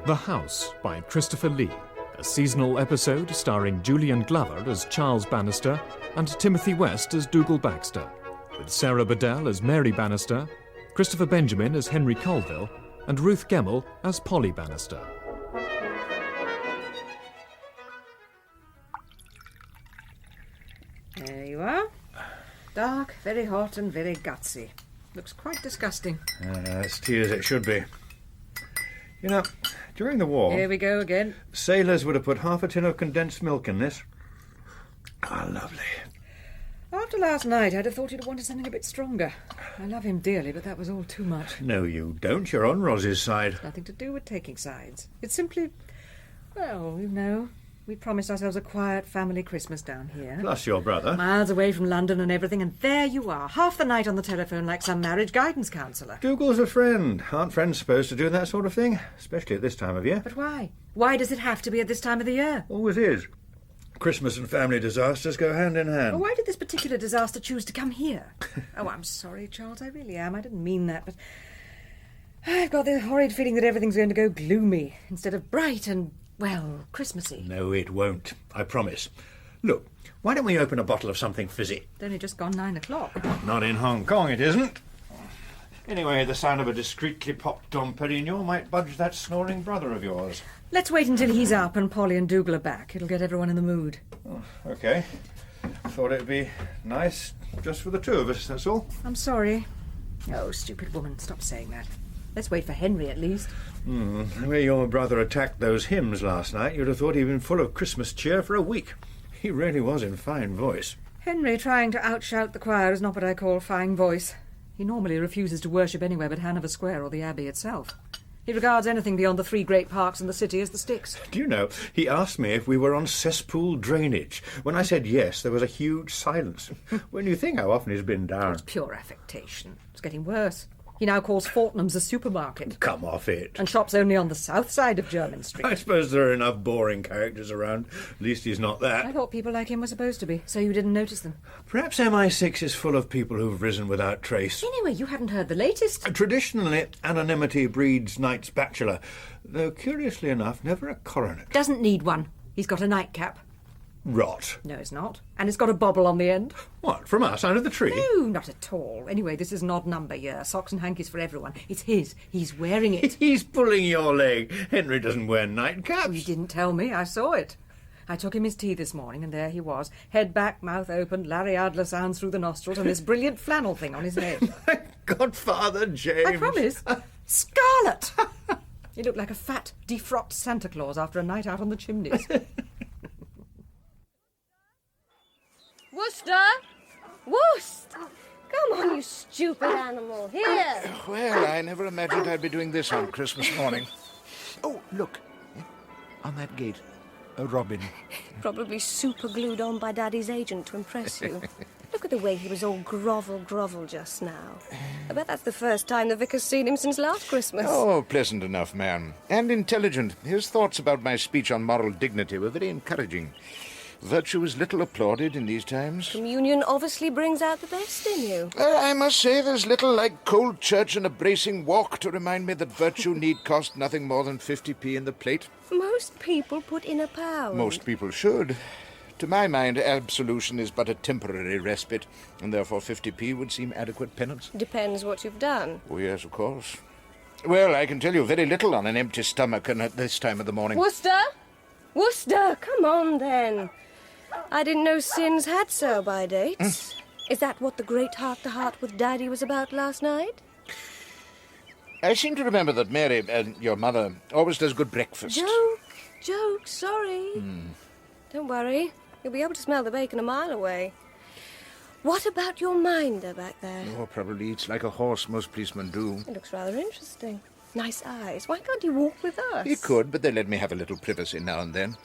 The House by Christopher Lee, a seasonal episode starring Julian Glover as Charles Bannister and Timothy West as Dougal Baxter, with Sarah Bedell as Mary Bannister, Christopher Benjamin as Henry Colville, and Ruth Gemmell as Polly Bannister. There you are. Dark, very hot and very gutsy. Looks quite disgusting. As tea as it should be. You know, during the war... Here we go again. Sailors would have put half a tin of condensed milk in this. Ah, lovely. After last night, I'd have thought you'd have wanted something a bit stronger. I love him dearly, but that was all too much. No, you don't. You're on Ros's side. Nothing to do with taking sides. It's simply... well, you know... we promised ourselves a quiet family Christmas down here. Plus your brother. Miles away from London and everything, and there you are, half the night on the telephone like some marriage guidance counsellor. Dougal's a friend. Aren't friends supposed to do that sort of thing? Especially at this time of year. But why? Why does it have to be at this time of the year? Always is. Christmas and family disasters go hand in hand. Well, why did this particular disaster choose to come here? Oh, I'm sorry, Charles, I really am. I didn't mean that, but... I've got the horrid feeling that everything's going to go gloomy instead of bright and... well, Christmassy. No, it won't. I promise. Look, why don't we open a bottle of something fizzy? It's only just gone 9 o'clock. Not in Hong Kong, it isn't. Anyway, the sound of a discreetly popped Dom Perignon might budge that snoring brother of yours. Let's wait until he's up and Polly and Dougal are back. It'll get everyone in the mood. Oh, OK. Thought it'd be nice just for the two of us, that's all. I'm sorry. Oh, stupid woman, stop saying that. Let's wait for Henry, at least. The way your brother attacked those hymns last night, you'd have thought he'd been full of Christmas cheer for a week. He really was in fine voice. Henry trying to outshout the choir is not what I call fine voice. He normally refuses to worship anywhere but Hanover Square or the Abbey itself. He regards anything beyond the 3 great parks in the city as the sticks. Do you know, he asked me if we were on cesspool drainage. When I said yes, there was a huge silence. When you think how often he's been down. It's pure affectation. It's getting worse. He now calls Fortnum's a supermarket. Come off it. And shops only on the south side of Jermyn Street. I suppose there are enough boring characters around. At least he's not that. I thought people like him were supposed to be, so you didn't notice them. Perhaps MI6 is full of people who've risen without trace. Anyway, you haven't heard the latest. Traditionally, anonymity breeds Knight's Bachelor, though curiously enough, never a coronet. Doesn't need one. He's got a nightcap. Rot. No, it's not. And it's got a bobble on the end. What, from us, under the tree? No, not at all. Anyway, this is an odd number year. Socks and hankies for everyone. It's his. He's wearing it. He's pulling your leg. Henry doesn't wear nightcaps. Oh, you didn't tell me. I saw it. I took him his tea this morning, and there he was. Head back, mouth open, Larry Adler sounds through the nostrils, and this brilliant flannel thing on his head. My godfather, James. I promise. Scarlet! He looked like a fat, defrocked Santa Claus after a night out on the chimneys. Worcester! Worcester! Come on, you stupid animal. Here! Well, I never imagined I'd be doing this on Christmas morning. Oh, look. On that gate. A robin. Probably super glued on by Daddy's agent to impress you. Look at the way he was all grovel just now. I bet that's the first time the vicar's seen him since last Christmas. Oh, pleasant enough man. And intelligent. His thoughts about my speech on moral dignity were very encouraging. Virtue is little applauded in these times. Communion obviously brings out the best in you. I must say there's little like cold church and a bracing walk to remind me that virtue need cost nothing more than 50p in the plate. Most people put in £1. Most people should. To my mind, absolution is but a temporary respite, and therefore 50p would seem adequate penance. Depends what you've done. Oh, yes, of course. Well, I can tell you very little on an empty stomach and at this time of the morning. Worcester! Worcester, come on then. I didn't know sins had sell-by dates. Is that what the great heart-to-heart with Daddy was about last night? I seem to remember that Mary, your mother, always does good breakfast. Joke, sorry. Don't worry. You'll be able to smell the bacon a mile away. What about your minder back there? Oh, probably eats like a horse, most policemen do. It looks rather interesting. Nice eyes. Why can't he walk with us? He could, but they let me have a little privacy now and then.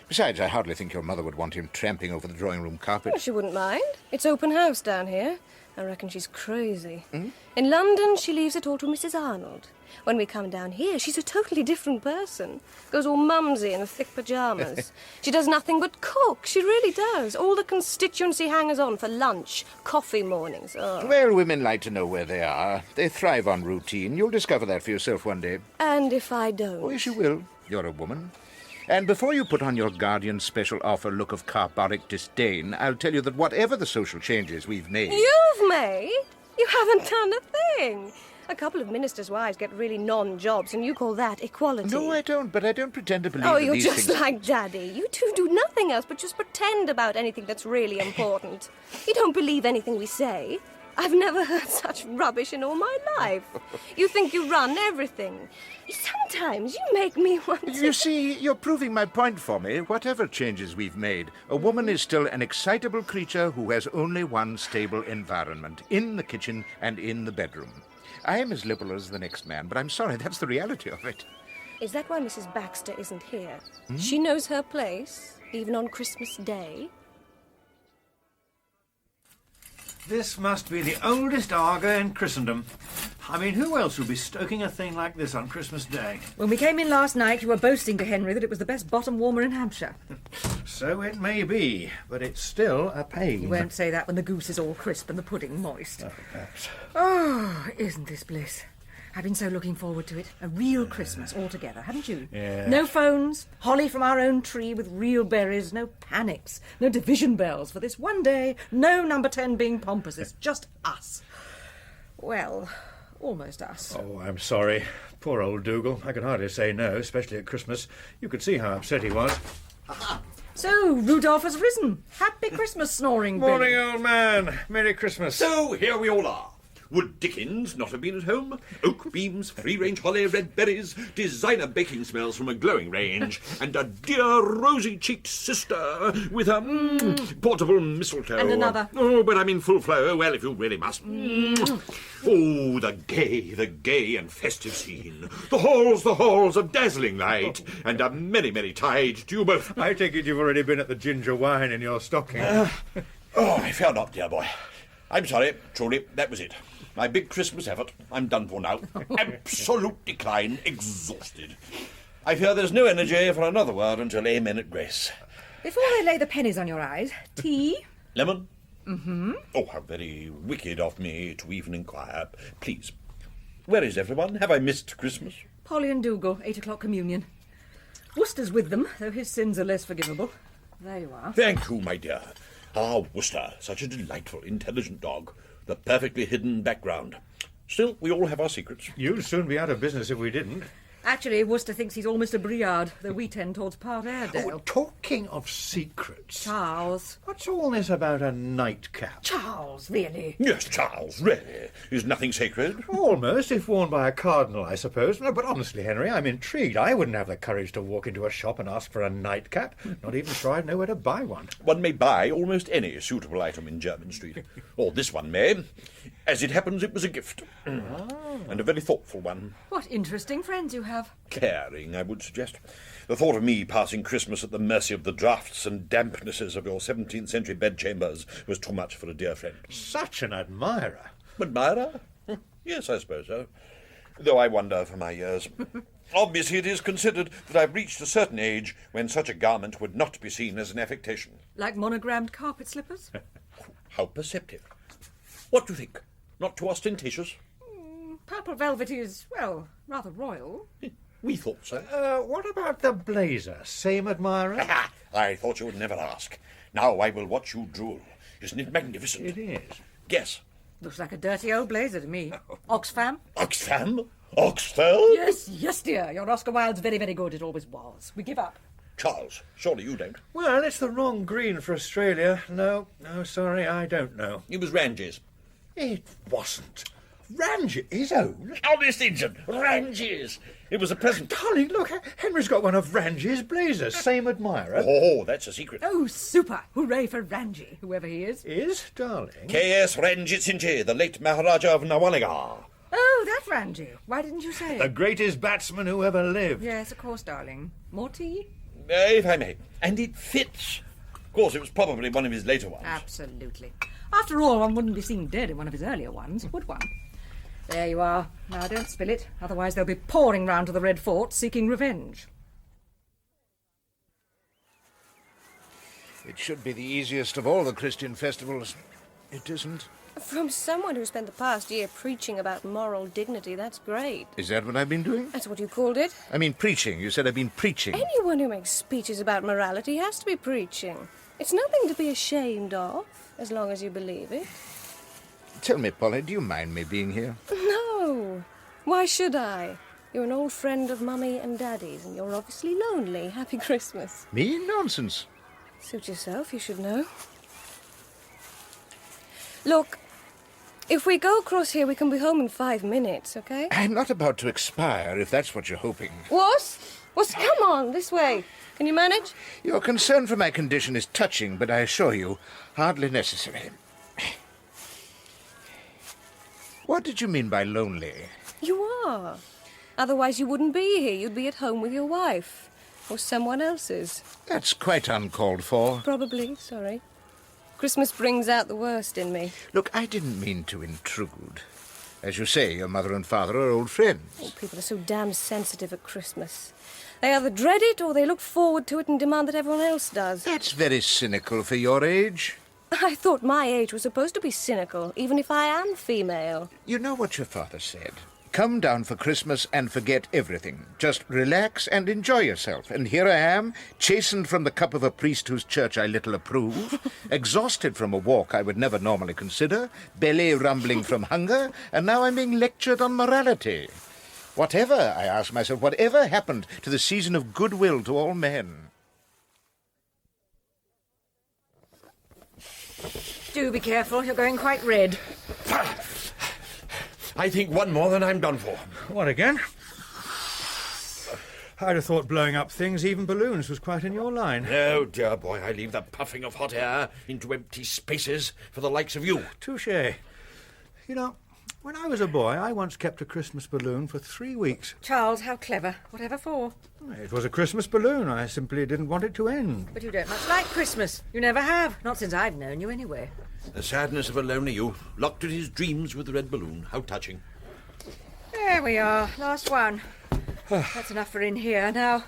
Besides, I hardly think your mother would want him tramping over the drawing-room carpet. Well, she wouldn't mind. It's open house down here. I reckon she's crazy. In London, she leaves it all to Mrs. Arnold. When we come down here, she's a totally different person. Goes all mumsy in thick pyjamas. She does nothing but cook. She really does. All the constituency hangers on for lunch, coffee mornings. Oh. Well, women like to know where they are. They thrive on routine. You'll discover that for yourself one day. And if I don't? Oh, yes, you will. You're a woman. And before you put on your Guardian's special offer look of carbonic disdain, I'll tell you that whatever the social changes we've made... You've made? You haven't done a thing. A couple of ministers' wives get really non-jobs, and you call that equality. No, I don't, but I don't pretend to believe Oh, that you're these just things... like Daddy. You two do nothing else but just pretend about anything that's really important. You don't believe anything we say. I've never heard such rubbish in all my life. You think you run everything. Sometimes you make me want to... You see, you're proving my point for me. Whatever changes we've made, a woman is still an excitable creature who has only one stable environment, in the kitchen and in the bedroom. I am as liberal as the next man, but I'm sorry, that's the reality of it. Is that why Mrs. Baxter isn't here? She knows her place, even on Christmas Day. This must be the oldest Arga in Christendom. I mean, who else would be stoking a thing like this on Christmas Day? When we came in last night, you were boasting to Henry that it was the best bottom warmer in Hampshire. So it may be, but it's still a pain. You won't say that when the goose is all crisp and the pudding moist. Oh, perhaps. Oh, isn't this bliss? I've been so looking forward to it. A real Christmas altogether, haven't you? Yeah. No phones, holly from our own tree with real berries, no panics, no division bells for this one day, no number 10 being pompous. It's just us. Well, almost us. Oh, I'm sorry. Poor old Dougal. I could hardly say no, especially at Christmas. You could see how upset he was. So, Rudolph has risen. Happy Christmas, snoring Billy. Morning, old man. Merry Christmas. So, here we all are. Would Dickens not have been at home? Oak beams, free-range holly, red berries, designer baking smells from a glowing range, and a dear rosy-cheeked sister with her portable mistletoe. And another. Oh, but I'm in full flow. Well, if you really must. Oh, the gay and festive scene. The halls of dazzling light, and a merry, merry tide to you both. I take it you've already been at the ginger wine in your stocking. Oh, I fear not, dear boy. I'm sorry, truly, that was it. My big Christmas effort. I'm done for now. Absolute decline, exhausted. I fear there's no energy for another word until amen at grace. Before they lay the pennies on your eyes, tea? Lemon? Mm-hmm. Oh, how very wicked of me to even inquire. Please. Where is everyone? Have I missed Christmas? Polly and Dougal, 8 o'clock communion. Worcester's with them, though his sins are less forgivable. There you are. Thank you, my dear. Ah, Worcester, such a delightful, intelligent dog. The perfectly hidden background. Still, we all have our secrets. You'd soon be out of business if we didn't. Actually, Worcester thinks he's all Mr. Briard, though we tend towards Part Airedale. Oh, talking of secrets. Charles. What's all this about a nightcap? Charles, really? Yes, Charles, really. Is nothing sacred? Almost, if worn by a cardinal, I suppose. No, but honestly, Henry, I'm intrigued. I wouldn't have the courage to walk into a shop and ask for a nightcap, not even sure I'd know where to buy one. One may buy almost any suitable item in Jermyn Street. Or this one may. As it happens, it was a gift. And a very thoughtful one. What interesting friends you have. Caring, I would suggest. The thought of me passing Christmas at the mercy of the draughts and dampnesses of your 17th century bedchambers was too much for a dear friend. Such an admirer. Admirer? Yes, I suppose so. Though I wonder for my years. Obviously, it is considered that I've reached a certain age when such a garment would not be seen as an affectation. Like monogrammed carpet slippers? How perceptive. What do you think? Not too ostentatious? Purple velvet is, well, rather royal. We thought so. What about the blazer? Same admirer? I thought you would never ask. Now I will watch you drool. Isn't it magnificent? It is. Guess. Looks like a dirty old blazer to me. Oxfam? Oxfam? Oxford? Yes, dear. Your Oscar Wilde's very, very good. It always was. We give up. Charles, surely you don't. Well, it's the wrong green for Australia. No, sorry, I don't know. It was Ranges. It wasn't. Ranges, his own? Honest Injun, Ranges. It was a present. Darling, look, Henry's got one of Ranges' blazers. Same admirer. Oh, that's a secret. Oh, super. Hooray for Ranji, whoever he is. Is, darling? K.S. Ranjit Singh, the late Maharaja of Nawanagar. Oh, that Ranji. Why didn't you say? The greatest batsman who ever lived. Yes, of course, darling. More tea? If I may. And it fits. Of course, it was probably one of his later ones. Absolutely. After all, one wouldn't be seen dead in one of his earlier ones, would one? There you are. Now, don't spill it, otherwise they'll be pouring round to the Red Fort seeking revenge. It should be the easiest of all the Christian festivals. It isn't. From someone who spent the past year preaching about moral dignity, that's great. Is that what I've been doing? That's what you called it? I mean preaching. You said I've been preaching. Anyone who makes speeches about morality has to be preaching. It's nothing to be ashamed of, as long as you believe it. Tell me, Polly, do you mind me being here? No. Why should I? You're an old friend of Mummy and Daddy's, and you're obviously lonely. Happy Christmas. Me? Nonsense. Suit yourself, you should know. Look, if we go across here, we can be home in 5 minutes, okay? I'm not about to expire, if that's what you're hoping. What? Come on, this way. Can you manage? Your concern for my condition is touching, but I assure you, hardly necessary. What did you mean by lonely? You are. Otherwise you wouldn't be here. You'd be at home with your wife. Or someone else's. That's quite uncalled for. Probably, sorry. Christmas brings out the worst in me. Look, I didn't mean to intrude. As you say, your mother and father are old friends. Oh, people are so damn sensitive at Christmas. They either dread it or they look forward to it and demand that everyone else does. That's very cynical for your age. I thought my age was supposed to be cynical, even if I am female. You know what your father said. Come down for Christmas and forget everything. Just relax and enjoy yourself. And here I am, chastened from the cup of a priest whose church I little approve, exhausted from a walk I would never normally consider, belly rumbling from hunger, and now I'm being lectured on morality. Whatever, I ask myself, whatever happened to the season of goodwill to all men? Do be careful, you're going quite red. I think one more than I'm done for. What again? I'd have thought blowing up things, even balloons, was quite in your line. Oh, dear boy, I leave the puffing of hot air into empty spaces for the likes of you. Touché. You know, when I was a boy, I once kept a Christmas balloon for 3 weeks. Charles, how clever. Whatever for? It was a Christmas balloon. I simply didn't want it to end. But you don't much like Christmas. You never have. Not since I've known you, anyway. The sadness of a lonely youth, locked in his dreams with the red balloon. How touching. There we are. Last one. That's enough for in here. Now,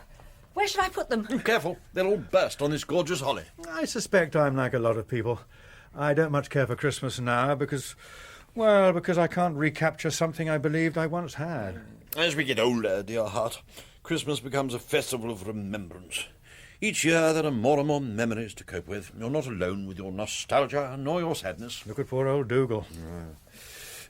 where shall I put them? Careful, they'll all burst on this gorgeous holly. I suspect I'm like a lot of people. I don't much care for Christmas now because I can't recapture something I believed I once had. As we get older, dear heart, Christmas becomes a festival of remembrance. Each year there are more and more memories to cope with. You're not alone with your nostalgia nor your sadness. Look at poor old Dougal.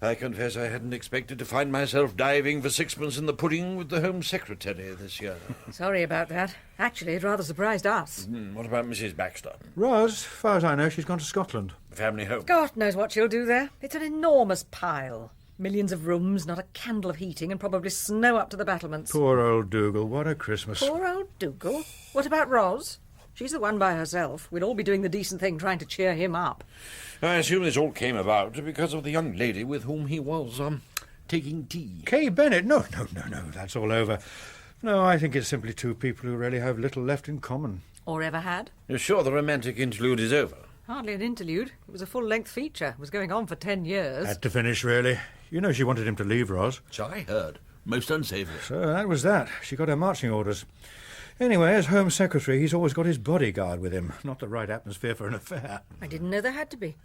I confess I hadn't expected to find myself diving for sixpence in the pudding with the Home Secretary this year. Sorry about that. Actually, it rather surprised us. What about Mrs. Baxter? Ros, as far as I know, she's gone to Scotland. Family home. God knows what she'll do there. It's an enormous pile. Millions of rooms, not a candle of heating, and probably snow up to the battlements. Poor old Dougal, what a Christmas. Poor old Dougal. What about Ros? She's the one by herself. We'd all be doing the decent thing trying to cheer him up. I assume this all came about because of the young lady with whom he was, taking tea. Kay Bennett? No, that's all over. No, I think it's simply two people who really have little left in common. Or ever had. You're sure the romantic interlude is over? Hardly an interlude. It was a full-length feature. It was going on for 10 years. Had to finish, really. You know she wanted him to leave, Ros. So I heard. Most unsavoury. So that was that. She got her marching orders. Anyway, as Home Secretary, he's always got his bodyguard with him. Not the right atmosphere for an affair. I didn't know there had to be.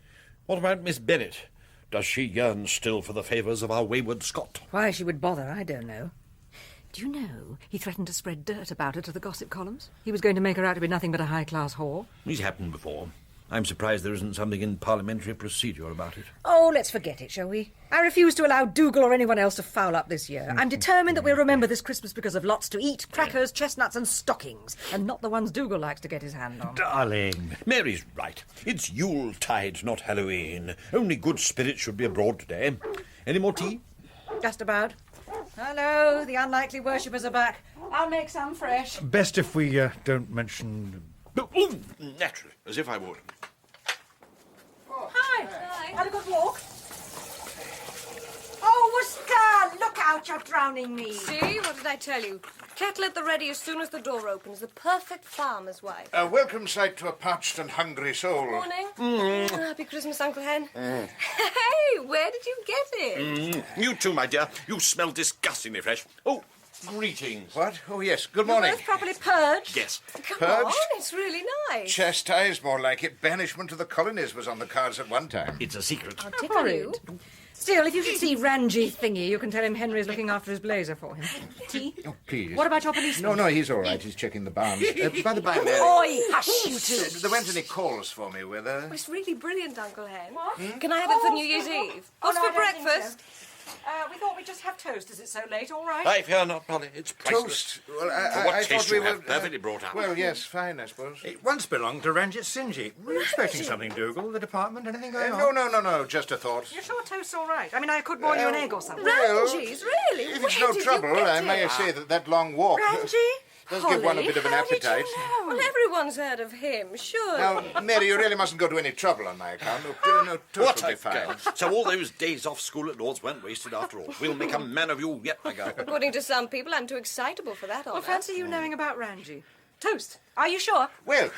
What about Miss Bennet? Does she yearn still for the favours of our wayward Scot? Why she would bother, I don't know. Do you know he threatened to spread dirt about her to the gossip columns? He was going to make her out to be nothing but a high-class whore. It's happened before. I'm surprised there isn't something in parliamentary procedure about it. Oh, let's forget it, shall we? I refuse to allow Dougal or anyone else to foul up this year. I'm determined that we'll remember this Christmas because of lots to eat, crackers, chestnuts and stockings, and not the ones Dougal likes to get his hand on. Darling. Mary's right. It's Yuletide, not Halloween. Only good spirits should be abroad today. Any more tea? Just about. Hello, the unlikely worshippers are back. I'll make some fresh. Best if we don't mention... Oh, naturally, as if I would. Hi. Had a good walk? Oh, Worcester, look out, you're drowning me. See? What did I tell you? Kettle at the ready as soon as the door opens. The perfect farmer's wife. A welcome sight to a parched and hungry soul. Morning. Happy Christmas, Uncle Hen. Hey, where did you get it? You too, my dear. You smell disgustingly fresh. Oh, greetings. What? Oh, yes. Good You're morning. both properly purged. Yes. Come Purged? on, it's really nice. Chastised, more like it. Banishment to the colonies was on the cards at one time. It's a secret. I'll tickle you. Horrid. Still, if you should see Ranji Thingy, you can tell him Henry's looking after his blazer for him. Tea? Oh, please. What about your policeman? No, he's all right. He's checking the barns. By the by, Mary, Oi, hush, you two. there weren't any calls for me, were there? Oh, it's really brilliant, Uncle Hen. What? Can I have it for New Year's Eve? What's no, I for don't think breakfast? We thought we'd just have toast. Is it so late? All right. I fear not, Polly. It's priceless. Toast. Well, For what I taste thought we you were have, perfectly brought up. Well, yes, fine, I suppose. It once belonged to Ranjit Singhji. Were you expecting something, Dougal? The department? Anything going on? No. Just a thought. You're sure toast's all right? I mean, I could boil you an egg or something. Well, Ranji's, really? If Where it's no did you trouble, get I it? may say that long walk Ranji? does give one a bit of an How did you appetite. know? Well, everyone's heard of him, sure. Now, Mary, you really mustn't go to any trouble on my account. No, toast will be fine. So all those days off school at Lord's weren't wasted after all. We'll make a man of you yet, my girl. According to some people, I'm too excitable for that Well, honour. fancy you knowing about Ranji. Toast. Are you sure? Well,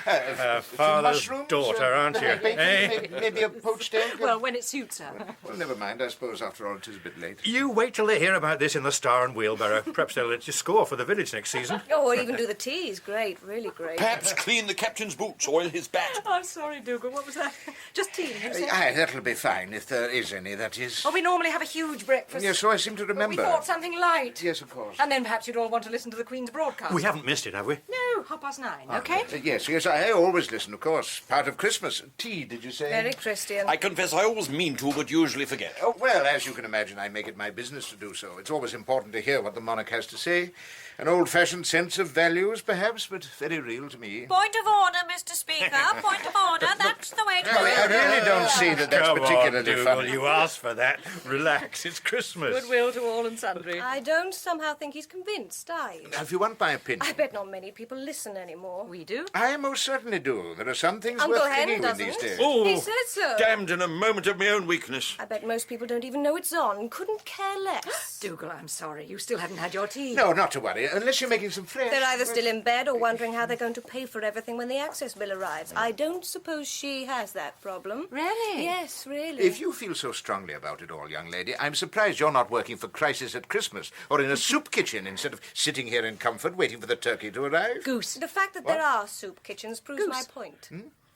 Father's mushrooms, daughter, aren't you? bacon, Eh? maybe a poached egg. Well, when it suits her. Well, never mind. I suppose, after all, it is a bit late. You wait till they hear about this in the Star and Wheelbarrow. Perhaps they'll let you score for the village next season. Oh, or even do the teas. Great, really great. Perhaps clean the captain's boots, oil his bat. I'm sorry, Dougal. What was that? Just tea, you said? Aye, that'll be fine, if there is any, that is. Oh, we normally have a huge breakfast. Yes, so I seem to But remember. we thought something light. Yes, of course. And then perhaps you'd all want to listen to the Queen's broadcast. We haven't missed it, have we? No, 9:30, OK? Yes, I always listen, of course. Part of Christmas. Tea, did you say? Very Christian. I confess I always mean to, but usually forget. Oh, well, as you can imagine, I make it my business to do so. It's always important to hear what the monarch has to say. An old-fashioned sense of values, perhaps, but very real to me. Point of order, Mr. Speaker. Point of order. That's the way to Well, I do it. really don't see that that's Come particularly on, Dougal, funny. you asked for that. Relax, it's Christmas. Goodwill to all and sundry. I don't somehow think he's convinced, I. Now, if you want my opinion, I bet not many people listen anymore. We do. I most certainly do. There are some things Uncle worth Hen thinking with these doesn't. days. Oh, He said so. damned in a moment of my own weakness. I bet most people don't even know it's on. Couldn't care less. Dougal, I'm sorry. You still haven't had your tea. No, not to worry, unless you're making some fresh. They're either still in bed or wondering how they're going to pay for everything when the access bill arrives. I don't suppose she has that problem. Really? Yes, really. If you feel so strongly about it all, young lady, I'm surprised you're not working for Crisis at Christmas or in a soup kitchen instead of sitting here in comfort waiting for the turkey to arrive. Goose. The fact that there are soup kitchens proves Goose. my point.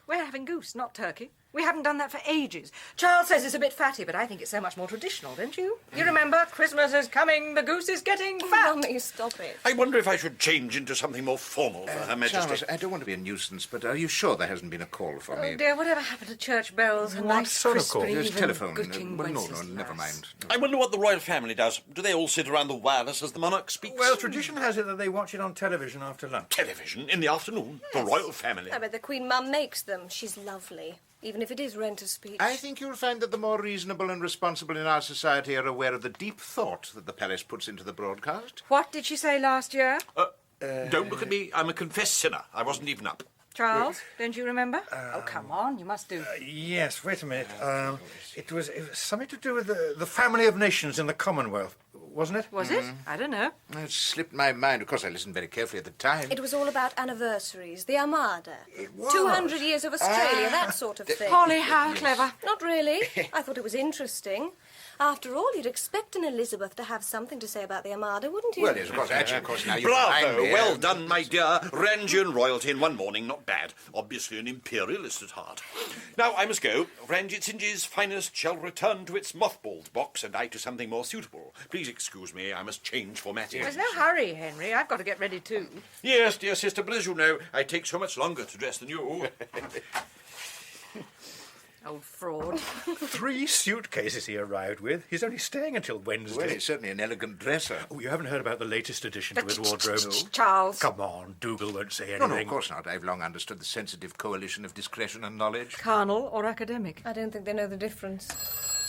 We're having goose, not turkey. We haven't done that for ages. Charles says it's a bit fatty, but I think it's so much more traditional, don't you? You remember, Christmas is coming, the goose is getting fat. Mummy, stop it. I wonder if I should change into something more formal for Her Majesty. Charles, I don't want to be a nuisance, but are you sure there hasn't been a call for Oh me? dear, whatever happened to church bells and What nice sort of crisp call? and There's even telephone. gutting Well, no, Wenceslas. never mind. I wonder what the royal family does. Do they all sit around the wireless as the monarch speaks? Well, tradition has it that they watch it on television after lunch. television in the afternoon. The royal family. I bet the Queen Mum makes them. She's lovely. Even if it is rent a speech. I think you'll find that the more reasonable and responsible in our society are aware of the deep thought that the palace puts into the broadcast. What did she say last year? Don't look at me. I'm a confessed sinner. I wasn't even up. Charles, don't you remember? Oh, come on, you must do. Yes, wait a minute. It was something to do with the family of nations in the Commonwealth, wasn't it? Was it? I don't know. It slipped my mind. Of course, I listened very carefully at the time. It was all about anniversaries, the Armada. was. 200 years of Australia, that sort of thing. Holly, how clever. Not really. I thought it was interesting. After all, you'd expect an Elizabeth to have something to say about the Armada, wouldn't you? Well, yes, of course, actually, of course, now you remind Bravo! me. Well done, my dear. Rangian royalty in one morning. Not bad. Obviously an imperialist at heart. Now, I must go. Ranjit Singhji's finest shall return to its mothballed box, and I to something more suitable. Please excuse me. I must change formalities. There's no hurry, Henry. I've got to get ready too. Yes, dear sister, but as you know, I take so much longer to dress than you. Old fraud. 3 suitcases he arrived with. He's only staying until Wednesday. Well, he's certainly an elegant dresser. Oh, you haven't heard about the latest addition to his wardrobe? Charles. Come on, Dougal won't say anything. No, of course not. I've long understood the sensitive coalition of discretion and knowledge. Carnal or academic? I don't think they know the difference.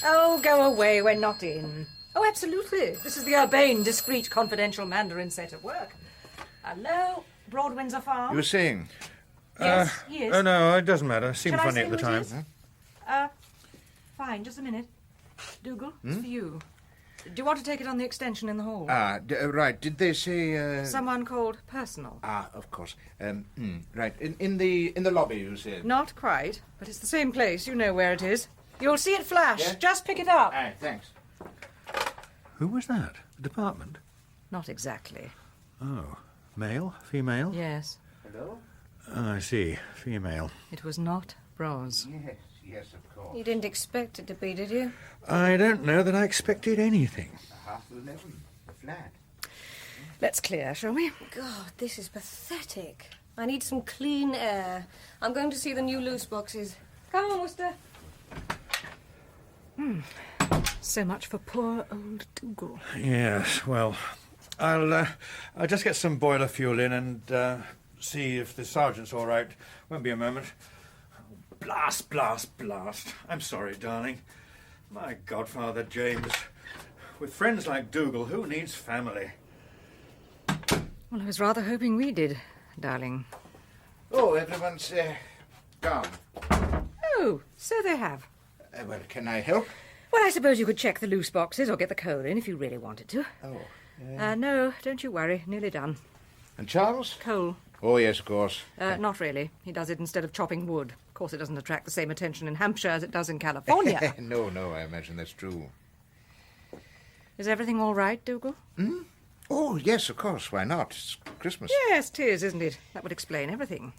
Oh, go away. We're not in. Oh, absolutely. This is the urbane, discreet, confidential Mandarin set at work. Hello, Broad Windsor Farm. You were saying? Yes, he is. Oh, no, it doesn't matter. Seemed Shall I funny say at the who it time. is? Fine, just a minute. Dougal, it's for you. Do you want to take it on the extension in the hall? Right. Did they say... Someone called personal. Of course. Right. In the lobby, you said? Not quite, but it's the same place. You know where it is. You'll see it flash. Yeah? Just pick it up. Aye, thanks. Who was that? The department? Not exactly. Oh, male? Female? Yes. Hello? Oh, I see. Female. It was not Rose. Yes, of course. You didn't expect it to be, did you? I don't know that I expected anything. 11:30, flat. Let's clear, shall we? God, this is pathetic. I need some clean air. I'm going to see the new loose boxes. Come on, Worcester. So much for poor old Dougal. Yes, well, I'll just get some boiler fuel in and see if the sergeant's all right. Won't be a moment. Blast, blast, blast. I'm sorry, darling. My godfather, James. With friends like Dougal, who needs family? Well, I was rather hoping we did, darling. Oh, everyone's gone. Oh, so they have. Well, can I help? Well, I suppose you could check the loose boxes or get the coal in if you really wanted to. Oh. No, don't you worry. Nearly done. And Charles? Coal. Oh, yes, of course. Not really. He does it instead of chopping wood. Of course, it doesn't attract the same attention in Hampshire as it does in California. No, I imagine that's true. Is everything all right, Dougal? Oh, yes, of course. Why not? It's Christmas. Yes, 'tis, isn't it? That would explain everything.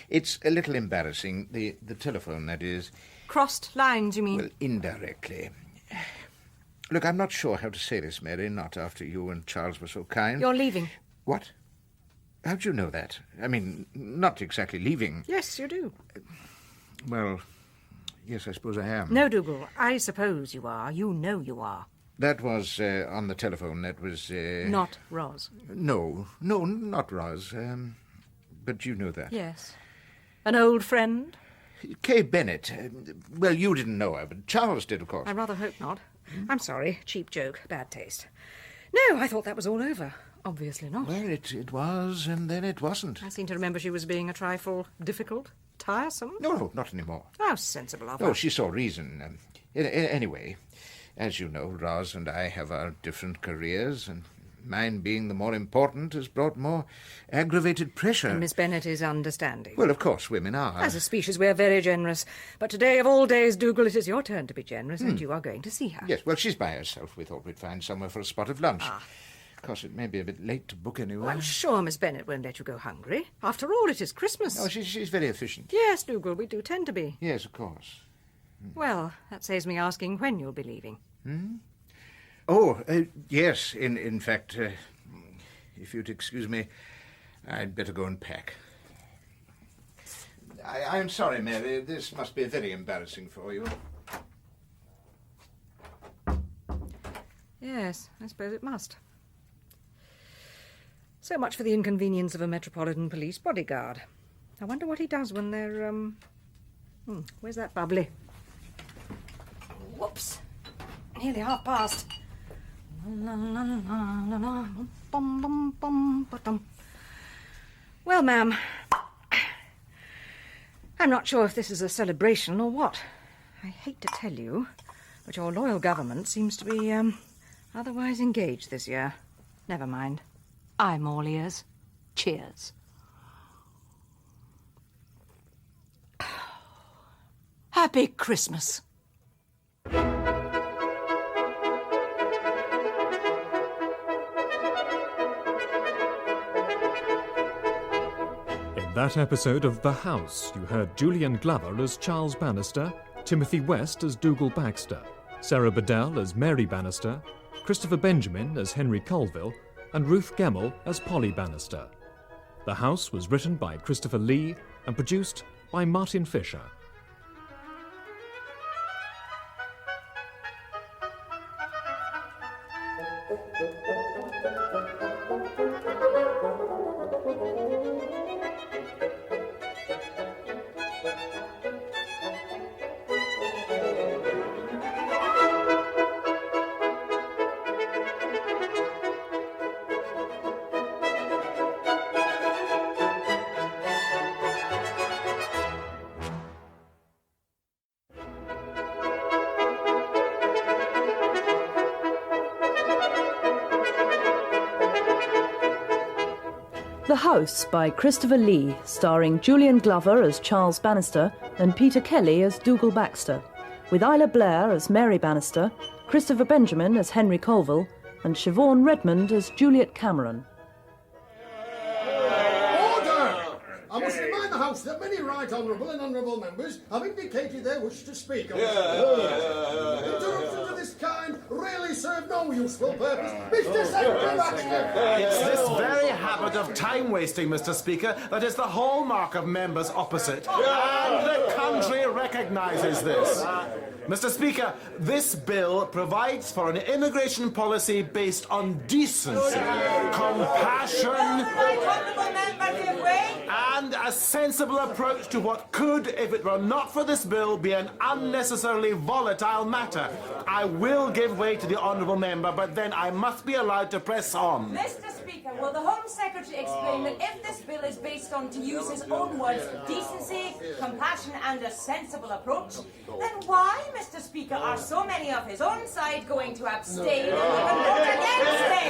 It's a little embarrassing. The telephone, that is. Crossed lines, you mean? Well, indirectly. Look, I'm not sure how to say this, Mary, not after you and Charles were so kind. You're leaving. What? How'd you know that? I mean, not exactly leaving. Yes, you do. Well, yes, I suppose I am. No, Dougal, I suppose you are. You know you are. That was on the telephone. That was... Not Ros. No, not Roz. But you know that. Yes. An old friend? Kay Bennett. Well, you didn't know her, but Charles did, of course. I rather hope not. I'm sorry. Cheap joke. Bad taste. No, I thought that was all over. Obviously not. Well, it was, and then it wasn't. I seem to remember she was being a trifle difficult, tiresome. No, not anymore. How sensible of her. Oh, she saw reason. Anyway, as you know, Roz and I have our different careers, and mine being the more important has brought more aggravated pressure. And Miss Bennett is understanding. Well, of course, women are. As a species, we're very generous. But today, of all days, Dougal, it is your turn to be generous, and you are going to see her. Yes, well, she's by herself. We thought we'd find somewhere for a spot of lunch. Of course, it may be a bit late to book anywhere. Well, I'm sure Miss Bennett won't let you go hungry. After all, it is Christmas. Oh, she's very efficient. Yes, Dougal, we do tend to be. Yes, of course. Well, that saves me asking when you'll be leaving. Oh, yes, in fact, if you'd excuse me, I'd better go and pack. I'm sorry, Mary. This must be very embarrassing for you. Yes, I suppose it must. So much for the inconvenience of a Metropolitan Police bodyguard. I wonder what he does when they're, where's that bubbly? Whoops. Nearly past. Well, ma'am, I'm not sure if this is a celebration or what. I hate to tell you, but your loyal government seems to be, otherwise engaged this year. Never mind. I'm all ears. Cheers. Happy Christmas. In that episode of The House, you heard Julian Glover as Charles Bannister, Timothy West as Dougal Baxter, Sarah Bedell as Mary Bannister, Christopher Benjamin as Henry Colville, and Ruth Gemmell as Polly Bannister. The House was written by Christopher Lee and produced by Martin Fisher. The House by Christopher Lee, starring Julian Glover as Charles Bannister and Peter Kelly as Dougal Baxter, with Isla Blair as Mary Bannister, Christopher Benjamin as Henry Colville, and Siobhan Redmond as Juliet Cameron. I must remind the House that many right honourable and honourable members have indicated their wish to speak. Interruptions of this kind really serve no useful purpose. Mr. Secretary Baxter! It's this very habit of time-wasting, Mr. Speaker, that is the hallmark of members opposite. And the country recognises this. Mr. Speaker, this bill provides for an immigration policy based on decency, compassion, and a sensible approach to what could, if it were not for this bill, be an unnecessarily volatile matter. I will give way to the honourable member, but then I must be allowed to press on. Mr. Speaker, will the Home Secretary explain that if this bill is based on, to use his own words, decency, compassion and a sensible approach, then why, Mr. Speaker, are so many of his own side going to abstain and vote against it?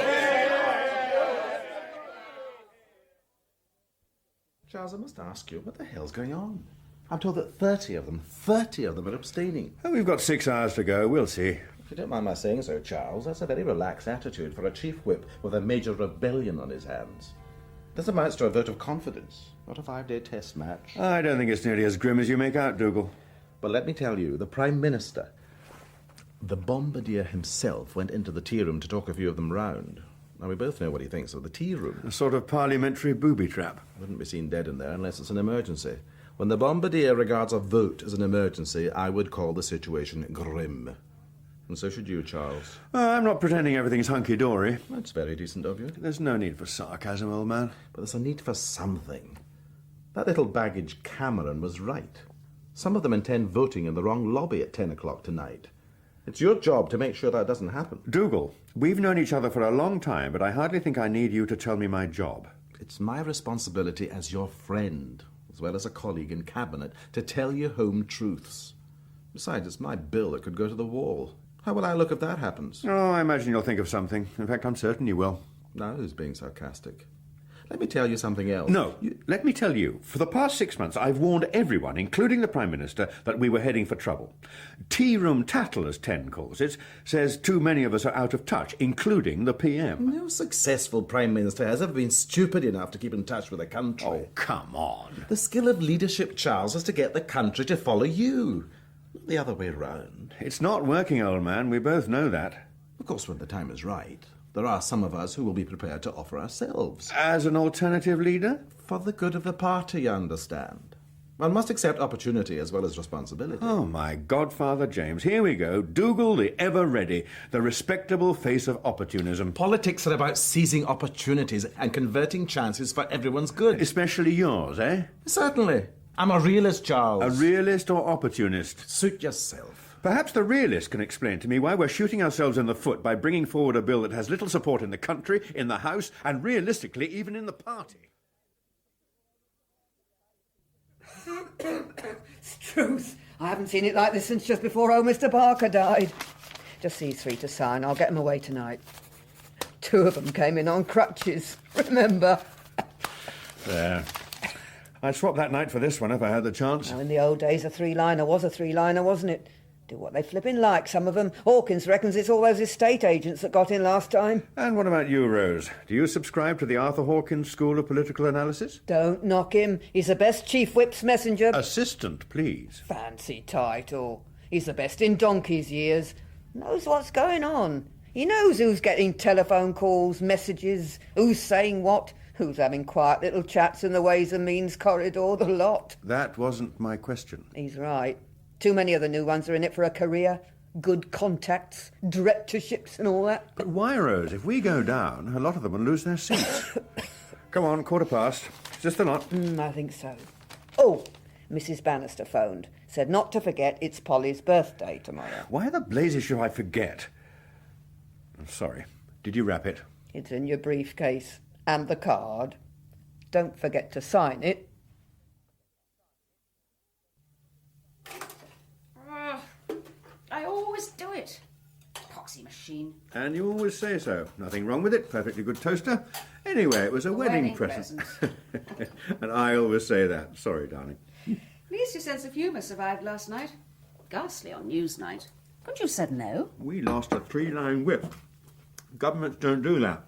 Charles, I must ask you, what the hell's going on? I'm told that 30 of them are abstaining. Oh, we've got 6 hours to go. We'll see. If you don't mind my saying so, Charles, that's a very relaxed attitude for a chief whip with a major rebellion on his hands. This amounts to a vote of confidence, not a 5-day test match. I don't think it's nearly as grim as you make out, Dougal. But let me tell you, the Prime Minister, the Bombardier himself, went into the tea room to talk a few of them round. Now, we both know what he thinks of the tea room. A sort of parliamentary booby trap. Wouldn't be seen dead in there unless it's an emergency. When the Bombardier regards a vote as an emergency, I would call the situation grim. And so should you, Charles. I'm not pretending everything's hunky-dory. That's very decent of you. There's no need for sarcasm, old man. But there's a need for something. That little baggage Cameron was right. Some of them intend voting in the wrong lobby at 10 o'clock tonight. It's your job to make sure that doesn't happen. Dougal, we've known each other for a long time, but I hardly think I need you to tell me my job. It's my responsibility as your friend, as well as a colleague in Cabinet, to tell you home truths. Besides, it's my bill that could go to the wall. How will I look if that happens? Oh, I imagine you'll think of something. In fact, I'm certain you will. Now who's being sarcastic? Let me tell you something else. No, let me tell you. For the past 6 months, I've warned everyone, including the Prime Minister, that we were heading for trouble. Tea room tattle, as Ten calls it, says too many of us are out of touch, including the PM. No successful Prime Minister has ever been stupid enough to keep in touch with the country. Oh, come on. The skill of leadership, Charles, is to get the country to follow you, not the other way round. It's not working, old man. We both know that. Of course, when the time is right, there are some of us who will be prepared to offer ourselves. As an alternative leader? For the good of the party, you understand. One must accept opportunity as well as responsibility. Oh, my godfather James. Here we go. Dougal, the ever-ready, the respectable face of opportunism. Politics are about seizing opportunities and converting chances for everyone's good. Especially yours, eh? Certainly. I'm a realist, Charles. A realist or opportunist? Suit yourself. Perhaps the realist can explain to me why we're shooting ourselves in the foot by bringing forward a bill that has little support in the country, in the House, and realistically even in the party. It's truth. I haven't seen it like this since just before old Mr. Barker died. Just these 3 to sign. I'll get them away tonight. 2 of them came in on crutches, remember? There. I'd swap that night for this one if I had the chance. Now, in the old days, a 3-liner was a 3-liner, wasn't it? Do what they flipping like, some of them. Hawkins reckons it's all those estate agents that got in last time. And what about you, Rose? Do you subscribe to the Arthur Hawkins School of Political Analysis? Don't knock him. He's the best Chief Whip's messenger. Assistant, please. Fancy title. He's the best in donkey's years. Knows what's going on. He knows who's getting telephone calls, messages, who's saying what, who's having quiet little chats in the Ways and Means corridor, the lot. That wasn't my question. He's right. Too many of the new ones are in it for a career. Good contacts, directorships and all that. But why, Rose? If we go down, a lot of them will lose their seats. Come on, 1:15. Is this the lot? I think so. Oh, Mrs. Bannister phoned. Said not to forget it's Polly's birthday tomorrow. Why the blazes should I forget? I'm sorry. Did you wrap it? It's in your briefcase. And the card. Don't forget to sign it. I always do it. Poxy machine. And you always say so. Nothing wrong with it. Perfectly good toaster. Anyway, it was a wedding present. And I always say that. Sorry, darling. At least your sense of humour survived last night. Ghastly on news night. Couldn't you have said no? We lost a 3-line whip. Governments don't do that.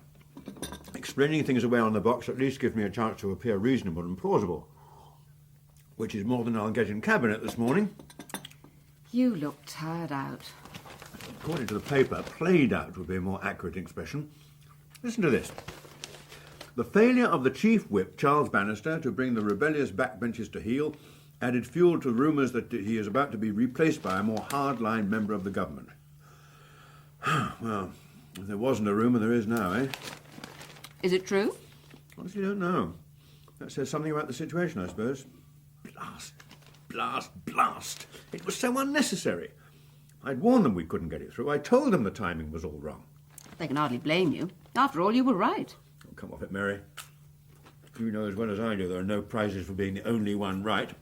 Explaining things away on the box at least gives me a chance to appear reasonable and plausible. Which is more than I'll get in Cabinet this morning. You look tired out. According to the paper, played out would be a more accurate expression. Listen to this. The failure of the Chief Whip, Charles Bannister, to bring the rebellious backbenchers to heel added fuel to rumours that he is about to be replaced by a more hard-line member of the government. Well, if there wasn't a rumour, there is now, eh? Is it true? Honestly, don't know. That says something about the situation, I suppose. Blast, blast, blast. It was so unnecessary. I'd warned them we couldn't get it through. I told them the timing was all wrong. They can hardly blame you. After all, you were right. Oh, come off it, Mary. You know as well as I do there are no prizes for being the only one right.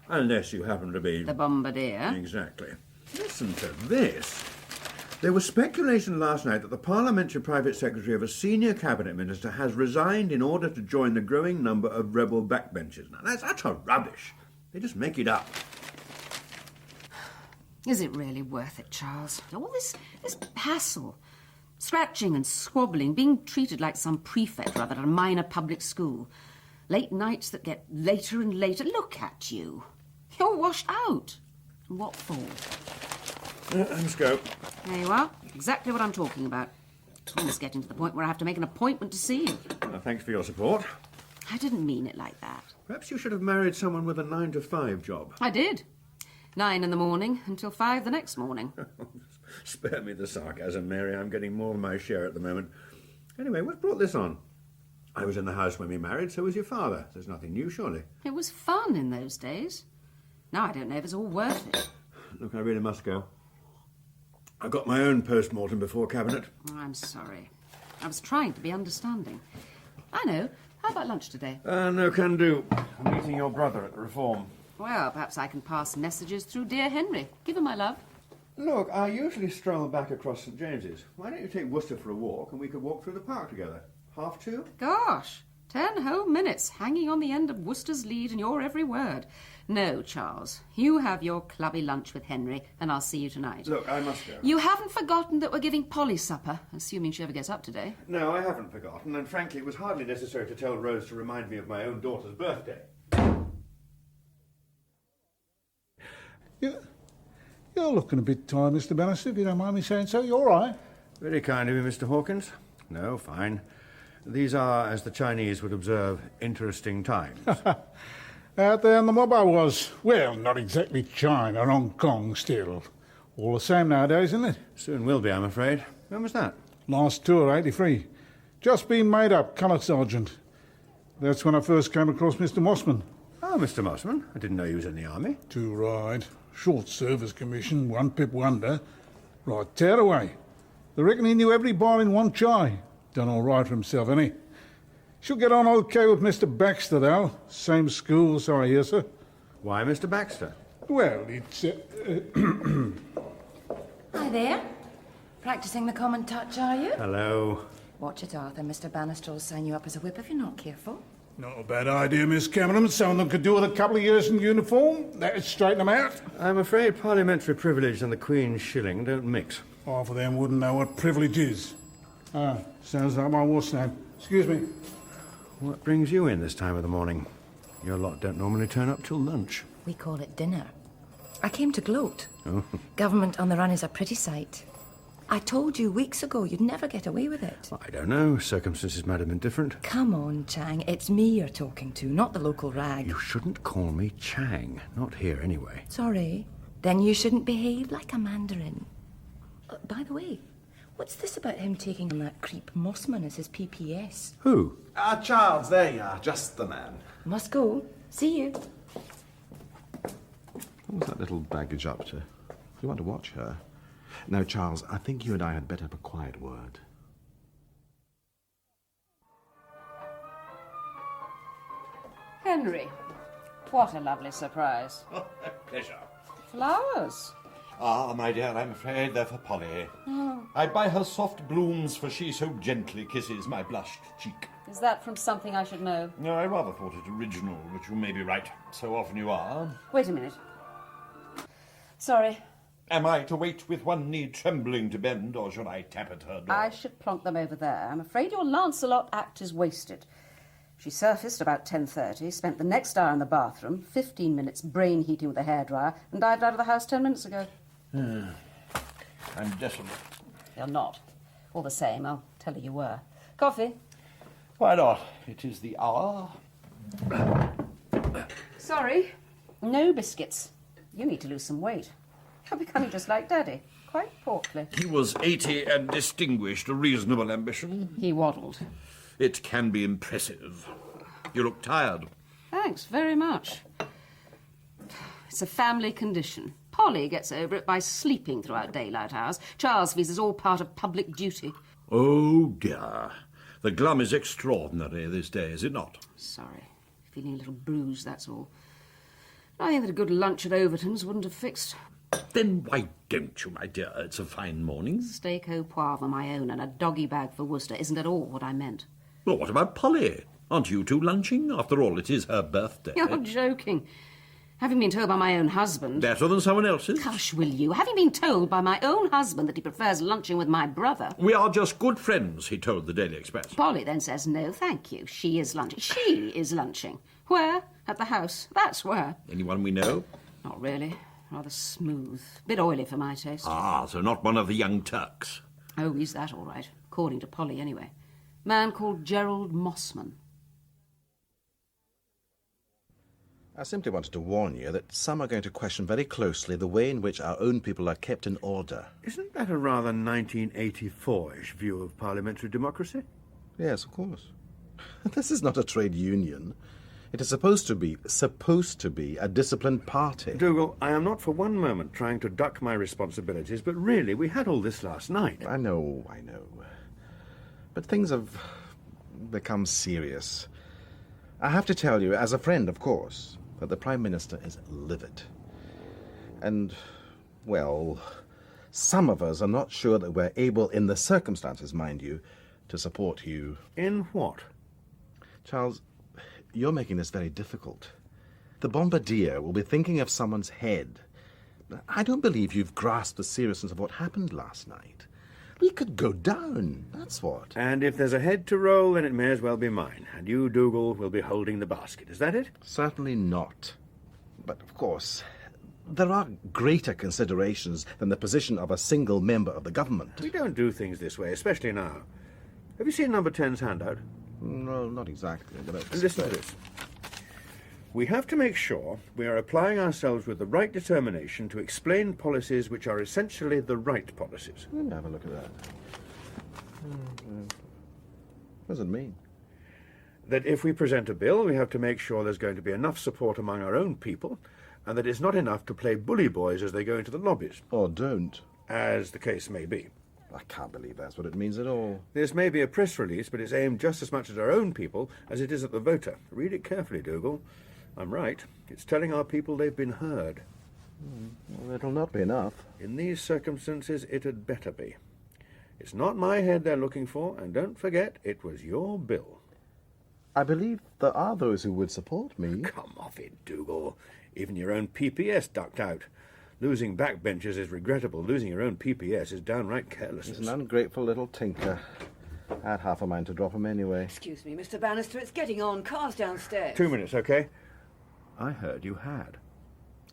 Unless you happen to be... The bombardier. Exactly. Listen to this. There was speculation last night that the parliamentary private secretary of a senior cabinet minister has resigned in order to join the growing number of rebel backbenchers. Now, that's utter rubbish. They just make it up. Is it really worth it, Charles? All this hassle. Scratching and squabbling, being treated like some prefect rather at a minor public school. Late nights that get later and later. Look at you. You're washed out. And what for? Let's go. There you are. Exactly what I'm talking about. It's almost getting to the point where I have to make an appointment to see you. Well, thanks for your support. I didn't mean it like that. Perhaps you should have married someone with a 9-to-5 job. I did. 9 in the morning until 5 the next morning. Spare me the sarcasm, Mary. I'm getting more than my share at the moment. Anyway, what brought this on? I was in the house when we married, so was your father. There's nothing new, surely. It was fun in those days. Now I don't know if it's all worth it. Look, I really must go. I got my own post-mortem before Cabinet. I'm sorry. I was trying to be understanding. I know. How about lunch today? No can do. I'm meeting your brother at the Reform. Well, perhaps I can pass messages through dear Henry. Give him my love. Look, I usually stroll back across St James's. Why don't you take Worcester for a walk and we could walk through the park together? 2:30? Gosh, 10 whole minutes hanging on the end of Worcester's lead and your every word. No, Charles. You have your clubby lunch with Henry and I'll see you tonight. Look, I must go. You haven't forgotten that we're giving Polly supper, assuming she ever gets up today. No, I haven't forgotten, and frankly it was hardly necessary to tell Rose to remind me of my own daughter's birthday. You're looking a bit tired, Mr. Bannister, if you don't mind me saying so. You all right? Very kind of you, Mr. Hawkins. No, fine. These are, as the Chinese would observe, interesting times. Out there in the mob I was. Well, not exactly China, Hong Kong still. All the same nowadays, isn't it? Soon will be, I'm afraid. When was that? Last tour, 83. Just been made up, colour sergeant. That's when I first came across Mr. Mossman. Oh, Mr. Mossman. I didn't know he was in the army. Too right. Short service commission, one pip wonder. Right, tear away. They reckon he knew every bar in one chai. Done all right for himself, ain't he? She'll get on okay with Mr. Baxter, though. Same school, so I hear, sir. Why Mr. Baxter? Well, it's... Hi there. Practising the common touch, are you? Hello. Watch it, Arthur. Mr. Bannister will sign you up as a whip if you're not careful. Not a bad idea, Miss Cameron. Some of them could do with a couple of years in uniform. That'd straighten them out. I'm afraid parliamentary privilege and the Queen's shilling don't mix. Half of them wouldn't know what privilege is. Ah, sounds like my what's name. Excuse me. What brings you in this time of the morning? Your lot don't normally turn up till lunch. We call it dinner. I came to gloat. Oh. Government on the run is a pretty sight. I told you weeks ago you'd never get away with it. I don't know. Circumstances might have been different. Come on, Chang. It's me you're talking to, not the local rag. You shouldn't call me Chang. Not here, anyway. Sorry. Then you shouldn't behave like a mandarin. By the way, what's this about him taking on that creep Mossman as his PPS? Who? Charles, there you are. Just the man. Must go. See you. What's that little baggage up to? You want to watch her? Now, Charles, I think you and I had better have a quiet word. Henry, what a lovely surprise. Oh, a pleasure. Flowers. Ah, my dear, I'm afraid they're for Polly. Oh. I buy her soft blooms, for she so gently kisses my blushed cheek. Is that from something I should know? No, I rather thought it original, but you may be right. So often you are. Wait a minute. Sorry. Am I to wait with one knee trembling to bend, or should I tap at her door? I should plonk them over there. I'm afraid your Lancelot act is wasted. She surfaced about 10:30, spent the next hour in the bathroom, 15 minutes brain heating with a hairdryer, and dived out of the house 10 minutes ago. I'm desolate. You're not. All the same, I'll tell her you were. Coffee? Why not? It is the hour. Sorry. No biscuits. You need to lose some weight. You're becoming just like Daddy. Quite portly. He was 80 and distinguished, a reasonable ambition. He waddled. It can be impressive. You look tired. Thanks very much. It's a family condition. Polly gets over it by sleeping throughout daylight hours. Charles feels it's all part of public duty. Oh, dear. The glum is extraordinary this day, is it not? Sorry. Feeling a little bruised, that's all. I think that a good lunch at Overton's wouldn't have fixed. Then why don't you, my dear? It's a fine morning. Steak au poivre my own and a doggy bag for Worcester isn't at all what I meant. Well, what about Polly? Aren't you two lunching? After all, it is her birthday. You're joking. Having been told by my own husband... Better than someone else's? Hush, will you? Having been told by my own husband that he prefers lunching with my brother... We are just good friends, he told the Daily Express. Polly then says, no, thank you. She is lunching. She is lunching. Where? At the house. That's where. Anyone we know? Not really. Rather smooth. Bit oily for my taste. Ah, so not one of the young Turks. Oh, he's that all right. According to Polly, anyway. Man called Gerald Mossman. I simply wanted to warn you that some are going to question very closely the way in which our own people are kept in order. Isn't that a rather 1984-ish view of parliamentary democracy? Yes, of course. This is not a trade union. It is supposed to be a disciplined party. Dougal, I am not for one moment trying to duck my responsibilities, but really, we had all this last night. I know. But things have become serious. I have to tell you, as a friend, of course, that the Prime Minister is livid. And, well, some of us are not sure that we're able, in the circumstances, mind you, to support you. In what? Charles, you're making this very difficult. The bombardier will be thinking of someone's head. I don't believe you've grasped the seriousness of what happened last night. We could go down, that's what. And if there's a head to roll, then it may as well be mine. And you, Dougal, will be holding the basket. Is that it? Certainly not. But, of course, there are greater considerations than the position of a single member of the government. We don't do things this way, especially now. Have you seen Number 10's handout? No, not exactly. But listen to this. We have to make sure we are applying ourselves with the right determination to explain policies which are essentially the right policies. Let me have a look at that. What does it mean? That if we present a bill, we have to make sure there's going to be enough support among our own people, and that it's not enough to play bully boys as they go into the lobbies. Or don't. As the case may be. I can't believe that's what it means at all. This may be a press release, but it's aimed just as much at our own people as it is at the voter. Read it carefully, Dougal. I'm right. It's telling our people they've been heard. Well, it'll not be enough. In these circumstances, it had better be. It's not my head they're looking for, and don't forget, it was your bill. I believe there are those who would support me. Come off it, Dougal. Even your own PPS ducked out. Losing backbenchers is regrettable. Losing your own PPS is downright carelessness. He's an ungrateful little tinker. I had half a mind to drop him anyway. Excuse me, Mr. Bannister, it's getting on. Car's downstairs. 2 minutes, okay? I heard you had.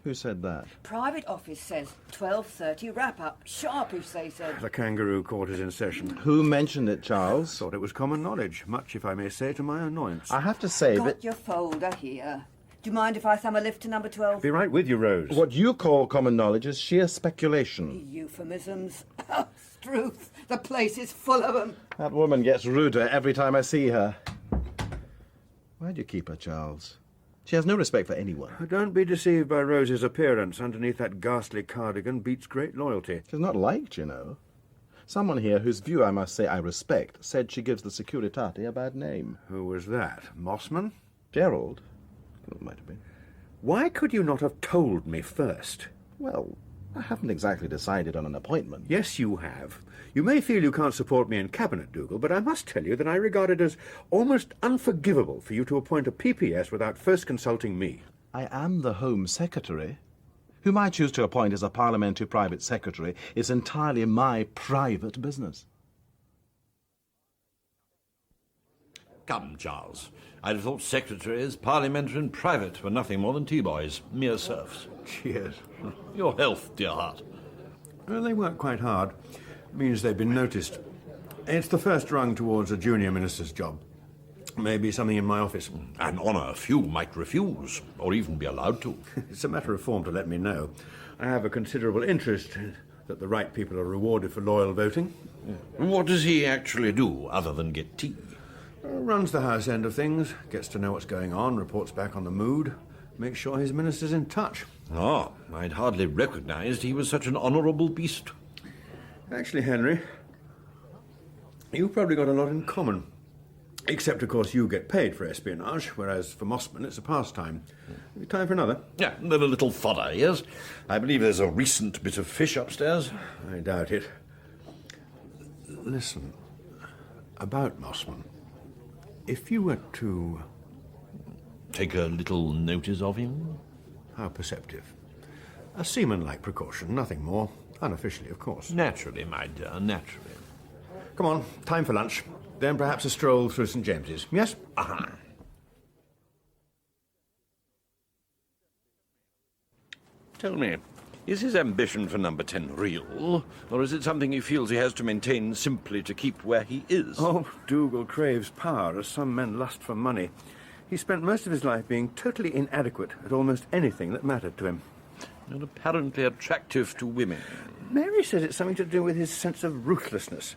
Who said that? Private office says 12:30 wrap-up. Sharpish, they said. The kangaroo court is in session. Who mentioned it, Charles? Thought it was common knowledge, much, if I may say, to my annoyance. I have to say Got your folder here. Do you mind if I thumb a lift to number 12? Be right with you, Rose. What you call common knowledge is sheer speculation. Euphemisms. Struth. The place is full of them. That woman gets ruder every time I see her. Why do you keep her, Charles? She has no respect for anyone. Don't be deceived by Rose's appearance. Underneath that ghastly cardigan beats great loyalty. She's not liked, you know. Someone here, whose view I must say I respect, said she gives the Securitate a bad name. Who was that? Mossman? Gerald? It might have been. Why could you not have told me first? Well, I haven't exactly decided on an appointment. Yes, you have. You may feel you can't support me in Cabinet, Dougal, but I must tell you that I regard it as almost unforgivable for you to appoint a PPS without first consulting me. I am the Home Secretary. Whom I choose to appoint as a parliamentary private secretary is entirely my private business. Come, Charles. I'd have thought secretaries, parliamentary and private, were nothing more than tea-boys, mere serfs. Cheers. Your health, dear heart. Well, they work quite hard. It means they've been noticed. It's the first rung towards a junior minister's job. Maybe something in my office. An honour few might refuse, or even be allowed to. It's a matter of form to let me know. I have a considerable interest that the right people are rewarded for loyal voting. What does he actually do, other than get tea? Runs the house end of things, gets to know what's going on, reports back on the mood, makes sure his minister's in touch. Ah, I'd hardly recognised he was such an honourable beast. Actually, Henry, you've probably got a lot in common. Except, of course, you get paid for espionage, whereas for Mossman it's a pastime. Time for another? Yeah, then a little fodder, yes. I believe there's a recent bit of fish upstairs. I doubt it. Listen, about Mossman. If you were to... Take a little notice of him? How perceptive. A seaman-like precaution, nothing more. Unofficially, of course. Naturally, my dear, naturally. Come on, time for lunch. Then perhaps a stroll through St. James's. Yes? Aha. Tell me, is his ambition for number 10 real, or is it something he feels he has to maintain simply to keep where he is? Oh, Dougal craves power, as some men lust for money. He spent most of his life being totally inadequate at almost anything that mattered to him. And apparently attractive to women. Mary says it's something to do with his sense of ruthlessness.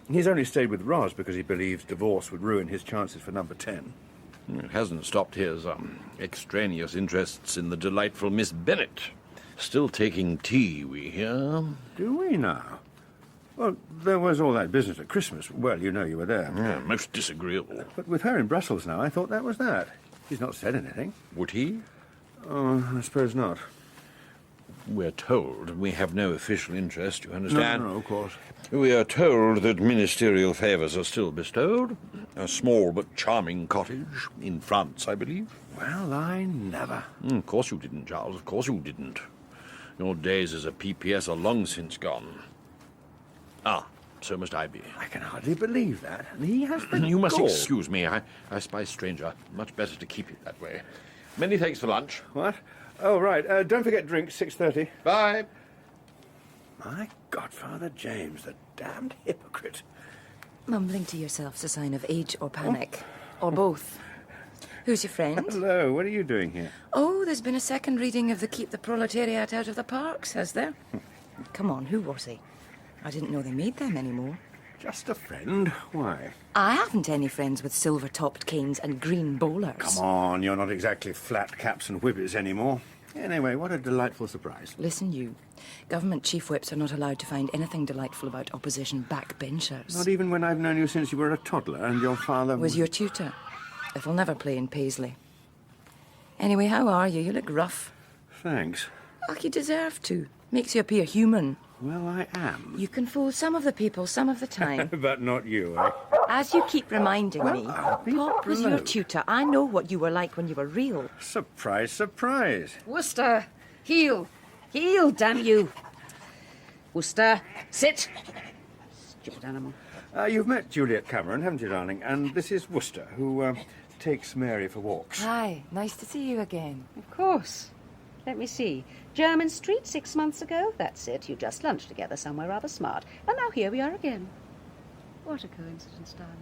He's only stayed with Roz because he believes divorce would ruin his chances for number 10. It hasn't stopped his extraneous interests in the delightful Miss Bennet. Still taking tea, we hear. Do we now? Well, there was all that business at Christmas. Well, you know you were there. Yeah, most disagreeable. But with her in Brussels now, I thought that was that. He's not said anything. Would he? Oh, I suppose not. We're told we have no official interest, you understand? No, of course. We are told that ministerial favours are still bestowed. A small but charming cottage in France, I believe. Well, I never. Of course you didn't, Charles. Of course you didn't. Your days as a PPS are long since gone. Ah, so must I be. I can hardly believe that. And he has the You must gall. excuse me. I spy stranger. Much better to keep it that way. Many thanks for lunch. What? Oh, right. Don't forget drinks, 6:30. Bye. My godfather James, the damned hypocrite. Mumbling to yourself's a sign of age or panic. Or both. Who's your friend? Hello, what are you doing here? Oh, there's been a second reading of the Keep the Proletariat Out of the Parks, has there? Come on, who was he? I didn't know they made them anymore. Just a friend. Why? I haven't any friends with silver-topped canes and green bowlers. Come on, you're not exactly flat caps and whippets anymore. Anyway, what a delightful surprise. Listen, you. Government chief whips are not allowed to find anything delightful about opposition backbenchers. Not even when I've known you since you were a toddler and your father... Was your tutor. It'll never play in Paisley. Anyway, how are you? You look rough. Thanks. Like you deserve to. Makes you appear human. Well, I am. You can fool some of the people some of the time. But not you, eh? As you keep reminding me, I'll be Pop was your blowed. tutor. I know what you were like when you were real. Surprise, surprise. Worcester, heel. Heel, damn you. Worcester, sit. Stupid animal. You've met Juliet Cameron, haven't you, darling? And this is Worcester, who takes Mary for walks. Hi, nice to see you again. Of course. Let me see. Jermyn Street 6 months ago? That's it. You just lunched together somewhere rather smart. And now here we are again. What a coincidence, darling.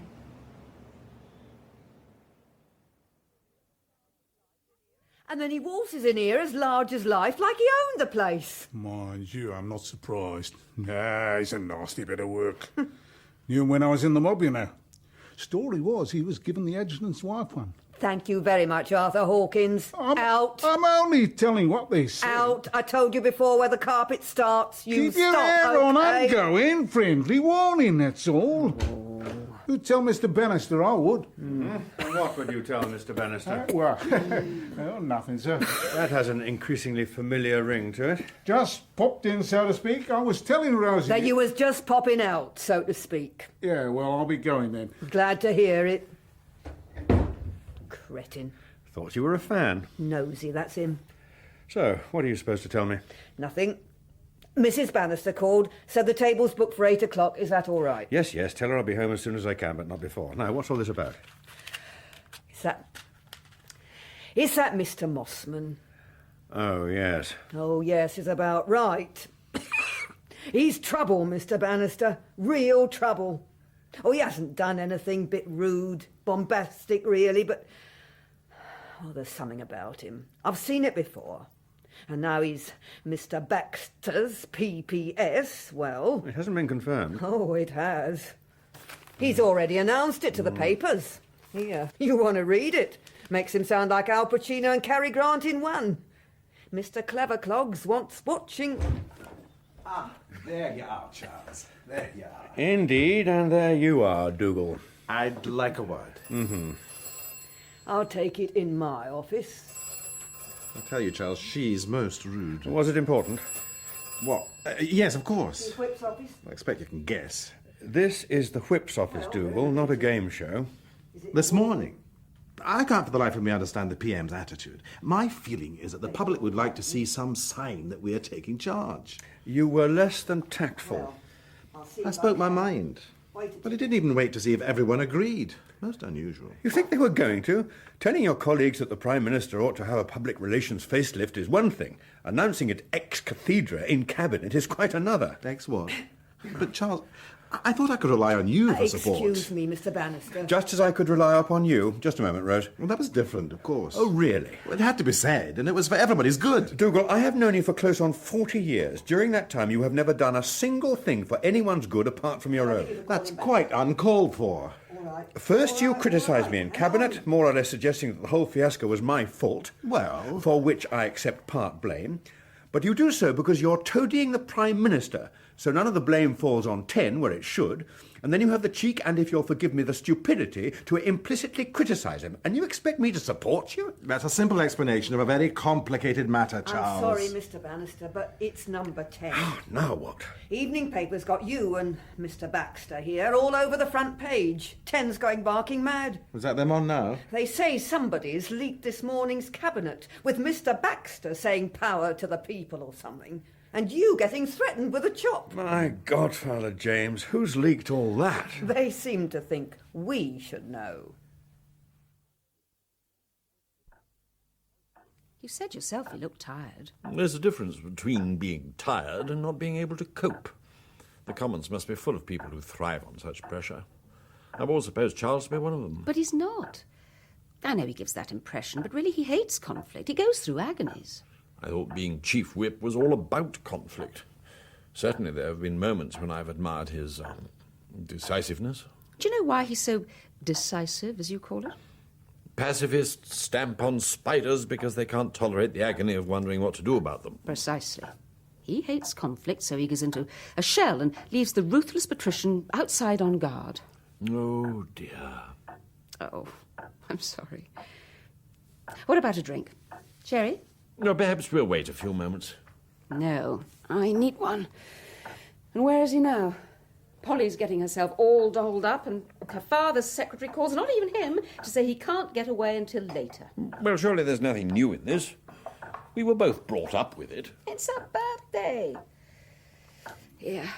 And then he waltzes in here as large as life, like he owned the place. Mind you, I'm not surprised. Nah, he's a nasty bit of work. Knew him when I was in the mob, you know. Story was he was given the adjutant's wife one. Thank you very much, Arthur Hawkins. Out. I'm only telling what they say. Out. I told you before where the carpet starts. You Keep your stop, hair on. okay? I'm going. Friendly warning, that's all. Oh. You'd tell Mr. Bannister I would. And what would you tell Mr. Bannister? Well, nothing, sir. That has an increasingly familiar ring to it. Just popped in, so to speak. I was telling Rosie... That you was just popping out, so to speak. Yeah, well, I'll be going then. Glad to hear it. Cretin. Thought you were a fan. Nosy, that's him. So, what are you supposed to tell me? Nothing. Mrs. Bannister called, said the table's booked for 8 o'clock. Is that all right? Yes, tell her I'll be home as soon as I can, but not before. Now, what's all this about? Is that Mr. Mossman? Oh, yes. Oh, yes, is about right. He's trouble, Mr. Bannister. Real trouble. Oh, he hasn't done anything bit rude, bombastic, really, but... Oh, there's something about him. I've seen it before. And now he's Mr. Baxter's PPS, well... It hasn't been confirmed. Oh, it has. He's already announced it to the papers. Here, you want to read it? Makes him sound like Al Pacino and Cary Grant in one. Mr. Cleverclogs wants watching... Ah, there you are, Charles. There you are. Indeed, and there you are, Dougal. I'd like a word. Mm-hmm. I'll take it in my office. I tell you, Charles, she's most rude. Was it important? What? Yes, of course. The Whip's office? I expect you can guess. This is the Whip's office, Dougal, not a game show. This morning. I can't for the life of me understand the PM's attitude. My feeling is that the public would like to see some sign that we're taking charge. You were less than tactful. I spoke my mind. But he didn't even wait to see if everyone agreed. Most unusual. You think they were going to? Telling your colleagues that the Prime Minister ought to have a public relations facelift is one thing. Announcing it ex cathedra in Cabinet is quite another. Ex what? But, Charles, I thought I could rely on you for support. Excuse me, Mr. Bannister. Just as I could rely upon you. Just a moment, Rose. Well, that was different, of course. Oh, really? Well, it had to be said, and it was for everybody's good. Dougal, I have known you for close on 40 years. During that time, you have never done a single thing for anyone's good apart from your own. That's quite uncalled for. First, you criticised me in Cabinet, more or less suggesting that the whole fiasco was my fault. Well... For which I accept part blame. But you do so because you're toadying the Prime Minister, so none of the blame falls on 10, where it should, and then you have the cheek and, if you'll forgive me, the stupidity to implicitly criticise him. And you expect me to support you? That's a simple explanation of a very complicated matter, Charles. I'm sorry, Mr. Bannister, but it's number 10. Now what? Evening paper's got you and Mr. Baxter here all over the front page. 10's going barking mad. Was that them on now? They say somebody's leaked this morning's cabinet, with Mr. Baxter saying power to the people or something. And you getting threatened with a chop. My godfather, James, who's leaked all that? They seem to think we should know. You said yourself you looked tired. There's a difference between being tired and not being able to cope. The Commons must be full of people who thrive on such pressure. I've always supposed Charles to be one of them. But he's not. I know he gives that impression, but really he hates conflict. He goes through agonies. I thought being Chief Whip was all about conflict. Certainly there have been moments when I've admired his decisiveness. Do you know why he's so decisive, as you call it? Pacifists stamp on spiders because they can't tolerate the agony of wondering what to do about them. Precisely. He hates conflict, so he goes into a shell and leaves the ruthless patrician outside on guard. Oh, dear. Oh, I'm sorry. What about a drink? Sherry? No, perhaps we'll wait a few moments. No, I need one. And where is he now? Polly's getting herself all dolled up, and her father's secretary calls, not even him, to say he can't get away until later. Well, surely there's nothing new in this. We were both brought up with it. It's a birthday. Yeah.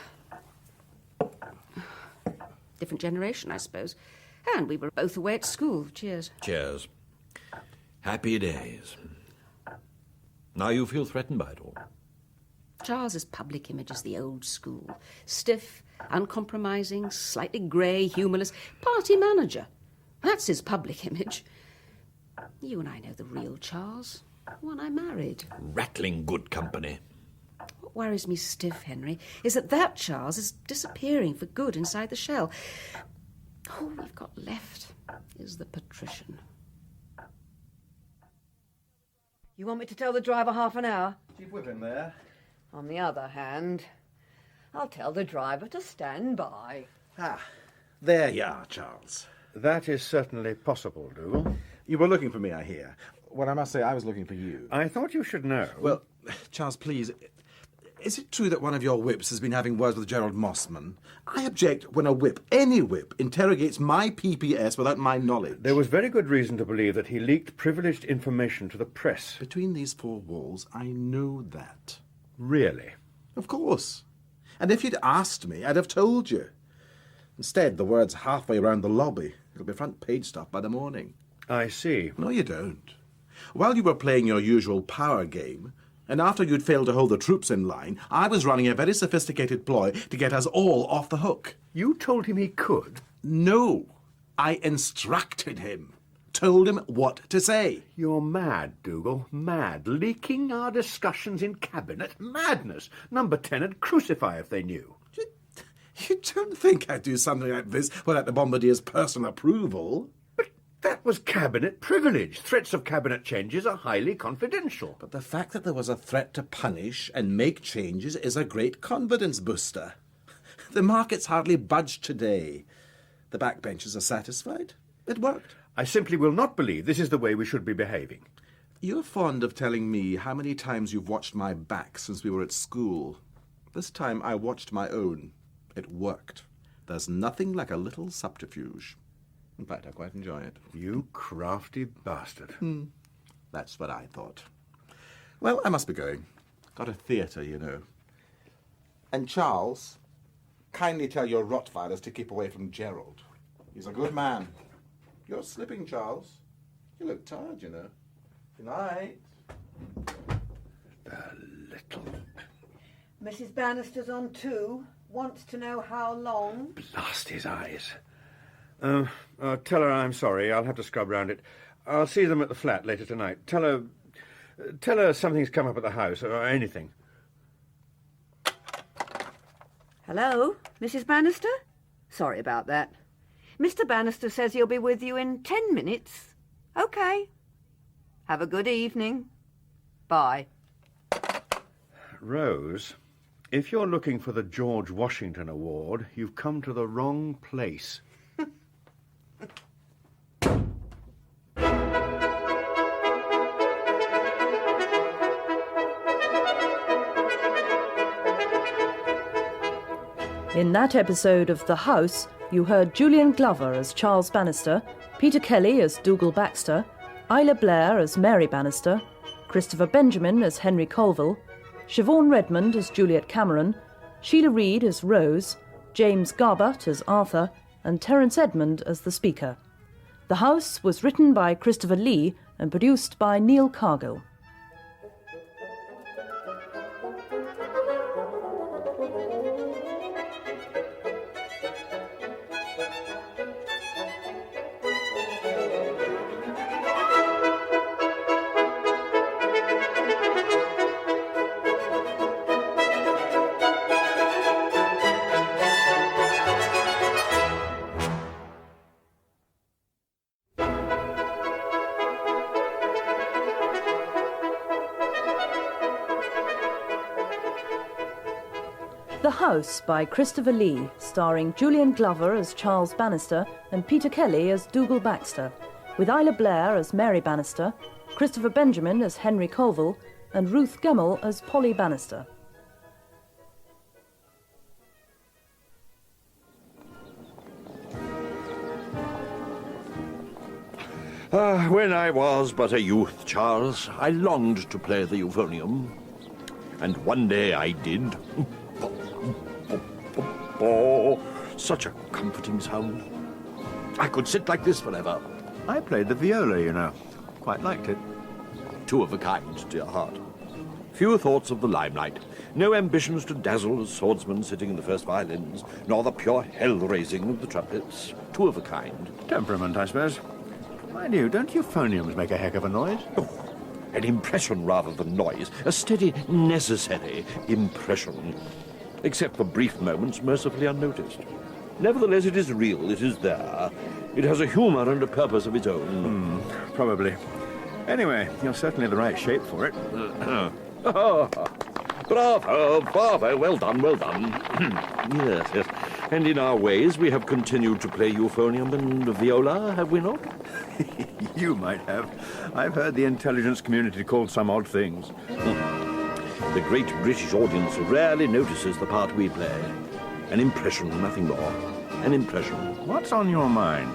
Different generation, I suppose. And we were both away at school. Cheers. Cheers. Happy days. Now you feel threatened by it all. Charles's public image is the old school. Stiff, uncompromising, slightly grey, humourless. Party manager. That's his public image. You and I know the real Charles. The one I married. Rattling good company. What worries me stiff, Henry, is that Charles is disappearing for good inside the shell. All we've got left is the patrician. You want me to tell the driver half an hour? Chief Whip in there. On the other hand, I'll tell the driver to stand by. Ah, There you are, Charles. That is certainly possible, Dougal. You were looking for me, I hear. Well, I must say I was looking for you. I thought you should know. Well, Charles, please, is it true that one of your whips has been having words with Gerald Mossman? I object when a whip, any whip, interrogates my PPS without my knowledge. There was very good reason to believe that he leaked privileged information to the press. Between these four walls, I know that. Really? Of course. And if you'd asked me, I'd have told you. Instead, the word's halfway around the lobby. It'll be front-page stuff by the morning. I see. No, you don't. While you were playing your usual power game, and after you'd failed to hold the troops in line, I was running a very sophisticated ploy to get us all off the hook. You told him he could? No. I instructed him. Told him what to say. You're mad, Dougal. Mad. Leaking our discussions in Cabinet? Madness. Number 10 would crucify if they knew. You don't think I'd do something like this without the Bombardier's personal approval? But that was Cabinet privilege. Threats of Cabinet changes are highly confidential. But the fact that there was a threat to punish and make changes is a great confidence booster. The market's hardly budged today. The backbenchers are satisfied. It worked. I simply will not believe this is the way we should be behaving. You're fond of telling me how many times you've watched my back since we were at school. This time I watched my own. It worked. There's nothing like a little subterfuge. In fact, I quite enjoy it. You crafty bastard. That's what I thought. Well, I must be going. Got a theatre, you know. And Charles, kindly tell your Rottweilers to keep away from Gerald. He's a good man. You're slipping, Charles. You look tired, you know. Good night. The little... Mrs. Bannister's on too. Wants to know how long. Blast his eyes. Tell her I'm sorry. I'll have to scrub round it. I'll see them at the flat later tonight. Tell her something's come up at the house, or anything. Hello, Mrs. Bannister? Sorry about that. Mr. Bannister says he'll be with you in 10 minutes. OK. Have a good evening. Bye. Rose, if you're looking for the George Washington Award, you've come to the wrong place. In that episode of The House, you heard Julian Glover as Charles Bannister, Peter Kelly as Dougal Baxter, Isla Blair as Mary Bannister, Christopher Benjamin as Henry Colville, Siobhan Redmond as Juliet Cameron, Sheila Reid as Rose, James Garbutt as Arthur, and Terence Edmund as the Speaker. The House was written by Christopher Lee and produced by Neil Cargill. The House by Christopher Lee, starring Julian Glover as Charles Bannister and Peter Kelly as Dougal Baxter, with Isla Blair as Mary Bannister, Christopher Benjamin as Henry Colville, and Ruth Gemmell as Polly Bannister. When I was but a youth, Charles, I longed to play the euphonium. And one day I did. Oh, such a comforting sound. I could sit like this forever. I played the viola, you know. Quite liked it. Two of a kind, dear heart. Few thoughts of the limelight. No ambitions to dazzle as swordsmen sitting in the first violins, nor the pure hell-raising of the trumpets. Two of a kind. Temperament, I suppose. Mind you, don't euphoniums make a heck of a noise? Oh, an impression rather than noise. A steady, necessary impression. Except for brief moments mercifully unnoticed. Nevertheless, it is real, it is there. It has a humour and a purpose of its own. Probably. Anyway, you're certainly the right shape for it. Bravo, bravo, well done, well done. Yes, yes. And in our ways, we have continued to play euphonium and viola, have we not? You might have. I've heard the intelligence community called some odd things. The great British audience rarely notices the part we play. An impression, nothing more. An impression. What's on your mind?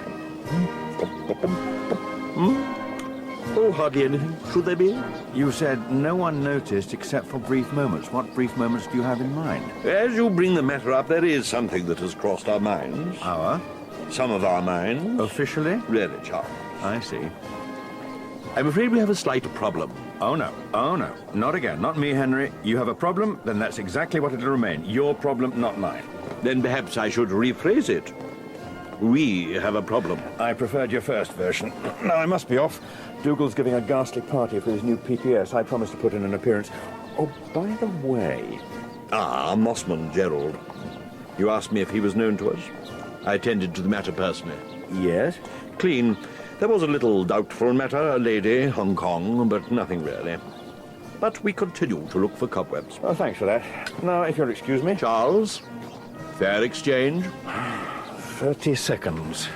Oh, hardly anything. Should there be? You said no one noticed except for brief moments. What brief moments do you have in mind? As you bring the matter up, there is something that has crossed our minds. Our? Some of our minds. Officially? Really, Charles. I see. I'm afraid we have a slight problem. Oh, no. Oh, no. Not again. Not me, Henry. You have a problem, then that's exactly what it'll remain. Your problem, not mine. Then perhaps I should rephrase it. We have a problem. I preferred your first version. Now, I must be off. Dougal's giving a ghastly party for his new PPS. I promised to put in an appearance. Oh, by the way... Ah, Mossman Gerald. You asked me if he was known to us. I attended to the matter personally. Yes? Clean. There was a little doubtful matter, a lady, Hong Kong, but nothing really. But we continue to look for cobwebs. Oh, thanks for that. Now, if you'll excuse me... Charles, fair exchange. 30 seconds.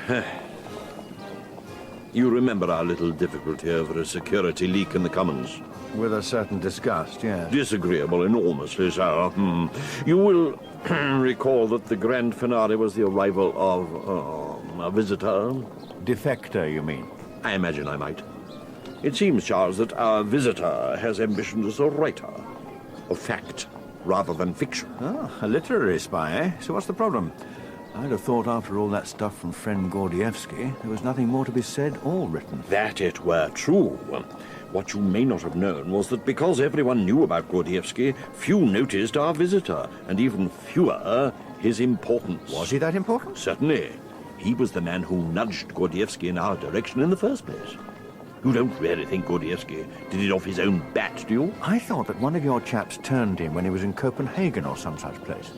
You remember our little difficulty over a security leak in the Commons? With a certain disgust, yes. Disagreeable, enormously so. You will recall that the grand finale was the arrival of a visitor. Defector, you mean? I imagine I might. It seems, Charles, that our visitor has ambitions as a writer. Of fact, rather than fiction. Ah, a literary spy, eh? So what's the problem? I'd have thought after all that stuff from friend Gordievsky, there was nothing more to be said or written. That it were true. What you may not have known was that because everyone knew about Gordievsky, few noticed our visitor, and even fewer his importance. Was he that important? Certainly. He was the man who nudged Gordievsky in our direction in the first place. You don't really think Gordievsky did it off his own bat, do you? I thought that one of your chaps turned him when he was in Copenhagen or some such place.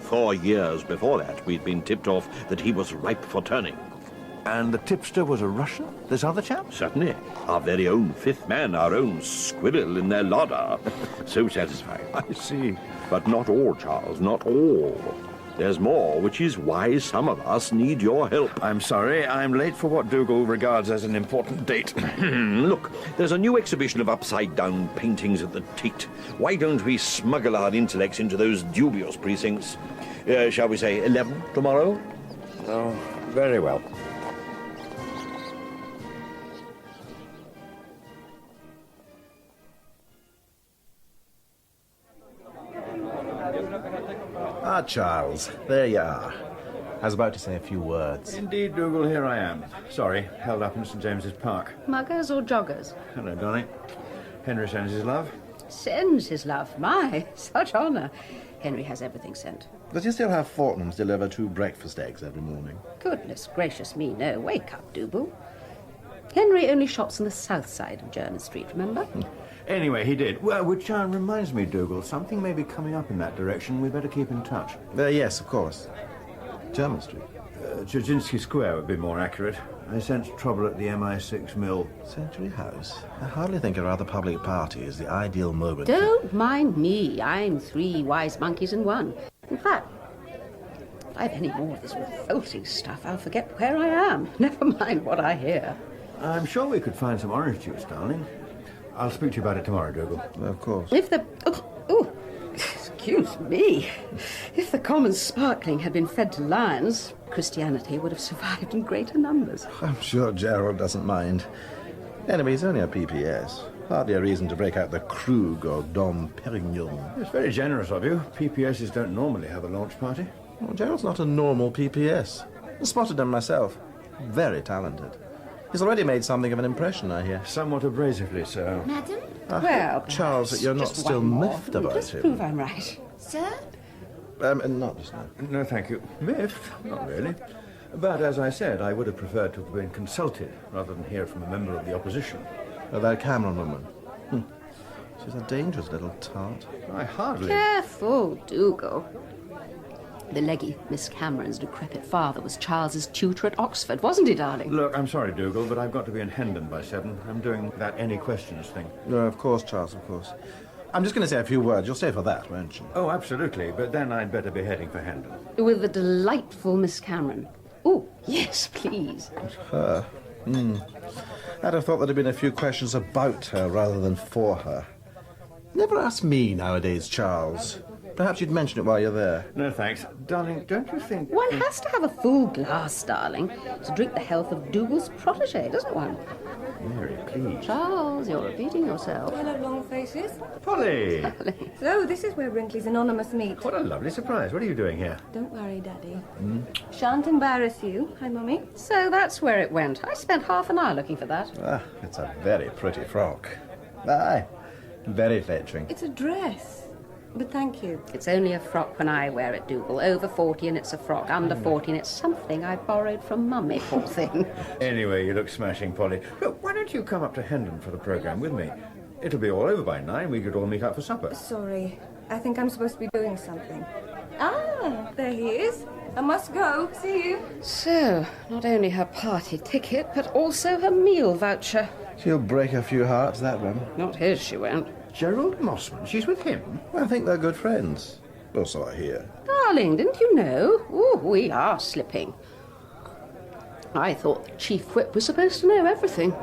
4 years before that, we'd been tipped off that he was ripe for turning. And the tipster was a Russian? This other chap? Certainly. Our very own fifth man, our own squirrel in their larder. So satisfying. I see. But not all, Charles, not all. There's more, which is why some of us need your help. I'm sorry, I'm late for what Dougal regards as an important date. Look, there's a new exhibition of upside-down paintings at the Tate. Why don't we smuggle our intellects into those dubious precincts? Shall we say 11 tomorrow? Oh, very well. Ah, Charles, there you are. I was about to say a few words. Indeed, Dougal, here I am. Sorry, held up in St. James's Park. Muggers or joggers? Hello, Donny. Henry sends his love. Sends his love. My, such honour. Henry has everything sent. Does he still have Fortnum's deliver 2 breakfast eggs every morning? Goodness gracious me, no. Wake up, Dougal. Henry only shops on the south side of Jermyn Street, remember? Anyway, he did. Well, which reminds me, Dougal, something may be coming up in that direction. We better keep in touch. Yes, of course. Jermyn Street. Dzerzhinsky Square would be more accurate. I sense trouble at the MI6 mill. Century House? I hardly think a rather public party is the ideal moment. Don't mind me. I'm 3 wise monkeys in one. In fact, if I've any more of this revolting stuff, I'll forget where I am. Never mind what I hear. I'm sure we could find some orange juice, darling. I'll speak to you about it tomorrow, Dougal. Of course. If the... excuse me. If the common sparkling had been fed to lions, Christianity would have survived in greater numbers. I'm sure Gerald doesn't mind. Anyway, he's only a PPS. Hardly a reason to break out the Krug or Dom Perignon. It's very generous of you. PPSs don't normally have a launch party. Well, Gerald's not a normal PPS. I spotted him myself. Very talented. He's already made something of an impression, I hear. Somewhat abrasively so. Madam? Well, Charles, that you're not still miffed about just him. prove I'm right. Sir? Not just now. No, thank you. Miffed? Not really. But, as I said, I would have preferred to have been consulted rather than hear from a member of the opposition. That Cameron woman. She's a dangerous little tart. I hardly... Careful, Dougal. The leggy Miss Cameron's decrepit father was Charles's tutor at Oxford, wasn't he, darling? Look, I'm sorry, Dougal, but I've got to be in Hendon by 7. I'm doing that any questions thing. No, of course, Charles, of course. I'm just going to say a few words. You'll stay for that, won't you? Oh, absolutely. But then I'd better be heading for Hendon. With the delightful Miss Cameron. Oh, yes, please. Her? I'd have thought there'd have been a few questions about her rather than for her. Never ask me nowadays, Charles. Perhaps you'd mention it while you're there. No, thanks. Darling, don't you think... One has to have a full glass, darling, to drink the health of Dougal's protégé, doesn't one? Mary, please. Charles, you're repeating yourself. Hello, long faces. Polly! So, this is where Brinkley's Anonymous meet. What a lovely surprise. What are you doing here? Don't worry, Daddy. Shan't embarrass you. Hi, Mummy. So that's where it went. I spent half an hour looking for that. Ah, it's a very pretty frock. Aye, very fetching. It's a dress. But thank you. It's only a frock when I wear it, Dougal. Over 40 and it's a frock. Under 40 and it's something I borrowed from Mummy, poor thing. Anyway, you look smashing, Polly. Look, why don't you come up to Hendon for the programme with me? It'll be all over by 9. We could all meet up for supper. Sorry. I think I'm supposed to be doing something. Ah, there he is. I must go. See you. So, not only her party ticket, but also her meal voucher. She'll break a few hearts, that one. Not his, she won't. Gerald Mossman, she's with him? I think they're good friends. Or so I hear. Darling, didn't you know? Oh, we are slipping. I thought the Chief Whip was supposed to know everything.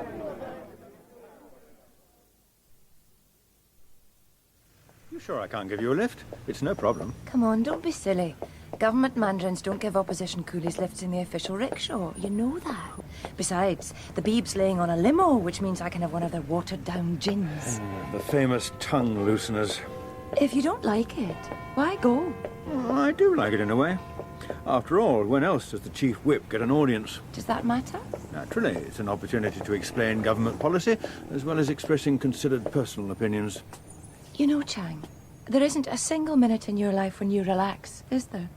You sure I can't give you a lift? It's no problem. Come on, don't be silly. Government mandarins don't give opposition coolies lifts in the official rickshaw. You know that. Besides, the Beeb's laying on a limo, which means I can have one of their watered-down gins. The famous tongue looseners. If you don't like it, why go? Well, I do like it in a way. After all, when else does the Chief Whip get an audience? Does that matter? Naturally, it's an opportunity to explain government policy, as well as expressing considered personal opinions. You know, Chang, there isn't a single minute in your life when you relax, is there?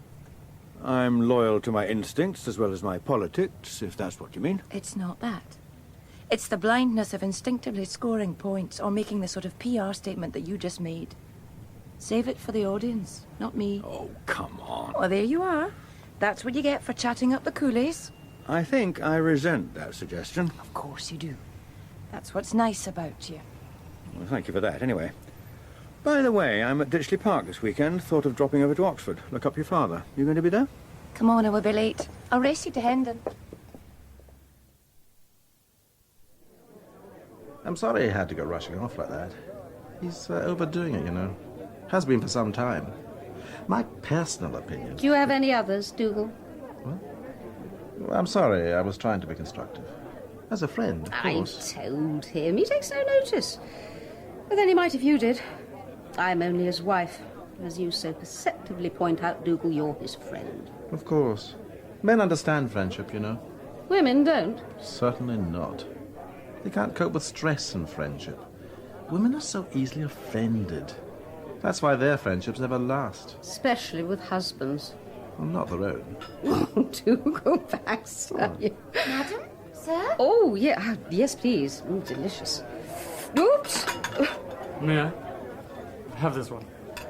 I'm loyal to my instincts as well as my politics, if that's what you mean. It's not that. It's the blindness of instinctively scoring points or making the sort of PR statement that you just made. Save it for the audience, not me. Oh, come on. Well, there you are. That's what you get for chatting up the coolies. I think I resent that suggestion. Of course you do. That's what's nice about you. Well, thank you for that, anyway. By the way, I'm at Ditchley Park this weekend. Thought of dropping over to Oxford. Look up your father. You going to be there? Come on, I will be late. I'll race you to Hendon. I'm sorry he had to go rushing off like that. He's overdoing it, you know. Has been for some time. My personal opinion... Do you have any others, Dougal? Well, I'm sorry, I was trying to be constructive. As a friend, of course. I told him. He takes no notice. But then he might if you did. I'm only his wife. As you so perceptively point out, Dougal, you're his friend. Of course. Men understand friendship, you know. Women don't. Certainly not. They can't cope with stress and friendship. Women are so easily offended. That's why their friendships never last. Especially with husbands. Well, not their own. Dougal Baxter. Madam? Sir? Oh, yeah. Yes, please. Ooh, delicious. Oops. May I? Have this one.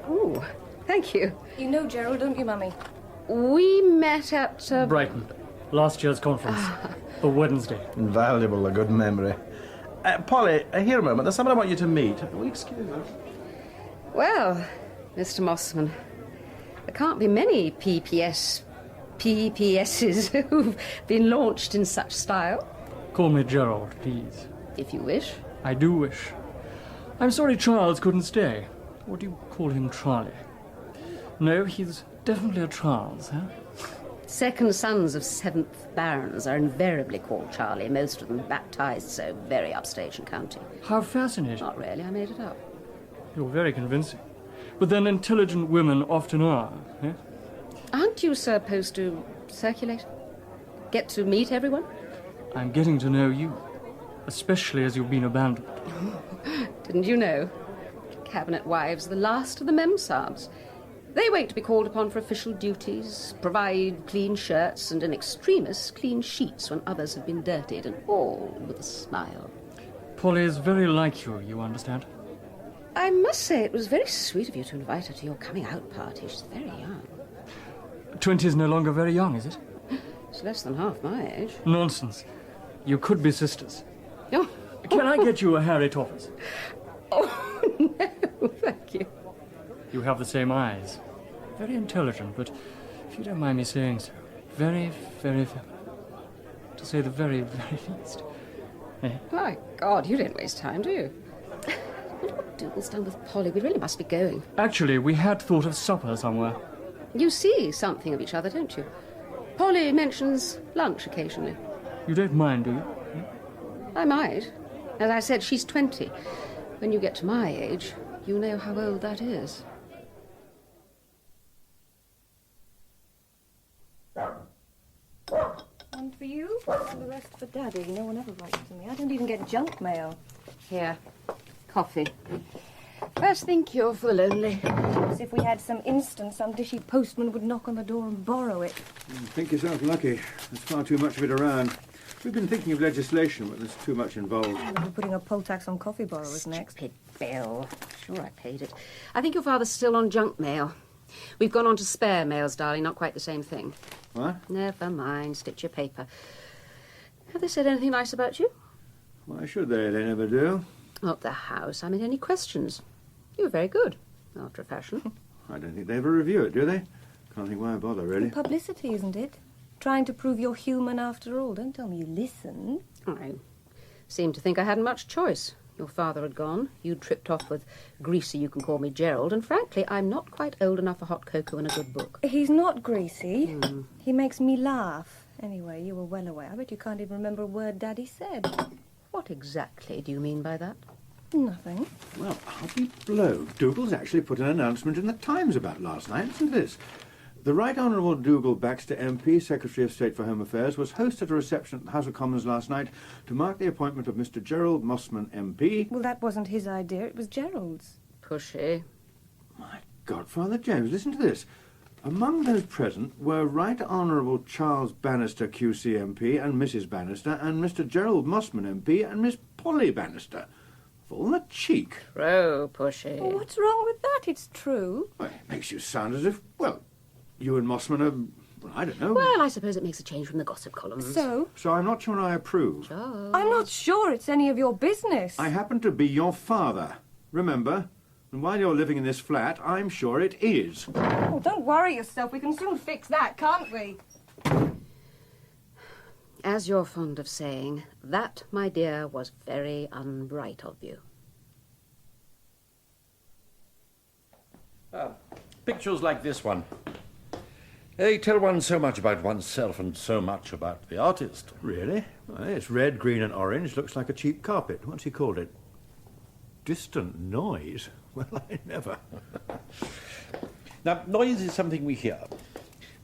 Oh, thank you. You know Gerald, don't you, Mummy? We met at... Brighton. Last year's conference. The Wednesday. Invaluable, a good memory. Polly, here a moment. There's someone I want you to meet. Will you excuse us? Well, Mr. Mossman, there can't be many PPSs who've been launched in such style. Call me Gerald, please. If you wish. I do wish. I'm sorry Charles couldn't stay. What do you call him, Charlie? No, he's definitely a Charles, huh? Second sons of 7th barons are invariably called Charlie, most of them baptised so very upstage in county. How fascinating. Not really, I made it up. You're very convincing. But then intelligent women often are, eh? Aren't you supposed to circulate? Get to meet everyone? I'm getting to know you, especially as you've been abandoned. Didn't you know? Cabinet wives, the last of the memsahibs. They wait to be called upon for official duties, provide clean shirts and, in extremis, clean sheets when others have been dirtied, and all with a smile. Polly is very like you, you understand? I must say it was very sweet of you to invite her to your coming-out party. She's very young. 20 is no longer very young, is it? It's less than half my age. Nonsense. You could be sisters. Oh. Can I get you a Harry Toffers? Oh, no, You have the same eyes. Very intelligent, but if you don't mind me saying so, very, very, to say the very, very least. My God, you don't waste time, do you? I wonder what Dougal's done with Polly. We really must be going. Actually, we had thought of supper somewhere. You see something of each other, don't you? Polly mentions lunch occasionally. You don't mind, do you? I might. As I said, she's 20. When you get to my age, you know how old that is. One for you, and the rest for Daddy. No one ever writes to me. I don't even get junk mail. Here, coffee. First thing cure for the lonely. As if we had some instant, some dishy postman would knock on the door and borrow it. Think yourself lucky. There's far too much of it around. We've been thinking of legislation, but there's too much involved. We're putting a poll tax on coffee borrowers next. Stupid bill. Sure, I paid it. I think your father's still on junk mail. We've gone on to spare mails, darling. Not quite the same thing. What? Never mind. Stitch your paper. Have they said anything nice about you? Why should they? They never do. Not the house. I mean, any questions? You were very good, after a fashion. I don't think they ever review it, do they? Can't think why bother, really. Publicity, isn't it? Trying to prove you're human after all. Don't tell me you listened. I seem to think I hadn't much choice. Your father had gone. You'd tripped off with Greasy, you can call me Gerald, and frankly, I'm not quite old enough for hot cocoa and a good book. He's not Greasy. He makes me laugh. Anyway, you were well away. I bet you can't even remember a word Daddy said. What exactly do you mean by that? Nothing. Well, I'll be blowed. Dougal's actually put an announcement in the Times about last night. Listen to this. The Right Honourable Dougal Baxter MP, Secretary of State for Home Affairs, was host at a reception at the House of Commons last night to mark the appointment of Mr Gerald Mossman MP. Well, that wasn't his idea. It was Gerald's. Pushy. My God, Father James, listen to this. Among those present were Right Honourable Charles Bannister, QC MP, and Mrs Bannister, and Mr Gerald Mossman MP, and Miss Polly Bannister. Full the cheek. Pro pushy. Well, what's wrong with that? It's true. Well, it makes you sound as if, well, you and Mossman are, well, I don't know. Well, I suppose it makes a change from the gossip columns. So? So I'm not sure I approve. I'm not sure it's any of your business. I happen to be your father, remember? And while you're living in this flat, I'm sure it is. Oh, don't worry yourself. We can soon fix that, can't we? As you're fond of saying, that, my dear, was very unbright of you. Pictures like this one. They tell one so much about oneself and so much about the artist. Really? Well, it's red, green and orange. Looks like a cheap carpet. What's he called it? Distant noise? Well, I never. Now, noise is something we hear.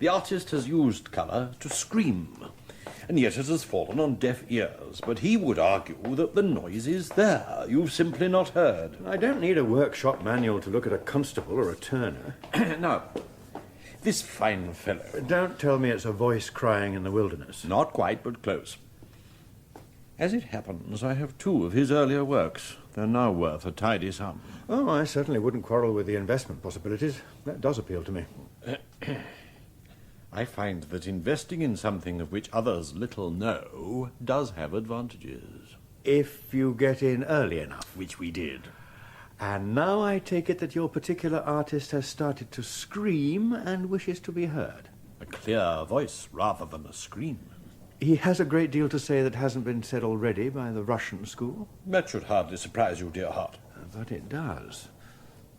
The artist has used colour to scream, and yet it has fallen on deaf ears. But he would argue that the noise is there. You've simply not heard. I don't need a workshop manual to look at a constable or a turner. Now, this fine fellow... Don't tell me it's a voice crying in the wilderness. Not quite, but close. As it happens, I have two of his earlier works. They're now worth a tidy sum. Oh, I certainly wouldn't quarrel with the investment possibilities. That does appeal to me. I find that investing in something of which others little know does have advantages. If you get in early enough. Which we did. And now I take it that your particular artist has started to scream and wishes to be heard. A clear voice rather than a scream. He has a great deal to say that hasn't been said already by the Russian school. That should hardly surprise you, dear heart. But it does.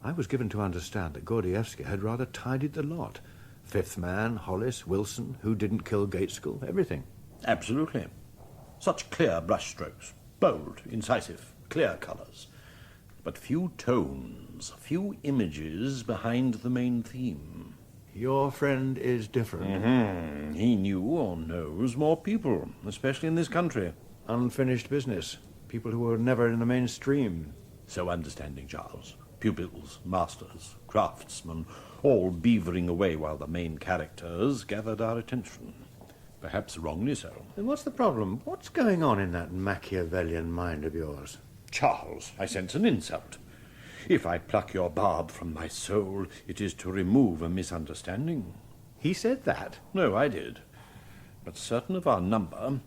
I was given to understand that Gordievsky had rather tidied the lot. Fifth Man, Hollis, Wilson, who didn't kill Gateskill, everything. Absolutely. Such clear brushstrokes. Bold, incisive, clear colours. But few tones, few images behind the main theme. Your friend is different. Mm-hmm. He knew or knows more people, especially in this country. Unfinished business. People who were never in the mainstream. So understanding, Charles. Pupils, masters, craftsmen, all beavering away while the main characters gathered our attention. Perhaps wrongly so. Then what's the problem? What's going on in that Machiavellian mind of yours? Charles, I sense an insult. If I pluck your barb from my soul, it is to remove a misunderstanding. He said that? No, I did. But certain of our number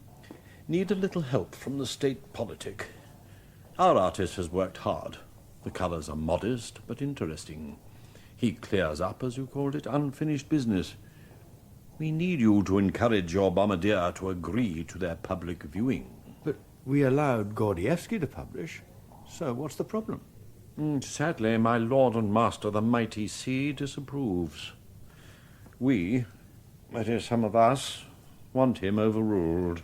need a little help from the state politic. Our artist has worked hard. The colours are modest but interesting. He clears up, as you called it, unfinished business. We need you to encourage your bombardier to agree to their public viewing. But we allowed Gordievsky to publish, so what's the problem? Sadly, my lord and master, the mighty sea, disapproves. We, that is, some of us, want him overruled.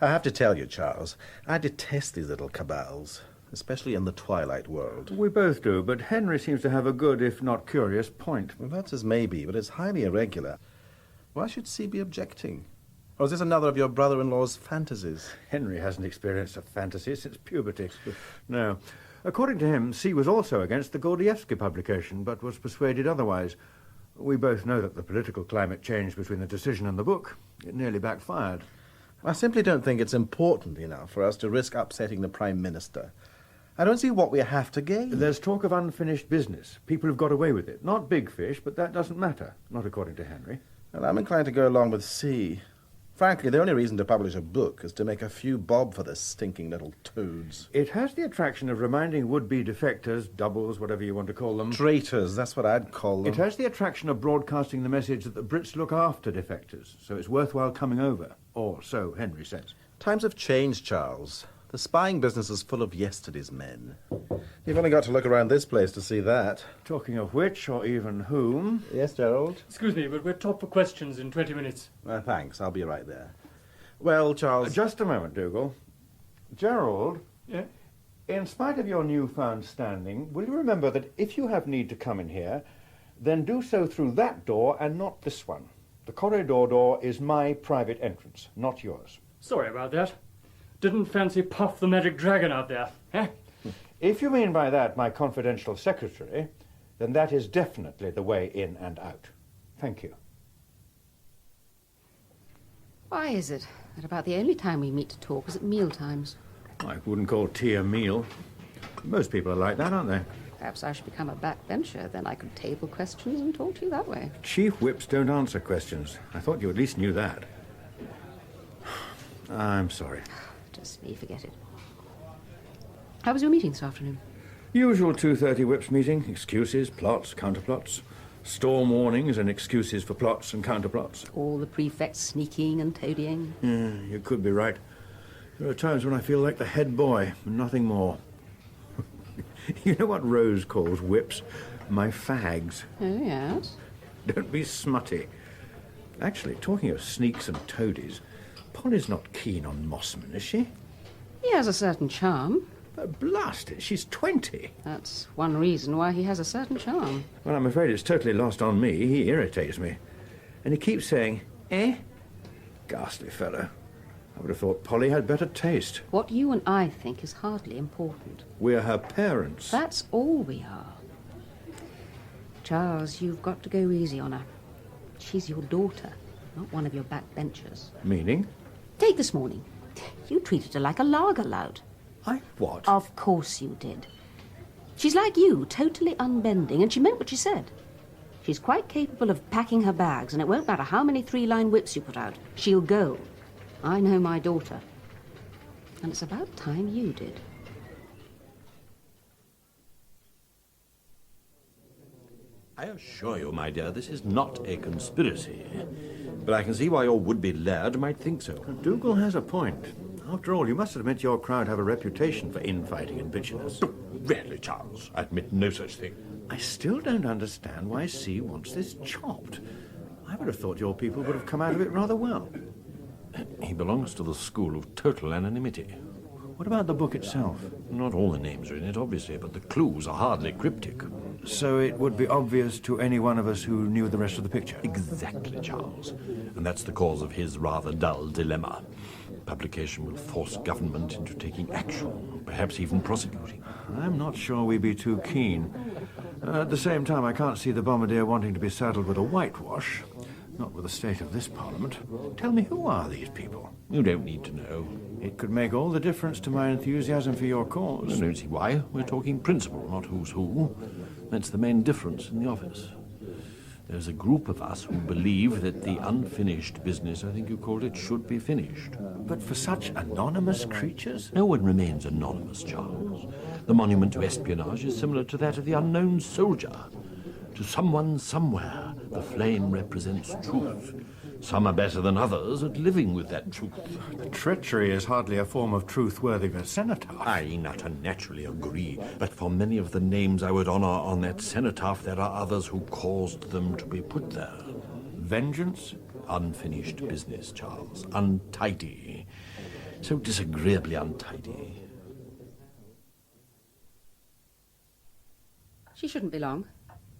I have to tell you, Charles, I detest these little cabals, especially in the Twilight world. We both do, but Henry seems to have a good, if not curious, point. Well, that's as maybe, but it's highly irregular. Why should C be objecting? Or is this another of your brother-in-law's fantasies? Henry hasn't experienced a fantasy since puberty. No. According to him, C was also against the Gordievsky publication, but was persuaded otherwise. We both know that the political climate changed between the decision and the book. It nearly backfired. I simply don't think it's important enough for us to risk upsetting the Prime Minister. I don't see what we have to gain. There's talk of unfinished business. People have got away with it. Not big fish, but that doesn't matter. Not according to Henry. Well, I'm inclined to go along with C. Frankly, the only reason to publish a book is to make a few bob for the stinking little toads. It has the attraction of reminding would-be defectors, doubles, whatever you want to call them. Traitors, that's what I'd call them. It has the attraction of broadcasting the message that the Brits look after defectors, so it's worthwhile coming over. Or so Henry says. Times have changed, Charles. The spying business is full of yesterday's men. You've only got to look around this place to see that. Talking of which, or even whom... Yes, Gerald? Excuse me, but we're top for questions in 20 minutes. Thanks, I'll be right there. Well, Charles... just a moment, Dougal. Gerald? Yeah? In spite of your newfound standing, will you remember that if you have need to come in here, then do so through that door and not this one. The corridor door is my private entrance, not yours. Sorry about that. Didn't fancy Puff the Magic Dragon out there, eh? If you mean by that my confidential secretary, then that is definitely the way in and out. Thank you. Why is it that about the only time we meet to talk is at meal times? I wouldn't call tea a meal. Most people are like that, aren't they? Perhaps I should become a backbencher, then I could table questions and talk to you that way. Chief whips don't answer questions. I thought you at least knew that. I'm sorry. Just me, forget it. How was your meeting this afternoon? Usual 2:30 whips meeting. Excuses, plots, counterplots. Storm warnings and excuses for plots and counterplots. All the prefects sneaking and toadying. Yeah, you could be right. There are times when I feel like the head boy, and nothing more. You know what Rose calls whips? My fags. Oh, yes? Don't be smutty. Actually, talking of sneaks and toadies, Polly's not keen on Mossman, is she? He has a certain charm. Blast it, she's 20. That's one reason why he has a certain charm. Well, I'm afraid it's totally lost on me. He irritates me. And he keeps saying, eh? Ghastly fellow. I would have thought Polly had better taste. What you and I think is hardly important. We're her parents. That's all we are. Charles, you've got to go easy on her. She's your daughter, not one of your backbenchers. Meaning? Take this morning. You treated her like a lager lout. I what? Of course you did. She's like you, totally unbending, and she meant what she said. She's quite capable of packing her bags, and it won't matter how many three-line whips you put out. She'll go. I know my daughter. And it's about time you did. I assure you, my dear, this is not a conspiracy. But I can see why your would-be laird might think so. Dougal has a point. After all, you must admit your crowd have a reputation for infighting and bitchiness. Really, Charles, I admit no such thing. I still don't understand why C wants this chopped. I would have thought your people would have come out of it rather well. He belongs to the school of total anonymity. What about the book itself? Not all the names are in it, obviously, but the clues are hardly cryptic. So it would be obvious to any one of us who knew the rest of the picture? Exactly, Charles. And that's the cause of his rather dull dilemma. Publication will force government into taking action, perhaps even prosecuting. I'm not sure we'd be too keen. At the same time, I can't see the bombardier wanting to be saddled with a whitewash. Not with the state of this Parliament. Tell me, who are these people? You don't need to know. It could make all the difference to my enthusiasm for your cause. I don't see why. We're talking principle, not who's who. That's the main difference in the office. There's a group of us who believe that the unfinished business, I think you called it, should be finished. But for such anonymous creatures? No one remains anonymous, Charles. The monument to espionage is similar to that of the unknown soldier. To someone somewhere, the flame represents truth. Some are better than others at living with that truth. Treachery is hardly a form of truth worthy of a cenotaph. I not unnaturally agree, but for many of the names I would honour on that cenotaph, there are others who caused them to be put there. Vengeance? Unfinished business, Charles. Untidy. So disagreeably untidy. She shouldn't be long.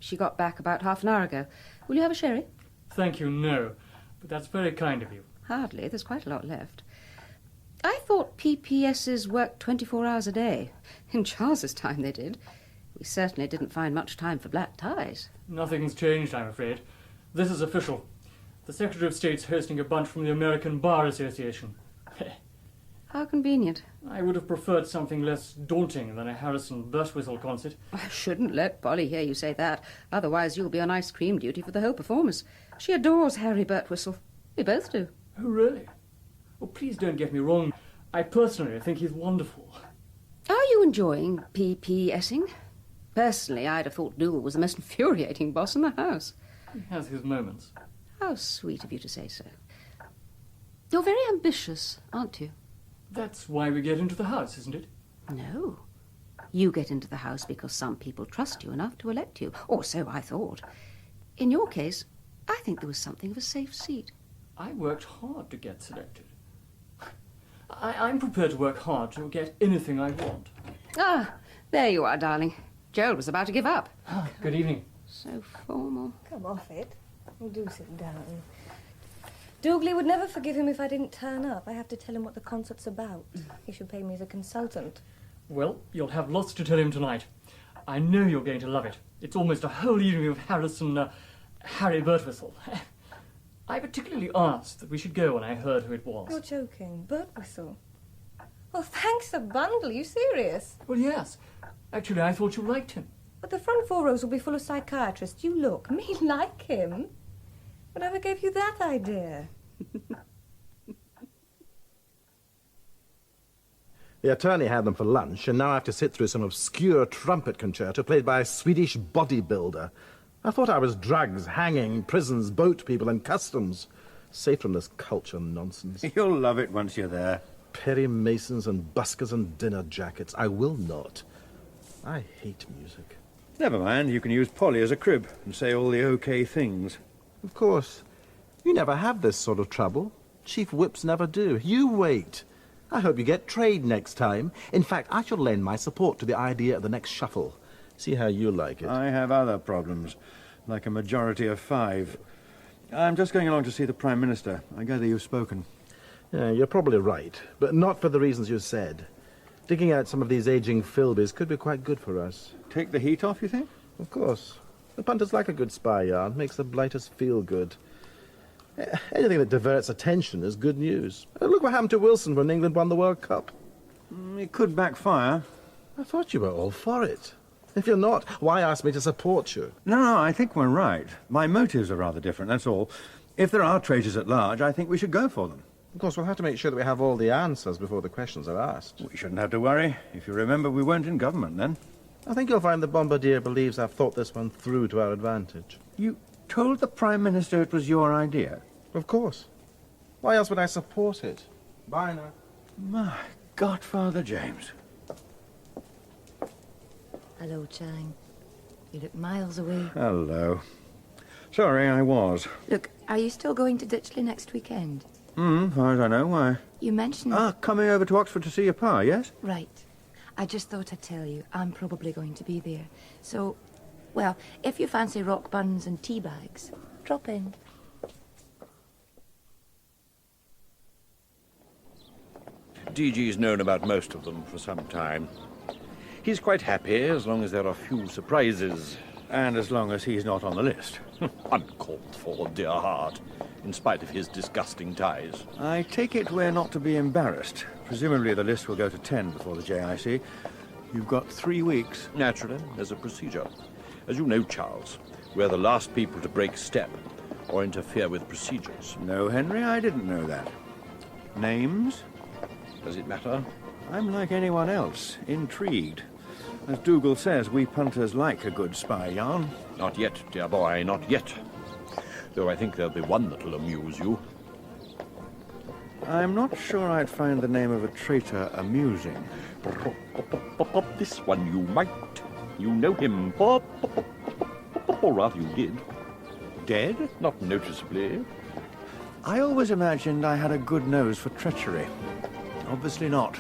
She got back about half an hour ago. Will you have a sherry? Thank you, no. But that's very kind of you. Hardly. There's quite a lot left. I thought PPSs worked 24 hours a day. In Charles's time they did. We certainly didn't find much time for black ties. Nothing's changed, I'm afraid. This is official. The Secretary of State's hosting a bunch from the American Bar Association. How convenient. I would have preferred something less daunting than a Harrison Birtwhistle concert. I shouldn't let Polly hear you say that. Otherwise you'll be on ice cream duty for the whole performance. She adores Harry Birtwhistle. We both do. Oh, really? Oh, please don't get me wrong. I personally think he's wonderful. Are you enjoying PPSing? Personally, I'd have thought Dougal was the most infuriating boss in the house. He has his moments. How sweet of you to say so. You're very ambitious, aren't you? That's why we get into the house, isn't it? No. You get into the house because some people trust you enough to elect you. Or so I thought. In your case, I think there was something of a safe seat. I worked hard to get selected. I'm prepared to work hard to get anything I want. Ah, there you are, darling. Gerald was about to give up. Good evening. So formal. Come off it. Well, do sit down. Dougal would never forgive him if I didn't turn up. I have to tell him what the concert's about. He should pay me as a consultant. Well, you'll have lots to tell him tonight. I know you're going to love it. It's almost a whole evening of Harry Birtwhistle. I particularly asked that we should go when I heard who it was. You're joking. Birtwhistle. Oh, thanks a bundle. Are you serious? Well, yes. Actually, I thought you liked him. But the front 4 rows will be full of psychiatrists. You look. Me like him? Whatever gave you that idea? The attorney had them for lunch, and now I have to sit through some obscure trumpet concerto played by a Swedish bodybuilder. I thought I was drugs, hanging, prisons, boat people, and customs. Safe from this culture nonsense. You'll love it once you're there. Perry Masons and buskers and dinner jackets. I will not. I hate music. Never mind, you can use Polly as a crib and say all the okay things. Of course. You never have this sort of trouble. Chief whips never do. You wait. I hope you get trade next time. In fact, I shall lend my support to the idea of the next shuffle. See how you like it. I have other problems, like a majority of 5. I'm just going along to see the Prime Minister. I gather you've spoken. Yeah, you're probably right, but not for the reasons you said. Digging out some of these aging Philbys could be quite good for us. Take the heat off, you think? Of course. The punters like a good spy yarn, makes the blighters feel good. Anything that diverts attention is good news. Look what happened to Wilson when England won the World Cup. It could backfire. I thought you were all for it. If you're not, why ask me to support you? No, I think we're right. My motives are rather different, that's all. If there are traitors at large, I think we should go for them. Of course, we'll have to make sure that we have all the answers before the questions are asked. We shouldn't have to worry. If you remember, we weren't in government then. I think you'll find the Bombardier believes I've thought this one through to our advantage. You told the Prime Minister it was your idea? Of course. Why else would I support it? Bye now. My godfather, James. Hello, Chang. You look miles away. Hello. Sorry, I was. Look, are you still going to Ditchley next weekend? As far as I know, why? You mentioned... Coming over to Oxford to see your pa, yes? Right. I just thought I'd tell you, I'm probably going to be there. So, well, if you fancy rock buns and tea bags, drop in. DG's known about most of them for some time. He's quite happy as long as there are few surprises. And as long as he's not on the list. Uncalled for, dear heart, in spite of his disgusting ties. I take it we're not to be embarrassed. Presumably the list will go to 10 before the JIC. You've got 3 weeks. Naturally, there's a procedure. As you know, Charles, We're the last people to break step or interfere with procedures. No, Henry, I didn't know that. Names? Does it matter? I'm like anyone else, intrigued. As Dougal says, we punters like a good spy yarn. Not yet, dear boy, not yet. Though I think there'll be one that'll amuse you. I'm not sure I'd find the name of a traitor amusing. This one you might. You know him. Or rather, you did. Dead? Not noticeably. I always imagined I had a good nose for treachery. Obviously not.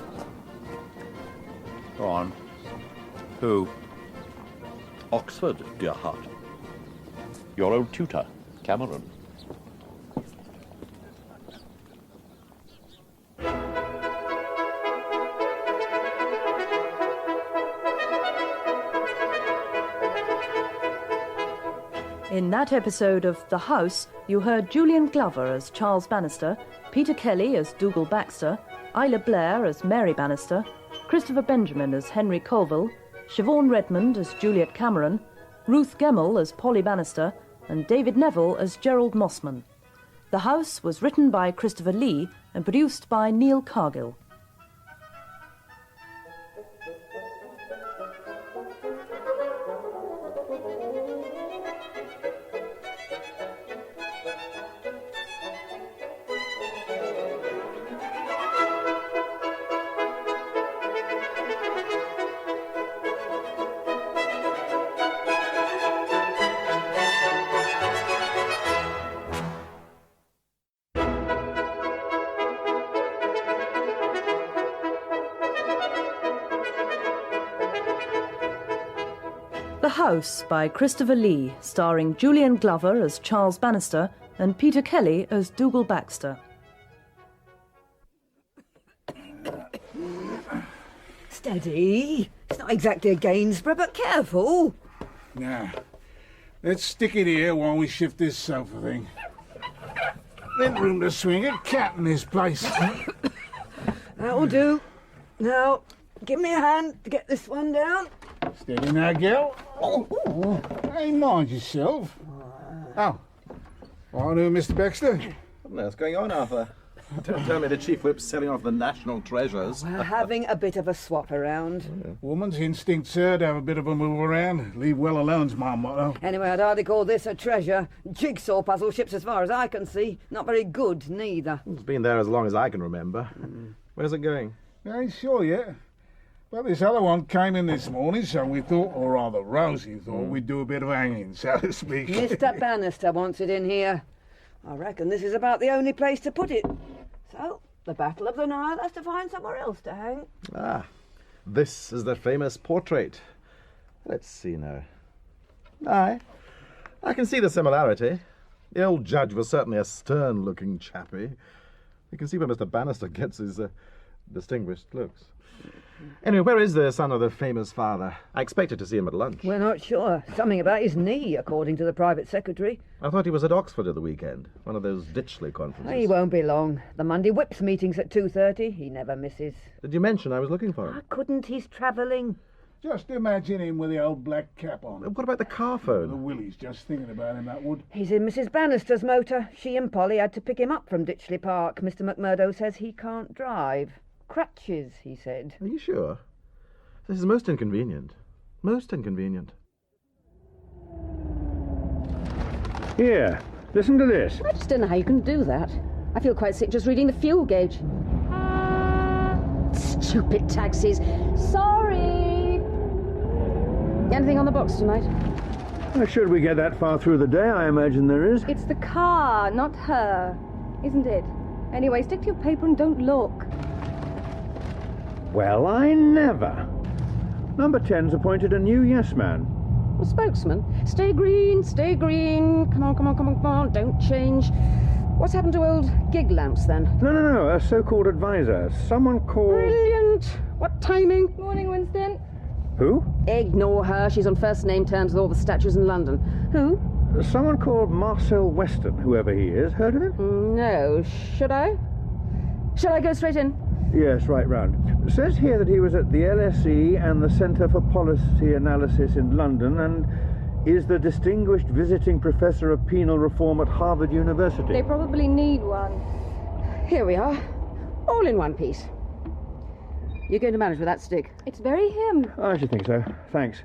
Go on. Who? Oxford, dear heart. Your old tutor, Cameron. In that episode of The House, you heard Julian Glover as Charles Bannister, Peter Kelly as Dougal Baxter, Isla Blair as Mary Bannister, Christopher Benjamin as Henry Colville, Siobhan Redmond as Juliet Cameron, Ruth Gemmell as Polly Bannister, and David Neville as Gerald Mossman. The House was written by Christopher Lee and produced by Neil Cargill. The House by Christopher Lee, starring Julian Glover as Charles Bannister and Peter Kelly as Dougal Baxter. Steady. It's not exactly a Gainsborough, but careful. Now, let's stick it here while we shift this sofa thing. Then room to swing a cat in this place. That'll do. Now, give me a hand to get this one down. Steady now, girl. Oh, hey, mind yourself. Oh, hello, Mr. Baxter. What on earth's going on, Arthur? Don't tell me the Chief Whip's selling off the national treasures. We're having a bit of a swap around. Woman's instinct, sir, to have a bit of a move around. Leave well alone's my motto. Anyway, I'd hardly call this a treasure. Jigsaw puzzle ships as far as I can see. Not very good, neither. It's been there as long as I can remember. Where's it going? I ain't sure yet. But this other one came in this morning, so we thought, or rather Rosie thought, we'd do a bit of hanging, so to speak. Mr. Bannister wants it in here. I reckon this is about the only place to put it. So, the Battle of the Nile has to find somewhere else to hang. Ah, this is the famous portrait. Let's see now. Aye, I can see the similarity. The old judge was certainly a stern-looking chappie. You can see where Mr. Bannister gets his distinguished looks. Anyway, where is the son of the famous father? I expected to see him at lunch. We're not sure. Something about his knee, according to the private secretary. I thought he was at Oxford at the weekend. One of those Ditchley conferences. He won't be long. The Monday Whips meeting's at 2:30. He never misses. Did you mention I was looking for him? I couldn't. He's travelling. Just imagine him with the old black cap on. What about the car phone? The Willies, just thinking about him, that would. He's in Mrs. Bannister's motor. She and Polly had to pick him up from Ditchley Park. Mr. McMurdo says he can't drive. Crutches, he said. Are you sure? This is most inconvenient. Most inconvenient. Here, listen to this. I just don't know how you can do that. I feel quite sick just reading the fuel gauge. Stupid taxis. Sorry. Anything on the box tonight? Should we get that far through the day, I imagine there is. It's the car, not her, isn't it? Anyway, stick to your paper and don't look. Well, I never. Number 10's appointed a new yes-man. A spokesman. Stay green, stay green. Come on, come on, come on, come on. Don't change. What's happened to old gig lamps, then? No, a so-called advisor. Someone called... Brilliant. What timing? Morning, Winston. Who? Ignore her. She's on first name terms with all the statues in London. Who? Someone called Marcel Weston, whoever he is. Heard of him? No. Should I? Shall I go straight in? Yes, right round. It says here that he was at the LSE and the Centre for Policy Analysis in London, and is the distinguished visiting professor of penal reform at Harvard University. They probably need one. Here we are, all in one piece. You're going to manage with that stick? It's very him. I should think so. Thanks.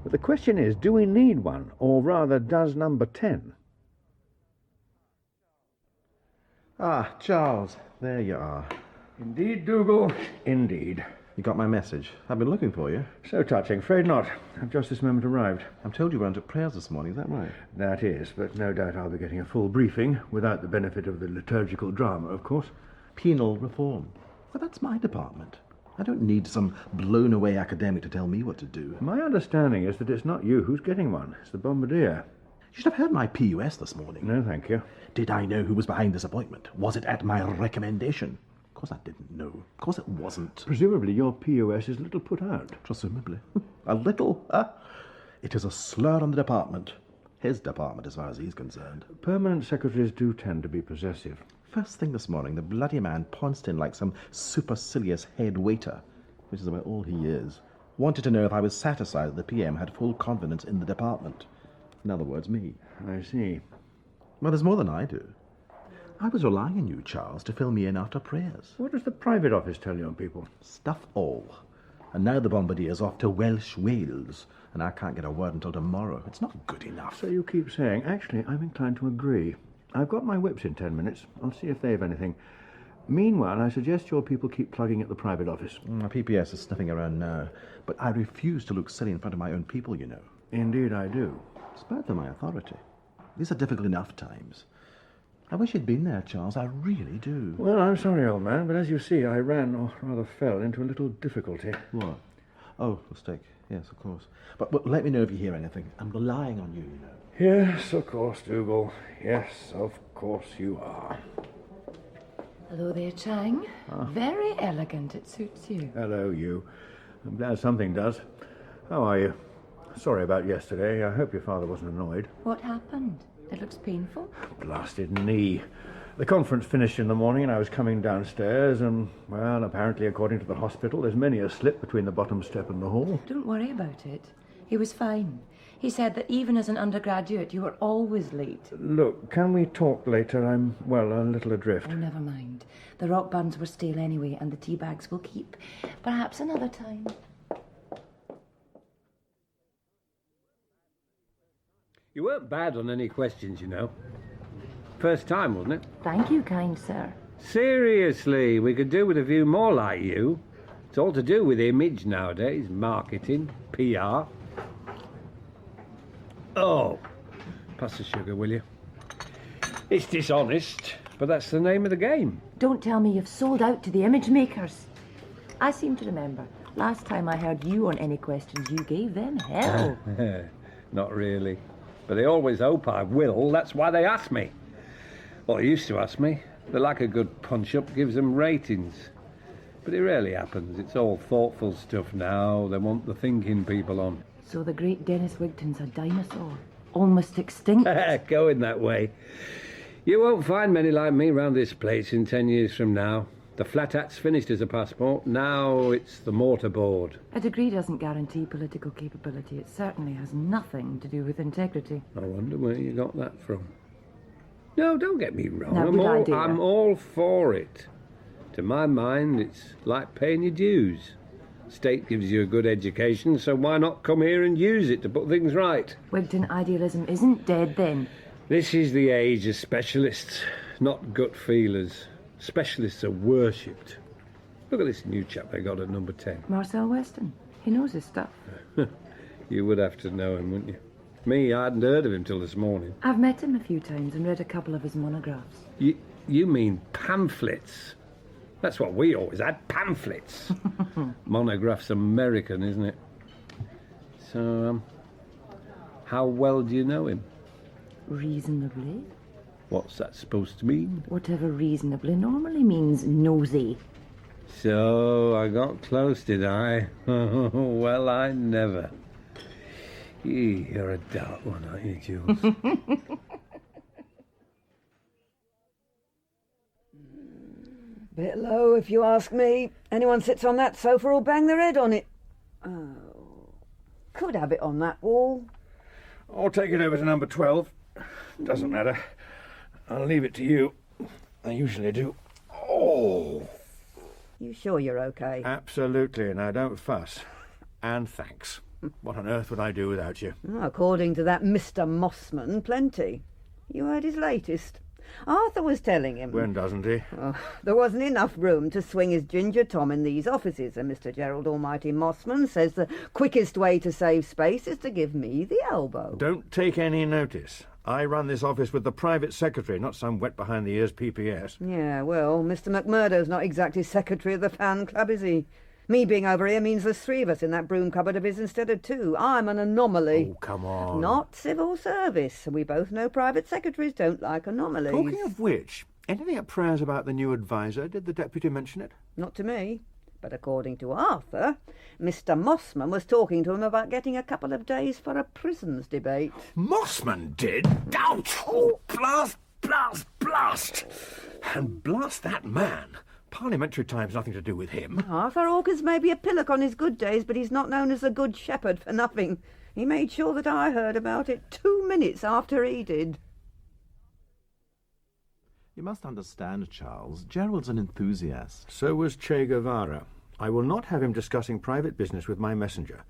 But the question is, do we need one? Or rather, does number 10? Ah, Charles, there you are. Indeed, Dougal. Indeed. You got my message. I've been looking for you. So touching. Afraid not. I've just this moment arrived. I'm told you weren't at prayers this morning, is that right? That is, but no doubt I'll be getting a full briefing, without the benefit of the liturgical drama, of course. Penal reform. Well, that's my department. I don't need some blown-away academic to tell me what to do. My understanding is that it's not you who's getting one. It's the bombardier. You should have heard my PUS this morning. No, thank you. Did I know who was behind this appointment? Was it at my recommendation? Of course I didn't know. Of course it wasn't. Presumably your PUS is a little put out. Presumably. A little? It is a slur on the department. His department, as far as he's concerned. Permanent secretaries do tend to be possessive. First thing this morning, the bloody man pounced in like some supercilious head waiter, which is about all he is. Wanted to know if I was satisfied that the PM had full confidence in the department. In other words, me. I see. Well, there's more than I do. I was relying on you, Charles, to fill me in after prayers. What does the private office tell your people? Stuff all. And now the bombardier's off to Welsh Wales, and I can't get a word until tomorrow. It's not good enough. So you keep saying. Actually, I'm inclined to agree. I've got my whips in 10 minutes. I'll see if they've anything. Meanwhile, I suggest your people keep plugging at the private office. My PPS is sniffing around now, but I refuse to look silly in front of my own people, you know. Indeed I do. Spare them my authority. These are difficult enough times. I wish you'd been there, Charles. I really do. Well, I'm sorry, old man, but as you see, I ran, or rather fell, into a little difficulty. What? Oh, the steak. Yes, of course. But let me know if you hear anything. I'm relying on you, you know. Yes, of course, Dougal. Yes, of course you are. Hello there, Chang. Very elegant. It suits you. Hello, you. I'm glad something does. How are you? Sorry about yesterday. I hope your father wasn't annoyed. What happened? It looks painful. Blasted knee. The conference finished in the morning and I was coming downstairs and, well, apparently according to the hospital, there's many a slip between the bottom step and the hall. Don't worry about it. He was fine. He said that even as an undergraduate, you were always late. Look, can we talk later? I'm, well, a little adrift. Oh, never mind. The rock buns were stale anyway, and the tea bags will keep. Perhaps another time. You weren't bad on any questions, you know. First time, wasn't it? Thank you, kind sir. Seriously, we could do with a few more like you. It's all to do with image nowadays, marketing, PR. Oh, pass the sugar, will you? It's dishonest, but that's the name of the game. Don't tell me you've sold out to the image makers. I seem to remember, last time I heard you on any questions, you gave them hell. Not really. But they always hope I will, that's why they ask me. Well, they used to ask me. They like a good punch-up, gives them ratings. But it rarely happens. It's all thoughtful stuff now. They want the thinking people on. So the great Dennis Wigton's a dinosaur, almost extinct. Going that way. You won't find many like me round this place in 10 years from now. The flat hat's finished as a passport. Now it's the mortarboard. A degree doesn't guarantee political capability. It certainly has nothing to do with integrity. I wonder where you got that from. No, don't get me wrong. No, I'm all for it. To my mind, it's like paying your dues. State gives you a good education, so why not come here and use it to put things right? Wigton idealism isn't dead, then. This is the age of specialists, not gut feelers. Specialists are worshipped. Look at this new chap they got at number 10. Marcel Weston. He knows his stuff. You would have to know him, wouldn't you? Me, I hadn't heard of him till this morning. I've met him a few times and read a couple of his monographs. You mean pamphlets? That's what we always had, pamphlets. Monograph's American, isn't it? So, how well do you know him? Reasonably. What's that supposed to mean? Whatever reasonably normally means nosy. So, I got close, did I? Well, I never. You're a dark one, aren't you, Jules? Bit low, if you ask me. Anyone sits on that sofa will bang their head on it. Oh, could have it on that wall. Or take it over to number 12. Doesn't matter. I'll leave it to you. I usually do. Oh! You sure you're okay? Absolutely, and I don't fuss. And thanks. What on earth would I do without you? According to that Mr. Mossman, plenty. You heard his latest. Arthur was telling him. When doesn't he? There wasn't enough room to swing his ginger Tom in these offices, and Mr. Gerald Almighty Mossman says the quickest way to save space is to give me the elbow. Don't take any notice. I run this office with the private secretary, not some wet-behind-the-ears PPS. Yeah, well, Mr. McMurdo's not exactly secretary of the fan club, is he? Me being over here means there's 3 of us in that broom cupboard of his instead of 2. I'm an anomaly. Oh, come on. Not civil service. We both know private secretaries don't like anomalies. Talking of which, anything at prayers about the new adviser? Did the deputy mention it? Not to me. But according to Arthur, Mr. Mossman was talking to him about getting a couple of days for a prisons debate. Mossman did? Ouch! Oh, blast, blast, blast! And blast that man. Parliamentary time's nothing to do with him. Arthur Hawkins may be a pillock on his good days, but he's not known as a good shepherd for nothing. He made sure that I heard about it 2 minutes after he did. You must understand, Charles, Gerald's an enthusiast. So was Che Guevara. I will not have him discussing private business with my messenger.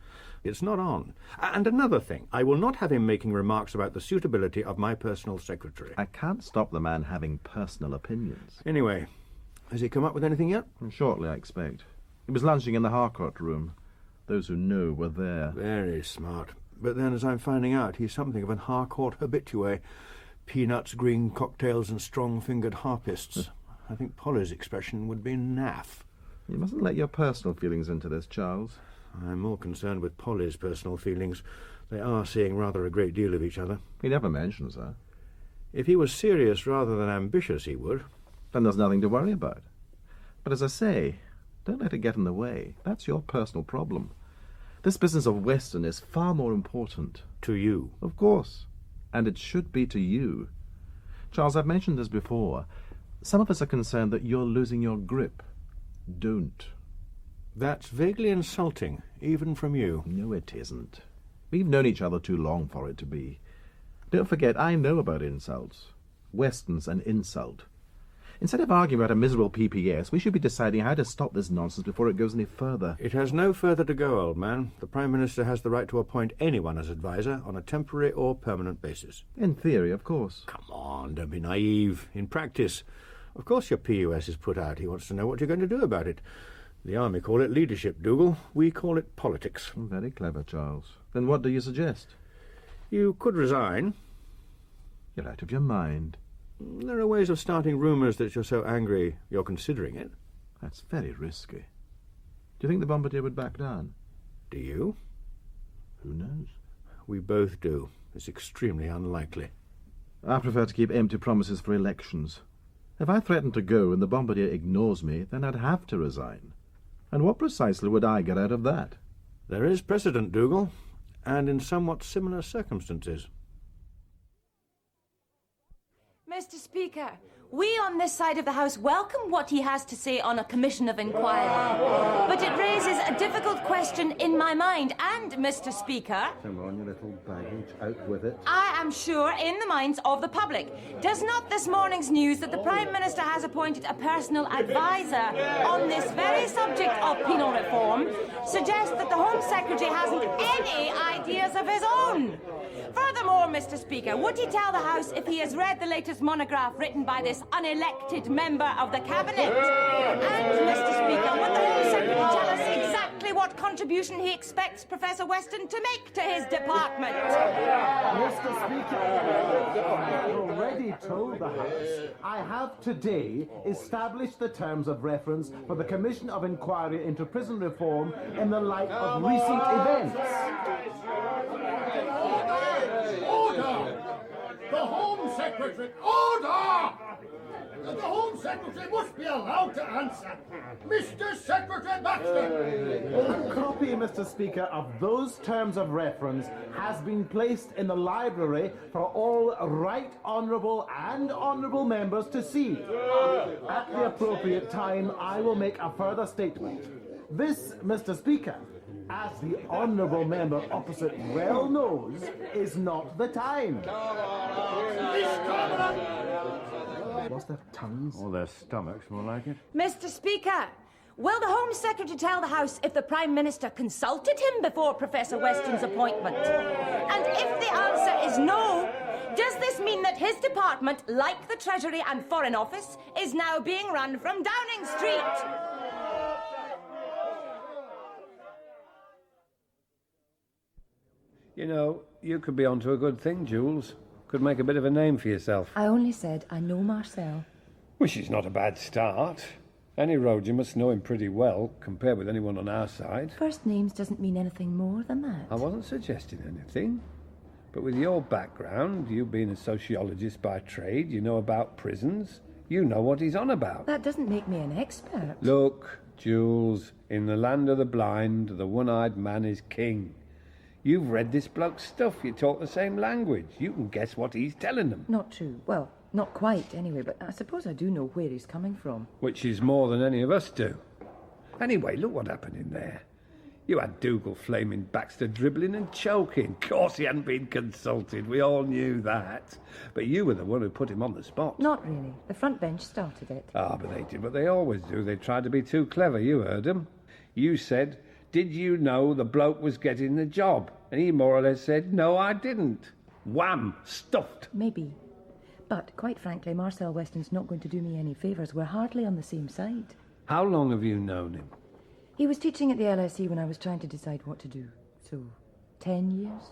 It's not on. And another thing, I will not have him making remarks about the suitability of my personal secretary. I can't stop the man having personal opinions. Anyway, has he come up with anything yet? Shortly, I expect. He was lunching in the Harcourt room. Those who know were there. Very smart. But then, as I'm finding out, he's something of an Harcourt habitué. Peanuts, green cocktails, and strong-fingered harpists. I think Polly's expression would be naff. You mustn't let your personal feelings into this, Charles. I'm more concerned with Polly's personal feelings. They are seeing rather a great deal of each other. He never mentions her. If he was serious rather than ambitious, he would. Then there's nothing to worry about. But as I say, don't let it get in the way. That's your personal problem. This business of Western is far more important. To you? Of course. And it should be to you. Charles, I've mentioned this before. Some of us are concerned that you're losing your grip. Don't. That's vaguely insulting, even from you. No, it isn't. We've known each other too long for it to be. Don't forget, I know about insults. Weston's an insult. Instead of arguing about a miserable PPS, we should be deciding how to stop this nonsense before it goes any further. It has no further to go, old man. The Prime Minister has the right to appoint anyone as adviser on a temporary or permanent basis. In theory, of course. Come on, don't be naive. In practice, of course your PUS is put out. He wants to know what you're going to do about it. The Army call it leadership, Dougal. We call it politics. Very clever, Charles. Then what do you suggest? You could resign. You're out of your mind. There are ways of starting rumours that you're so angry you're considering it. That's very risky. Do you think the Bombardier would back down? Do you? Who knows? We both do. It's extremely unlikely. I prefer to keep empty promises for elections. If I threaten to go and the Bombardier ignores me, then I'd have to resign. And what precisely would I get out of that? There is precedent, Dougal, and in somewhat similar circumstances. Mr. Speaker, we on this side of the House welcome what he has to say on a commission of inquiry. But it raises a difficult question in my mind, and, Mr. Speaker... Come on, you little baggage, out with it. I am sure in the minds of the public. Does not this morning's news that the Prime Minister has appointed a personal adviser on this very subject of penal reform suggest that the Home Secretary hasn't any ideas of his own? Furthermore, Mr. Speaker, would he tell the House if he has read the latest monograph written by this unelected member of the Cabinet? And, Mr. Speaker, would the Home Secretary tell us exactly what contribution he expects Professor Weston to make to his department? Mr. Speaker, I've already told the House I have today established the terms of reference for the Commission of Inquiry into Prison Reform in the light of recent events. Order! The Home Secretary... Order! The Home Secretary must be allowed to answer. Mr. Secretary Baxter! A copy, Mr. Speaker, of those terms of reference has been placed in the library for all right honourable and honourable members to see. At the appropriate time, I will make a further statement. This, Mr. Speaker, as the honourable member opposite well knows, is not the time. What's their tongues? Or their stomachs, more like it. Mr. Speaker, will the Home Secretary tell the House if the Prime Minister consulted him before Professor Weston's appointment? And if the answer is no, does this mean that his department, like the Treasury and Foreign Office, is now being run from Downing Street? You know, you could be onto a good thing, Jules. Could make a bit of a name for yourself. I only said I know Marcel. Which is not a bad start. Any road, you must know him pretty well, compared with anyone on our side. First names doesn't mean anything more than that. I wasn't suggesting anything. But with your background, you being a sociologist by trade, you know about prisons. You know what he's on about. That doesn't make me an expert. Look, Jules, in the land of the blind, the one-eyed man is king. You've read this bloke's stuff. You talk the same language. You can guess what he's telling them. Not true. Well, not quite, anyway, but I suppose I do know where he's coming from. Which is more than any of us do. Anyway, look what happened in there. You had Dougal flaming Baxter dribbling and choking. Of course he hadn't been consulted. We all knew that. But you were the one who put him on the spot. Not really. The front bench started it. Ah, but they did what they always do. They tried to be too clever. You heard them. You said, "Did you know the bloke was getting the job?" And he more or less said, "No, I didn't." Wham! Stuffed. Maybe. But, quite frankly, Marcel Weston's not going to do me any favours. We're hardly on the same side. How long have you known him? He was teaching at the LSE when I was trying to decide what to do. So, 10 years?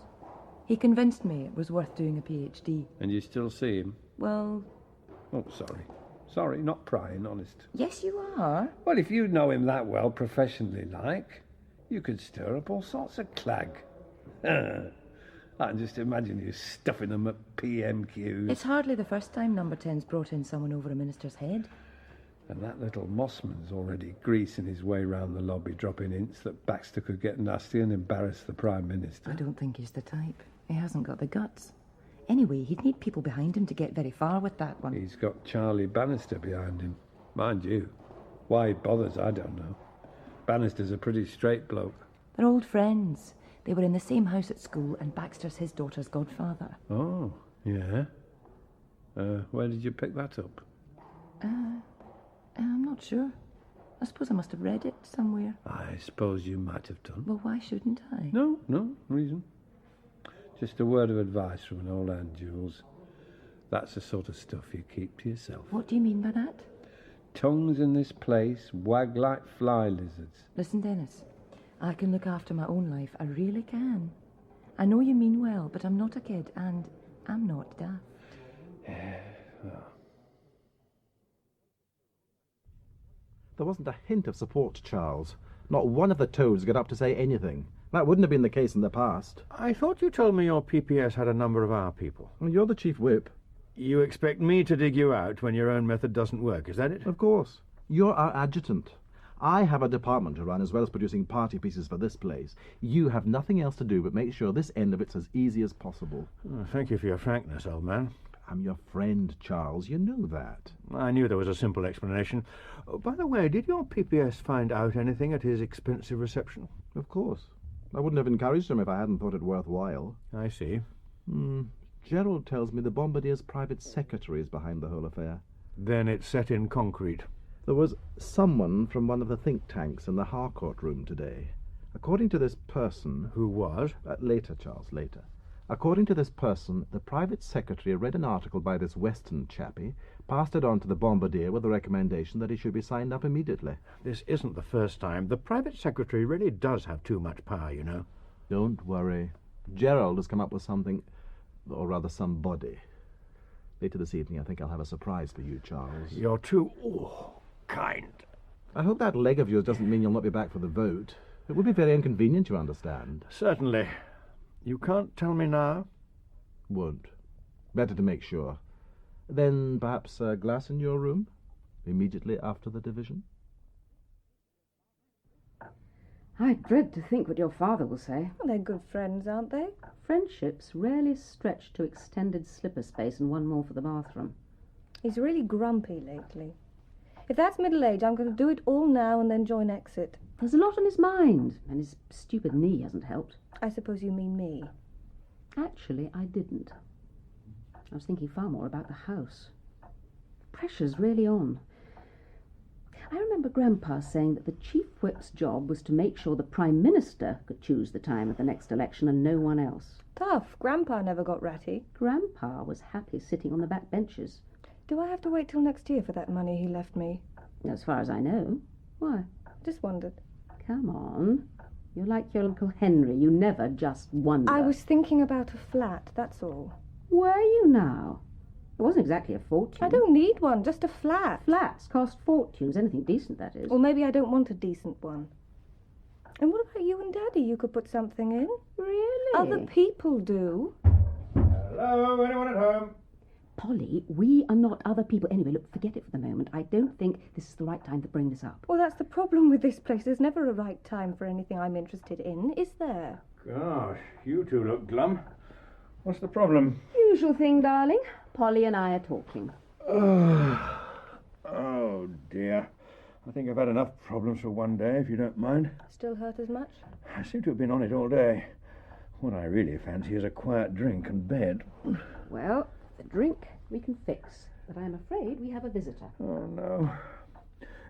He convinced me it was worth doing a PhD. And you still see him? Well... Oh, sorry. Sorry, not prying, honest. Yes, you are. Well, if you know him that well, professionally like, you could stir up all sorts of clag. I can just imagine you stuffing them at PMQs. It's hardly the first time Number 10's brought in someone over a minister's head. And that little Mossman's already greasing his way round the lobby, dropping hints that Baxter could get nasty and embarrass the Prime Minister. I don't think he's the type. He hasn't got the guts. Anyway, he'd need people behind him to get very far with that one. He's got Charlie Bannister behind him. Mind you, why he bothers, I don't know. Bannister's a pretty straight bloke. They're old friends. They were in the same house at school, and Baxter's his daughter's godfather. Oh, yeah? Where did you pick that up? I'm not sure. I suppose I must have read it somewhere. I suppose you might have done. Well, why shouldn't I? No reason. Just a word of advice from an old hand, Jules. That's the sort of stuff you keep to yourself. What do you mean by that? Tongues in this place wag like fly lizards. Listen, Dennis, I can look after my own life. I really can. I know you mean well, but I'm not a kid, and I'm not daft. Yeah, well. There wasn't a hint of support, Charles. Not one of the toads got up to say anything. That wouldn't have been the case in the past. I thought you told me your PPS had a number of our people. Well, you're the chief whip. You expect me to dig you out when your own method doesn't work, is that it? Of course. You're our adjutant. I have a department to run as well as producing party pieces for this place. You have nothing else to do but make sure this end of it's as easy as possible. Oh, thank you for your frankness, old man. I'm your friend, Charles. You know that. I knew there was a simple explanation. Oh, by the way, did your PPS find out anything at his expensive reception? Of course. I wouldn't have encouraged him if I hadn't thought it worthwhile. I see. Gerald tells me the Bombardier's private secretary is behind the whole affair. Then it's set in concrete. There was someone from one of the think tanks in the Harcourt room today. According to this person... Who was? Later, Charles, later. According to this person, the private secretary read an article by this Weston chappie, passed it on to the Bombardier with the recommendation that he should be signed up immediately. This isn't the first time. The private secretary really does have too much power, you know. Don't worry. Gerald has come up with something, or rather somebody. Later this evening, I think I'll have a surprise for you, Charles. You're too kind. I hope that leg of yours doesn't mean you'll not be back for the vote. It would be very inconvenient, you understand. Certainly. You can't tell me now? Won't. Better to make sure. Then perhaps a glass in your room? Immediately after the division? I dread to think what your father will say. Well, they're good friends, aren't they? Friendships rarely stretch to extended slipper space and one more for the bathroom. He's really grumpy lately. If that's middle age, I'm going to do it all now and then join Exit. There's a lot on his mind, and his stupid knee hasn't helped. I suppose you mean me. Actually, I didn't. I was thinking far more about the house. The pressure's really on. I remember Grandpa saying that the Chief Whip's job was to make sure the Prime Minister could choose the time of the next election and no one else. Tough. Grandpa never got ratty. Grandpa was happy sitting on the back benches. Do I have to wait till next year for that money he left me? As far as I know. Why? Just wondered. Come on. You're like your Uncle Henry. You never just wonder. I was thinking about a flat, that's all. Were you now? It wasn't exactly a fortune. I don't need one, just a flat. Flats cost fortunes, anything decent, that is. Or maybe I don't want a decent one. And what about you and Daddy? You could put something in. Really? Other people do. Hello, anyone at home? Polly, we are not other people. Anyway, look, forget it for the moment. I don't think this is the right time to bring this up. Well, that's the problem with this place. There's never a right time for anything I'm interested in, is there? Gosh, you two look glum. What's the problem? Usual thing, darling. Polly and I are talking. Oh, dear. I think I've had enough problems for one day, if you don't mind. Still hurt as much? I seem to have been on it all day. What I really fancy is a quiet drink and bed. Well, the drink we can fix, but I'm afraid we have a visitor. Oh, no.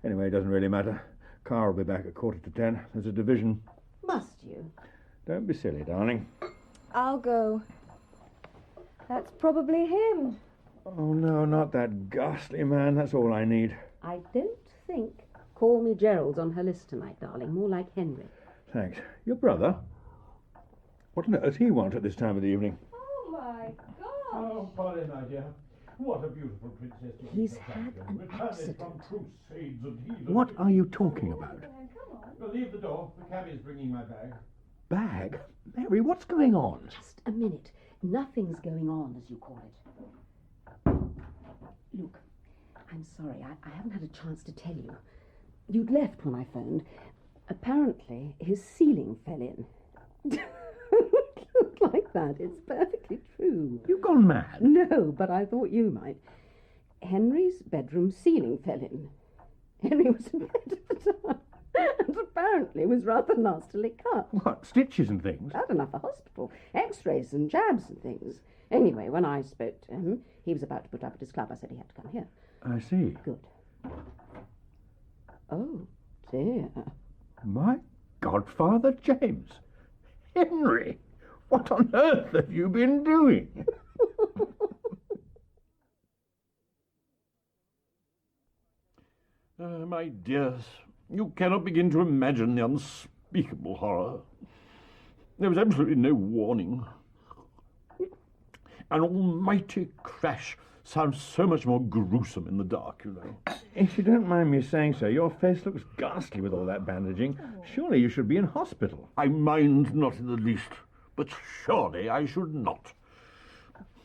Anyway, it doesn't really matter. Car will be back at 9:45. There's a division. Must you? Don't be silly, darling. I'll go. That's probably him. Oh, no, not that ghastly man. That's all I need. I don't think Call Me Gerald's on her list tonight, darling. More like Henry. Thanks. Your brother? What on earth does he want at this time of the evening? Oh, my God. Oh, Polly, my dear. What a beautiful princess. He's had an accident. From crusades and heathens. What are you talking about? Leave the door. The cabbie's bringing my bag. Bag? Mary, what's going on? Just a minute. Nothing's going on, as you call it. Look, I'm sorry. I haven't had a chance to tell you. You'd left when I phoned. Apparently, his ceiling fell in. Look like that. It's perfectly true. You've gone mad. No, but I thought you might. Henry's bedroom ceiling fell in. Henry was in bed at the time. And apparently was rather nastily cut. What, stitches and things? Bad enough for hospital. X-rays and jabs and things. Anyway, when I spoke to him, he was about to put up at his club. I said he had to come here. I see. Good. Oh, dear. My godfather, James. Henry, what on earth have you been doing? My dears, you cannot begin to imagine the unspeakable horror. There was absolutely no warning. An almighty crash sounds so much more gruesome in the dark, you know. If you don't mind me saying so, your face looks ghastly with all that bandaging. Surely you should be in hospital. I mind not in the least, but surely I should not.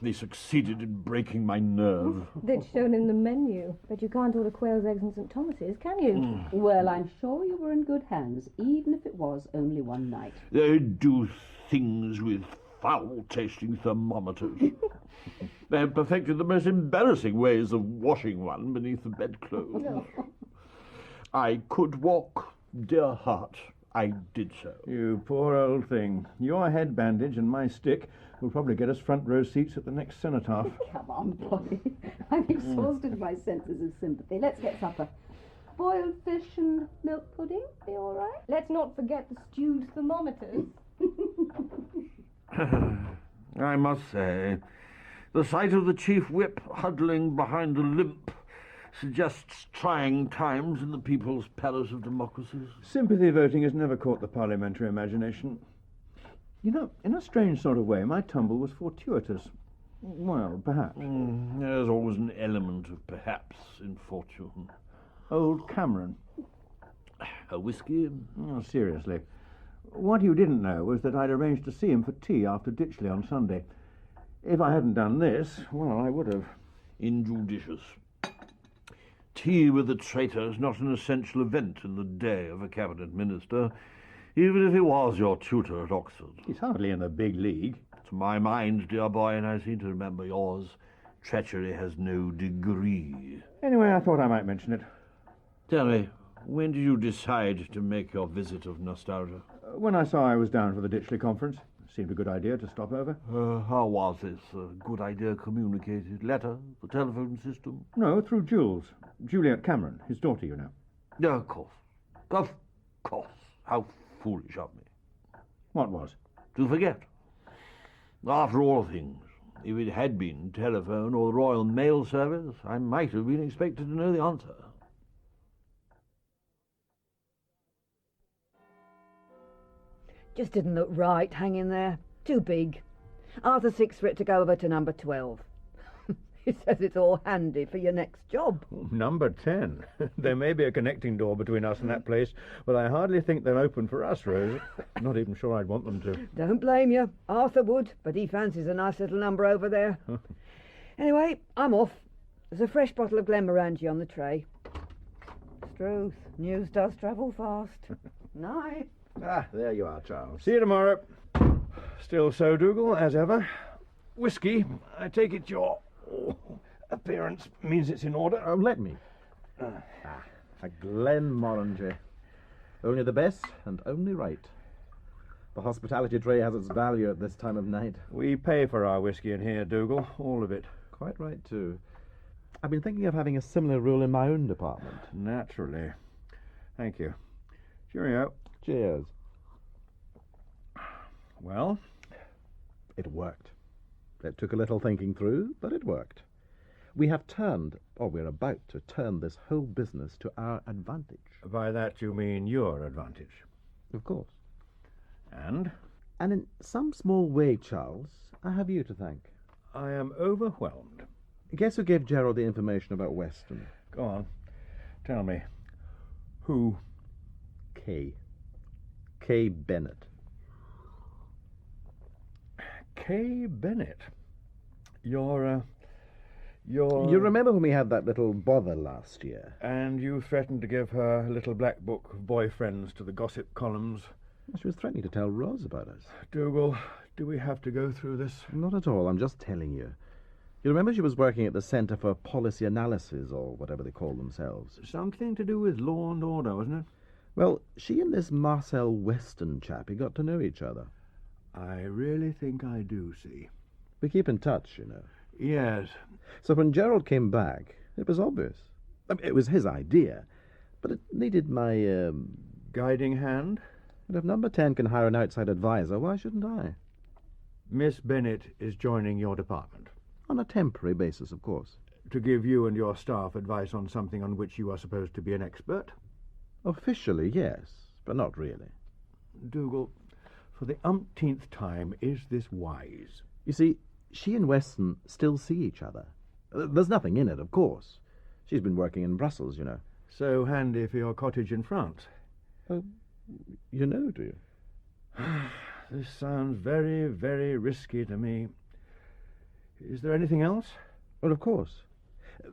They succeeded in breaking my nerve. They'd shown in the menu, but you can't order quail's eggs and St. Thomas's, can you? Well, I'm sure you were in good hands, even if it was only one night. They do things with foul-tasting thermometers. They have perfected the most embarrassing ways of washing one beneath the bedclothes. No. I could walk, dear heart. I did so. You poor old thing. Your head bandage and my stick will probably get us front row seats at the next cenotaph. Come on, Polly. I'm exhausted my senses of sympathy. Let's get supper. Boiled fish and milk pudding, be all right? Let's not forget the stewed thermometers. I must say, the sight of the Chief Whip huddling behind a limp suggests trying times in the People's Palace of Democracies. Sympathy voting has never caught the parliamentary imagination. You know, in a strange sort of way, my tumble was fortuitous. Well, perhaps. There's always an element of perhaps in fortune. Old Cameron. A whiskey? Oh, seriously. What you didn't know was that I'd arranged to see him for tea after Ditchley on Sunday. If I hadn't done this, well, I would have. Injudicious. Tea with a traitor is not an essential event in the day of a cabinet minister, even if he was your tutor at Oxford. He's hardly in the big league. To my mind, dear boy, and I seem to remember yours, treachery has no degree. Anyway, I thought I might mention it. Tell me, when did you decide to make your visit of nostalgia? When I saw I was down for the Ditchley conference, seemed a good idea to stop over. How was this? A good idea communicated? Letter? The telephone system? No, through Jules. Juliet Cameron, his daughter, you know. Yeah, of course. Of course. How foolish of me. What was? To forget. After all things, if it had been telephone or the Royal Mail Service, I might have been expected to know the answer. Just didn't look right hanging there. Too big. Arthur's fixed for it to go over to number 12. He says it's all handy for your next job. Number 10. There may be a connecting door between us and that place, but I hardly think they'll open for us, Rose. Not even sure I'd want them to. Don't blame you. Arthur would, but he fancies a nice little number over there. Anyway, I'm off. There's a fresh bottle of Glenmorangie on the tray. Struth, news does travel fast. Night. Ah, there you are, Charles. See you tomorrow. Still so, Dougal, as ever. Whiskey, I take it your appearance means it's in order. Oh, let me. A Glenmorangie. Only the best and only right. The hospitality tray has its value at this time of night. We pay for our whiskey in here, Dougal, all of it. Quite right, too. I've been thinking of having a similar rule in my own department. Naturally. Thank you. Cheerio. Cheers. Well? It worked. It took a little thinking through, but it worked. We have turned, or we're about to turn this whole business to our advantage. By that you mean your advantage? Of course. And? And in some small way, Charles, I have you to thank. I am overwhelmed. Guess who gave Gerald the information about Weston? Go on. Tell me. Who? Kay. Kay Bennett. Kay Bennett? You remember when we had that little bother last year? And you threatened to give her a little black book of boyfriends to the gossip columns. She was threatening to tell Ros about us. Dougal, do we have to go through this? Not at all, I'm just telling you. You remember she was working at the Centre for Policy Analysis, or whatever they call themselves. Something to do with law and order, wasn't it? Well, she and this Marcel Weston chap, he got to know each other. I really think I do see. We keep in touch, you know. Yes. So when Gerald came back, it was obvious. I mean, it was his idea, but it needed my, guiding hand? And if Number 10 can hire an outside advisor, why shouldn't I? Miss Bennett is joining your department. On a temporary basis, of course. To give you and your staff advice on something on which you are supposed to be an expert? Officially, yes, but not really. Dougal, for the umpteenth time, is this wise? You see, she and Weston still see each other. There's nothing in it, of course. She's been working in Brussels, you know. So handy for your cottage in France. Oh, you know, do you? This sounds very, very risky to me. Is there anything else? Well, of course.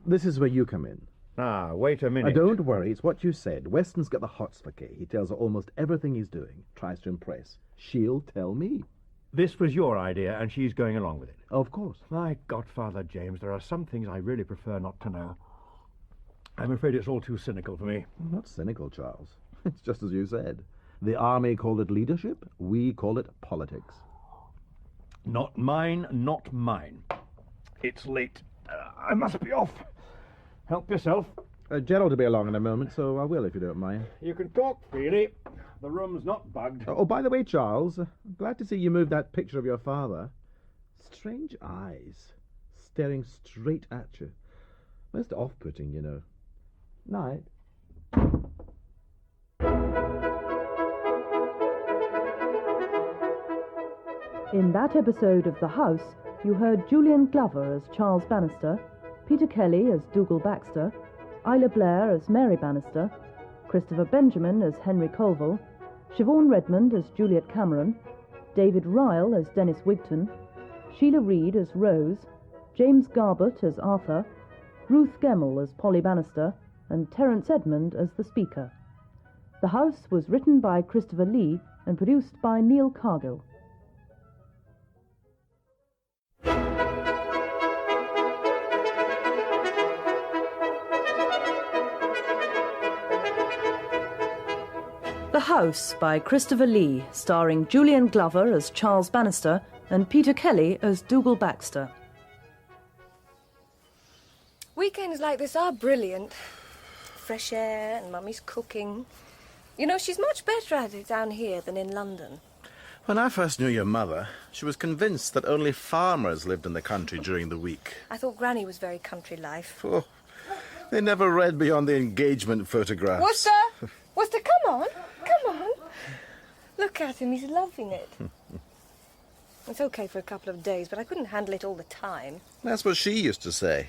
This is where you come in. Ah, wait a minute. Don't worry, it's what you said. Weston's got the hots for Kay. He tells her almost everything he's doing, tries to impress. She'll tell me. This was your idea, and she's going along with it? Of course. My godfather, James, there are some things I really prefer not to know. I'm afraid it's all too cynical for me. Not cynical, Charles. It's just as you said. The army called it leadership, we call it politics. Not mine, not mine. It's late. I must be off. Help yourself. Gerald will be along in a moment, so I will if you don't mind. You can talk freely. The room's not bugged. Oh, by the way, Charles, I'm glad to see you moved that picture of your father. Strange eyes, staring straight at you. Most off-putting, you know. Night. In that episode of The House, you heard Julian Glover as Charles Bannister, Peter Kelly as Dougal Baxter, Isla Blair as Mary Bannister, Christopher Benjamin as Henry Colville, Siobhan Redmond as Juliet Cameron, David Ryle as Dennis Wigton, Sheila Reid as Rose, James Garbutt as Arthur, Ruth Gemmell as Polly Bannister, and Terence Edmund as the Speaker. The House was written by Christopher Lee and produced by Neil Cargill. House by Christopher Lee, starring Julian Glover as Charles Bannister and Peter Kelly as Dougal Baxter. Weekends like this are brilliant. Fresh air and Mummy's cooking. You know, she's much better at it down here than in London. When I first knew your mother, she was convinced that only farmers lived in the country during the week. I thought Granny was very country life. Oh, they never read beyond the engagement photographs. Worcester, come on. Look at him, he's loving it. It's okay for a couple of days, but I couldn't handle it all the time. That's what she used to say.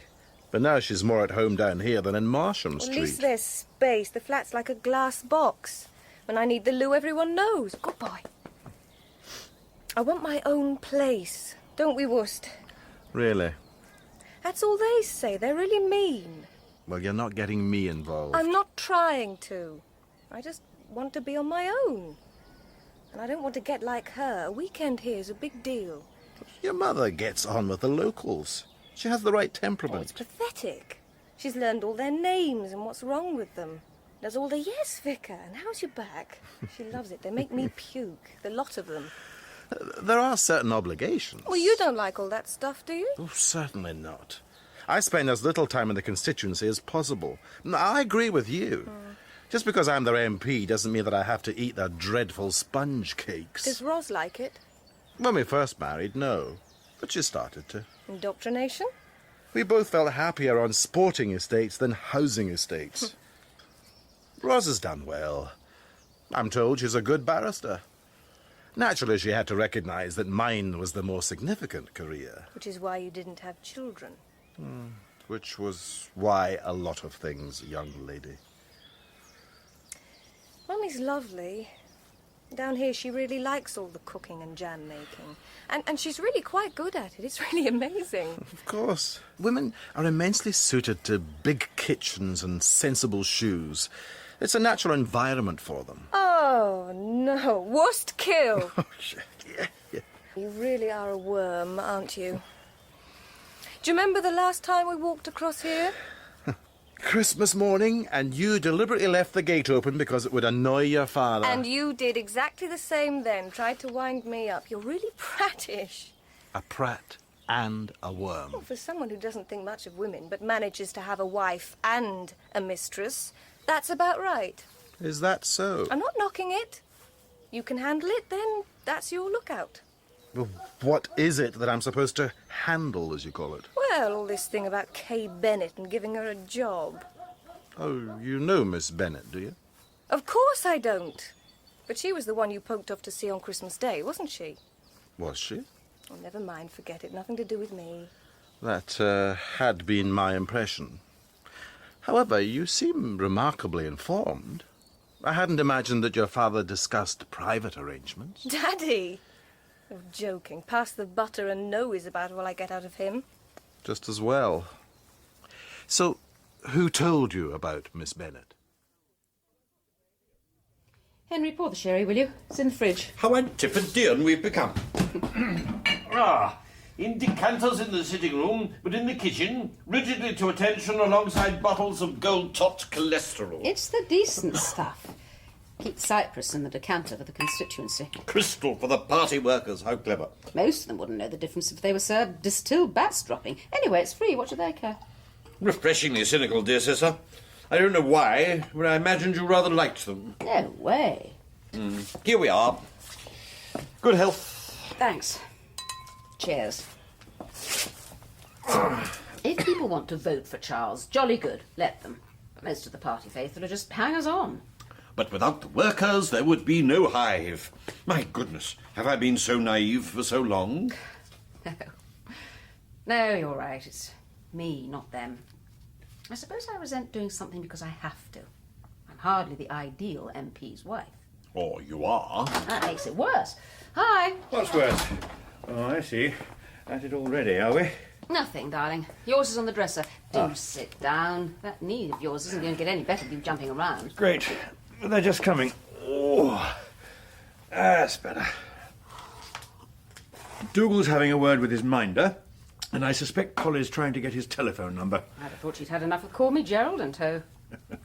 But now she's more at home down here than in Marsham Street. At least there's space. The flat's like a glass box. When I need the loo, everyone knows. Good boy. I want my own place, don't we, Worcester? Really? That's all they say. They're really mean. Well, you're not getting me involved. I'm not trying to. I just want to be on my own. And I don't want to get like her. A weekend here is a big deal. Your mother gets on with the locals. She has the right temperament. Oh, it's pathetic. She's learned all their names and what's wrong with them. Does all the yes, Vicar, and how's your back? She loves it. They make me puke, the lot of them. There are certain obligations. Well, you don't like all that stuff, do you? Oh, certainly not. I spend as little time in the constituency as possible. I agree with you. Just because I'm their MP doesn't mean that I have to eat their dreadful sponge cakes. Does Ros like it? When we first married, no. But she started to. Indoctrination? We both felt happier on sporting estates than housing estates. Ros has done well. I'm told she's a good barrister. Naturally, she had to recognise that mine was the more significant career. Which is why you didn't have children. Which was why a lot of things, young lady. Mummy's lovely. Down here, she really likes all the cooking and jam making. And she's really quite good at it. It's really amazing. Of course. Women are immensely suited to big kitchens and sensible shoes. It's a natural environment for them. Oh, no. Worst kill. Yeah. You really are a worm, aren't you? Do you remember the last time we walked across here? Christmas morning, and you deliberately left the gate open because it would annoy your father. And you did exactly the same then. Tried to wind me up. You're really prattish. A prat and a worm. Well, for someone who doesn't think much of women, but manages to have a wife and a mistress, that's about right. Is that so? I'm not knocking it. You can handle it, then that's your lookout. Well, what is it that I'm supposed to handle, as you call it? Well, all this thing about Kay Bennett and giving her a job. Oh, you know Miss Bennett, do you? Of course I don't. But she was the one you poked off to see on Christmas Day, wasn't she? Was she? Oh, never mind, forget it. Nothing to do with me. That had been my impression. However, you seem remarkably informed. I hadn't imagined that your father discussed private arrangements. Daddy! You're joking. Pass the butter and no is about all I get out of him. Just as well. So, who told you about Miss Bennett? Henry, pour the sherry, will you? It's in the fridge. How Antipodean we've become. In decanters in the sitting room, but in the kitchen, rigidly to attention alongside bottles of gold-topped cholesterol. It's the decent stuff. Keep Cyprus in the decanter for the constituency. Crystal for the party workers, how clever. Most of them wouldn't know the difference if they were served distilled bats dropping. Anyway, it's free, what do they care? Refreshingly cynical, dear sister. I don't know why, but I imagined you rather liked them. No way. Here we are. Good health. Thanks. Cheers. If people want to vote for Charles, jolly good, let them. But most of the party faithful are just hangers-on. But without the workers, there would be no hive. My goodness, have I been so naive for so long? No, you're right. It's me, not them. I suppose I resent doing something because I have to. I'm hardly the ideal MP's wife. Or you are. That makes it worse. Hi. What's worse? Oh, I see. At it already, are we? Nothing, darling. Yours is on the dresser. Do sit down. That knee of yours isn't going to get any better with you jumping around. Great. They're just coming. Oh, that's better. Dougal's having a word with his minder, and I suspect Polly's trying to get his telephone number. I'd have thought she'd had enough of Call Me Gerald and tow.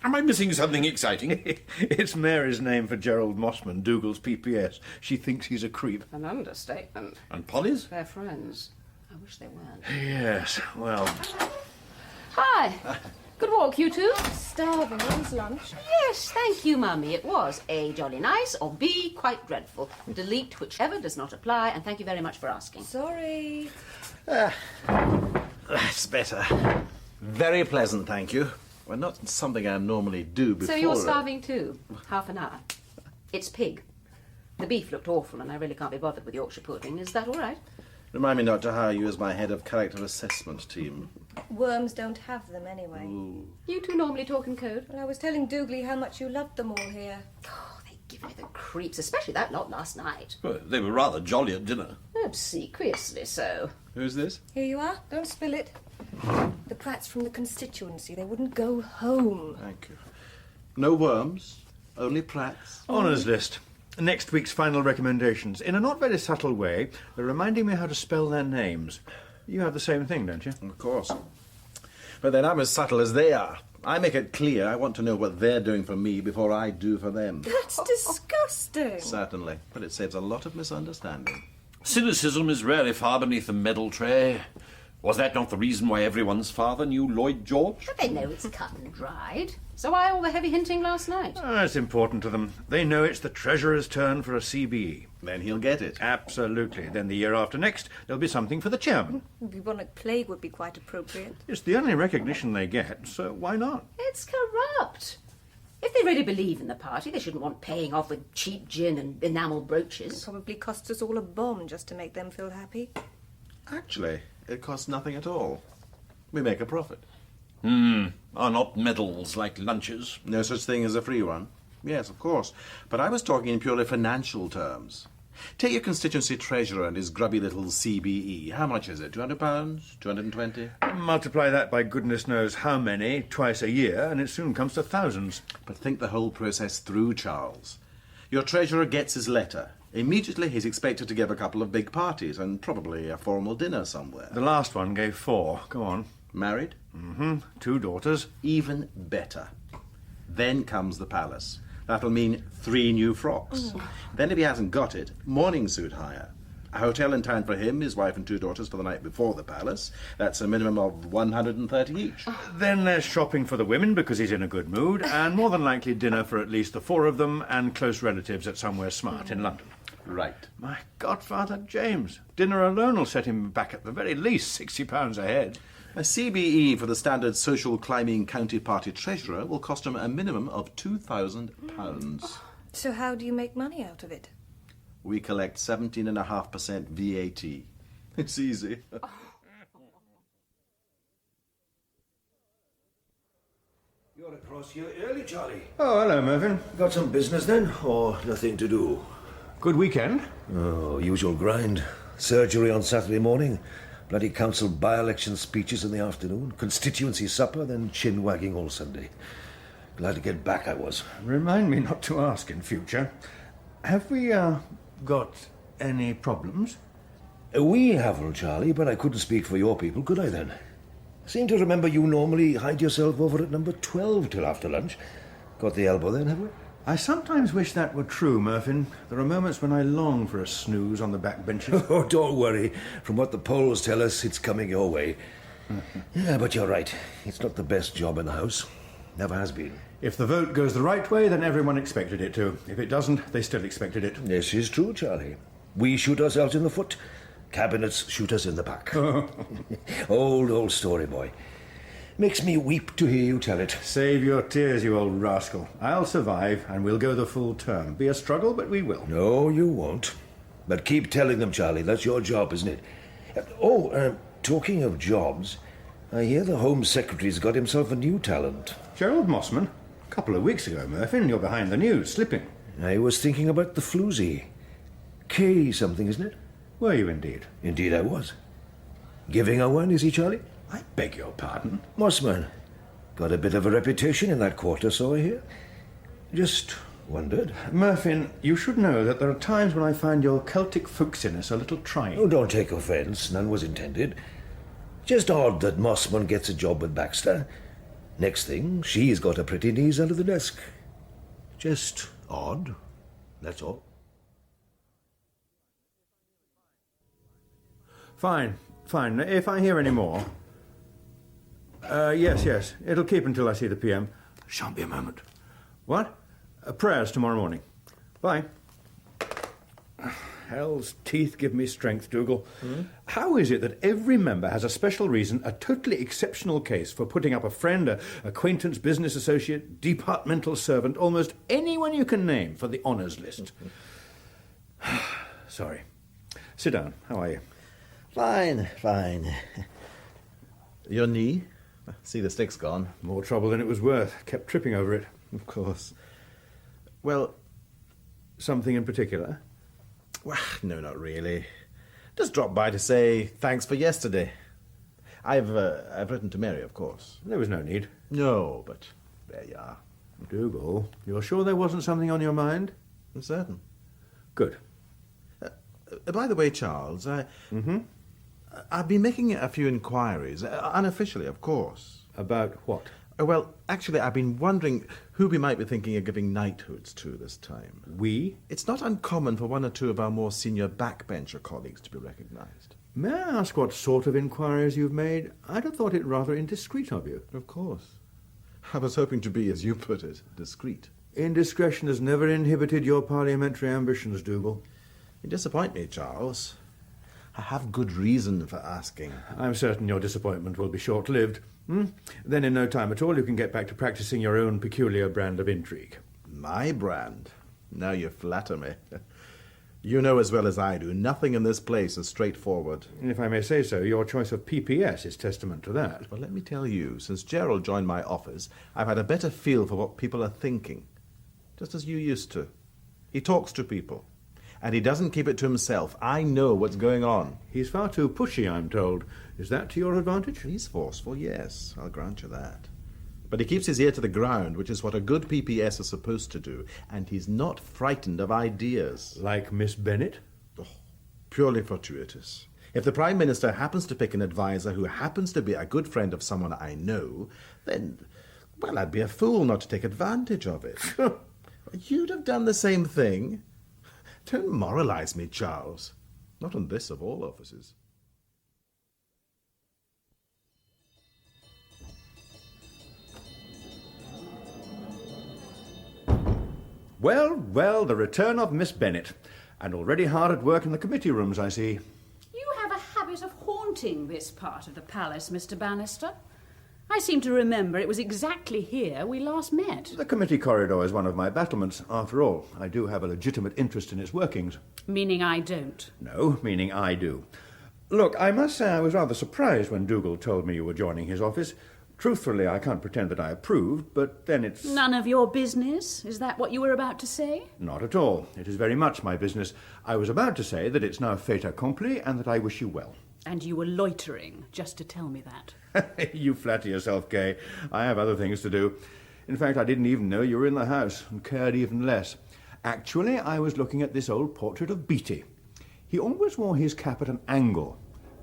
Am I missing something exciting? It's Mary's name for Gerald Mossman, Dougal's PPS. She thinks he's a creep. An understatement. And Polly's? They're friends. I wish they weren't. Yes, well... Hi. Good walk, you two. Starving. When's lunch? Yes, thank you, Mummy. It was A, jolly nice, or B, quite dreadful. Delete whichever does not apply, and thank you very much for asking. Sorry. That's better. Very pleasant, thank you. Well, not something I normally do before... So you're starving too? Half an hour. It's pig. The beef looked awful, and I really can't be bothered with Yorkshire pudding. Is that all right? Remind me not to hire you as my head of character assessment team. Worms don't have them anyway. Ooh. You two normally talk in code? Well, I was telling Dougal how much you loved them all here. Oh, they give me the creeps, especially that lot last night. Well, they were rather jolly at dinner. Obsequiously so. Who's this? Here you are. Don't spill it. The Pratts from the constituency. They wouldn't go home. Thank you. No worms, only Pratts. Honours list. Next week's final recommendations. In a not very subtle way, they're reminding me how to spell their names. You have the same thing, don't you? Of course. But then I'm as subtle as they are. I make it clear I want to know what they're doing for me before I do for them. That's disgusting. Certainly, but it saves a lot of misunderstanding. Cynicism is rarely far beneath the medal tray. Was that not the reason why everyone's father knew Lloyd George? But they know it's cut and dried. So why all the heavy hinting last night? That's important to them. They know it's the Treasurer's turn for a CBE. Then he'll get it. Absolutely. Then the year after next, there'll be something for the chairman. Bubonic plague would be quite appropriate. It's the only recognition they get, so why not? It's corrupt. If they really believe in the party, they shouldn't want paying off with cheap gin and enamel brooches. It probably costs us all a bomb just to make them feel happy. Actually, it costs nothing at all. We make a profit. Are not medals like lunches? No such thing as a free one. Yes, of course. But I was talking in purely financial terms. Take your constituency treasurer and his grubby little CBE. How much is it? £200? £220? Multiply that by goodness knows how many twice a year, and it soon comes to thousands. But think the whole process through, Charles. Your treasurer gets his letter. Immediately he's expected to give a couple of big parties and probably a formal dinner somewhere. The last one gave 4. Go on. Married? 2 daughters. Even better. Then comes the palace. That'll mean 3 new frocks. Then if he hasn't got it, morning suit hire. A hotel in town for him, his wife and 2 daughters for the night before the palace. That's a minimum of 130 each. Then there's shopping for the women because he's in a good mood, and more than likely dinner for at least the 4 of them and close relatives at somewhere smart in London. Right. My godfather James. Dinner alone will set him back at the very least £60 a head. A CBE for the standard social climbing county party treasurer will cost him a minimum of £2,000. So how do you make money out of it? We collect 17.5% VAT. It's easy. You're across here early, Charlie. Oh, hello, Mervyn. Got some business then, or nothing to do? Good weekend? Oh, usual grind. Surgery on Saturday morning. Bloody council by-election speeches in the afternoon. Constituency supper, then chin-wagging all Sunday. Glad to get back, I was. Remind me not to ask in future. Have we, got any problems? We haven't, Charlie, but I couldn't speak for your people, could I then? Seem to remember you normally hide yourself over at number 12 till after lunch. Got the elbow then, have we? I sometimes wish that were true, Mervyn. There are moments when I long for a snooze on the back benches. Oh, don't worry. From what the polls tell us, it's coming your way. Yeah, but you're right. It's not the best job in the House. Never has been. If the vote goes the right way, then everyone expected it to. If it doesn't, they still expected it. This is true, Charlie. We shoot ourselves in the foot. Cabinets shoot us in the back. Old story, boy. Makes me weep to hear you tell it. Save your tears, you old rascal. I'll survive, and we'll go the full term. Be a struggle, but we will. No, you won't. But keep telling them, Charlie. That's your job, isn't it? Talking of jobs, I hear the Home Secretary's got himself a new talent. Gerald Mossman? A couple of weeks ago, Murphy, you're behind the news, slipping. I was thinking about the floozy. K something, isn't it? Were you indeed? Indeed I was. Giving her one, is he, Charlie? I beg your pardon? Mossman. Got a bit of a reputation in that quarter, so I hear. Just wondered. Murphy, you should know that there are times when I find your Celtic folksiness a little trying. Oh, don't take offence. None was intended. Just odd that Mossman gets a job with Baxter. Next thing, she's got her pretty knees under the desk. Just odd, that's all. Fine. If I hear any more... Yes. It'll keep until I see the PM. Shan't be a moment. What? Prayers tomorrow morning. Bye. Hell's teeth give me strength, Dougal. How is it that every member has a special reason, a totally exceptional case for putting up a friend, a acquaintance, business associate, departmental servant, almost anyone you can name for the honours list? Sorry. Sit down. How are you? Fine. Your knee? See, the stick's gone. More trouble than it was worth. Kept tripping over it. Of course. Well, something in particular? Well, no, not really. Just dropped by to say thanks for yesterday. I've written to Mary, of course. There was no need. No, but there you are. Dougal, you're sure there wasn't something on your mind? I'm certain. Good. By the way, Charles, I've been making a few inquiries, unofficially, of course. About what? Well, actually, I've been wondering who we might be thinking of giving knighthoods to this time. We? It's not uncommon for one or two of our more senior backbencher colleagues to be recognised. May I ask what sort of inquiries you've made? I'd have thought it rather indiscreet of you. Of course. I was hoping to be, as you put it, discreet. Indiscretion has never inhibited your parliamentary ambitions, Dougal. You disappoint me, Charles. I have good reason for asking. I'm certain your disappointment will be short-lived. Then in no time at all you can get back to practising your own peculiar brand of intrigue. My brand? Now you flatter me. You know as well as I do, nothing in this place is straightforward. If I may say so, your choice of PPS is testament to that. Well, let me tell you, since Gerald joined my office, I've had a better feel for what people are thinking. Just as you used to. He talks to people. And he doesn't keep it to himself. I know what's going on. He's far too pushy, I'm told. Is that to your advantage? He's forceful, yes. I'll grant you that. But he keeps his ear to the ground, which is what a good PPS is supposed to do. And he's not frightened of ideas. Like Miss Bennet? Oh, purely fortuitous. If the Prime Minister happens to pick an advisor who happens to be a good friend of someone I know, then, well, I'd be a fool not to take advantage of it. You'd have done the same thing. Don't moralise me, Charles. Not on this of all offices. Well, the return of Miss Bennet. And already hard at work in the committee rooms, I see. You have a habit of haunting this part of the palace, Mr. Bannister. I seem to remember it was exactly here we last met. The committee corridor is one of my battlements. After all, I do have a legitimate interest in its workings. Meaning I don't. No, meaning I do. Look, I must say I was rather surprised when Dougal told me you were joining his office. Truthfully, I can't pretend that I approved, but then it's... None of your business? Is that what you were about to say? Not at all. It is very much my business. I was about to say that it's now fait accompli and that I wish you well. And you were loitering just to tell me that. You flatter yourself, Kay. I have other things to do. In fact, I didn't even know you were in the house, and cared even less. Actually, I was looking at this old portrait of Beatty. He always wore his cap at an angle.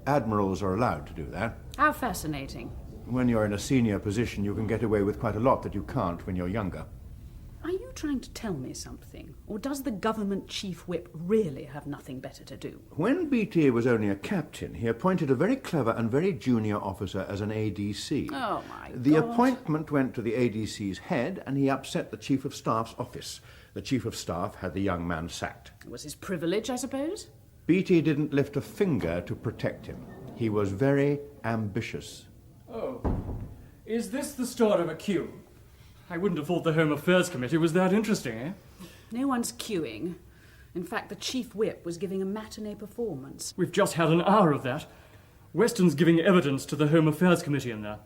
Admirals are allowed to do that. How fascinating. When you're in a senior position, you can get away with quite a lot that you can't when you're younger. Are you trying to tell me something? Or does the government chief whip really have nothing better to do? When BT was only a captain, he appointed a very clever and very junior officer as an ADC. Oh, my God. The appointment went to the ADC's head, and he upset the Chief of Staff's office. The Chief of Staff had the young man sacked. It was his privilege, I suppose? BT didn't lift a finger to protect him. He was very ambitious. Oh, is this the start of a queue? I wouldn't have thought the Home Affairs Committee was that interesting, eh? No one's queuing. In fact, the chief whip was giving a matinee performance. We've just had an hour of that. Weston's giving evidence to the Home Affairs Committee in there.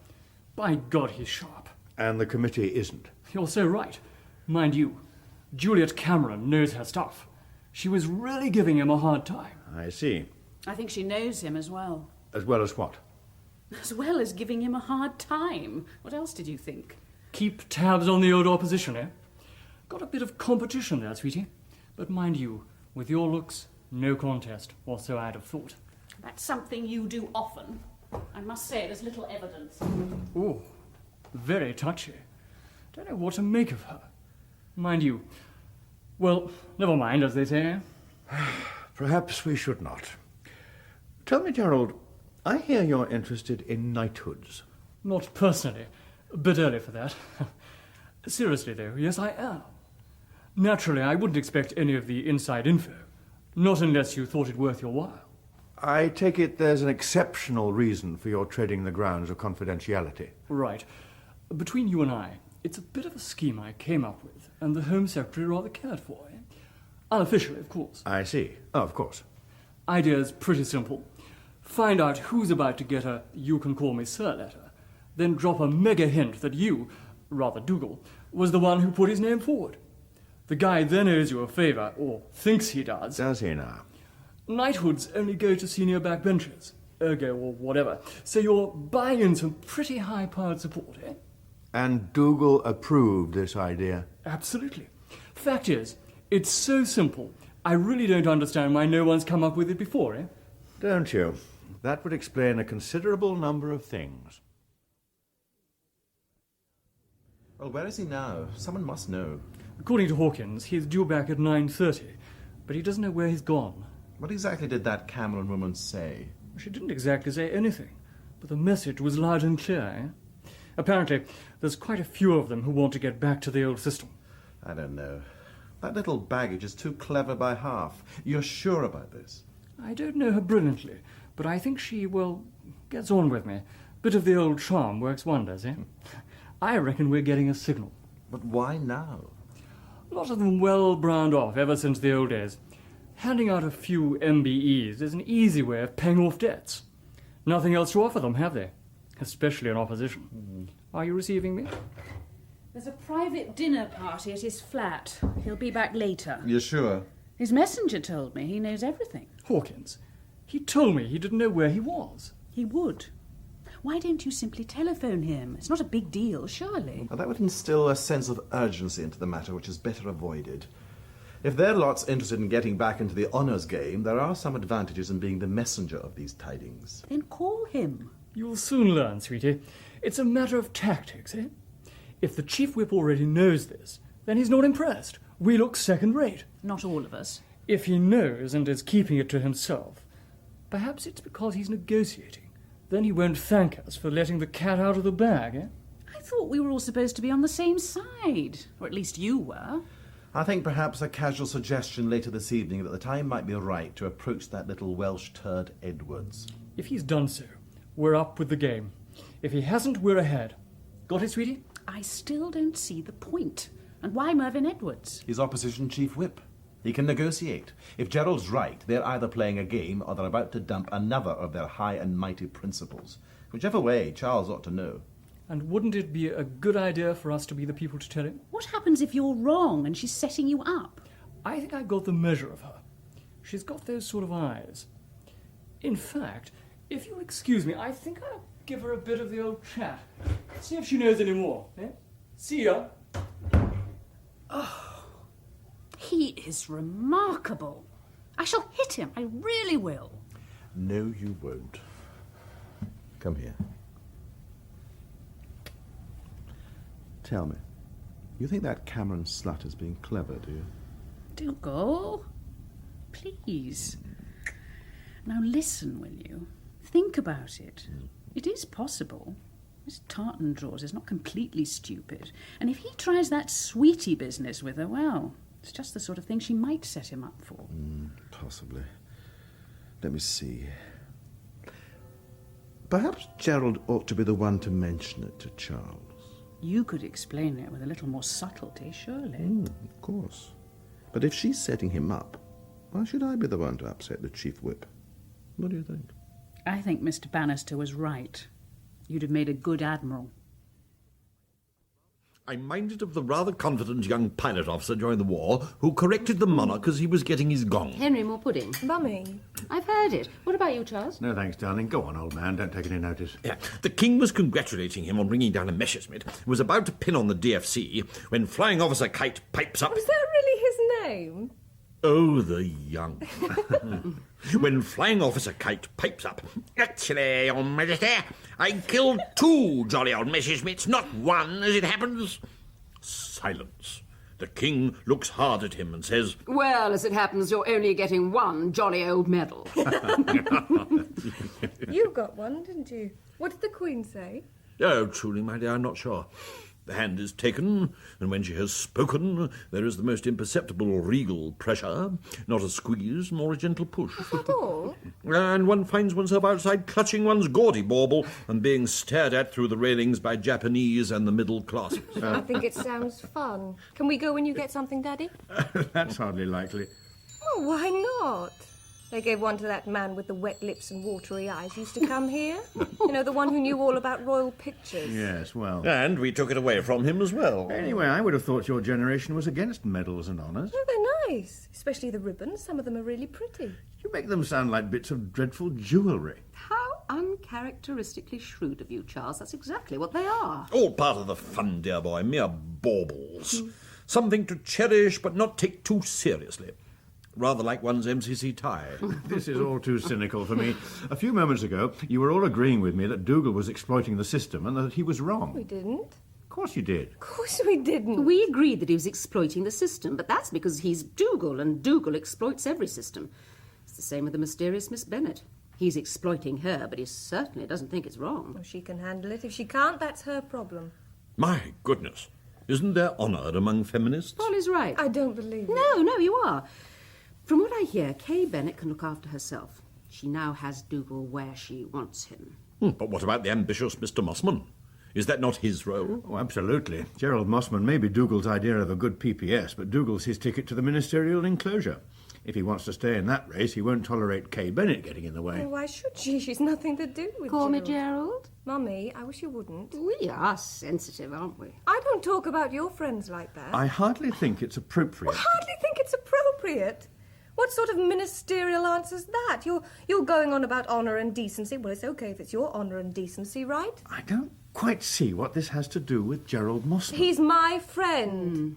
By God, he's sharp. And the committee isn't. You're so right. Mind you, Juliet Cameron knows her stuff. She was really giving him a hard time. I see. I think she knows him as well. As well as what? As well as giving him a hard time. What else did you think? Keep tabs on the old opposition, eh? Got a bit of competition there, sweetie. But mind you, with your looks, no contest, or so I'd have thought. That's something you do often. I must say there's little evidence. Oh, Very touchy. Don't know what to make of her. Mind you. Well, never mind, as they say. Perhaps we should not. Tell me, Gerald, I hear you're interested in knighthoods. Not personally. A bit early for that. Seriously, though, yes, I am. Naturally, I wouldn't expect any of the inside info. Not unless you thought it worth your while. I take it there's an exceptional reason for your treading the grounds of confidentiality. Right. Between you and I, it's a bit of a scheme I came up with, and the Home Secretary rather cared for. Unofficially, of course. I see. Oh, of course. Idea's pretty simple. Find out who's about to get a "you can call me sir" letter, then drop a mega hint that you, rather Dougal, was the one who put his name forward. The guy then owes you a favour, or thinks he does. Does he now? Knighthoods only go to senior backbenchers, ergo or whatever, so you're buying in some pretty high-powered support, eh? And Dougal approved this idea? Absolutely. Fact is, it's so simple, I really don't understand why no one's come up with it before, eh? Don't you? That would explain a considerable number of things. Well, where is he now? Someone must know. According to Hawkins, he's due back at 9:30, but he doesn't know where he's gone. What exactly did that Cameron woman say? She didn't exactly say anything, but the message was loud and clear, eh? Apparently, there's quite a few of them who want to get back to the old system. I don't know. That little baggage is too clever by half. You're sure about this? I don't know her brilliantly, but I think she, well, gets on with me. Bit of the old charm works wonders, eh? I reckon we're getting a signal. But why now? A lot of them well browned off ever since the old days. Handing out a few MBEs is an easy way of paying off debts. Nothing else to offer them, have they? Especially in opposition. Are you receiving me? There's a private dinner party at his flat. He'll be back later. You're sure? His messenger told me he knows everything. Hawkins, he told me he didn't know where he was. He would. Why don't you simply telephone him? It's not a big deal, surely. Well, that would instill a sense of urgency into the matter, which is better avoided. If their lot's interested in getting back into the honours game, there are some advantages in being the messenger of these tidings. Then call him. You'll soon learn, sweetie. It's a matter of tactics, eh? If the Chief Whip already knows this, then he's not impressed. We look second-rate. Not all of us. If he knows and is keeping it to himself, perhaps it's because he's negotiating. Then he won't thank us for letting the cat out of the bag, eh? I thought we were all supposed to be on the same side. Or at least you were. I think perhaps a casual suggestion later this evening that the time might be right to approach that little Welsh turd Edwards. If he's done so, we're up with the game. If he hasn't, we're ahead. Got it, sweetie? I still don't see the point. And why Mervyn Edwards? He's opposition chief whip. He can negotiate. If Gerald's right, they're either playing a game or they're about to dump another of their high and mighty principles. Whichever way, Charles ought to know. And wouldn't it be a good idea for us to be the people to tell him? What happens if you're wrong and she's setting you up? I think I've got the measure of her. She's got those sort of eyes. In fact, if you'll excuse me, I think I'll give her a bit of the old chat. See if she knows any more. Eh? See ya. Oh, he is remarkable. I shall hit him. I really will. No, you won't. Come here. Tell me, you think that Cameron slut is being clever, do you? Dougal, please. Now listen, will you? Think about it. It is possible. Miss Tartan-Draws is not completely stupid. And if he tries that sweetie business with her, well, it's just the sort of thing she might set him up for. Possibly. Let me see. Perhaps Gerald ought to be the one to mention it to Charles. You could explain it with a little more subtlety, surely. Of course. But if she's setting him up, why should I be the one to upset the chief whip? What do you think? I think Mr. Bannister was right. You'd have made a good admiral. I'm minded of the rather confident young pilot officer during the war who corrected the monarch as he was getting his gong. Henry, more pudding? Mummy. I've heard it. What about you, Charles? No thanks, darling. Go on, old man. Don't take any notice. Yeah. The king was congratulating him on bringing down a Messerschmitt, who was about to pin on the DFC, when Flying Officer Kite pipes up... Was that really his name? Oh, the young. When Flying Officer Kite pipes up, "Actually, Your Majesty, I killed 2 jolly old Messerschmitts, not 1, as it happens. Silence. The king looks hard at him and says, Well, as it happens, you're only getting 1 jolly old medal. You got one, didn't you? What did the Queen say? Oh, truly, my dear, I'm not sure. The hand is taken, and when she has spoken, there is the most imperceptible regal pressure, not a squeeze nor a gentle push. Is that all? And one finds oneself outside clutching one's gaudy bauble and being stared at through the railings by Japanese and the middle classes. I think it sounds fun. Can we go when you get something, Daddy? That's hardly likely. Oh, why not? They gave one to that man with the wet lips and watery eyes. Used to come here. You know, the one who knew all about royal pictures. Yes, well... And we took it away from him as well. Anyway, I would have thought your generation was against medals and honours. Oh, they're nice. Especially the ribbons. Some of them are really pretty. You make them sound like bits of dreadful jewellery. How uncharacteristically shrewd of you, Charles. That's exactly what they are. All part of the fun, dear boy. Mere baubles. Something to cherish but not take too seriously. Rather like one's MCC tie. This is all too cynical for me. A few moments ago, you were all agreeing with me that Dougal was exploiting the system and that he was wrong. We didn't. Of course you did. Of course we didn't. We agreed that he was exploiting the system, but that's because he's Dougal, and Dougal exploits every system. It's the same with the mysterious Miss Bennet. He's exploiting her, but he certainly doesn't think it's wrong. Well, she can handle it. If she can't, that's her problem. My goodness. Isn't there honour among feminists? Polly's right. I don't believe it. No, you are. From what I hear, Kay Bennet can look after herself. She now has Dougal where she wants him. But what about the ambitious Mr. Mossman? Is that not his role? Oh, absolutely. Gerald Mossman may be Dougal's idea of a good PPS, but Dougal's his ticket to the ministerial enclosure. If he wants to stay in that race, he won't tolerate Kay Bennet getting in the way. Oh, why should she? She's nothing to do with Call me Gerald. Gerald? Mummy, I wish you wouldn't. We are sensitive, aren't we? I don't talk about your friends like that. I hardly think it's appropriate. Well, hardly think it's appropriate. What sort of ministerial answer's that? You're going on about honour and decency. Well, it's okay if it's your honour and decency, right? I don't quite see what this has to do with Gerald Mossman. He's my friend.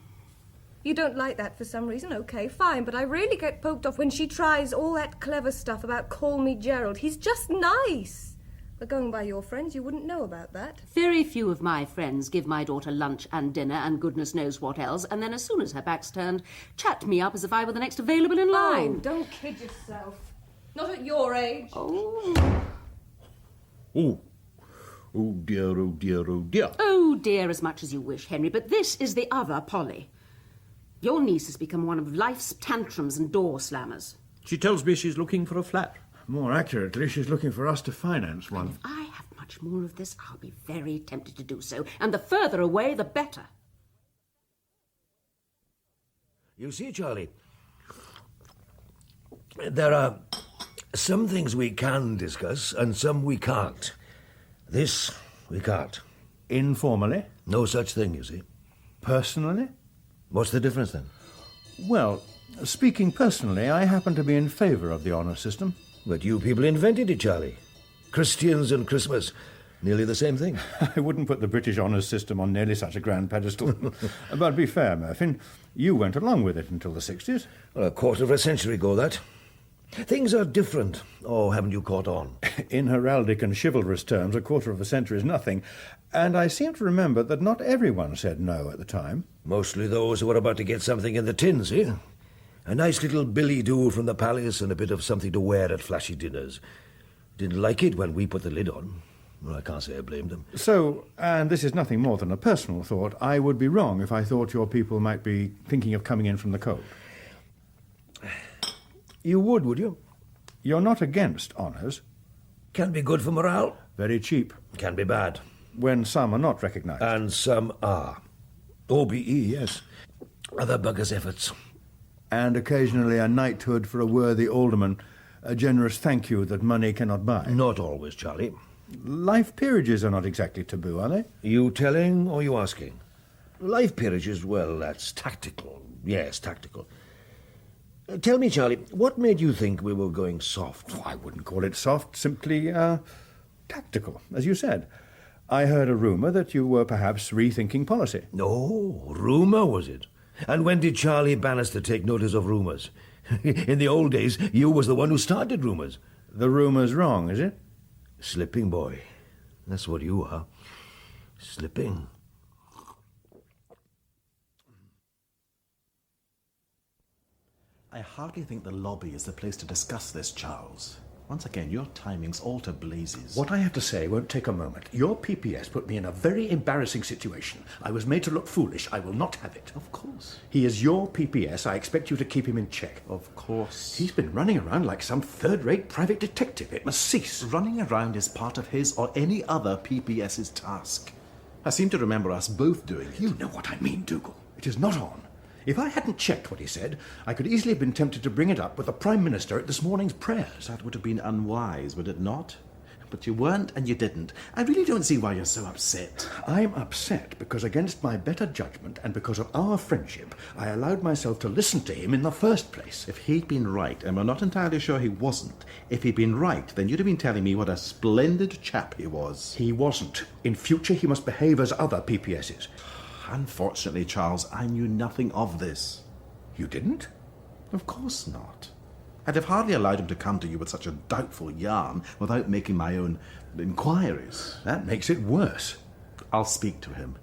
You don't like that for some reason? Okay, fine. But I really get poked off when she tries all that clever stuff about call me Gerald. He's just nice. But going by your friends, you wouldn't know about that. Very few of my friends give my daughter lunch and dinner and goodness knows what else, and then as soon as her back's turned, chat me up as if I were the next available in line. Oh, don't kid yourself. Not at your age. Oh. Oh dear, oh dear, oh dear. Oh dear, as much as you wish, Henry, but this is the other Polly. Your niece has become one of life's tantrums and door slammers. She tells me she's looking for a flat. More accurately, she's looking for us to finance one. And if I have much more of this, I'll be very tempted to do so. And the further away, the better. You see, Charlie, there are some things we can discuss and some we can't. This we can't. Informally? No such thing, you see. Personally? What's the difference, then? Well, speaking personally, I happen to be in favour of the honour system. But you people invented it, Charlie. Christians and Christmas, nearly the same thing. I wouldn't put the British honours system on nearly such a grand pedestal. But be fair, Murphin, you went along with it until the 60s. Well, a quarter of a century ago, that. Things are different. Oh, haven't you caught on? In heraldic and chivalrous terms, a quarter of a century is nothing. And I seem to remember that not everyone said no at the time. Mostly those who were about to get something in the tins, eh? A nice little billy-do from the palace and a bit of something to wear at flashy dinners. Didn't like it when we put the lid on. Well, I can't say I blamed them. So, and this is nothing more than a personal thought, I would be wrong if I thought your people might be thinking of coming in from the cold. You would you? You're not against honours. Can be good for morale. Very cheap. Can be bad. When some are not recognised. And some are. OBE, yes. Other buggers' efforts. And occasionally a knighthood for a worthy alderman, a generous thank you that money cannot buy. Not always, Charlie. Life peerages are not exactly taboo, are they? You telling or you asking? Life peerages, well, that's tactical. Yes, tactical. Tell me, Charlie, what made you think we were going soft? Oh, I wouldn't call it soft, simply tactical, as you said. I heard a rumour that you were perhaps rethinking policy. No, rumour, was it? And when did Charlie Bannister take notice of rumours? In the old days, you was the one who started rumours. The rumour's wrong, is it? Slipping, boy. That's what you are. Slipping. I hardly think the lobby is the place to discuss this, Charles. Once again, your timing's all to blazes. What I have to say won't take a moment. Your PPS put me in a very embarrassing situation. I was made to look foolish. I will not have it. Of course. He is your PPS. I expect you to keep him in check. Of course. He's been running around like some third-rate private detective. It must cease. Running around is part of his or any other PPS's task. I seem to remember us both doing it. You know what I mean, Dougal. It is not on. If I hadn't checked what he said, I could easily have been tempted to bring it up with the Prime Minister at this morning's prayers. That would have been unwise, would it not? But you weren't and you didn't. I really don't see why you're so upset. I'm upset because against my better judgment and because of our friendship, I allowed myself to listen to him in the first place. If he'd been right, and we're not entirely sure he wasn't, if he'd been right, then you'd have been telling me what a splendid chap he was. He wasn't. In future, he must behave as other PPSs. Unfortunately, Charles, I knew nothing of this. You didn't? Of course not. I'd have hardly allowed him to come to you with such a doubtful yarn without making my own inquiries. That makes it worse. I'll speak to him.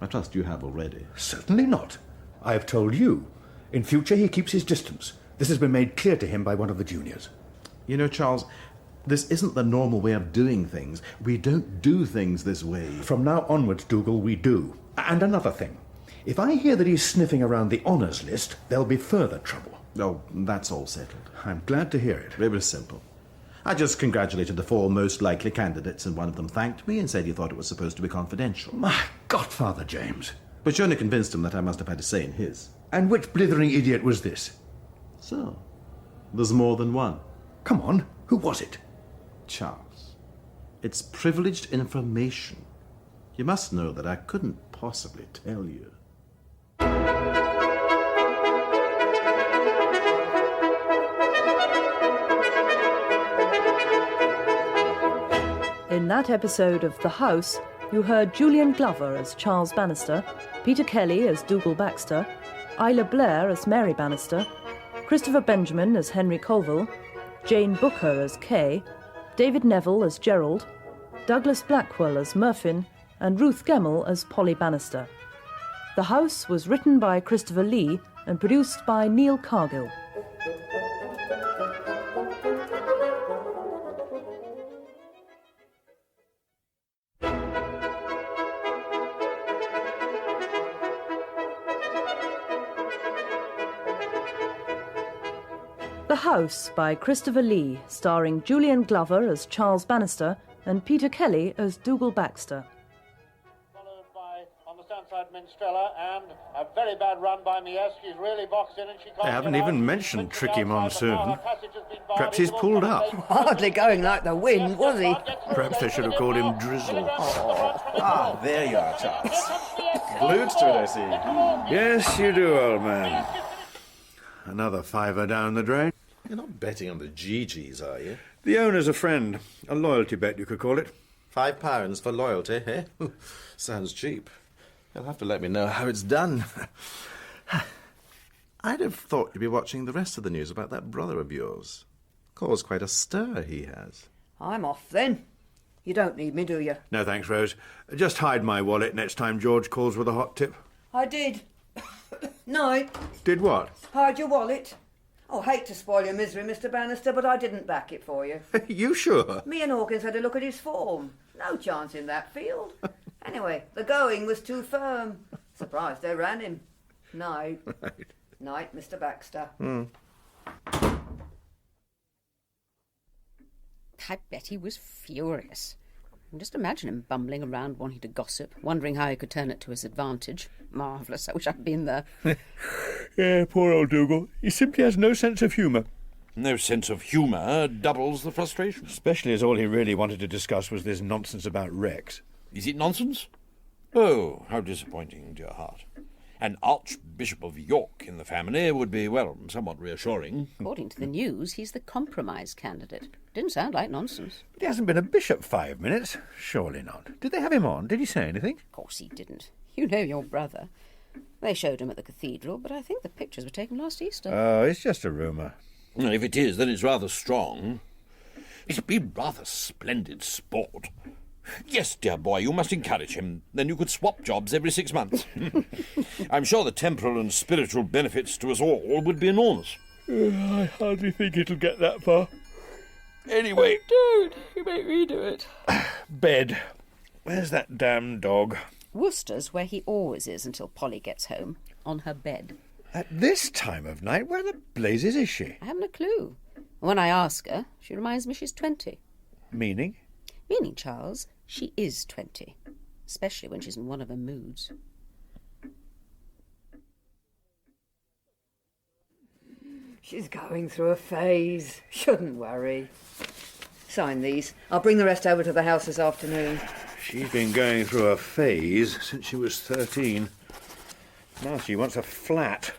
I trust you have already. Certainly not. I have told you. In future, he keeps his distance. This has been made clear to him by one of the juniors. You know, Charles, this isn't the normal way of doing things. We don't do things this way. From now onwards, Dougal, we do. And another thing. If I hear that he's sniffing around the honours list, there'll be further trouble. Oh, that's all settled. I'm glad to hear it. It was simple. I just congratulated the 4 most likely candidates, and one of them thanked me and said he thought it was supposed to be confidential. My godfather, James. But you only convinced him that I must have had a say in his. And which blithering idiot was this? So, there's more than one. Come on, who was it? Charles, it's privileged information. You must know that I couldn't possibly tell you. In that episode of The House, you heard Julian Glover as Charles Bannister, Peter Kelly as Dougal Baxter, Isla Blair as Mary Bannister, Christopher Benjamin as Henry Colville, Jane Booker as Kay, David Neville as Gerald, Douglas Blackwell as Murfin, and Ruth Gemmell as Polly Bannister. The House was written by Christopher Lee and produced by Neil Cargill. The House by Christopher Lee, starring Julian Glover as Charles Bannister and Peter Kelly as Dougal Baxter. Followed by, on the stand side, Minstrella, and a very bad run by Mies. She's really boxed in and she can't. They haven't get out. even mentioned Tricky Monsoon. Her passage has been barred. Perhaps he's pulled up. Hardly going like the wind, was he? Perhaps they should have called him Drizzle. Ah, there you are, Charles. Glued to it, I see. Yes, you do, old man. Another fiver down the drain. You're not betting on the GGs, are you? The owner's a friend. A loyalty bet, you could call it. £5 for loyalty, eh? Sounds cheap. You'll have to let me know how it's done. I'd have thought you'd be watching the rest of the news about that brother of yours. Caused quite a stir, he has. I'm off then. You don't need me, do you? No, thanks, Rose. Just hide my wallet next time George calls with a hot tip. I did. Night. Did what? Hide your wallet. Oh, hate to spoil your misery, Mr. Bannister, but I didn't back it for you. You sure? Me and Hawkins had a look at his form. No chance in that field. Anyway, the going was too firm. Surprised they ran him. Night. Right. Night, Mr. Baxter. I bet he was furious. Just imagine him bumbling around wanting to gossip, wondering how he could turn it to his advantage. Marvellous, I wish I'd been there. Yeah, poor old Dougal. He simply has no sense of humour. No sense of humour doubles the frustration. Especially as all he really wanted to discuss was this nonsense about Rex. Is it nonsense? Oh, how disappointing, dear heart. An Archbishop of York in the family would be, well, somewhat reassuring. According to the news, he's the compromise candidate. Didn't sound like nonsense. But he hasn't been a bishop 5 minutes. Surely not. Did they have him on? Did he say anything? Of course he didn't. You know your brother. They showed him at the cathedral, but I think the pictures were taken last Easter. Oh, it's just a rumour. Well, if it is, then it's rather strong. It'd be rather splendid sport. Yes, dear boy, you must encourage him. Then you could swap jobs every 6 months. I'm sure the temporal and spiritual benefits to us all would be enormous. I hardly think it'll get that far. Anyway... Don't! You make me do it. Bed. Where's that damn dog? Worcester's where he always is until Polly gets home, on her bed. At this time of night? Where the blazes is she? I haven't a clue. When I ask her, she reminds me she's 20. Meaning? Meaning, Charles, she is 20. Especially when she's in one of her moods. She's going through a phase. Shouldn't worry. Sign these. I'll bring the rest over to the house this afternoon. She's been going through a phase since she was 13. Now she wants a flat.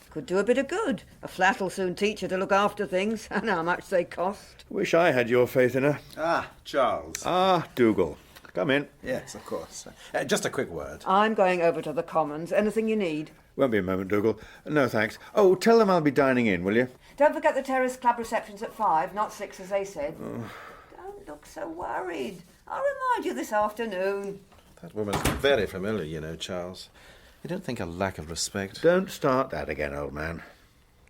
Could do a bit of good. A flat'll soon teach her to look after things and how much they cost. Wish I had your faith in her. Ah, Charles. Ah, Dougal. Come in. Yes, of course. Just a quick word. I'm going over to the Commons. Anything you need? Won't be a moment, Dougal. No, thanks. Oh, tell them I'll be dining in, will you? Don't forget the Terrace Club reception's at 5, not 6 as they said. Don't look so worried. I'll remind you this afternoon. That woman's very familiar, you know, Charles. You don't think a lack of respect? Don't start that again, old man.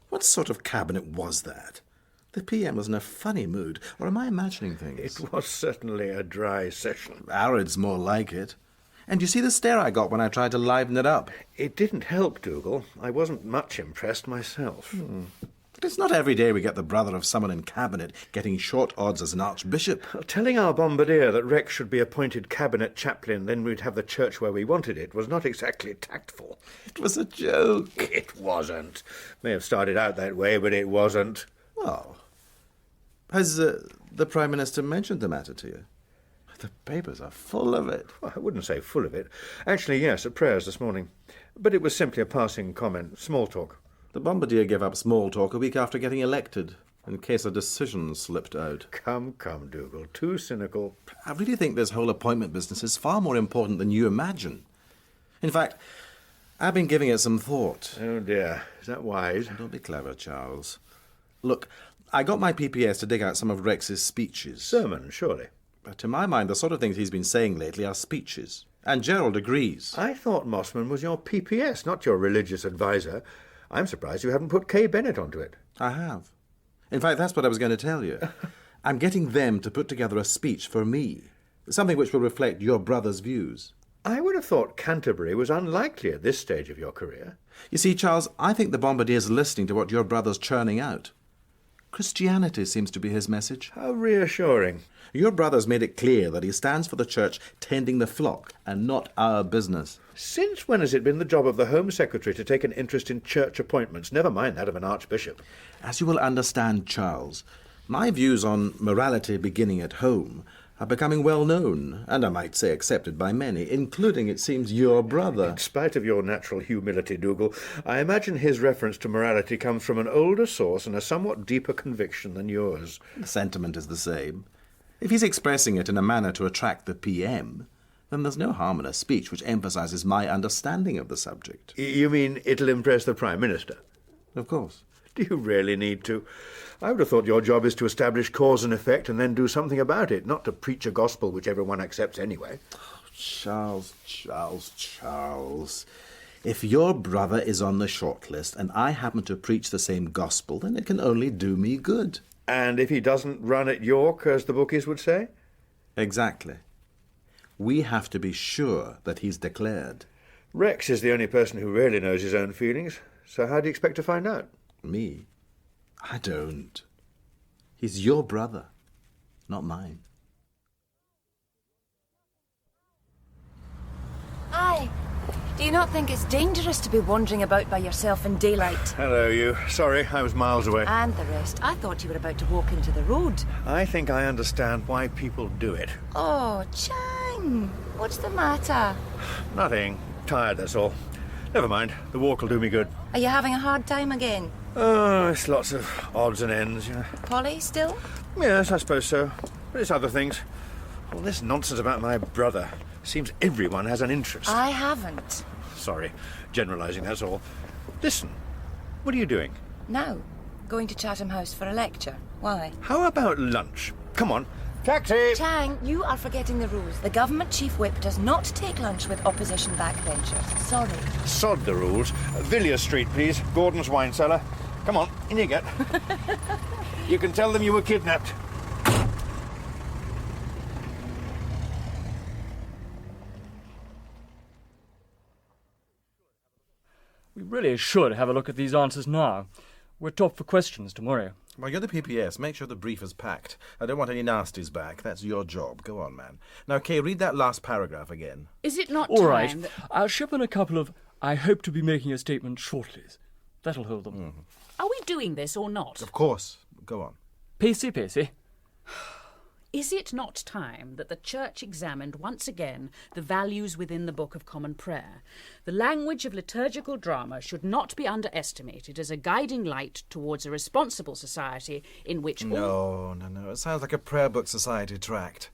What sort of cabinet was that? The PM was in a funny mood, or am I imagining things? It was certainly a dry session. Arid's more like it. And you see the stare I got when I tried to liven it up? It didn't help, Dougal. I wasn't much impressed myself. It's not every day we get the brother of someone in cabinet getting short odds as an archbishop. Telling our bombardier that Rex should be appointed cabinet chaplain, then we'd have the church where we wanted it, was not exactly tactful. It was a joke. It wasn't. May have started out that way, but it wasn't. Oh. Has the Prime Minister mentioned the matter to you? The papers are full of it. Well, I wouldn't say full of it. Actually, yes, at prayers this morning. But it was simply a passing comment, small talk. The bombardier gave up small talk a week after getting elected, in case a decision slipped out. Come, Dougal, too cynical. I really think this whole appointment business is far more important than you imagine. In fact, I've been giving it some thought. Oh, dear. Is that wise? Don't be clever, Charles. Look, I got my PPS to dig out some of Rex's speeches. Sermon, surely. But to my mind, the sort of things he's been saying lately are speeches. And Gerald agrees. I thought Mossman was your PPS, not your religious advisor. I'm surprised you haven't put Kay Bennett onto it. I have. In fact, that's what I was going to tell you. I'm getting them to put together a speech for me. Something which will reflect your brother's views. I would have thought Canterbury was unlikely at this stage of your career. You see, Charles, I think the bombardier's listening to what your brother's churning out. Christianity seems to be his message. How reassuring. Your brother's made it clear that he stands for the church tending the flock and not our business. Since when has it been the job of the Home Secretary to take an interest in church appointments, never mind that of an archbishop? As you will understand, Charles, my views on morality beginning at home are becoming well known, and I might say accepted by many, including, it seems, your brother. In spite of your natural humility, Dougal, I imagine his reference to morality comes from an older source and a somewhat deeper conviction than yours. The sentiment is the same. If he's expressing it in a manner to attract the PM, then there's no harm in a speech which emphasises my understanding of the subject. You mean it'll impress the Prime Minister? Of course. Do you really need to? I would have thought your job is to establish cause and effect and then do something about it, not to preach a gospel which everyone accepts anyway. Oh, Charles. If your brother is on the shortlist and I happen to preach the same gospel, then it can only do me good. And if he doesn't run at York, as the bookies would say? Exactly. We have to be sure that he's declared. Rex is the only person who really knows his own feelings, so how do you expect to find out? Me? I don't. He's your brother, not mine. Aye. Do you not think it's dangerous to be wandering about by yourself in daylight? Hello, you. Sorry, I was miles away. And the rest. I thought you were about to walk into the road. I think I understand why people do it. Oh, Chang. What's the matter? Nothing. Tired, that's all. Never mind. The walk will do me good. Are you having a hard time again? Oh, it's lots of odds and ends, you know. Polly, still? Yes, I suppose so. But it's other things. All this nonsense about my brother. Seems everyone has an interest. I haven't. Sorry. Generalising, that's all. Listen. What are you doing? Now. Going to Chatham House for a lecture. Why? How about lunch? Come on. Taxi! Chang, you are forgetting the rules. The government chief whip does not take lunch with opposition backbenchers. Sorry. Sod the rules. Villiers Street, please. Gordon's wine cellar. Come on, in you get. You can tell them you were kidnapped. We really should have a look at these answers now. We're top for questions tomorrow. Well, you're the PPS. Make sure the brief is packed. I don't want any nasties back. That's your job. Go on, man. Now, Kay, read that last paragraph again. Is it not All time right. that... I'll ship in a couple of "I hope to be making a statement shortly." That'll hold them. Mm-hmm. Are we doing this or not? Of course. Go on. Pacey, pacey. Is it not time that the Church examined once again the values within the Book of Common Prayer? The language of liturgical drama should not be underestimated as a guiding light towards a responsible society in which all... No. It sounds like a prayer book society tract.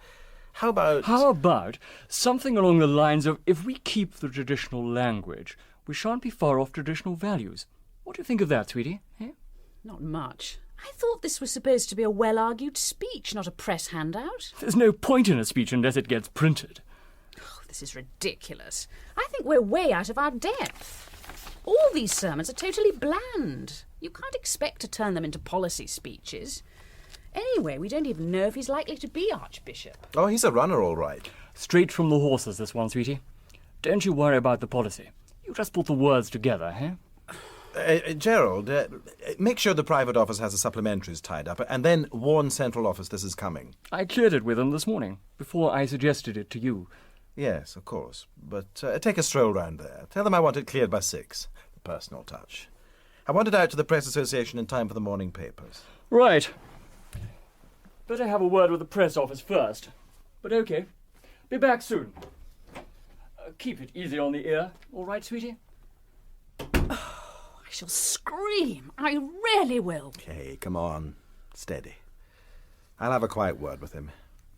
How about something along the lines of, if we keep the traditional language, we shan't be far off traditional values. What do you think of that, sweetie? Eh? Not much. I thought this was supposed to be a well-argued speech, not a press handout. There's no point in a speech unless it gets printed. Oh, this is ridiculous. I think we're way out of our depth. All these sermons are totally bland. You can't expect to turn them into policy speeches. Anyway, we don't even know if he's likely to be Archbishop. Oh, he's a runner, all right. Straight from the horses, this one, sweetie. Don't you worry about the policy. You just put the words together, eh? Gerald, make sure the private office has the supplementaries tied up, and then warn central office this is coming. I cleared it with them this morning, before I suggested it to you. Yes, of course. But take a stroll round there. Tell them I want it cleared by 6. The personal touch. I want it out to the Press Association in time for the morning papers. Right. Better have a word with the press office first. But okay. Be back soon. Keep it easy on the ear. All right, sweetie? I shall scream. I really will. Okay, come on. Steady. I'll have a quiet word with him.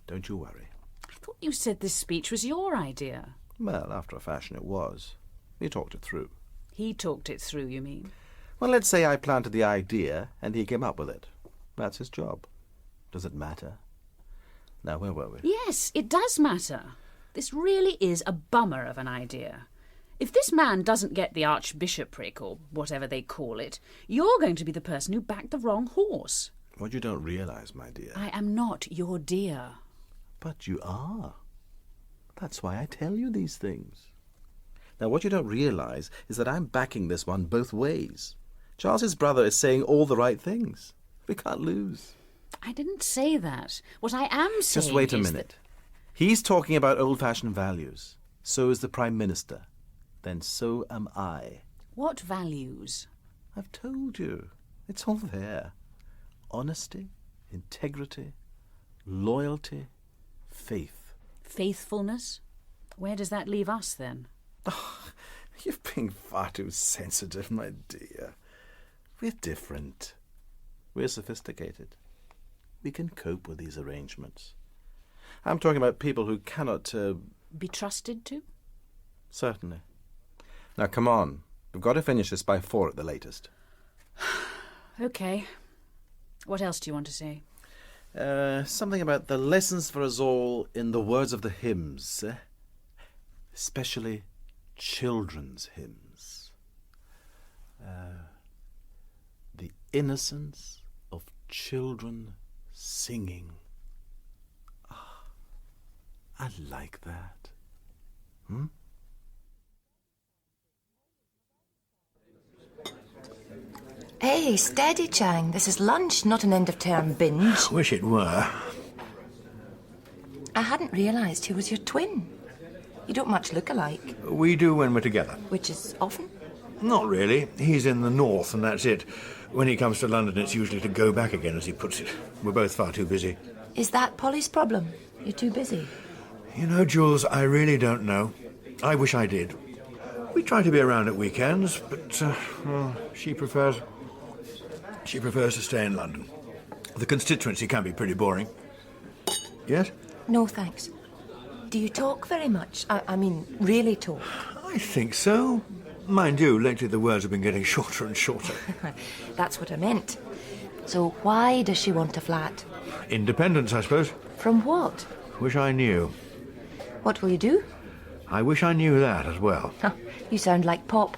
Don't you worry. I thought you said this speech was your idea. Well, after a fashion it was. We talked it through. He talked it through, you mean? Well, let's say I planted the idea and he came up with it. That's his job. Does it matter? Now, where were we? Yes, it does matter. This really is a bummer of an idea. If this man doesn't get the archbishopric, or whatever they call it, you're going to be the person who backed the wrong horse. What you don't realise, my dear... I am not your dear. But you are. That's why I tell you these things. Now, what you don't realise is that I'm backing this one both ways. Charles's brother is saying all the right things. We can't lose. I didn't say that. What I am saying Just wait a is minute. He's talking about old-fashioned values. So is the Prime Minister. Then so am I. What values? I've told you. It's all there. Honesty, integrity, loyalty, faith. Faithfulness? Where does that leave us, then? Oh, you're being far too sensitive, my dear. We're different. We're sophisticated. We can cope with these arrangements. I'm talking about people who cannot... Be trusted to? Certainly. Now, come on. We've got to finish this by 4 at the latest. OK. What else do you want to say? Something about the lessons for us all in the words of the hymns. Especially children's hymns. The innocence of children singing. Ah, I like that. Hey, steady, Chang. This is lunch, not an end-of-term binge. Wish it were. I hadn't realised he was your twin. You don't much look alike. We do when we're together. Which is often? Not really. He's in the north, and that's it. When he comes to London, it's usually to go back again, as he puts it. We're both far too busy. Is that Polly's problem? You're too busy? You know, Jules, I really don't know. I wish I did. We try to be around at weekends, but, well, she prefers to stay in London. The constituency can be pretty boring. Yes? No, thanks. Do you talk very much? I mean, really talk? I think so. Mind you, lately the words have been getting shorter and shorter. That's what I meant. So why does she want a flat? Independence, I suppose. From what? Wish I knew. What will you do? I wish I knew that as well. You sound like Pop.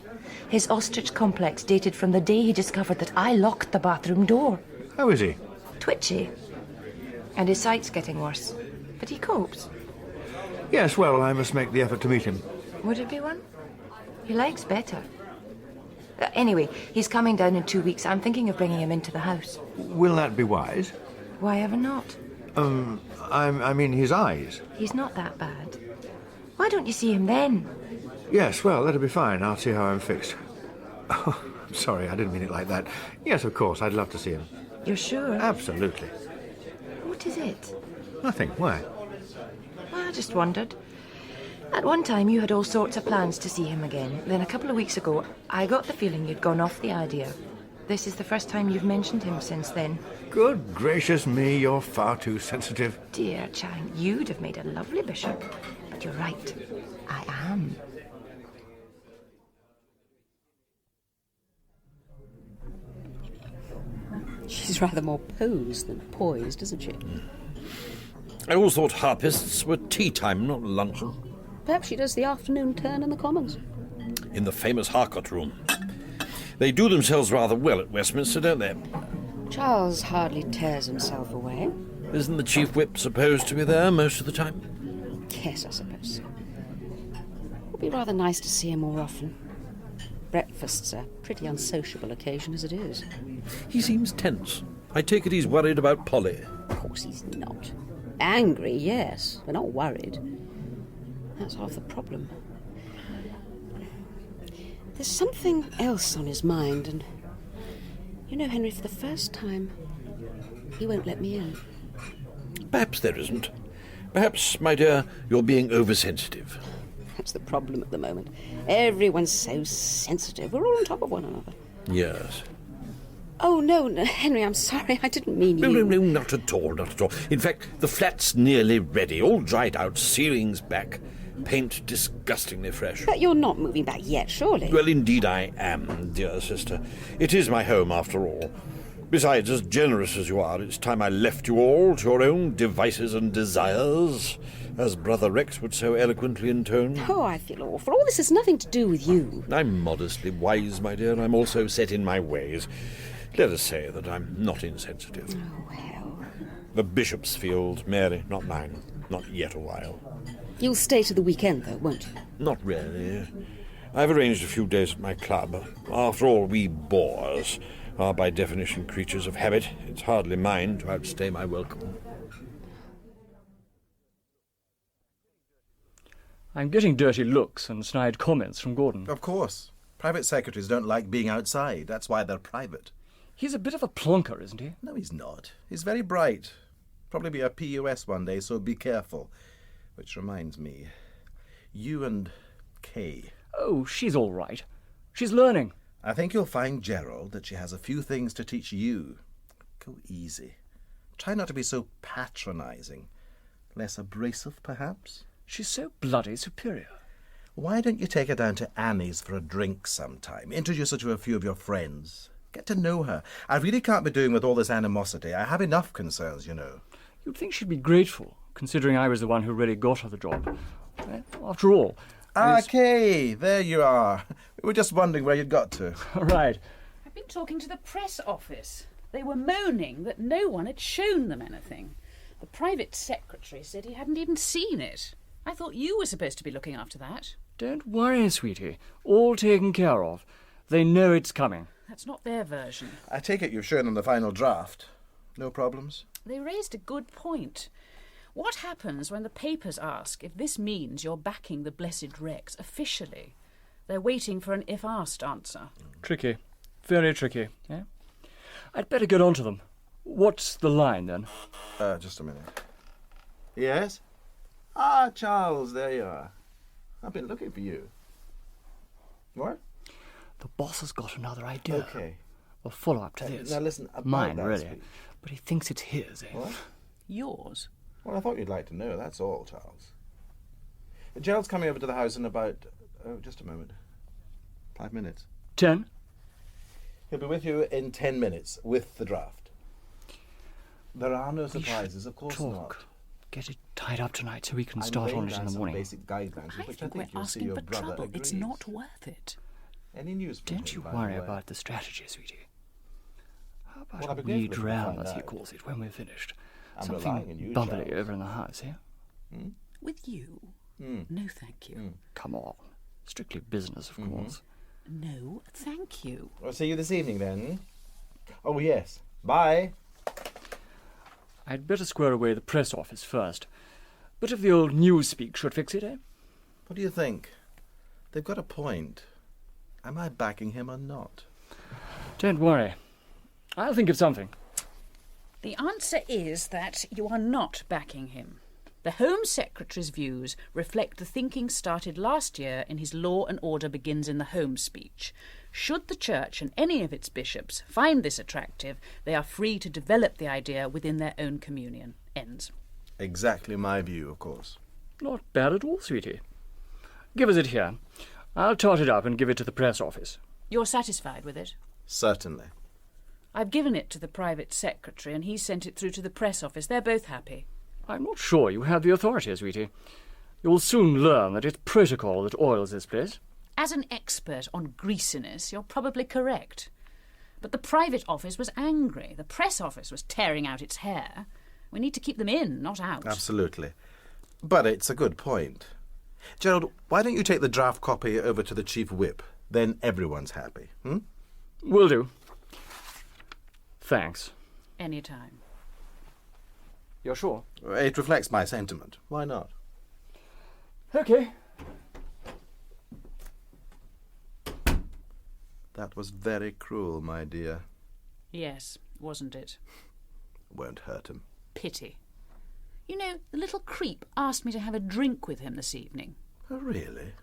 His ostrich complex dated from the day he discovered that I locked the bathroom door. How is he? Twitchy. And his sight's getting worse. But he copes. Yes, well, I must make the effort to meet him. Would it be one? He likes better. Anyway, he's coming down in 2 weeks. I'm thinking of bringing him into the house. Will that be wise? Why ever not? I mean his eyes. He's not that bad. Why don't you see him then? Yes, well, that'll be fine. I'll see how I'm fixed. Oh, I'm sorry, I didn't mean it like that. Yes, of course, I'd love to see him. You're sure? Absolutely. What is it? Nothing. Why? Well, I just wondered. At one time, you had all sorts of plans to see him again. Then a couple of weeks ago, I got the feeling you'd gone off the idea. This is the first time you've mentioned him since then. Good gracious me, you're far too sensitive. Dear Chang, you'd have made a lovely bishop. But you're right. I am. She's rather more posed than poised, isn't she? I always thought harpists were tea time, not luncheon. Perhaps she does the afternoon turn in the Commons. In the famous Harcourt room. They do themselves rather well at Westminster, don't they? Charles hardly tears himself away. Isn't the Chief Whip supposed to be there most of the time? Yes, I suppose so. It would be rather nice to see him more often. Breakfast's a pretty unsociable occasion as it is. He seems tense. I take it he's worried about Polly. Of course he's not. Angry, yes, but not worried. That's half the problem. There's something else on his mind, and you know, Henry, for the first time, he won't let me in. Perhaps there isn't. Perhaps, my dear, you're being oversensitive. That's the problem at the moment. Everyone's so sensitive. We're all on top of one another. Yes. Oh, no, Henry, I'm sorry. I didn't mean you. No, not at all, not at all. In fact, the flat's nearly ready, all dried out, ceilings back, paint disgustingly fresh. But you're not moving back yet, surely? Well, indeed I am, dear sister. It is my home, after all. Besides, as generous as you are, it's time I left you all to your own devices and desires, as Brother Rex would so eloquently intone. Oh, I feel awful. All this has nothing to do with you. I'm modestly wise, my dear. I'm also set in my ways. Let us say that I'm not insensitive. Oh, well. The bishop's field, Mary, not mine. Not yet a while. You'll stay to the weekend, though, won't you? Not really. I've arranged a few days at my club. After all, we bores are by definition creatures of habit. It's hardly mine to outstay my welcome. I'm getting dirty looks and snide comments from Gordon. Of course. Private secretaries don't like being outside. That's why they're private. He's a bit of a plonker, isn't he? No, he's not. He's very bright. Probably be a PUS one day, so be careful. Which reminds me, you and Kay. Oh, she's all right. She's learning. I think you'll find, Gerald, that she has a few things to teach you. Go easy. Try not to be so patronising. Less abrasive, perhaps? She's so bloody superior. Why don't you take her down to Annie's for a drink sometime? Introduce her to a few of your friends. Get to know her. I really can't be doing with all this animosity. I have enough concerns, you know. You'd think she'd be grateful, considering I was the one who really got her the job. After all... Kay, there you are. We were just wondering where you'd got to. Right. I've been talking to the press office. They were moaning that no one had shown them anything. The private secretary said he hadn't even seen it. I thought you were supposed to be looking after that. Don't worry, sweetie. All taken care of. They know it's coming. That's not their version. I take it you've shown them the final draft. No problems? They raised a good point. What happens when the papers ask if this means you're backing the Blessed Rex officially? They're waiting for an if-asked answer. Tricky. Very tricky, yeah? I'd better get on to them. What's the line, then? Just a minute. Yes? Charles, there you are. I've been looking for you. What? The boss has got another idea. Okay. A follow-up to this. Now listen, mine, that really. speech. But he thinks it's his, eh? What? Yours? Well, I thought you'd like to know, that's all, Charles. Gerald's coming over to the house in about... just a moment. 5 minutes. 10? He'll be with you in 10 minutes, with the draft. There are no surprises, of course not. get it tied up tonight so we can start on it in the morning. Basic guidelines, I think we're asking for trouble. It's not worth it. Any news? Don't you worry about the strategy, sweetie. How about a wee drown, as he calls it, when we're finished? Something bubbly over in the house, here? With you? No, thank you. Come on. Strictly business, of course. No, thank you. I'll see you this evening, then. Oh, yes. Bye. I'd better square away the press office first. But if the old newspeak should fix it, eh? What do you think? They've got a point. Am I backing him or not? Don't worry. I'll think of something. The answer is that you are not backing him. The Home Secretary's views reflect the thinking started last year in his Law and Order Begins in the Home speech. Should the Church and any of its bishops find this attractive, they are free to develop the idea within their own communion. Ends. Exactly my view, of course. Not bad at all, sweetie. Give us it here. I'll tot it up and give it to the press office. You're satisfied with it? Certainly. I've given it to the private secretary and he's sent it through to the press office. They're both happy. I'm not sure you have the authority, sweetie. You'll soon learn that it's protocol that oils this place. As an expert on greasiness, you're probably correct. But the private office was angry. The press office was tearing out its hair. We need to keep them in, not out. Absolutely. But it's a good point. Gerald, why don't you take the draft copy over to the Chief Whip? Then everyone's happy. Will do. Thanks. Any time. You're sure? It reflects my sentiment. Why not? Okay. That was very cruel, my dear. Yes, wasn't it? Won't hurt him. Pity. You know, the little creep asked me to have a drink with him this evening. Oh, really?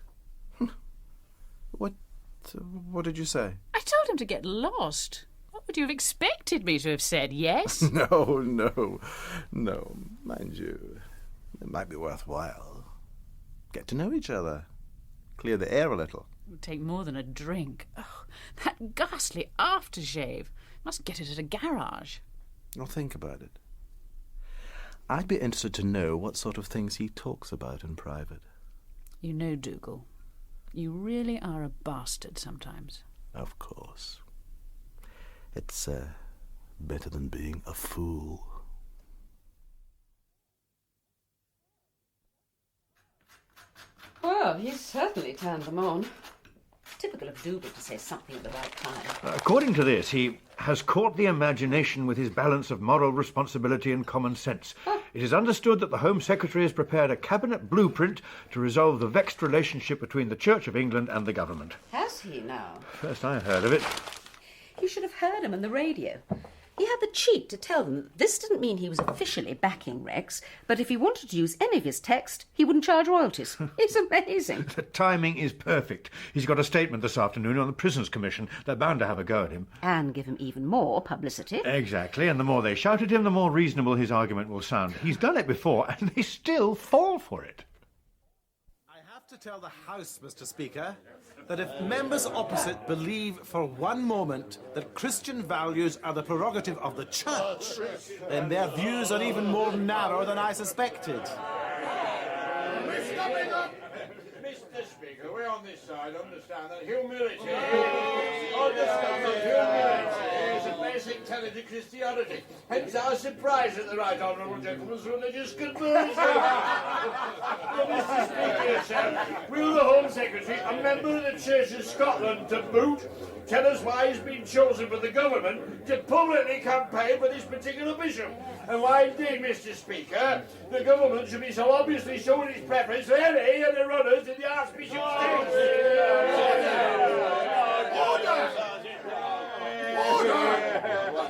What did you say? I told him to get lost. What would you have expected me to have said? Yes? No. Mind you, it might be worthwhile. Get to know each other. Clear the air a little. It would take more than a drink. Oh, that ghastly aftershave. Must get it at a garage. I'll think about it. I'd be interested to know what sort of things he talks about in private. You know, Dougal, you really are a bastard sometimes. Of course. It's better than being a fool. Well, he's certainly turned them on. Typical of Dougal to say something at the right time. According to this, he has caught the imagination with his balance of moral responsibility and common sense. It is understood that the Home Secretary has prepared a cabinet blueprint to resolve the vexed relationship between the Church of England and the government. Has he now? First I heard of it. You should have heard him on the radio. He had the cheek to tell them that this didn't mean he was officially backing Rex, but if he wanted to use any of his text, he wouldn't charge royalties. It's amazing. The timing is perfect. He's got a statement this afternoon on the Prisons Commission. They're bound to have a go at him. And give him even more publicity. Exactly, and the more they shout at him, the more reasonable his argument will sound. He's done it before, and they still fall for it. I have to tell the House, Mr. Speaker, that if members opposite believe for one moment that Christian values are the prerogative of the Church, then their views are even more narrow than I suspected. Mr. Speaker, we're on this side. Understand that humility is a basic tenet of Christianity. Hence our surprise at the Right Honourable Gentleman's religious conversion. Mr. Speaker, sir, will the Home Secretary, a member of the Church of Scotland to boot, tell us why he's been chosen for the government to publicly campaign for this particular bishop? And why indeed, Mr. Speaker, the government should be so obviously showing its preference for any of the runners in the Archbishop's case. Order!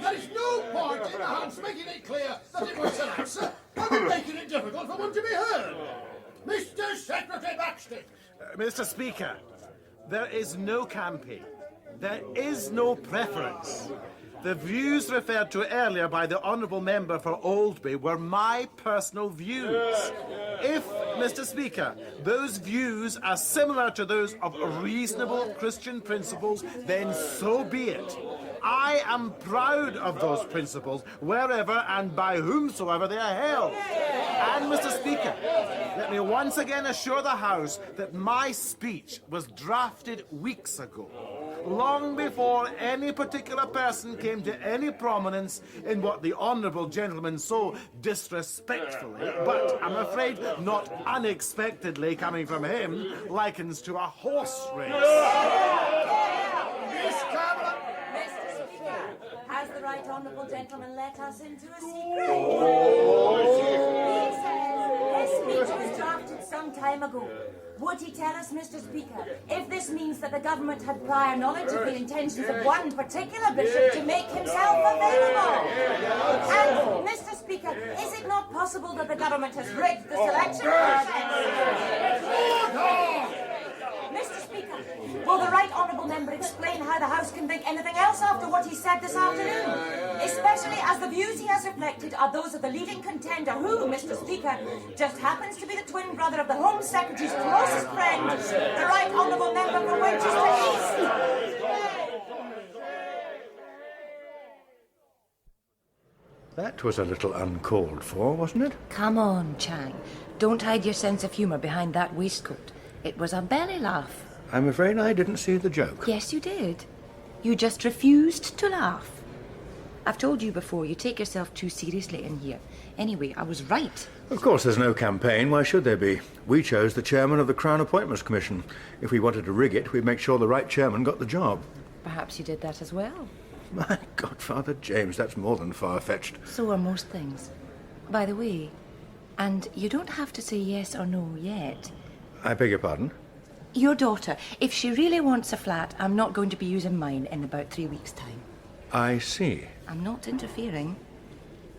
There is no point in the House making it clear that it was an answer, and making it difficult for one to be heard. Mr. Secretary Baxter. Mr. Speaker, there is no campaign. There is no preference. The views referred to earlier by the Honourable Member for Oldby were my personal views. If, Mr. Speaker, those views are similar to those of reasonable Christian principles, then so be it. I am proud of those principles, wherever and by whomsoever they are held. And, Mr. Speaker, let me once again assure the House that my speech was drafted weeks ago, long before any particular person came to any prominence in what the honourable gentleman so disrespectfully, but I'm afraid not unexpectedly coming from him, likens to a horse race. Mr. Speaker, has the right honourable gentleman let us into a secret? He says his speech was drafted some time ago. Would he tell us, Mr. Speaker, if this means that the government had prior knowledge of the intentions of one particular bishop to make himself available? And, Mr. Speaker, is it not possible that the government has rigged the selection process? Mr. Speaker, will the right honourable member explain how the House can think anything else after what he said this afternoon? Especially as the views he has reflected are those of the leading contender who, Mr. Speaker, just happens to be the twin brother of the Home Secretary's closest friend, the right honourable member for Winchester East. That was a little uncalled for, wasn't it? Come on, Chang. Don't hide your sense of humour behind that waistcoat. It was a belly laugh. I'm afraid I didn't see the joke. Yes, you did. You just refused to laugh. I've told you before, you take yourself too seriously in here. Anyway, I was right. Of course there's no campaign. Why should there be? We chose the chairman of the Crown Appointments Commission. If we wanted to rig it, we'd make sure the right chairman got the job. Perhaps you did that as well. My God, Father James, that's more than far-fetched. So are most things. By the way, and you don't have to say yes or no yet. I beg your pardon? Your daughter, if she really wants a flat, I'm not going to be using mine in about 3 weeks' time. I see. I'm not interfering,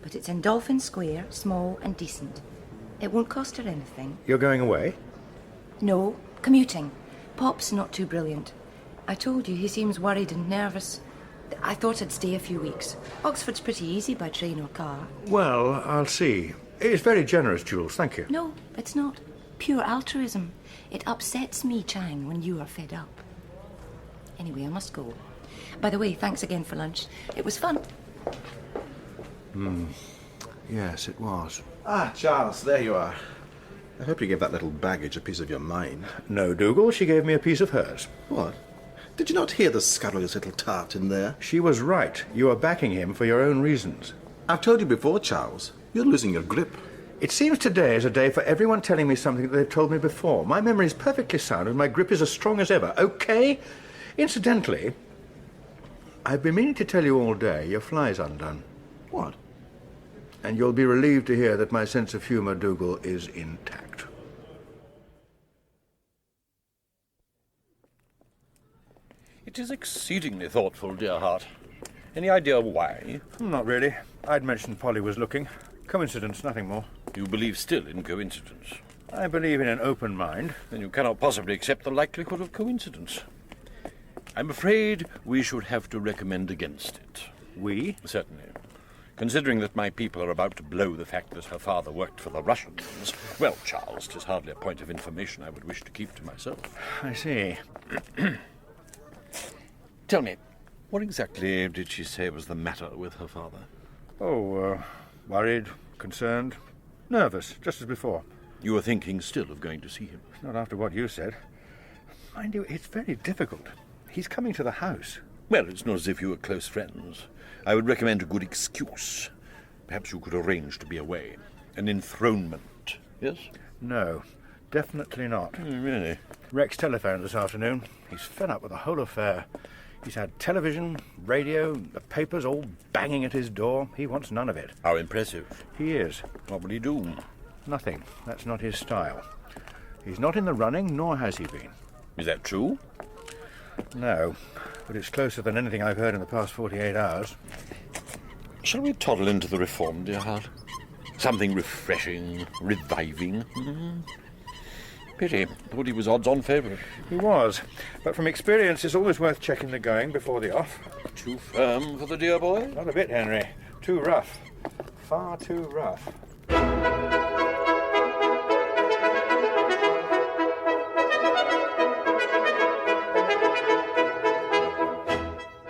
but it's in Dolphin Square, small and decent. It won't cost her anything. You're going away? No, commuting. Pop's not too brilliant. I told you, he seems worried and nervous. I thought I'd stay a few weeks. Oxford's pretty easy by train or car. Well, I'll see. It's very generous, Jules, thank you. No, it's not. Pure altruism. It upsets me, Chang, when you are fed up. Anyway, I must go. By the way, thanks again for lunch. It was fun. Yes, it was. Ah, Charles, there you are. I hope you gave that little baggage a piece of your mind. No, Dougal, she gave me a piece of hers. What? Did you not hear the scurrilous little tart in there? She was right. You are backing him for your own reasons. I've told you before, Charles. You're losing your grip. It seems today is a day for everyone telling me something that they've told me before. My memory is perfectly sound and my grip is as strong as ever, okay? Incidentally, I've been meaning to tell you all day your fly's undone. What? And you'll be relieved to hear that my sense of humour, Dougal, is intact. It is exceedingly thoughtful, dear heart. Any idea why? Not really. I'd mentioned Polly was looking. Coincidence, nothing more. You believe still in coincidence? I believe in an open mind. Then you cannot possibly accept the likelihood of coincidence. I'm afraid we should have to recommend against it. We? Certainly. Considering that my people are about to blow the fact that her father worked for the Russians, well, Charles, 'tis hardly a point of information I would wish to keep to myself. I see. Tell me, what exactly did she say was the matter with her father? Worried, concerned, nervous, just as before. You were thinking still of going to see him? Not after what you said. Mind you, it's very difficult. He's coming to the house. Well, it's not as if you were close friends. I would recommend a good excuse. Perhaps you could arrange to be away. An enthronement, yes? No, definitely not. Really? Rex telephoned this afternoon. He's fed up with the whole affair. He's had television, radio, the papers all banging at his door. He wants none of it. How impressive. He is. What will he do? Nothing. That's not his style. He's not in the running, nor has he been. Is that true? No, but it's closer than anything I've heard in the past 48 hours. Shall we toddle into the reform, dear heart? Something refreshing, reviving. Pity. Thought he was odds-on favourite. He was, but from experience it's always worth checking the going before the off. Too firm for the dear boy? Not a bit, Henry. Too rough. Far too rough.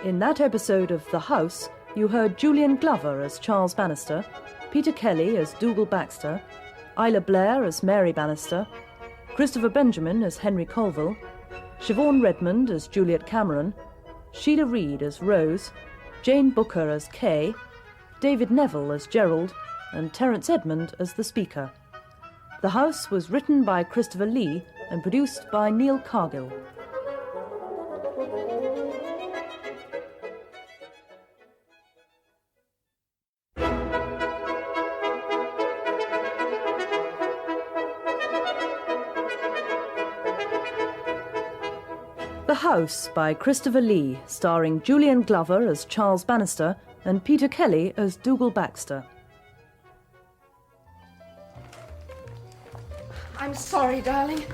In that episode of The House, you heard Julian Glover as Charles Bannister, Peter Kelly as Dougal Baxter, Isla Blair as Mary Bannister, Christopher Benjamin as Henry Colville, Siobhan Redmond as Juliet Cameron, Sheila Reid as Rose, Jane Booker as Kay, David Neville as Gerald, and Terence Edmund as the Speaker. The House was written by Christopher Lee and produced by Neil Cargill. The House by Christopher Lee, starring Julian Glover as Charles Bannister and Peter Kelly as Dougal Baxter. I'm sorry, darling.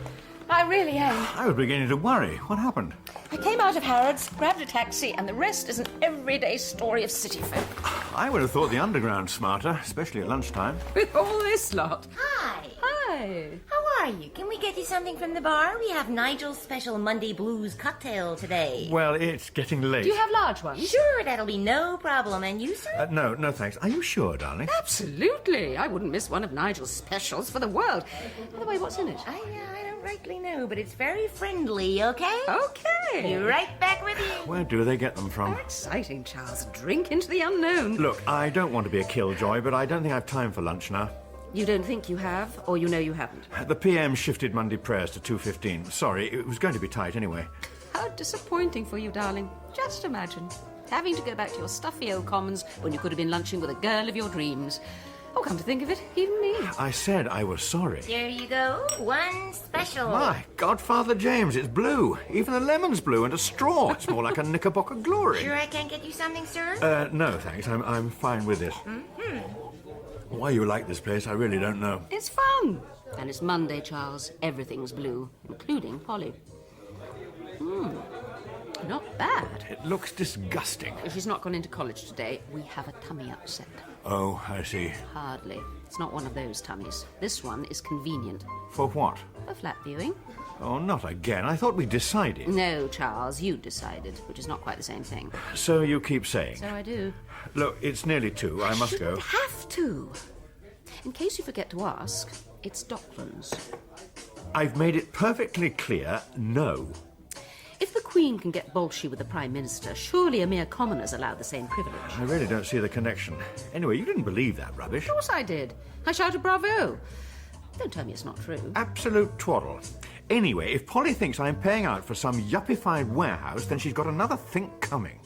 I really am. I was beginning to worry. What happened? I came out of Harrods, grabbed a taxi, and the rest is an everyday story of city folk. I would have thought the underground smarter, especially at lunchtime. With all this lot. Hi. Hi. How are you? Can we get you something from the bar? We have Nigel's special Monday Blues cocktail today. Well, it's getting late. Do you have large ones? Sure, that'll be no problem. And you, sir? No, thanks. Are you sure, darling? Absolutely. I wouldn't miss one of Nigel's specials for the world. By the way, what's in it? I don't rightly know, but it's very friendly, okay? Okay. Be right back with you. Where do they get them from? How exciting, Charles. Drink into the unknown. Look, I don't want to be a killjoy, but I don't think I've time for lunch now. You don't think you have, or you know you haven't? The PM shifted Monday prayers to 2:15. Sorry, it was going to be tight anyway. How disappointing for you, darling. Just imagine having to go back to your stuffy old commons when you could have been lunching with a girl of your dreams. Oh, come to think of it, even me. I said I was sorry. Here you go. One special. My Godfather James, it's blue. Even the lemon's blue and a straw. It's more like a Knickerbocker glory. Sure I can't get you something, sir? No, thanks. I'm fine with this. Mm-hmm. Why you like this place, I really don't know. It's fun. And it's Monday, Charles. Everything's blue, including Polly. Not bad. It looks disgusting. If she's not gone into college today, we have a tummy upset. Oh, I see. Hardly. It's not one of those tummies. This one is convenient. For what? For flat viewing. Oh, not again. I thought we decided. No, Charles, you decided, which is not quite the same thing. So you keep saying. So I do. Look, it's nearly 2. I must go. Have to. In case you forget to ask, it's Docklands. I've made it perfectly clear, no. If the Queen can get bolshy with the Prime Minister, surely a mere commoner's allowed the same privilege. I really don't see the connection. Anyway, you didn't believe that rubbish. Of course I did. I shouted bravo. Don't tell me it's not true. Absolute twaddle. Anyway, if Polly thinks I'm paying out for some yuppified warehouse, then she's got another think coming.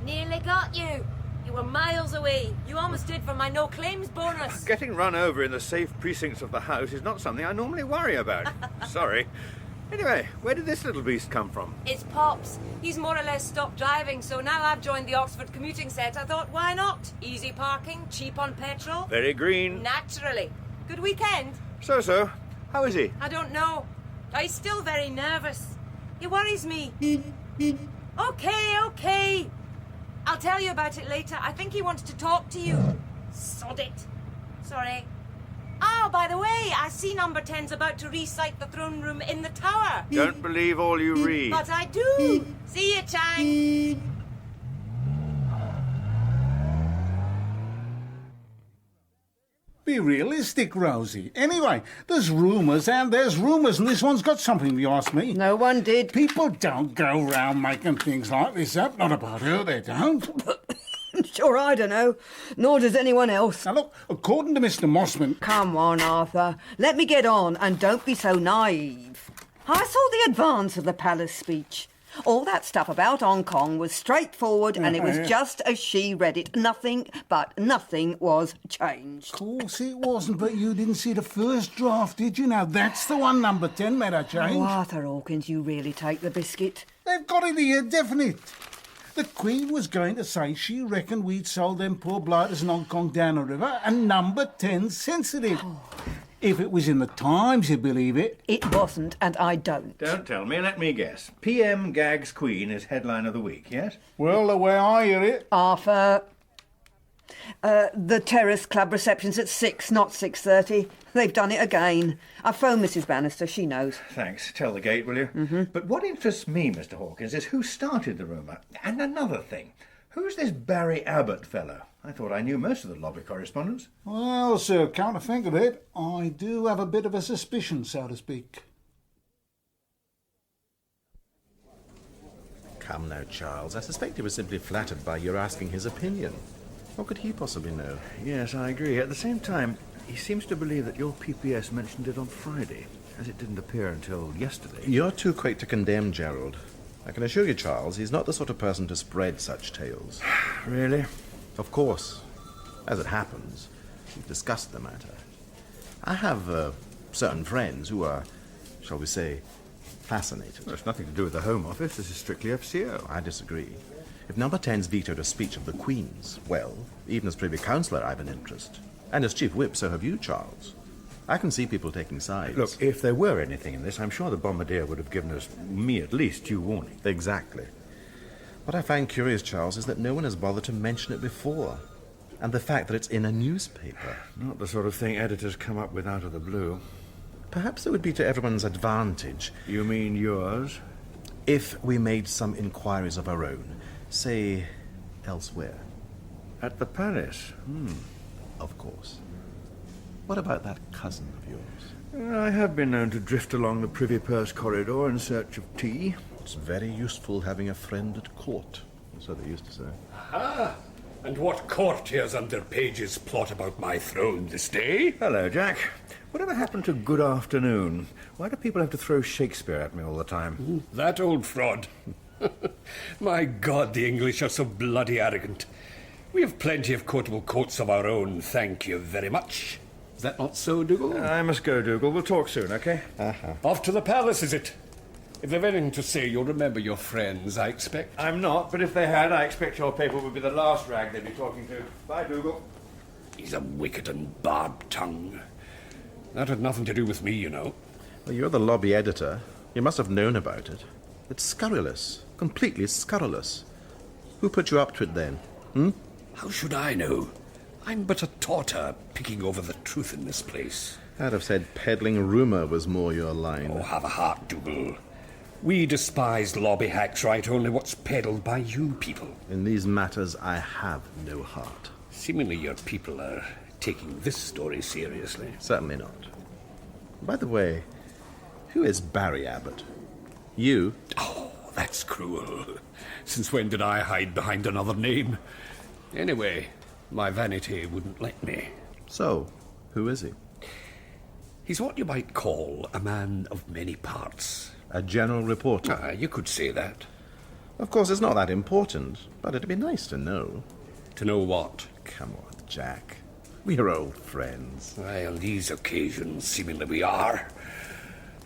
Nearly got you. You were miles away. You almost did for my no claims bonus. Getting run over in the safe precincts of the house is not something I normally worry about. Sorry. Anyway, where did this little beast come from? It's Pops. He's more or less stopped driving, so now I've joined the Oxford commuting set. I thought, why not? Easy parking, cheap on petrol. Very green. Naturally. Good weekend? So. How is he? I don't know. He's still very nervous. He worries me. Okay. I'll tell you about it later. I think he wants to talk to you. Sod it. Sorry. Oh, by the way, I see number 10's about to recite the throne room in the tower. Don't believe all you read. But I do. See you, Chang. Be realistic, Rosie. Anyway, there's rumours and there's rumours, and this one's got something, if you ask me. No one did. People don't go round making things like this up. Not about her, they don't. Sure, I don't know. Nor does anyone else. Now look, according to Mr. Mossman... Come on, Arthur. Let me get on, and don't be so naive. I saw the advance of the palace speech. All that stuff about Hong Kong was straightforward, and it was just as she read it. Nothing was changed. Of course it wasn't, but you didn't see the first draft, did you? Now, that's the one number 10 made a change. Oh, Arthur Hawkins, you really take the biscuit. They've got it here, definite. The Queen was going to say she reckoned we'd sold them poor blighters in Hong Kong down the river, and number 10's sensitive. If it was in the Times, you'd believe it. It wasn't, and I don't. Don't tell me, let me guess. PM gags Queen is headline of the week, yes? Well, the way I hear it... Arthur... The Terrace Club reception's at 6, not 6:30. They've done it again. I phoned Mrs. Bannister, she knows. Thanks. Tell the gate, will you? But what interests me, Mr. Hawkins, is who started the rumour. And another thing. Who's this Barry Abbott fellow? I thought I knew most of the lobby correspondents. Well, sir, come to think of it, I do have a bit of a suspicion, so to speak. Come now, Charles. I suspect he was simply flattered by your asking his opinion. What could he possibly know? Yes, I agree. At the same time, he seems to believe that your PPS mentioned it on Friday, as it didn't appear until yesterday. You're too quick to condemn Gerald. I can assure you, Charles, he's not the sort of person to spread such tales. Really? Of course. As it happens, we've discussed the matter. I have certain friends who are, shall we say, fascinated. Well, it's nothing to do with the Home Office. This is strictly FCO. I disagree. If Number 10's vetoed a speech of the Queen's, well, even as Privy Councillor I've an interest. And as Chief Whip, so have you, Charles. I can see people taking sides. Look, if there were anything in this, I'm sure the Bombardier would have given us, me at least, due warning. Exactly. What I find curious, Charles, is that no one has bothered to mention it before. And the fact that it's in a newspaper. Not the sort of thing editors come up with out of the blue. Perhaps it would be to everyone's advantage. You mean yours? If we made some inquiries of our own, say, elsewhere. At the palace? Of course. What about that cousin of yours? I have been known to drift along the Privy Purse corridor in search of tea. It's very useful having a friend at court, so they used to say. Ah, and what courtiers and their pages plot about my throne this day? Hello, Jack. Whatever happened to good afternoon? Why do people have to throw Shakespeare at me all the time? That old fraud. My God, the English are so bloody arrogant. We have plenty of quotable quotes of our own, thank you very much. Is that not so, Dougal? I must go, Dougal. We'll talk soon, okay? Off to the palace, is it? If they've anything to say, you'll remember your friends, I expect. I'm not, but if they had, I expect your paper would be the last rag they'd be talking to. Bye, Dougal. He's a wicked and barbed tongue. That had nothing to do with me, you know. Well, you're the lobby editor. You must have known about it. It's scurrilous. Completely scurrilous. Who put you up to it, then? How should I know? I'm but a torter picking over the truth in this place. I'd have said peddling rumour was more your line. Oh, have a heart, Dougal. We despise lobby hacks write only what's peddled by you people. In these matters, I have no heart. Seemingly your people are taking this story seriously. Certainly not. By the way, who is Barry Abbott? You? Oh, that's cruel. Since when did I hide behind another name? Anyway, my vanity wouldn't let me. So, who is he? He's what you might call a man of many parts. A general reporter? You could say that. Of course, it's not that important, but it'd be nice to know. To know what? Come on, Jack. We're old friends. Why, on these occasions, seemingly we are.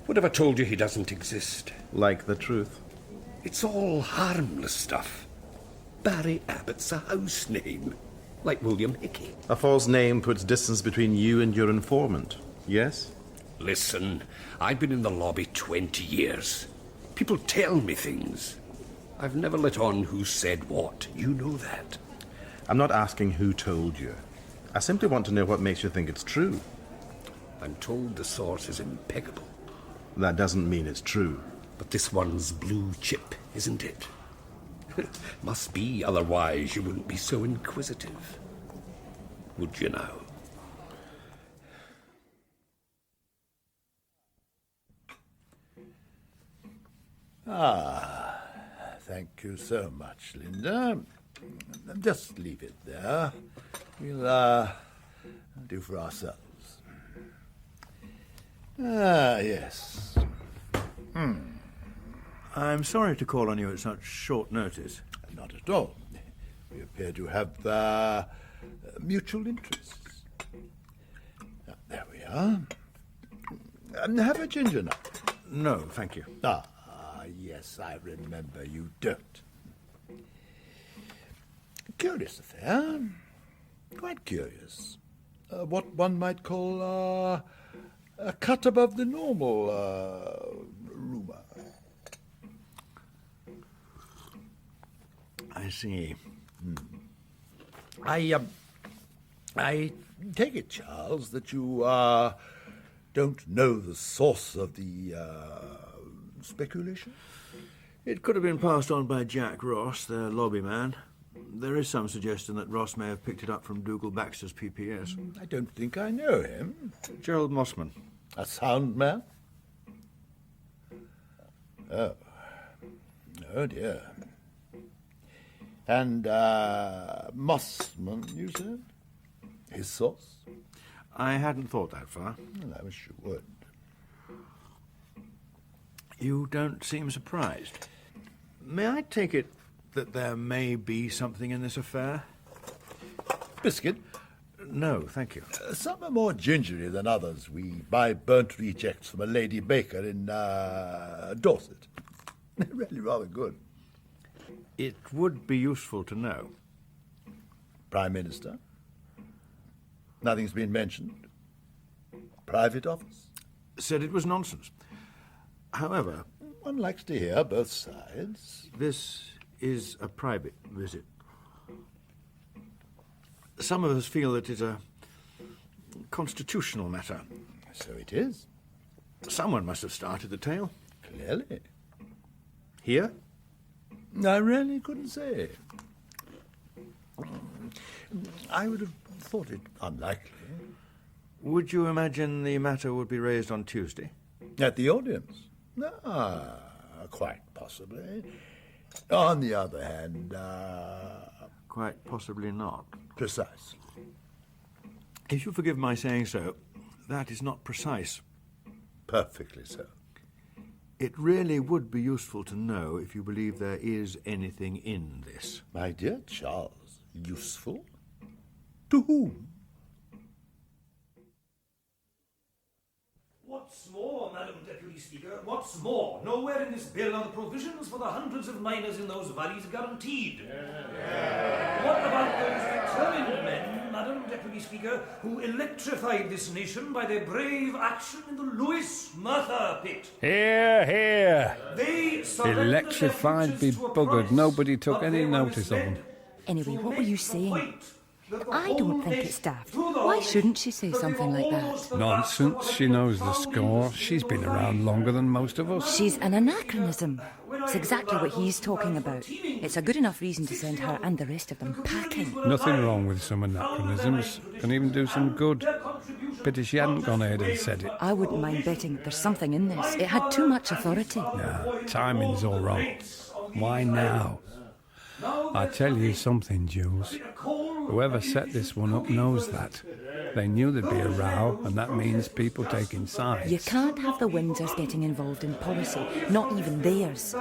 Would have I told you he doesn't exist? Like the truth? It's all harmless stuff. Barry Abbott's a house name, like William Hickey. A false name puts distance between you and your informant, yes? Listen, I've been in the lobby 20 years. People tell me things. I've never let on who said what. You know that. I'm not asking who told you. I simply want to know what makes you think it's true. I'm told the source is impeccable. That doesn't mean it's true. But this one's blue chip, isn't it? Must be, otherwise you wouldn't be so inquisitive. Would you now? Thank you so much, Linda. Just leave it there. We'll, do for ourselves. Yes. I'm sorry to call on you at such short notice. Not at all. We appear to have mutual interests. There we are. Have a ginger nut. No, thank you. Yes, I remember you don't. Curious affair. Quite curious. What one might call a cut above the normal rumour. I see. I I take it, Charles, that you, don't know the source of the, speculation? It could have been passed on by Jack Ross, their lobby man. There is some suggestion that Ross may have picked it up from Dougal Baxter's PPS. I don't think I know him. Gerald Mossman. A sound man? Oh. Oh, dear. And, Mossman, you said? His source? I hadn't thought that far. Well, I wish you would. You don't seem surprised. May I take it that there may be something in this affair? Biscuit? No, thank you. Some are more gingery than others. We buy burnt rejects from a lady baker in, Dorset. They're really rather good. It would be useful to know. Prime Minister? Nothing's been mentioned. Private office? Said it was nonsense. However, one likes to hear both sides. This is a private visit. Some of us feel that it's a constitutional matter. So it is. Someone must have started the tale. Clearly. Here? I really couldn't say. I would have thought it unlikely. Would you imagine the matter would be raised on Tuesday? At the audience? Quite possibly. On the other hand, quite possibly not. Precise. If you forgive my saying so, that is not precise. Perfectly so. It really would be useful to know if you believe there is anything in this. My dear Charles, useful? To whom? What's more, Madam Deputy Speaker, what's more, nowhere in this bill are the provisions for the hundreds of miners in those valleys guaranteed. What about those determined men, Madam Deputy Speaker, who electrified this nation by their brave action in the Lewis Merthyr pit? Here, here. They surrendered Electrified be buggered. Nobody took any notice of them. Anyway, what were you saying? I don't think it's daft. Why shouldn't she say something like that? Nonsense. She knows the score. She's been around longer than most of us. She's an anachronism. It's exactly what he's talking about. It's a good enough reason to send her and the rest of them packing. Nothing wrong with some anachronisms. Can even do some good. Pity she hadn't gone ahead and said it. I wouldn't mind betting that there's something in this. It had too much authority. Yeah, timing's all wrong. Why now? I tell you something, Jules. Whoever set this one up knows that. They knew there'd be a row, and that means people taking sides. You can't have the Windsors getting involved in policy, not even theirs.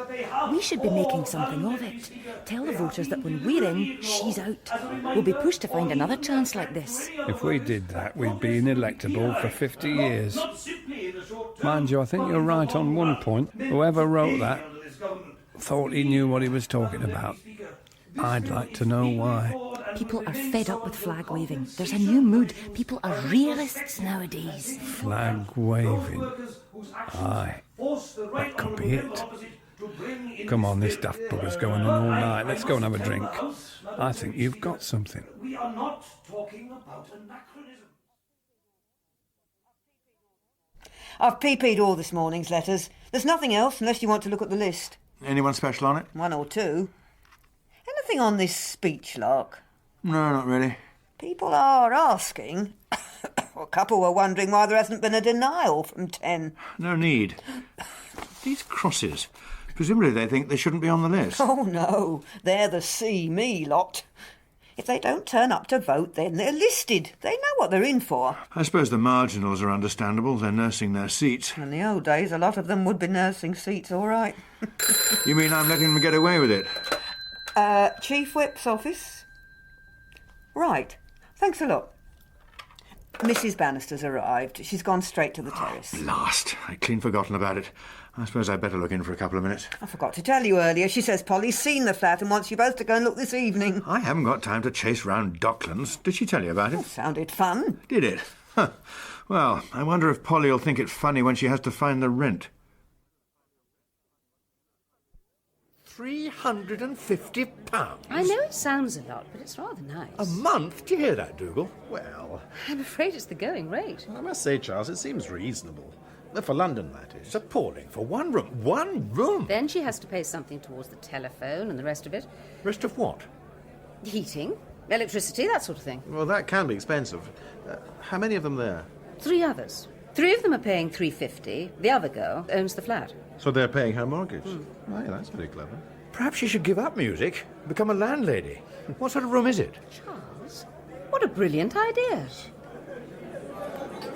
We should be making something of it. Tell the voters that when we're in, she's out. We'll be pushed to find another chance like this. If we did that, we'd be inelectable for 50 years. Mind you, I think you're right on one point. Whoever wrote that thought he knew what he was talking about. I'd like to know why. People are fed up with flag waving. There's a new mood. People are realists nowadays. Flag waving. Aye, that could be it. Come on, this daft bugger's going on all night. Let's go and have a drink. I think you've got something. We are not talking about anachronism. I've PP'd all this morning's letters. There's nothing else unless you want to look at the list. Anyone special on it? One or two. Anything on this speech, Lark? No, not really. People are asking. A couple were wondering why there hasn't been a denial from 10. No need. These crosses. Presumably they think they shouldn't be on the list. Oh, no. They're the see-me lot. If they don't turn up to vote, then they're listed. They know what they're in for. I suppose the marginals are understandable. They're nursing their seats. In the old days, a lot of them would be nursing seats, all right. You mean I'm letting them get away with it? Chief Whip's office? Right. Thanks a lot. Mrs. Bannister's arrived. She's gone straight to the terrace. Blast. I'd clean forgotten about it. I suppose I'd better look in for a couple of minutes. I forgot to tell you earlier. She says Polly's seen the flat and wants you both to go and look this evening. I haven't got time to chase round Docklands. Did she tell you about it? Oh, sounded fun. Did it? Huh. Well, I wonder if Polly will think it funny when she has to find the rent. £350. I know it sounds a lot, but it's rather nice. A month? Do you hear that, Dougal? Well, I'm afraid it's the going rate. I must say, Charles, it seems reasonable. For London, that is. It's appalling. For one room. One room! Then she has to pay something towards the telephone and the rest of it. Rest of what? Heating, electricity, that sort of thing. Well, that can be expensive. How many of them there? 3 others. 3 of them are paying $350. The other girl owns the flat. So they're paying her mortgage? Oh, yeah, that's very clever. Perhaps she should give up music, become a landlady. What sort of room is it? Charles, what a brilliant idea.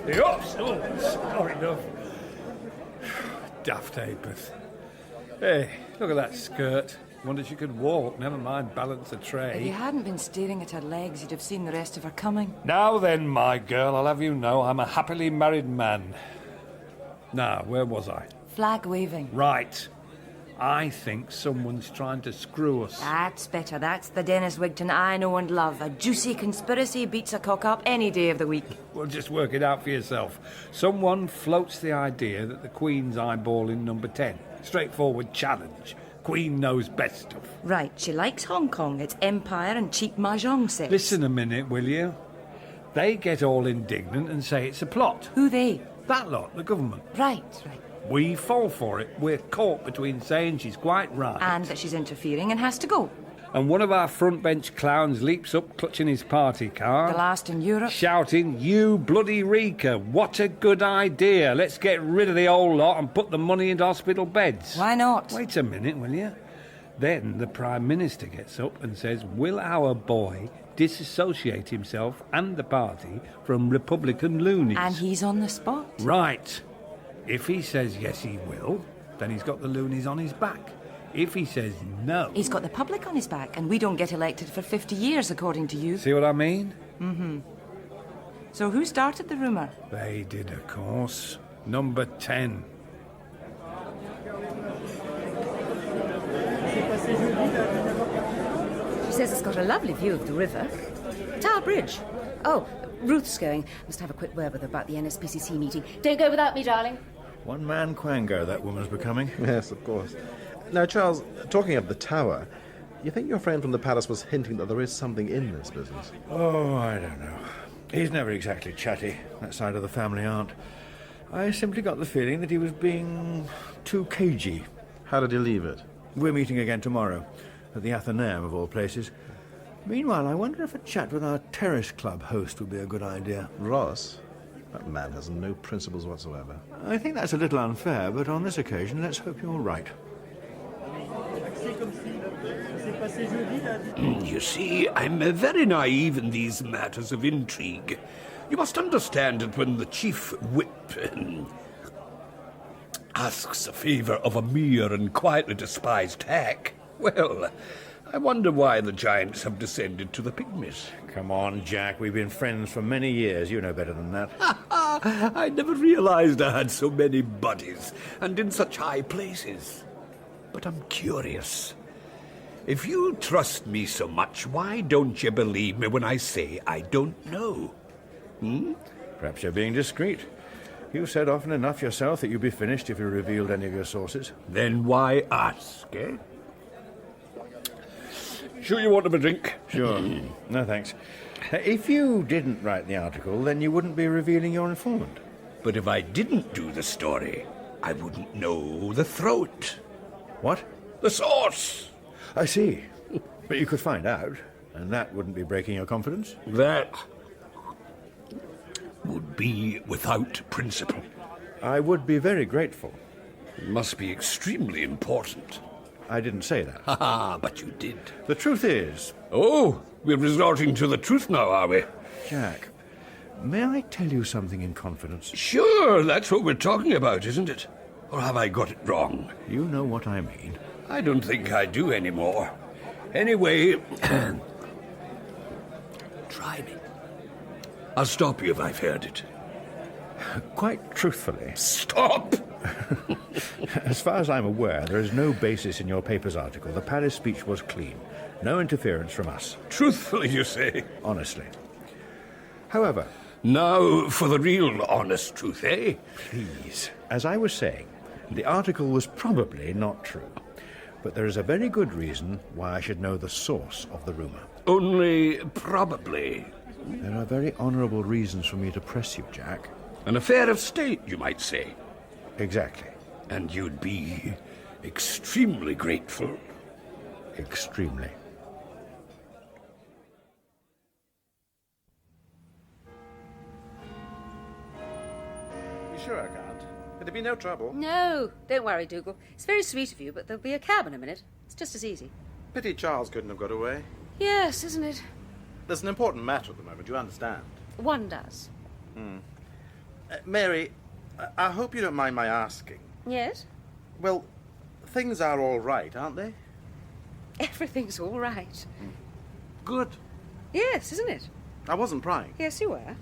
Yes, sorry enough. Daft Apeth. Hey, look at that skirt. Wondered she could walk, never mind balance a tray. If you hadn't been staring at her legs, you'd have seen the rest of her coming. Now then, my girl, I'll have you know I'm a happily married man. Now, where was I? Flag waving. Right. I think someone's trying to screw us. That's better. That's the Dennis Wigton I know and love. A juicy conspiracy beats a cock-up any day of the week. Well, just work it out for yourself. Someone floats the idea that the Queen's eyeballing number 10. Straightforward challenge. Queen knows best stuff. Right, she likes Hong Kong. It's empire and cheap mahjong sets. Listen a minute, will you? They get all indignant and say it's a plot. Who they? That lot, the government. Right. We fall for it. We're caught between saying she's quite right And that she's interfering and has to go. and one of our front bench clowns leaps up clutching his party card. The last in Europe. Shouting, "You bloody reeker, what a good idea. Let's get rid of the old lot and put the money into hospital beds." Why not? Wait a minute, will you? Then the Prime Minister gets up and says, "Will our boy disassociate himself and the party from Republican loonies?" And he's on the spot. Right. If he says yes he will, then he's got the loonies on his back. If he says no... He's got the public on his back, and we don't get elected for 50 years, according to you. See what I mean? Mm-hmm. So who started the rumour? They did, of course. Number 10. She says it's got a lovely view of the river. Tower Bridge. Oh, Ruth's going. Must have a quick word with her about the NSPCC meeting. Don't go without me, darling. One-man quango that woman's becoming. Yes, of course. Now, Charles, talking of the tower, you think your friend from the palace was hinting that there is something in this business? Oh, I don't know. He's never exactly chatty. That side of the family aren't. I simply got the feeling that he was being too cagey. How did he leave it? We're meeting again tomorrow, at the Athenaeum of all places. Meanwhile, I wonder if a chat with our terrace club host would be a good idea. Ross? That man has no principles whatsoever. I think that's a little unfair, but on this occasion, let's hope you're right. You see, I'm very naive in these matters of intrigue. You must understand that when the chief whip asks a favour of a mere and quietly despised hack, well, I wonder why the giants have descended to the pygmies. Come on, Jack. We've been friends for many years. You know better than that. I never realised I had so many buddies, and in such high places. But I'm curious. If you trust me so much, why don't you believe me when I say I don't know? Perhaps you're being discreet. You've said often enough yourself that you'd be finished if you revealed any of your sources. Then why ask, eh? Sure you want a drink? Sure. No, thanks. If you didn't write the article, then you wouldn't be revealing your informant. But if I didn't do the story, I wouldn't know the throat. What? The source. I see. But you could find out, and that wouldn't be breaking your confidence. That would be without principle. I would be very grateful. It must be extremely important. I didn't say that. Ha, but you did. The truth is... Oh, we're resorting to the truth now, are we? Jack, may I tell you something in confidence? Sure, that's what we're talking about, isn't it? Or have I got it wrong? You know what I mean. I don't think I do anymore. Anyway, try me. I'll stop you if I've heard it. Quite truthfully... Stop! As far as I'm aware, there is no basis in your paper's article. The Paris speech was clean. No interference from us. Truthfully, you say? Honestly. However... Now for the real honest truth, eh? Please. As I was saying, the article was probably not true. But there is a very good reason why I should know the source of the rumour. Only probably. There are very honourable reasons for me to press you, Jack. An affair of state, you might say. Exactly. And you'd be extremely grateful. Extremely. You sure I can't? It'd be no trouble. No, don't worry, Dougal. It's very sweet of you, but there'll be a cab in a minute. It's just as easy. Pity Charles couldn't have got away. Yes, isn't it? There's an important matter at the moment, you understand? One does. Mary, I hope you don't mind my asking. Yes? Well, things are all right, aren't they? Everything's all right. Good. Yes, isn't it? I wasn't prying. Yes, you were.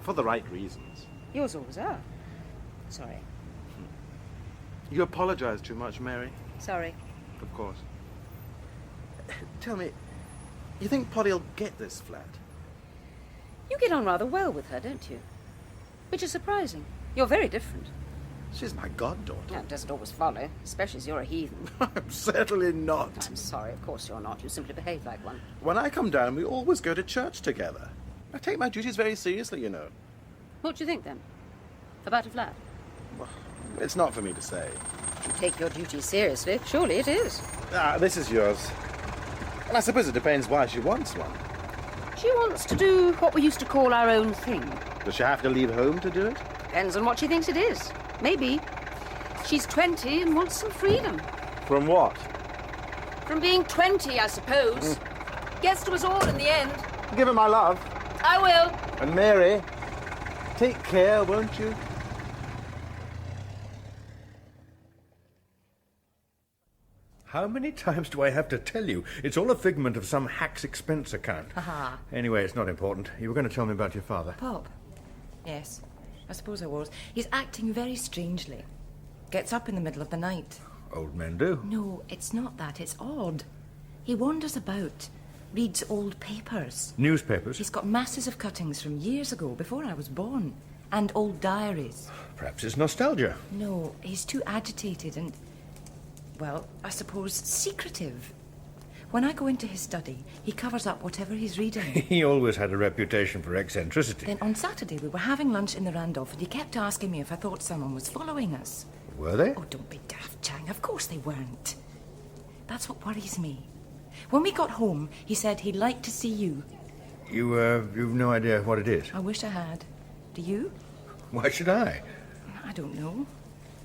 For the right reasons. Yours always are. Sorry. You apologise too much, Mary. Sorry. Of course. Tell me, you think Poddy'll get this flat? You get on rather well with her, don't you? Which is surprising. You're very different. She's my goddaughter. That doesn't always follow, especially as you're a heathen. I'm certainly not. I'm sorry, of course you're not. You simply behave like one. When I come down, we always go to church together. I take my duties very seriously, you know. What do you think, then? About a flat? Well, it's not for me to say. You take your duties seriously. Surely it is. This is yours. And I suppose it depends why she wants one. She wants to do what we used to call our own thing. Does she have to leave home to do it? Depends on what she thinks it is. Maybe. She's 20 and wants some freedom. From what? From being 20, I suppose. Gets to us all in the end. Give her my love. I will. And Mary, take care, won't you? How many times do I have to tell you? It's all a figment of some hack's expense account. Haha. Anyway, it's not important. You were going to tell me about your father. Pop? Yes, I suppose I was. He's acting very strangely. Gets up in the middle of the night. Old men do. No, it's not that. It's odd. He wanders about, reads old papers. Newspapers? He's got masses of cuttings from years ago, before I was born. And old diaries. Perhaps it's nostalgia. No, he's too agitated and, well, I suppose secretive. When I go into his study, he covers up whatever he's reading. He always had a reputation for eccentricity. Then on Saturday we were having lunch in the Randolph and he kept asking me if I thought someone was following us. Were they? Oh, don't be daft, Chang. Of course they weren't. That's what worries me. When we got home, he said he'd like to see you. You've no idea what it is? I wish I had. Do you? Why should I? I don't know.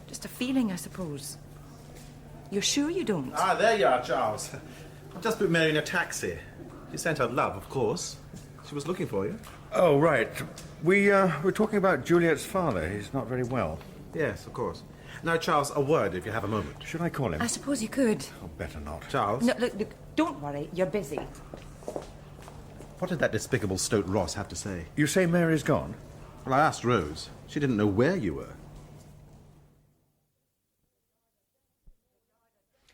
Just a feeling, I suppose. You're sure you don't? Ah, there you are, Charles. I've just put Mary in a taxi. She sent her love, of course. She was looking for you. Oh, right. We're talking about Juliet's father. He's not very well. Yes, of course. Now, Charles, a word, if you have a moment. Should I call him? I suppose you could. Oh, better not. Charles? No, look, don't worry. You're busy. What did that despicable Stoat Ross have to say? You say Mary's gone? Well, I asked Rose. She didn't know where you were.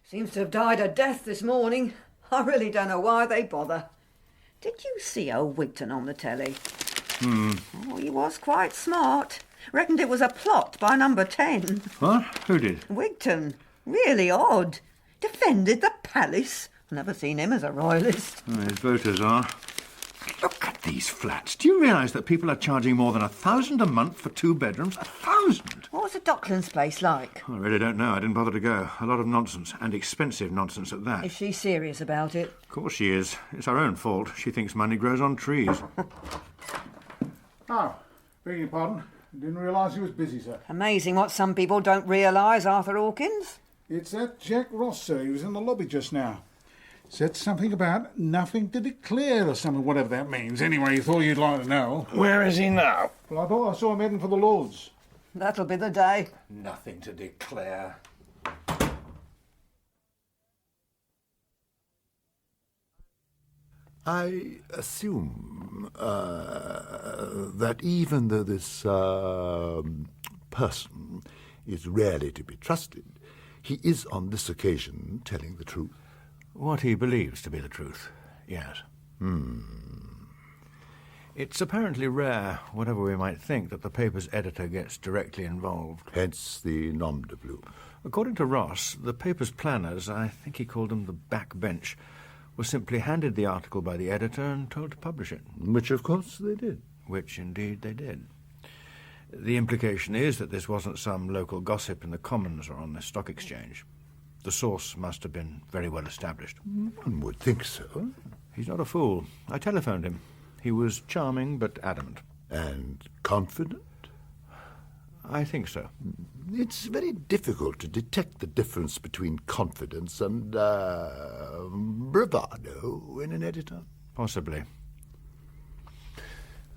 Seems to have died a death this morning. I really don't know why they bother. Did you see old Wigton on the telly? Oh, he was quite smart. Reckoned it was a plot by number 10. What? Who did? Wigton. Really odd. Defended the palace. Never seen him as a royalist. Oh, his voters are. Look at these flats. Do you realise that people are charging more than $1,000 a month for 2 bedrooms? 1,000? What was the Docklands place like? I really don't know. I didn't bother to go. A lot of nonsense, and expensive nonsense at that. Is she serious about it? Of course she is. It's her own fault. She thinks money grows on trees. Oh, beg your pardon. Didn't realise he was busy, sir. Amazing what some people don't realise, Arthur Hawkins. It's that Jack Ross, sir. He was in the lobby just now. Said something about nothing to declare or something, whatever that means. Anyway, he thought you'd like to know. Where is he now? Well, I thought I saw him heading for the Lords. That'll be the day. Nothing to declare. I assume that even though this person is rarely to be trusted, he is on this occasion telling the truth. What he believes to be the truth, yes. It's apparently rare, whatever we might think, that the paper's editor gets directly involved. Hence the nom de plume. According to Ross, the paper's planners, I think he called them the backbench, were simply handed the article by the editor and told to publish it. Which, of course, they did. Which, indeed, they did. The implication is that this wasn't some local gossip in the Commons or on the stock exchange. The source must have been very well established. One would think so. He's not a fool. I telephoned him. He was charming but adamant. And confident? I think so. It's very difficult to detect the difference between confidence and bravado in an editor. Possibly.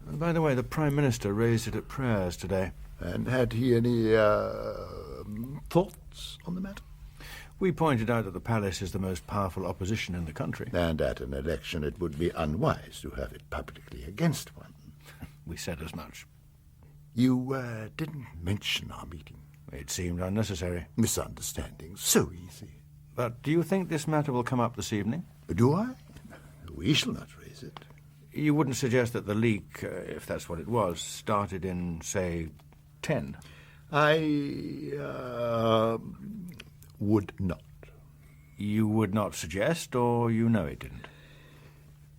And by the way, the Prime Minister raised it at prayers today. And had he any thoughts on the matter? We pointed out that the palace is the most powerful opposition in the country. And at an election it would be unwise to have it publicly against one. We said as much. You didn't mention our meeting. It seemed unnecessary. Misunderstanding, so easy. But do you think this matter will come up this evening? Do I? We shall not raise it. You wouldn't suggest that the leak, if that's what it was, started in, say, 10? I would not. You would not suggest, or you know it didn't?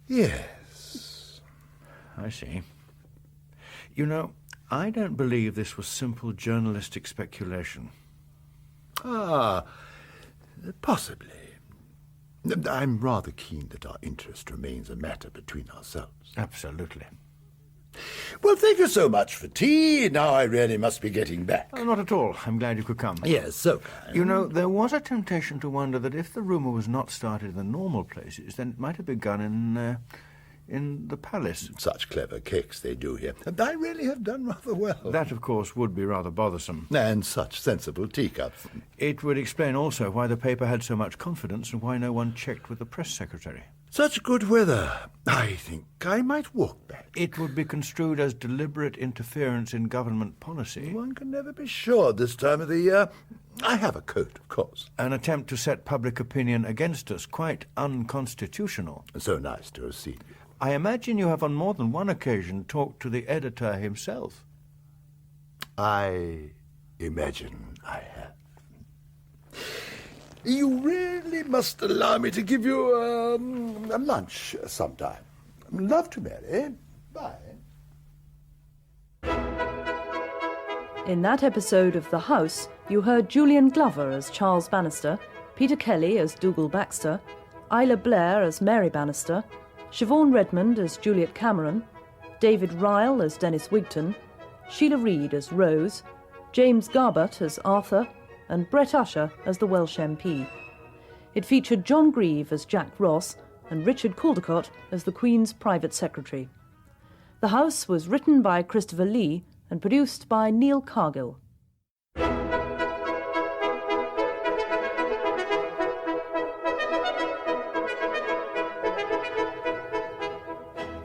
Yes. I see. You know, I don't believe this was simple journalistic speculation. Possibly. I'm rather keen that our interest remains a matter between ourselves. Absolutely. Well, thank you so much for tea. Now I really must be getting back. Not at all. I'm glad you could come. Yes, so kind. You know, there was a temptation to wonder that if the rumour was not started in the normal places, then it might have begun in the palace. Such clever cakes they do here. And I really have done rather well. That, of course, would be rather bothersome. And such sensible teacups. It would explain also why the paper had so much confidence and why no one checked with the press secretary. Such good weather. I think I might walk back. It would be construed as deliberate interference in government policy. One can never be sure this time of the year. I have a coat, of course. An attempt to set public opinion against us, quite unconstitutional. So nice to have seen you. I imagine you have on more than one occasion talked to the editor himself. I imagine I have. You really must allow me to give you a lunch sometime. Love to, Mary. Bye. In that episode of The House, you heard Julian Glover as Charles Bannister, Peter Kelly as Dougal Baxter, Isla Blair as Mary Bannister, Siobhan Redmond as Juliet Cameron, David Ryle as Dennis Wigton, Sheila Reid as Rose, James Garbutt as Arthur, and Brett Usher as the Welsh MP. It featured John Grieve as Jack Ross and Richard Caldecott as the Queen's private secretary. The House was written by Christopher Lee and produced by Neil Cargill.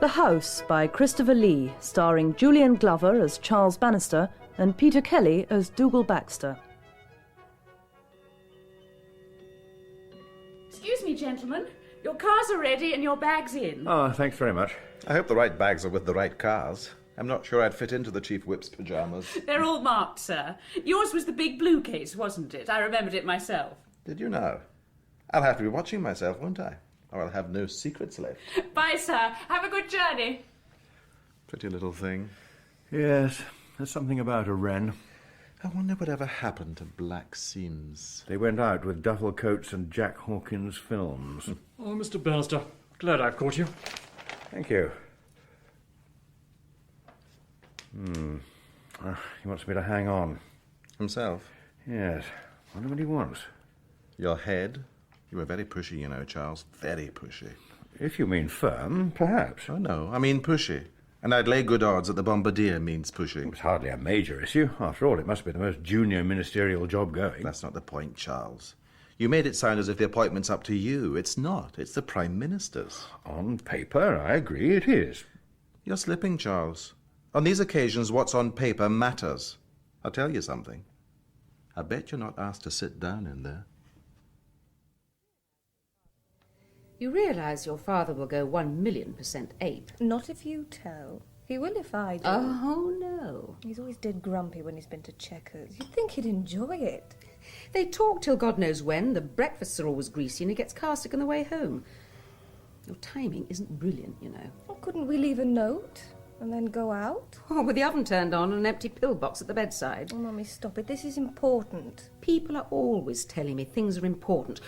The House by Christopher Lee, starring Julian Glover as Charles Bannister and Peter Kelly as Dougal Baxter. Excuse me, gentlemen. Your cars are ready and your bags in. Oh, thanks very much. I hope the right bags are with the right cars. I'm not sure I'd fit into the Chief Whip's pyjamas. They're all marked, sir. Yours was the big blue case, wasn't it? I remembered it myself. Did you know? I'll have to be watching myself, won't I? Or I'll have no secrets left. Bye, sir. Have a good journey. Pretty little thing. Yes, there's something about a wren. I wonder whatever happened to Black Seams. They went out with duffel coats and Jack Hawkins films. Oh, Mr. Bannister, glad I've caught you. Thank you. He wants me to hang on. Himself? Yes. Wonder what he wants. Your head? You were very pushy, you know, Charles. Very pushy. If you mean firm, perhaps. Oh, no, I mean pushy. And I'd lay good odds that the Bombardier means pushy. It's hardly a major issue. After all, it must be the most junior ministerial job going. That's not the point, Charles. You made it sound as if the appointment's up to you. It's not. It's the Prime Minister's. On paper, I agree, it is. You're slipping, Charles. On these occasions, what's on paper matters. I'll tell you something. I bet you're not asked to sit down in there. You realise your father will go 1,000,000% ape? Not if you tell. He will if I do. Oh, no. He's always dead grumpy when he's been to Checkers. You'd think he'd enjoy it. They talk till God knows when. The breakfasts are always greasy and he gets car sick on the way home. Your timing isn't brilliant, you know. Oh, couldn't we leave a note and then go out? Oh, with the oven turned on and an empty pillbox at the bedside. Oh, Mummy, stop it. This is important. People are always telling me things are important.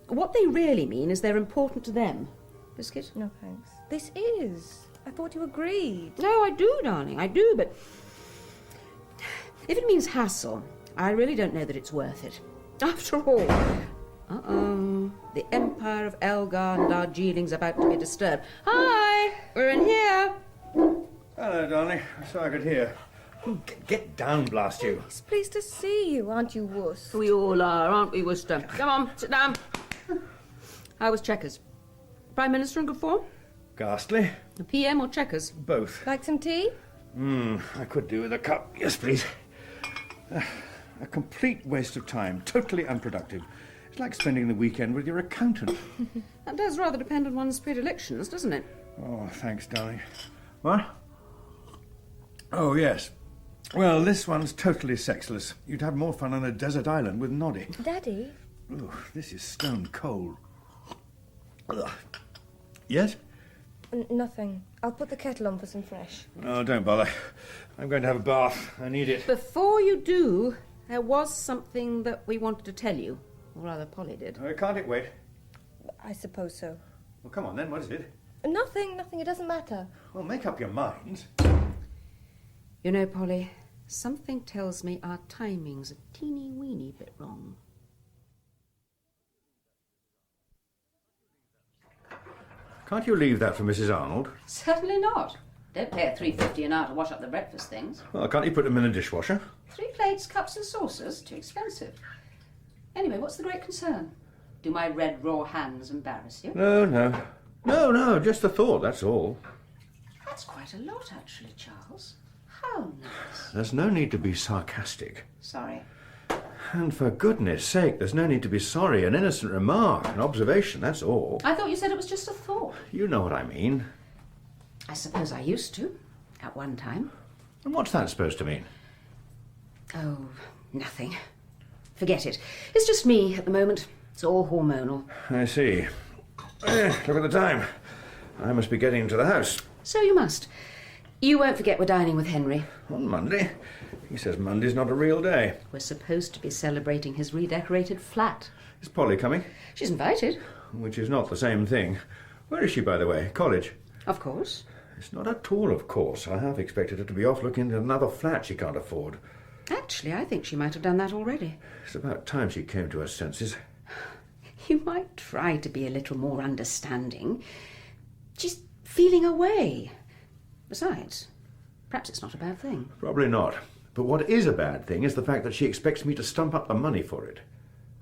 What they really mean is they're important to them. Biscuit? No, thanks. This is. I thought you agreed. No, I do, darling, I do, but if it means hassle, I really don't know that it's worth it. After all, the Empire of Elgar and Darjeeling's about to be disturbed. Hi, we're in here. Hello, darling. So I could hear. Get down, blast you. He's pleased to see you, aren't you, Wuss? We all are, aren't we, Worcester? Come on, sit down. How was Checkers? Prime Minister in good form? Ghastly. The PM or Checkers? Both. Like some tea? I could do with a cup. Yes, please. A complete waste of time. Totally unproductive. It's like spending the weekend with your accountant. That does rather depend on one's predilections, doesn't it? Oh, thanks, darling. What? Oh, yes. Well, this one's totally sexless. You'd have more fun on a desert island with Noddy. Daddy? Ooh, this is stone cold. Ugh. Yes? Nothing. I'll put the kettle on for some fresh. Oh, don't bother. I'm going to have a bath. I need it. Before you do, there was something that we wanted to tell you. Or rather, Polly did. Oh, can't it wait? I suppose so. Well, come on then. What is it? Nothing. It doesn't matter. Well, make up your minds. You know, Polly, something tells me our timing's a teeny-weeny bit wrong. Can't you leave that for Mrs. Arnold? Certainly not. Don't pay her $3.50 an hour to wash up the breakfast things. Well, can't you put them in a dishwasher? 3 plates, cups and saucers? Too expensive. Anyway, what's the great concern? Do my red raw hands embarrass you? No, just the thought, that's all. That's quite a lot, actually, Charles. How nice. There's no need to be sarcastic. Sorry. And for goodness sake, there's no need to be sorry. An innocent remark, an observation, that's all. I thought you said it was just a thought. You know what I mean. I suppose I used to, at one time. And what's that supposed to mean? Oh, nothing. Forget it. It's just me at the moment. It's all hormonal. I see. Look at the time. I must be getting to the house. So you must. You won't forget we're dining with Henry. On Monday? He says Monday's not a real day. We're supposed to be celebrating his redecorated flat. Is Polly coming? She's invited. Which is not the same thing. Where is she, by the way? College? Of course. It's not at all of course. I half expected her to be off looking at another flat she can't afford. Actually, I think she might have done that already. It's about time she came to her senses. You might try to be a little more understanding. She's feeling her way. Besides, perhaps it's not a bad thing. Probably not. But what is a bad thing is the fact that she expects me to stump up the money for it.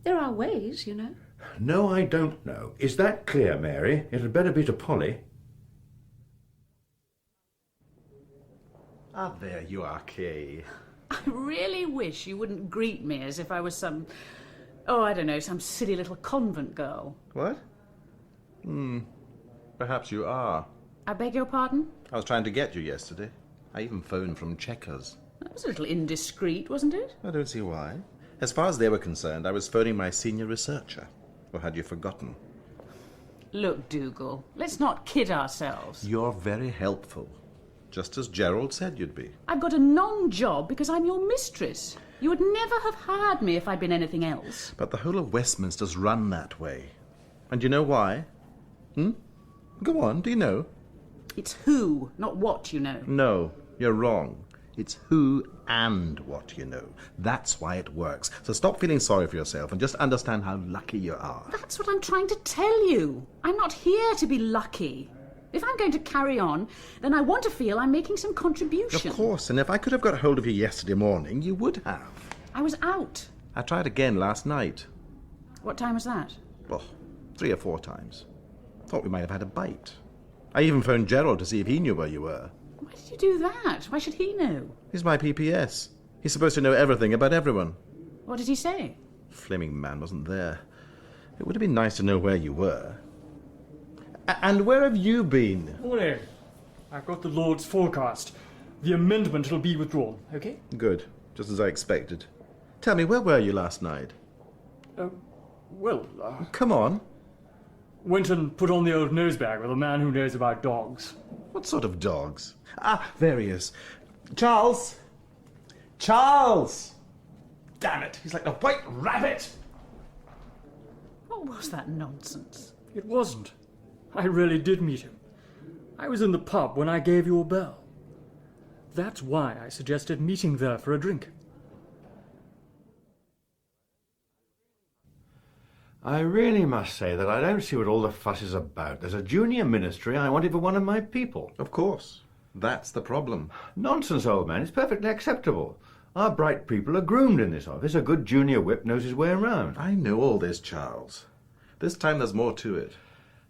There are ways, you know. No, I don't know. Is that clear, Mary? It had better be to Polly. Ah, there you are, Kay. I really wish you wouldn't greet me as if I was some, some silly little convent girl. What? Perhaps you are. I beg your pardon? I was trying to get you yesterday. I even phoned from Checkers. That was a little indiscreet, wasn't it? I don't see why. As far as they were concerned, I was phoning my senior researcher. Or had you forgotten? Look, Dougal, let's not kid ourselves. You're very helpful. Just as Gerald said you'd be. I've got a non-job because I'm your mistress. You would never have hired me if I'd been anything else. But the whole of Westminster's run that way. And you know why? Go on, do you know? It's who, not what you know. No, you're wrong. It's who and what you know. That's why it works. So stop feeling sorry for yourself and just understand how lucky you are. That's what I'm trying to tell you. I'm not here to be lucky. If I'm going to carry on, then I want to feel I'm making some contribution. Of course, and if I could have got hold of you yesterday morning, you would have. I was out. I tried again last night. What time was that? Oh, 3 or 4 times. Thought we might have had a bite. I even phoned Gerald to see if he knew where you were. Why did you do that? Why should he know? He's my PPS. He's supposed to know everything about everyone. What did he say? Fleming man wasn't there. It would have been nice to know where you were. And where have you been? Morning. I've got the Lord's forecast. The amendment will be withdrawn, okay? Good, just as I expected. Tell me, where were you last night? Come on. Went and put on the old nosebag with a man who knows about dogs. What sort of dogs? Ah, there he is. Charles! Charles! Damn it, he's like a white rabbit! What was that nonsense? It wasn't. I really did meet him. I was in the pub when I gave you a bell. That's why I suggested meeting there for a drink. I really must say that I don't see what all the fuss is about. There's a junior ministry. I want it for one of my people. Of course. That's the problem. Nonsense, old man. It's perfectly acceptable. Our bright people are groomed in this office. A good junior whip knows his way around. I know all this, Charles. This time there's more to it.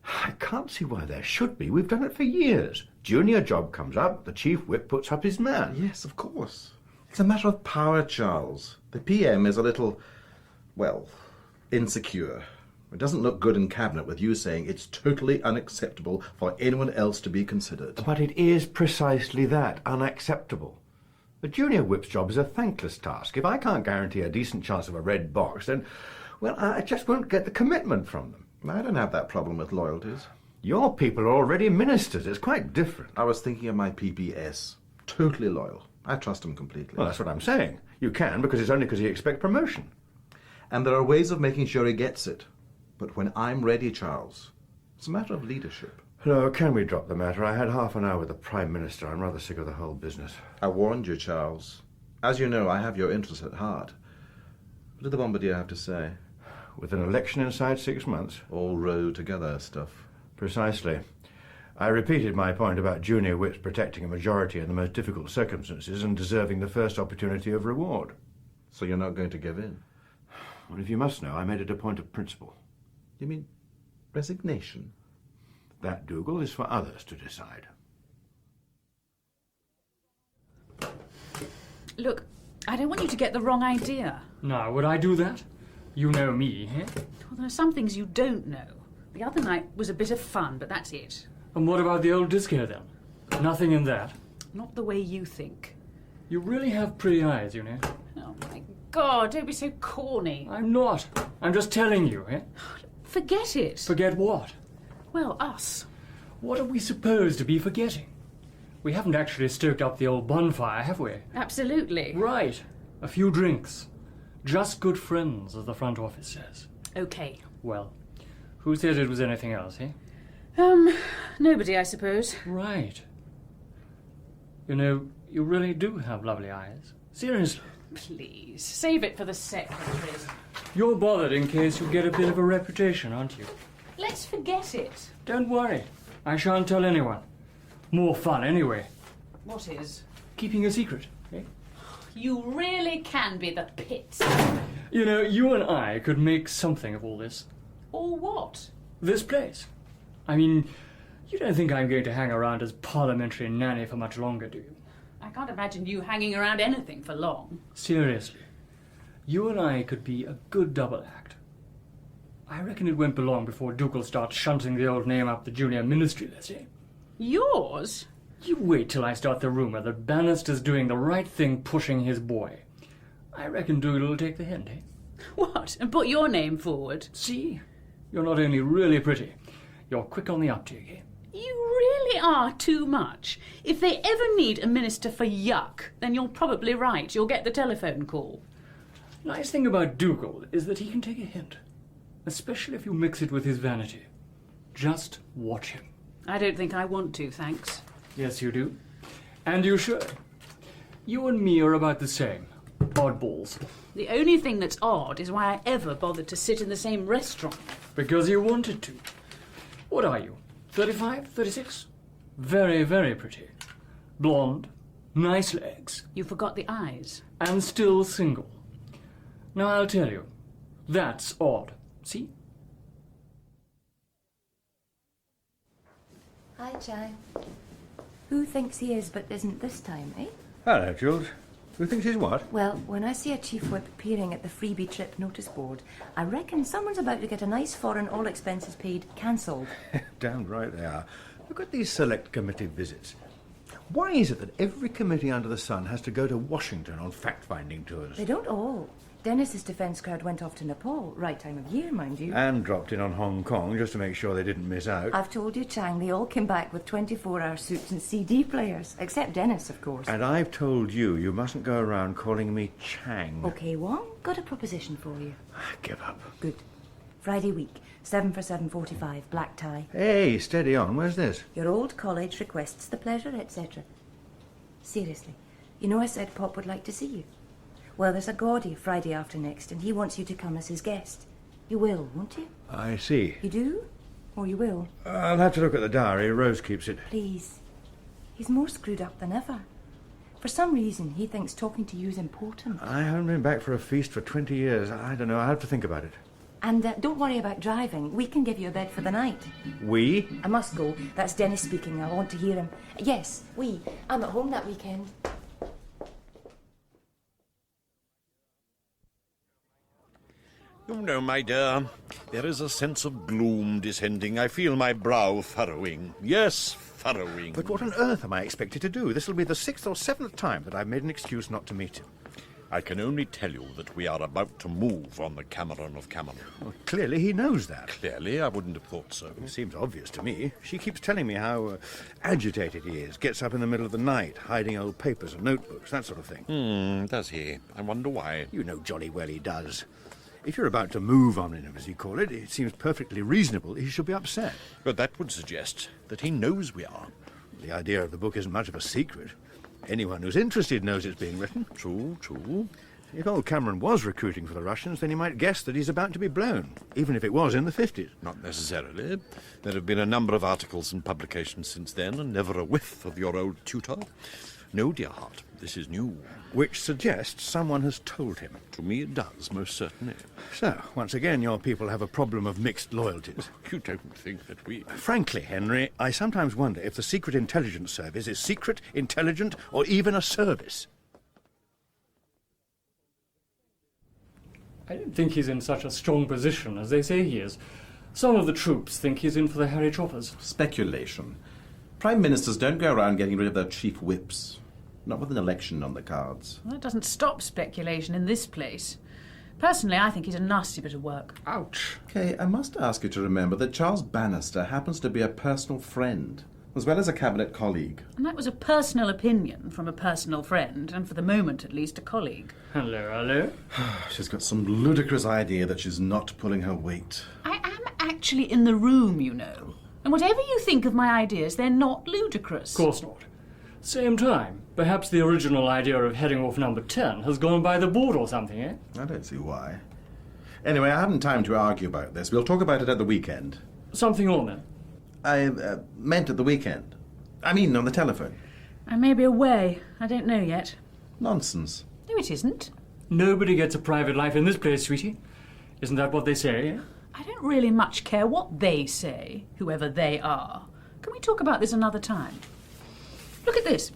I can't see why there should be. We've done it for years. Junior job comes up, the chief whip puts up his man. Yes, of course. It's a matter of power, Charles. The PM is a little, well, insecure. It doesn't look good in Cabinet with you saying it's totally unacceptable for anyone else to be considered. But it is precisely that, unacceptable. The junior whip's job is a thankless task. If I can't guarantee a decent chance of a red box, then, well, I just won't get the commitment from them. I don't have that problem with loyalties. Your people are already ministers. It's quite different. I was thinking of my PPS. Totally loyal. I trust him completely. Well, that's what I'm saying. You can, because it's only because you expect promotion. And there are ways of making sure he gets it. But when I'm ready, Charles, it's a matter of leadership. No, can we drop the matter? I had half an hour with the Prime Minister. I'm rather sick of the whole business. I warned you, Charles. As you know, I have your interests at heart. What did the Bombardier have to say? With an election inside 6 months. All row together stuff. Precisely. I repeated my point about junior whips protecting a majority in the most difficult circumstances and deserving the first opportunity of reward. So you're not going to give in? Well, if you must know, I made it a point of principle. You mean resignation? That, Dougal, is for others to decide. Look, I don't want you to get the wrong idea. Now, would I do that? You know me, eh? Well, there are some things you don't know. The other night was a bit of fun, but that's it. And what about the old disco, then? Nothing in that? Not the way you think. You really have pretty eyes, you know. Oh, my God, don't be so corny. I'm not. I'm just telling you, eh? Forget it. Forget what? Well, us. What are we supposed to be forgetting? We haven't actually stoked up the old bonfire, have we? Absolutely. Right. A few drinks. Just good friends, as the front office says. Okay. Well, who said it was anything else, eh? Nobody, I suppose. Right. You know, you really do have lovely eyes. Seriously. Please, save it for the secretaries. You're bothered in case you get a bit of a reputation, aren't you? Let's forget it. Don't worry. I shan't tell anyone. More fun, anyway. What is? Keeping a secret, eh? You really can be the pits. You know, you and I could make something of all this. Or what? This place. I mean, you don't think I'm going to hang around as parliamentary nanny for much longer, do you? I can't imagine you hanging around anything for long. Seriously. You and I could be a good double act. I reckon it won't be long before Dougal starts shunting the old name up the junior ministry list, eh? Yours? You wait till I start the rumour that Bannister's doing the right thing pushing his boy. I reckon Dougal will take the hint, eh? What? And put your name forward? See? You're not only really pretty, you're quick on the uptake, eh? You really are too much. If they ever need a minister for yuck, then you're probably right. You'll get the telephone call. Nice thing about Dougal is that he can take a hint, especially if you mix it with his vanity. Just watch him. I don't think I want to, thanks. Yes, you do. And you should. You and me are about the same. Oddballs. The only thing that's odd is why I ever bothered to sit in the same restaurant. Because you wanted to. What are you? 35? 36? Very, very pretty. Blonde. Nice legs. You forgot the eyes. And still single. Now I'll tell you. That's odd. See? Hi, Chai. Who thinks he is but isn't this time, eh? Hello, Jules. Who thinks he's what? Well, when I see a chief whip appearing at the freebie trip notice board, I reckon someone's about to get a nice foreign all expenses paid cancelled. Damn right they are. Look at these select committee visits. Why is it that every committee under the sun has to go to Washington on fact-finding tours? They don't all. Dennis's defence crowd went off to Nepal, right time of year, mind you. And dropped in on Hong Kong just to make sure they didn't miss out. I've told you, Chang, they all came back with 24-hour suits and CD players, except Dennis, of course. And I've told you, you mustn't go around calling me Chang. OK, Wong, got a proposition for you. Give up. Good. Friday week, 7 for 7:45, black tie. Hey, steady on. Where's this? Your old college requests the pleasure, etc. Seriously, you know I said Pop would like to see you. Well, there's a Gaudy Friday after next, and he wants you to come as his guest. You will, won't you? I see. You do? Or you will? I'll have to look at the diary. Rose keeps it. Please. He's more screwed up than ever. For some reason, he thinks talking to you is important. I haven't been back for a feast for 20 years. I don't know. I'll have to think about it. And don't worry about driving. We can give you a bed for the night. We? I must go. That's Dennis speaking. I want to hear him. Yes, we. I'm at home that weekend. You know, my dear, there is a sense of gloom descending. I feel my brow furrowing. Yes, furrowing. But what on earth am I expected to do? This will be the 6th or 7th time that I've made an excuse not to meet him. I can only tell you that we are about to move on the Cameron of Cameron. Well, clearly he knows that. Clearly, I wouldn't have thought so. It seems obvious to me. She keeps telling me how agitated he is, gets up in the middle of the night, hiding old papers and notebooks, that sort of thing. Does he? I wonder why. You know jolly well he does. If you're about to move on him, as you call it, it seems perfectly reasonable he should be upset. But that would suggest that he knows we are. The idea of the book isn't much of a secret. Anyone who's interested knows it's being written. True, true. If old Cameron was recruiting for the Russians, then he might guess that he's about to be blown, even if it was in the 50s. Not necessarily. There have been a number of articles and publications since then, and never a whiff of your old tutor. No, dear heart, this is new. Which suggests someone has told him. To me it does, most certainly. So, once again, your people have a problem of mixed loyalties. You don't think that we... Frankly, Henry, I sometimes wonder if the Secret Intelligence Service is secret, intelligent, or even a service. I don't think he's in such a strong position as they say he is. Some of the troops think he's in for the Harry Choppers. Speculation. Prime Ministers don't go around getting rid of their chief whips. Not with an election on the cards. Well, that doesn't stop speculation in this place. Personally, I think he's a nasty bit of work. Ouch. Okay, I must ask you to remember that Charles Bannister happens to be a personal friend, as well as a cabinet colleague. And that was a personal opinion from a personal friend, and for the moment at least a colleague. Hello, hello. She's got some ludicrous idea that she's not pulling her weight. I am actually in the room, you know. And whatever you think of my ideas, they're not ludicrous. Of course not. Same time, perhaps the original idea of heading off number 10 has gone by the board or something, eh? I don't see why. Anyway, I haven't time to argue about this. We'll talk about it at the weekend. Something on then? I meant at the weekend. I mean, on the telephone. I may be away. I don't know yet. Nonsense. No, it isn't. Nobody gets a private life in this place, sweetie. Isn't that what they say, eh? I don't really much care what they say, whoever they are. Can we talk about this another time? Look at this.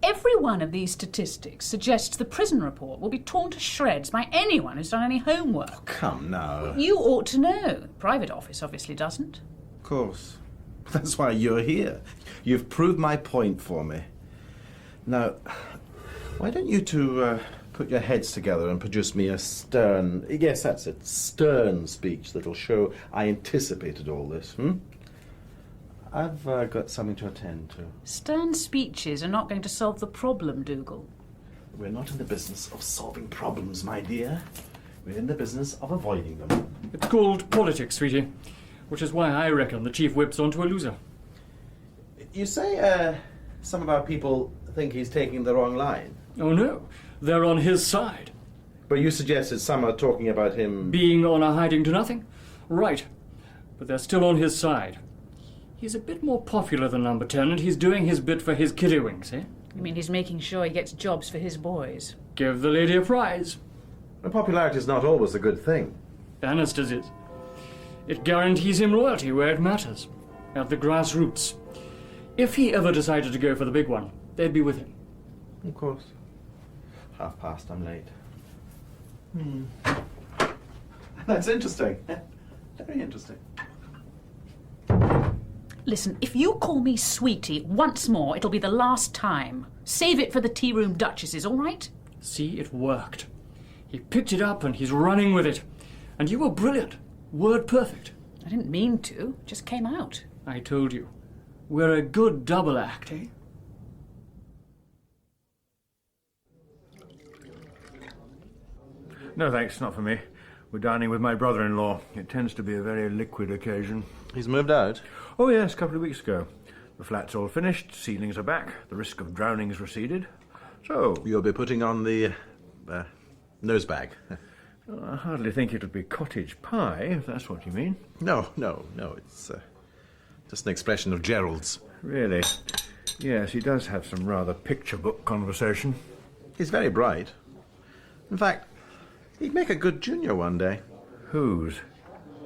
Every one of these statistics suggests the prison report will be torn to shreds by anyone who's done any homework. Oh, come now. You ought to know. Private office obviously doesn't. Of course. That's why you're here. You've proved my point for me. Now, why don't you two put your heads together and produce me a stern, yes, that's it, stern speech that'll show I anticipated all this, I've got something to attend to. Stern speeches are not going to solve the problem, Dougal. We're not in the business of solving problems, my dear. We're in the business of avoiding them. It's called politics, sweetie, which is why I reckon the chief whip's onto a loser. You say some of our people think he's taking the wrong line? Oh, no. They're on his side. But you suggested some are talking about him... being on a hiding to nothing? Right. But they're still on his side. He's a bit more popular than number 10, and he's doing his bit for his kiddywinks, eh? You mean he's making sure he gets jobs for his boys? Give the lady a prize. But popularity is not always a good thing. Bannister's is. It guarantees him loyalty where it matters, at the grassroots. If he ever decided to go for the big one, they'd be with him. Of course. past, I'm late. That's interesting. Very interesting. Listen, if you call me sweetie once more, it'll be the last time. Save it for the tea room duchesses, all right? See, it worked. He picked it up and he's running with it. And you were brilliant. Word perfect. I didn't mean to. Just came out. I told you. We're a good double act, eh? No, thanks, not for me. We're dining with my brother-in-law. It tends to be a very liquid occasion. He's moved out? Oh, yes, a couple of weeks ago. The flat's all finished, ceilings are back, the risk of drowning's receded. So... You'll be putting on the... nose bag. I hardly think it would be cottage pie, if that's what you mean. No, it's just an expression of Gerald's. Really? Yes, he does have some rather picture book conversation. He's very bright. In fact, he'd make a good junior one day. Whose?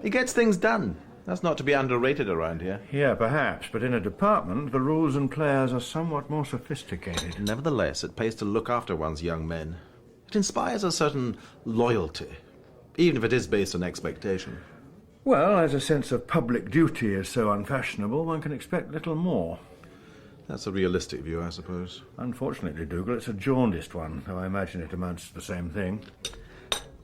He gets things done. That's not to be underrated around here. Yeah, perhaps, but in a department, the rules and players are somewhat more sophisticated. Nevertheless, it pays to look after one's young men. It inspires a certain loyalty, even if it is based on expectation. Well, as a sense of public duty is so unfashionable, one can expect little more. That's a realistic view, I suppose. Unfortunately, Dougal, it's a jaundiced one, though I imagine it amounts to the same thing.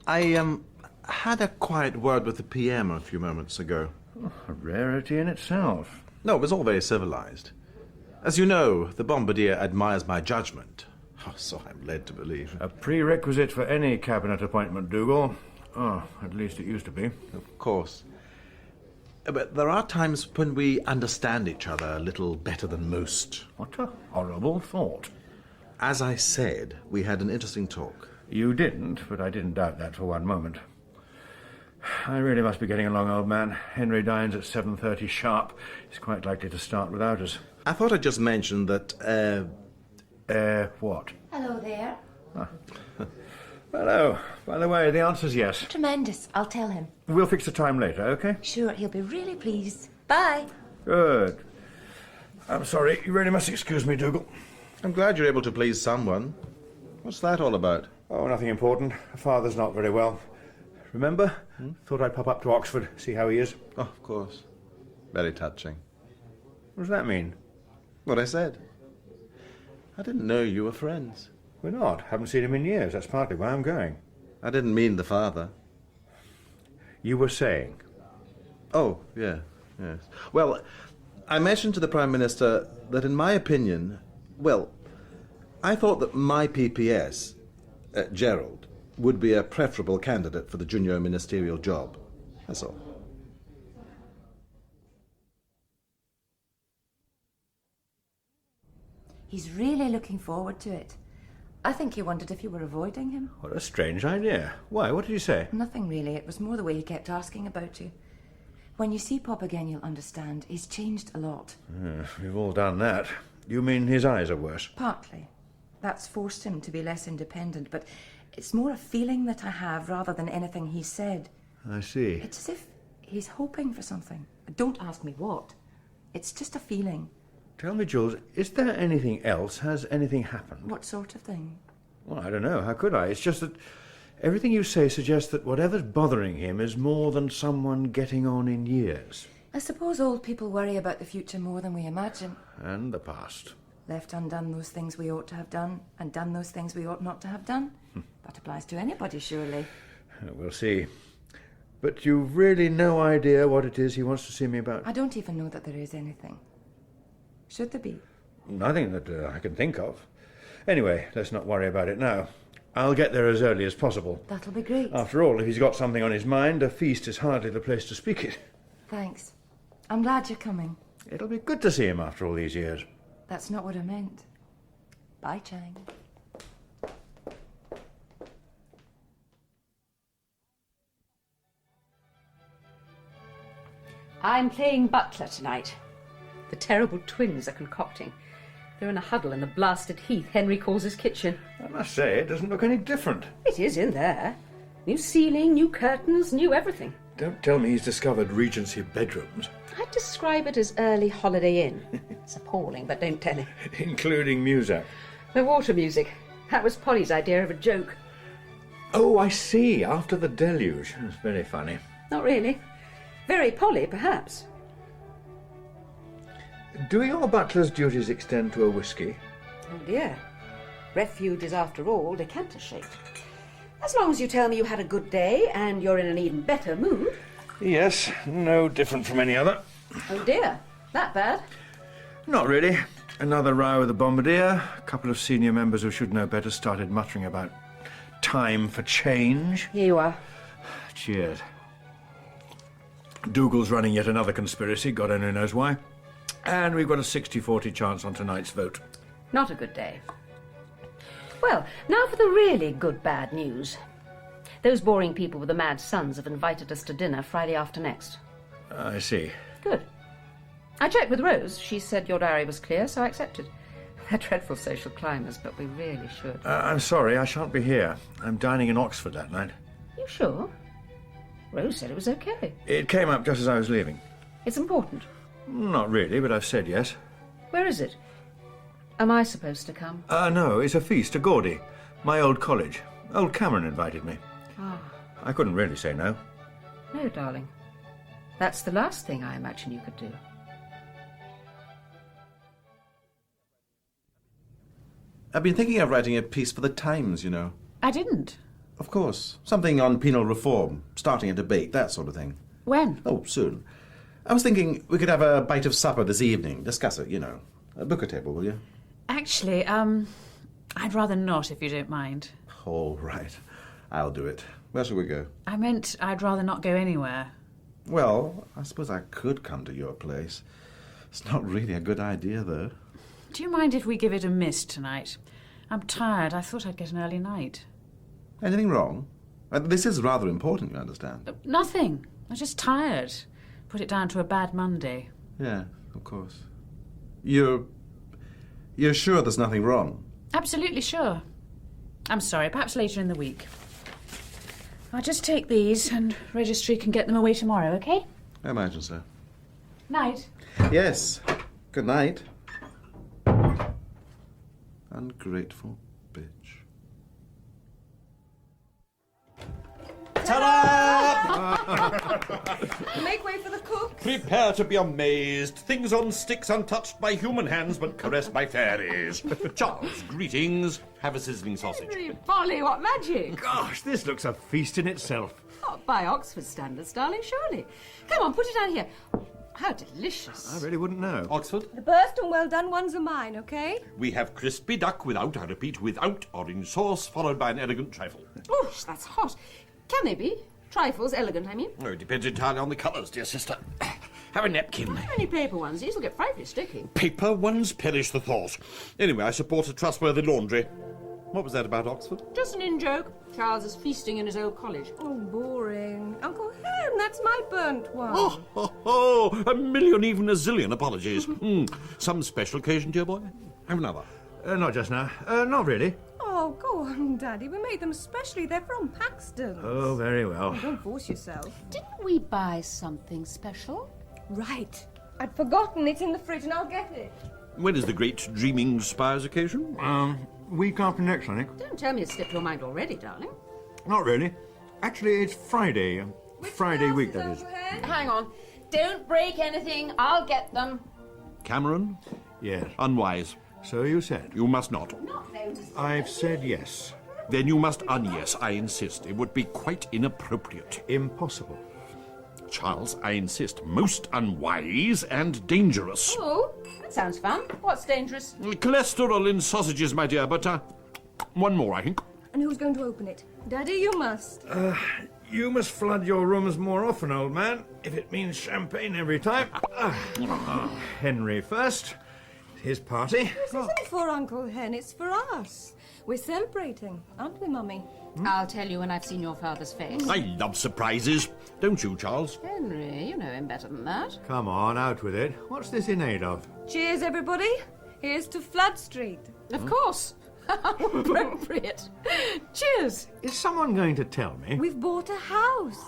I had a quiet word with the PM a few moments ago. Oh, a rarity in itself. No, it was all very civilized. As you know, the Bombardier admires my judgment. Oh, so I'm led to believe. A prerequisite for any cabinet appointment, Dougal. Oh, at least it used to be. Of course. But there are times when we understand each other a little better than most. What a horrible thought. As I said, we had an interesting talk. You didn't, but I didn't doubt that for one moment. I really must be getting along, old man. Henry dines at 7:30 sharp. He's quite likely to start without us. I thought I'd just mention that, what? Hello there. Ah. Hello. By the way, the answer's yes. Tremendous. I'll tell him. We'll fix a time later, okay? Sure, he'll be really pleased. Bye. Good. I'm sorry. You really must excuse me, Dougal. I'm glad you're able to please someone. What's that all about? Oh, nothing important. Father's not very well. Remember? Thought I'd pop up to Oxford, see how he is. Oh, of course. Very touching. What does that mean? What I said. I didn't know you were friends. We're not. Haven't seen him in years. That's partly why I'm going. I didn't mean the father. You were saying? Oh, yes. Well, I mentioned to the Prime Minister that in my opinion, well, I thought that my PPS, Gerald, would be a preferable candidate for the junior ministerial job. That's all. He's really looking forward to it. I think he wondered if you were avoiding him. What a strange idea. Why? What did you say? Nothing really. It was more the way he kept asking about you. When you see Pop again, you'll understand. He's changed a lot. We've all done that. You mean his eyes are worse? Partly. That's forced him to be less independent, but it's more a feeling that I have rather than anything he said. I see. It's as if he's hoping for something. Don't ask me what. It's just a feeling. Tell me, Jules, is there anything else? Has anything happened? What sort of thing? Well, I don't know. How could I? It's just that everything you say suggests that whatever's bothering him is more than someone getting on in years. I suppose old people worry about the future more than we imagine. And the past. Left undone those things we ought to have done, and done those things we ought not to have done. That applies to anybody, surely. We'll see. But you've really no idea what it is he wants to see me about? I don't even know that there is anything. Should there be? Nothing that I can think of. Anyway, let's not worry about it now. I'll get there as early as possible. That'll be great. After all, if he's got something on his mind, a feast is hardly the place to speak it. Thanks. I'm glad you're coming. It'll be good to see him after all these years. That's not what I meant. Bye, Chang. I'm playing butler tonight. The terrible twins are concocting. They're in a huddle in the blasted heath Henry calls his kitchen. I must say, it doesn't look any different. It is in there. New ceiling, new curtains, new everything. Don't tell me he's discovered Regency bedrooms. I'd describe it as early Holiday Inn. It's appalling, but don't tell him. Including music. No water music. That was Polly's idea of a joke. Oh, I see. After the deluge. It's very funny. Not really. Very Polly, perhaps. Do your butler's duties extend to a whisky? Oh dear. Refuge is, after all, decanter-shaped. As long as you tell me you had a good day and you're in an even better mood. Yes, no different from any other. Oh dear. That bad? Not really. Another row with the bombardier. A couple of senior members who should know better started muttering about time for change. Here you are. Cheers. Dougal's running yet another conspiracy, God only knows why. And we've got a 60-40 chance on tonight's vote. Not a good day. Well, now for the really good bad news. Those boring people with the mad sons have invited us to dinner Friday after next. I see. Good. I checked with Rose. She said your diary was clear, so I accepted. They're dreadful social climbers, but we really should. I'm sorry, I shan't be here. I'm dining in Oxford that night. You sure? Rose said it was okay. It came up just as I was leaving. It's important. Not really, but I've said yes. Where is it? Am I supposed to come? No, it's a feast, a Gaudy. My old college. Old Cameron invited me. Ah. I couldn't really say no. No, darling. That's the last thing I imagine you could do. I've been thinking of writing a piece for the Times, you know. I didn't. Of course. Something on penal reform, starting a debate, that sort of thing. When? Oh, soon. I was thinking we could have a bite of supper this evening, discuss it, you know. Book a table, will you? Actually, I'd rather not, if you don't mind. All right. I'll do it. Where shall we go? I meant I'd rather not go anywhere. Well, I suppose I could come to your place. It's not really a good idea, though. Do you mind if we give it a miss tonight? I'm tired. I thought I'd get an early night. Anything wrong? This is rather important, you understand. Nothing. I'm just tired. Put it down to a bad Monday. Yeah, of course. You're sure there's nothing wrong? Absolutely sure. I'm sorry, perhaps later in the week. I'll just take these and registry can get them away tomorrow, okay? I imagine so. Night. Yes. Good night. Ungrateful bitch. Ta-da! Make way for the cook. Prepare to be amazed. Things on sticks untouched by human hands but caressed by fairies. Charles, greetings. Have a sizzling sausage. Polly, what magic! Gosh, this looks a feast in itself. Not by Oxford standards, darling, surely. Come on, put it down here. How delicious. I really wouldn't know. Oxford? The burst and well done ones are mine, okay? We have crispy duck without, I repeat, without orange sauce, followed by an elegant trifle. Oh, that's hot. Can they be? Trifles, elegant, I mean. Oh, it depends entirely on the colours, dear sister. Have a napkin. How many paper ones? These will get frightfully sticky. Paper ones, perish the thought. Anyway, I support a trustworthy laundry. What was that about Oxford? Just an in-joke. Charles is feasting in his old college. Oh, boring. Uncle Hen, that's my burnt one. Oh, a million, even a zillion apologies. Some special occasion, dear boy? Have another. Not just now. Not really. Oh, go on, Daddy. We made them specially. They're from Paxton. Oh, very well. Oh, don't force yourself. Didn't we buy something special? Right. I'd forgotten. It's in the fridge and I'll get it. When is the great dreaming spires occasion? Week after next, I think. Don't tell me it's slipped your mind already, darling. Not really. Actually, it's Friday. Friday week, that is. Hang on. Don't break anything. I'll get them. Cameron? Yes. Unwise. So you said. You must not. I've said yes. Then you must un-yes, I insist. It would be quite inappropriate. Impossible. Charles, I insist. Most unwise and dangerous. Oh, that sounds fun. What's dangerous? Cholesterol in sausages, my dear, but one more, I think. And who's going to open it? Daddy, you must. You must flood your rooms more often, old man, if it means champagne every time. Henry first. His party. This isn't for Uncle Hen, it's for us. We're celebrating, aren't we, Mummy? I'll tell you when I've seen your father's face. I love surprises. Don't you, Charles? Henry, you know him better than that. Come on, out with it. What's this in aid of? Cheers, everybody. Here's to Flood Street. Of course. How appropriate. Cheers. Is someone going to tell me? We've bought a house.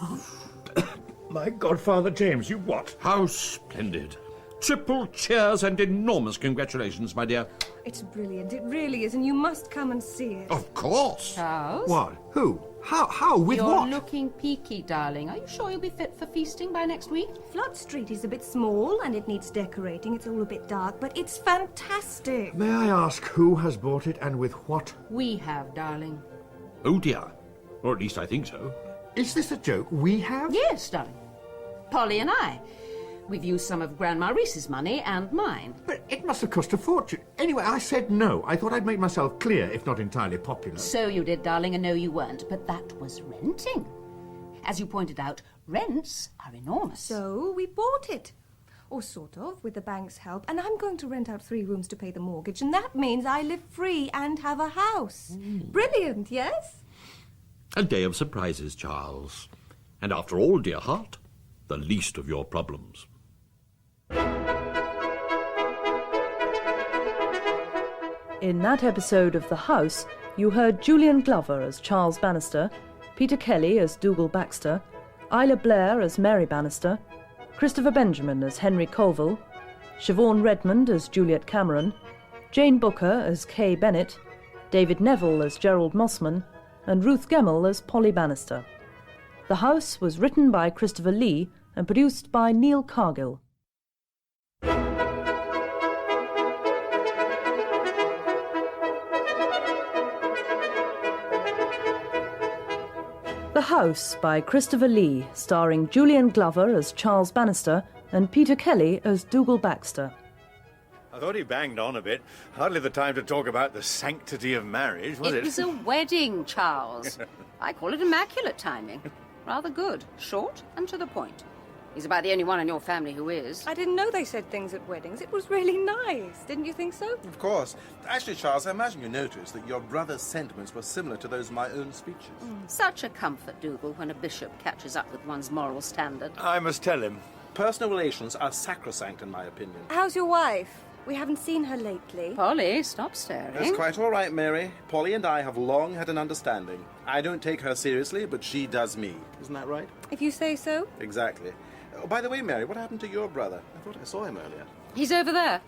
My godfather James, you what? How splendid. Triple cheers and enormous congratulations, my dear. It's brilliant. It really is, and you must come and see it. Of course. Charles? What? Who? How? With You're what? looking peaky, darling. Are you sure you'll be fit for feasting by next week? Flood Street is a bit small and it needs decorating. It's all a bit dark, but it's fantastic. May I ask who has bought it and with what? We have, darling. Oh, dear. Or at least I think so. Is this a joke? We have? Yes, darling. Polly and I. We've used some of Grandma Reese's money and mine. But it must have cost a fortune. Anyway, I said no. I thought I'd make myself clear, if not entirely popular. So you did, darling, and no, you weren't. But that was renting. As you pointed out, rents are enormous. So we bought it. Or sort of, with the bank's help. And I'm going to rent out 3 rooms to pay the mortgage. And that means I live free and have a house. Brilliant, yes? A day of surprises, Charles. And after all, dear heart, the least of your problems. In that episode of The House, you heard Julian Glover as Charles Bannister, Peter Kelly as Dougal Baxter, Isla Blair as Mary Bannister, Christopher Benjamin as Henry Colville, Siobhan Redmond as Juliet Cameron, Jane Booker as Kay Bennett, David Neville as Gerald Mossman, and Ruth Gemmell as Polly Bannister. The House was written by Christopher Lee and produced by Neil Cargill. The House by Christopher Lee, starring Julian Glover as Charles Bannister and Peter Kelly as Dougal Baxter. I thought he banged on a bit. Hardly the time to talk about the sanctity of marriage, was it? It was a wedding, Charles. I call it immaculate timing. Rather good. Short and to the point. He's about the only one in your family who is. I didn't know they said things at weddings. It was really nice. Didn't you think so? Of course. Actually, Charles, I imagine you noticed that your brother's sentiments were similar to those of my own speeches. Such a comfort, Dougal, when a bishop catches up with one's moral standard. I must tell him. Personal relations are sacrosanct, in my opinion. How's your wife? We haven't seen her lately. Polly, stop staring. That's quite all right, Mary. Polly and I have long had an understanding. I don't take her seriously, but she does me. Isn't that right? If you say so. Exactly. Oh, by the way, Mary, what happened to your brother? I thought I saw him earlier. He's over there.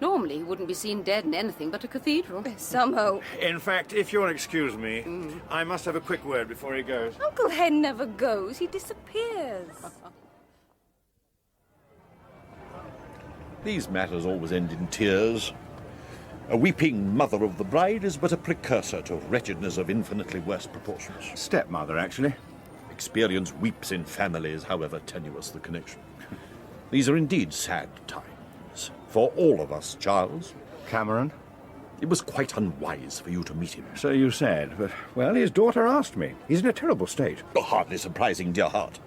Normally he wouldn't be seen dead in anything but a cathedral. Some hope. In fact, if you'll excuse me, I must have a quick word before he goes. Uncle Hen never goes. He disappears. These matters always end in tears. A weeping mother of the bride is but a precursor to wretchedness of infinitely worse proportions. Stepmother, actually. Experience weeps in families, however tenuous the connection. These are indeed sad times. For all of us, Charles. Cameron? It was quite unwise for you to meet him. So you said, but, well, his daughter asked me. He's in a terrible state. Oh, hardly surprising, dear heart.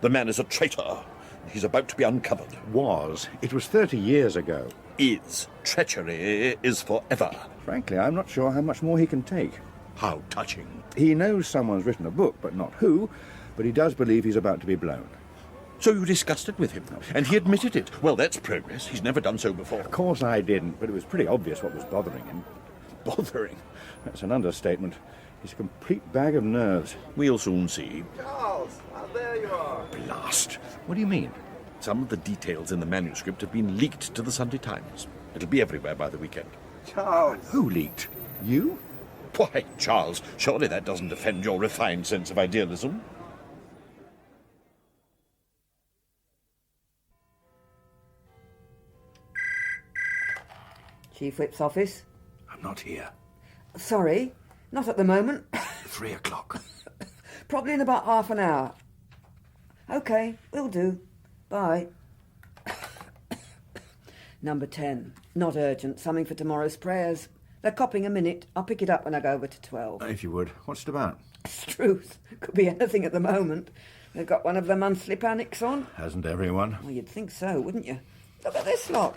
The man is a traitor. He's about to be uncovered. Was. It was 30 years ago. Is. Treachery is forever. Frankly, I'm not sure how much more he can take. How touching. He knows someone's written a book, but not who, but he does believe he's about to be blown. So you discussed it with him, and he admitted it. Well, that's progress. He's never done so before. Of course I didn't, but it was pretty obvious what was bothering him. Bothering? That's an understatement. He's a complete bag of nerves. We'll soon see. Charles, there you are. Blast. What do you mean? Some of the details in the manuscript have been leaked to the Sunday Times. It'll be everywhere by the weekend. Charles. Who leaked? You? Why, Charles, surely that doesn't offend your refined sense of idealism? Chief Whip's office. I'm not here. Sorry, not at the moment. 3 o'clock. Probably in about half an hour. OK, will do. Bye. Number 10. Not urgent. Something for tomorrow's prayers. They're copying a minute. I'll pick it up when I go over to 12. If you would. What's it about? Struth. Could be anything at the moment. They've got one of the monthly panics on. Hasn't everyone? Well, you'd think so, wouldn't you? Look at this lot.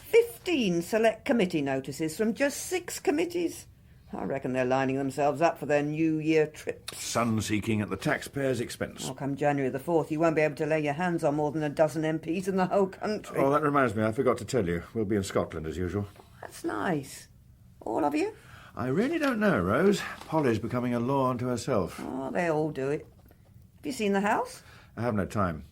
15 select committee notices from just 6 committees. I reckon they're lining themselves up for their New Year trips. Sun-seeking at the taxpayer's expense. Oh, come January the 4th, you won't be able to lay your hands on more than a dozen MPs in the whole country. Oh, that reminds me, I forgot to tell you. We'll be in Scotland as usual. That's nice. All of you? I really don't know, Rose. Polly's becoming a law unto herself. Oh, they all do it. Have you seen the house? I haven't had time.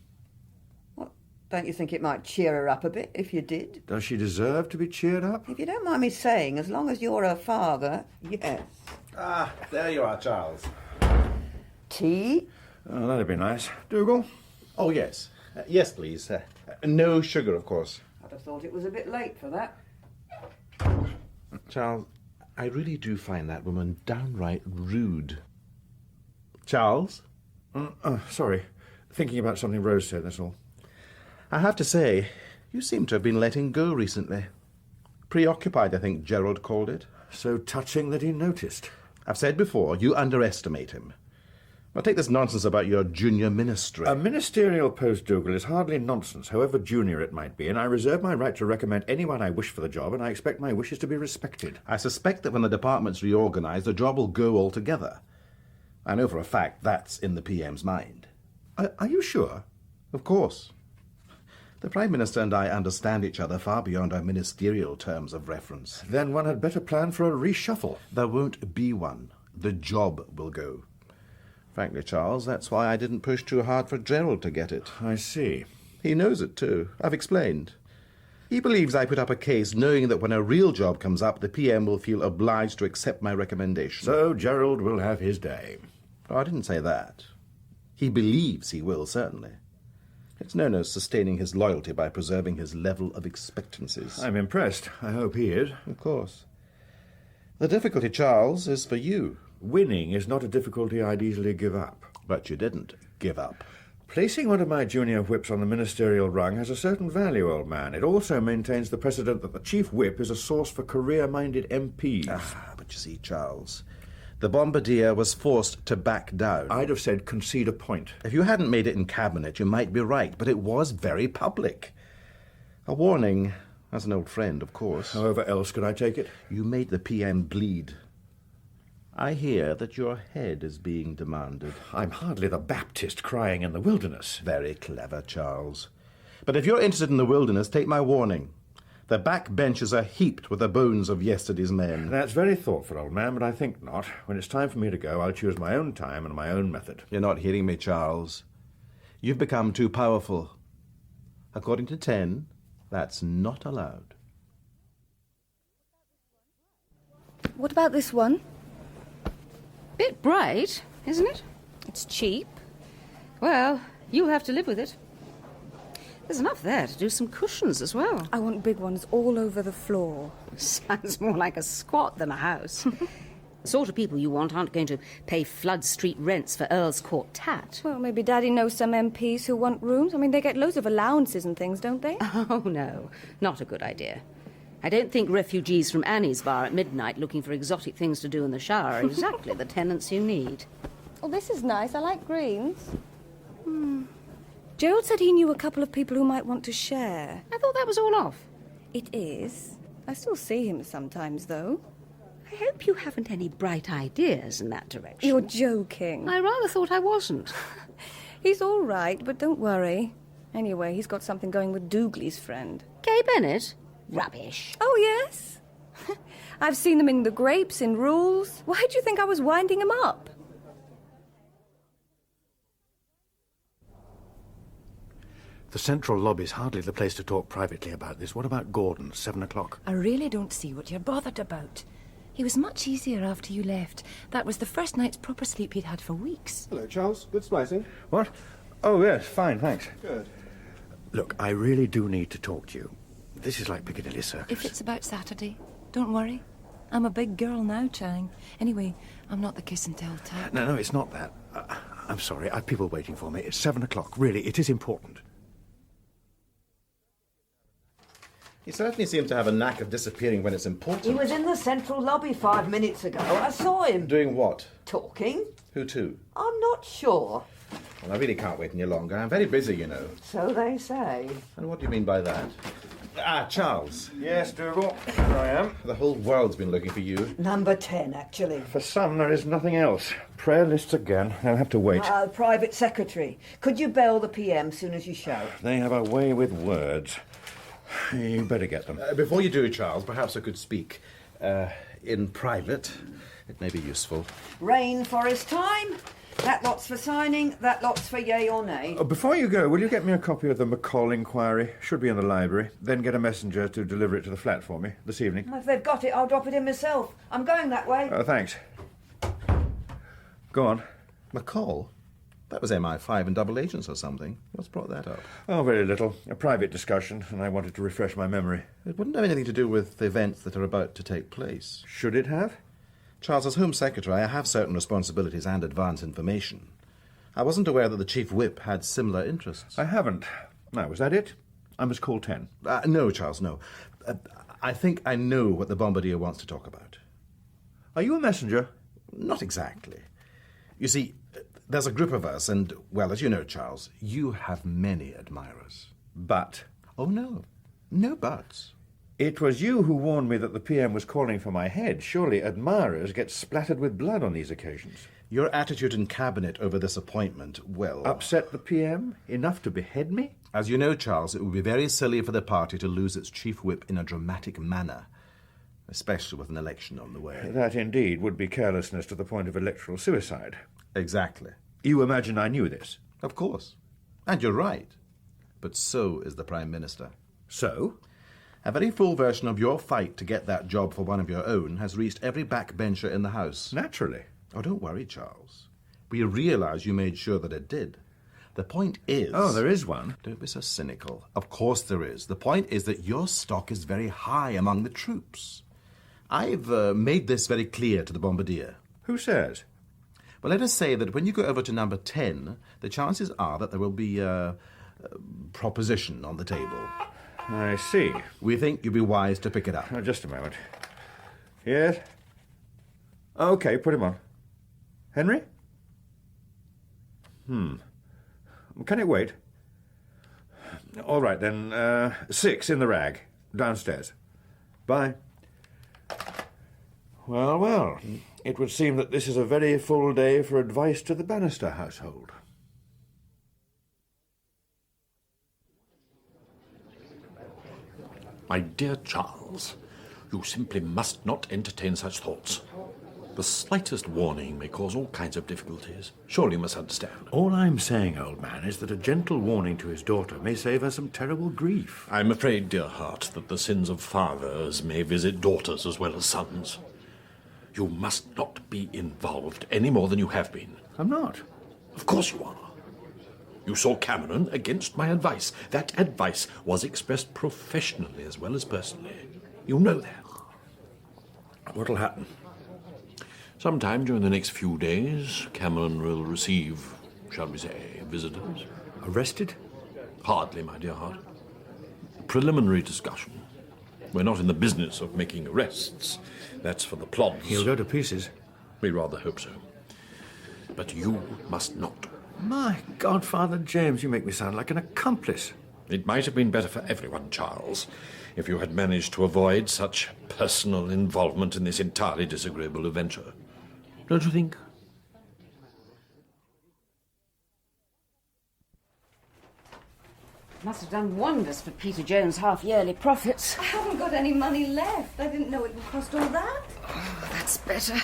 What? Don't you think it might cheer her up a bit if you did? Does she deserve to be cheered up? If you don't mind me saying, as long as you're her father, yes. Ah, there you are, Charles. Tea? Oh, that'd be nice. Dougal? Oh, yes. Yes, please. No sugar, of course. I'd have thought it was a bit late for that. Charles, I really do find that woman downright rude. Charles? Sorry. Thinking about something Rose said, that's all. I have to say, you seem to have been letting go recently. Preoccupied, I think Gerald called it. So touching that he noticed. I've said before, you underestimate him. Now take this nonsense about your junior ministry. A ministerial post, Dougal, is hardly nonsense, however junior it might be, and I reserve my right to recommend anyone I wish for the job, and I expect my wishes to be respected. I suspect that when the department's reorganised, the job will go altogether. I know for a fact that's in the PM's mind. Are you sure? Of course. The Prime Minister and I understand each other far beyond our ministerial terms of reference. Then one had better plan for a reshuffle. There won't be one. The job will go. Frankly, Charles, that's why I didn't push too hard for Gerald to get it. I see. He knows it, too. I've explained. He believes I put up a case knowing that when a real job comes up, the PM will feel obliged to accept my recommendation. So Gerald will have his day. Oh, I didn't say that. He believes he will, certainly. It's known as sustaining his loyalty by preserving his level of expectancies. I'm impressed. I hope he is. Of course. The difficulty, Charles, is for you. Winning is not a difficulty I'd easily give up. But you didn't give up. Placing one of my junior whips on the ministerial rung has a certain value, old man. It also maintains the precedent that the chief whip is a source for career-minded MPs. But you see, Charles, the Bombardier was forced to back down. I'd have said concede a point. If you hadn't made it in Cabinet, you might be right, but it was very public. A warning, as an old friend, of course. However else could I take it? You made the PM bleed. I hear that your head is being demanded. I'm hardly the Baptist crying in the wilderness. Very clever, Charles. But if you're interested in the wilderness, take my warning. The back benches are heaped with the bones of yesterday's men. That's very thoughtful, old man, but I think not. When it's time for me to go, I'll choose my own time and my own method. You're not hearing me, Charles. You've become too powerful. According to 10, that's not allowed. What about this one? Bit bright, isn't it? It's cheap. Well, you'll have to live with it. There's enough there to do some cushions as well. I want big ones all over the floor. Sounds more like a squat than a house. The sort of people you want aren't going to pay Flood Street rents for Earl's Court tat. Well, maybe Daddy knows some MPs who want rooms. I mean, they get loads of allowances and things, don't they? Oh, no. Not a good idea. I don't think refugees from Annie's bar at midnight looking for exotic things to do in the shower are exactly the tenants you need. Oh, this is nice. I like greens. Gerald said he knew a couple of people who might want to share. I thought that was all off. It is. I still see him sometimes, though. I hope you haven't any bright ideas in that direction. You're joking. I rather thought I wasn't. He's all right, but don't worry. Anyway, he's got something going with Dougal's friend. Kay Bennett? Rubbish. Oh, yes. I've seen them in the grapes, in rules. Why do you think I was winding him up? The central lobby's hardly the place to talk privately about this. What about Gordon, 7 o'clock? I really don't see what you're bothered about. He was much easier after you left. That was the first night's proper sleep he'd had for weeks. Hello, Charles. Good splicing. What? Oh, yes, fine, thanks. Good. Look, I really do need to talk to you. This is like Piccadilly Circus. If it's about Saturday, don't worry. I'm a big girl now, Chang. Anyway, I'm not the kiss and tell type. No, it's not that. I'm sorry, I've people waiting for me. It's 7 o'clock. Really, it is important. He certainly seems to have a knack of disappearing when it's important. He was in the central lobby 5 minutes ago. I saw him. Doing what? Talking. Who to? I'm not sure. Well, I really can't wait any longer. I'm very busy, you know. So they say. And what do you mean by that? Charles. Yes, Dougal, here I am. The whole world's been looking for you. Number 10, actually. For some, there is nothing else. Prayer lists again. They'll have to wait. Private secretary. Could you bell the PM soon as you show? They have a way with words. You better get them. Before you do, Charles, perhaps I could speak in private. It may be useful. Rainforest time. That lot's for signing, that lot's for yay or nay. Oh, before you go, will you get me a copy of the McCall inquiry? Should be in the library. Then get a messenger to deliver it to the flat for me this evening. If they've got it, I'll drop it in myself. I'm going that way. Thanks. Go on. McCall? That was MI5 and double agents or something. What's brought that up? Oh, very little. A private discussion, and I wanted to refresh my memory. It wouldn't have anything to do with the events that are about to take place. Should it have? Charles, as Home Secretary, I have certain responsibilities and advance information. I wasn't aware that the Chief Whip had similar interests. I haven't. Now, was that it? I must call 10. No, Charles, no. I think I know what the Bombardier wants to talk about. Are you a messenger? Not exactly. You see, there's a group of us, and, well, as you know, Charles, you have many admirers. But? Oh, no. No buts. It was you who warned me that the PM was calling for my head. Surely admirers get splattered with blood on these occasions. Your attitude in Cabinet over this appointment, well... Upset the PM? Enough to behead me? As you know, Charles, it would be very silly for the party to lose its Chief Whip in a dramatic manner, especially with an election on the way. That, indeed, would be carelessness to the point of electoral suicide. Exactly. You imagine I knew this? Of course. And you're right. But so is the Prime Minister. So? A very full version of your fight to get that job for one of your own has reached every backbencher in the House. Naturally. Oh, don't worry, Charles. We realise you made sure that it did. The point is... Oh, there is one? Don't be so cynical. Of course there is. The point is that your stock is very high among the troops. I've made this very clear to the Bombardier. Who says? Well, let us say that when you go over to number 10, the chances are that there will be a proposition on the table. I see. We think you'd be wise to pick it up. Oh, just a moment. Yes? OK, put him on. Henry? Can it wait? All right, then. 6 in the rag. Downstairs. Bye. Well, well. It would seem that this is a very full day for advice to the Bannister household. My dear Charles, you simply must not entertain such thoughts. The slightest warning may cause all kinds of difficulties. Surely you must understand. All I'm saying, old man, is that a gentle warning to his daughter may save her some terrible grief. I'm afraid, dear heart, that the sins of fathers may visit daughters as well as sons. You must not be involved any more than you have been. I'm not. Of course you are. You saw Cameron against my advice. That advice was expressed professionally as well as personally. You know that. What'll happen? Sometime during the next few days, Cameron will receive, shall we say, visitors. Arrested? Hardly, my dear heart. Preliminary discussion. We're not in the business of making arrests. That's for the plods. He'll go to pieces. We rather hope so. But you must not. My God, Father James, you make me sound like an accomplice. It might have been better for everyone, Charles, if you had managed to avoid such personal involvement in this entirely disagreeable adventure. Don't you think? Must have done wonders for Peter Jones' half-yearly profits. I haven't got any money left. I didn't know it would cost all that. Oh, that's better.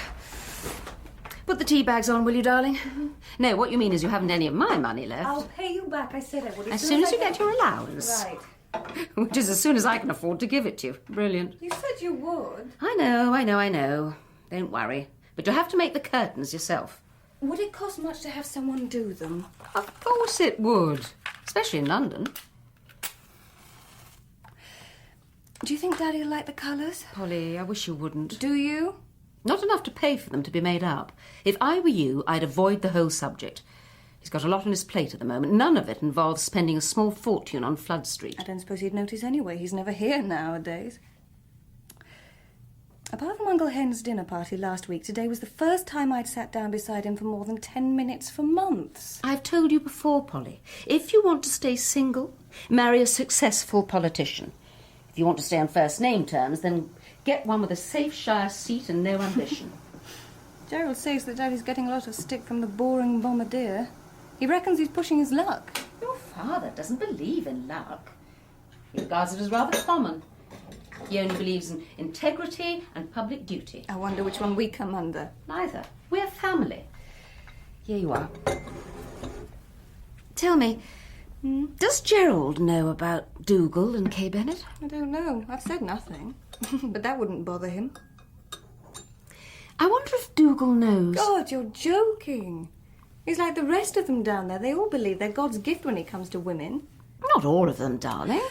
Put the tea bags on, will you, darling? Mm-hmm. No, what you mean is you haven't any of my money left. I'll pay you back. I said I would. As soon as you get your allowance. Right. Which is as soon as I can afford to give it to you. Brilliant. You said you would. I know. Don't worry. But you'll have to make the curtains yourself. Would it cost much to have someone do them? Of course it would. Especially in London. Do you think Daddy'll like the colours? Polly, I wish you wouldn't. Do you? Not enough to pay for them to be made up. If I were you, I'd avoid the whole subject. He's got a lot on his plate at the moment. None of it involves spending a small fortune on Flood Street. I don't suppose he'd notice anyway. He's never here nowadays. Apart from Uncle Hen's dinner party last week, today was the first time I'd sat down beside him for more than 10 minutes for months. I've told you before, Polly. If you want to stay single, marry a successful politician. If you want to stay on first-name terms, then get one with a safe shire seat and no ambition. Gerald says that Daddy's getting a lot of stick from the boring bombardier. He reckons he's pushing his luck. Your father doesn't believe in luck. He regards it as rather common. He only believes in integrity and public duty. I wonder which one we come under. Neither. We're family. Here you are. Tell me, does Gerald know about Dougal and Kay Bennett? I don't know. I've said nothing. But that wouldn't bother him. I wonder if Dougal knows. God, you're joking. He's like the rest of them down there. They all believe they're God's gift when it comes to women. Not all of them, darling.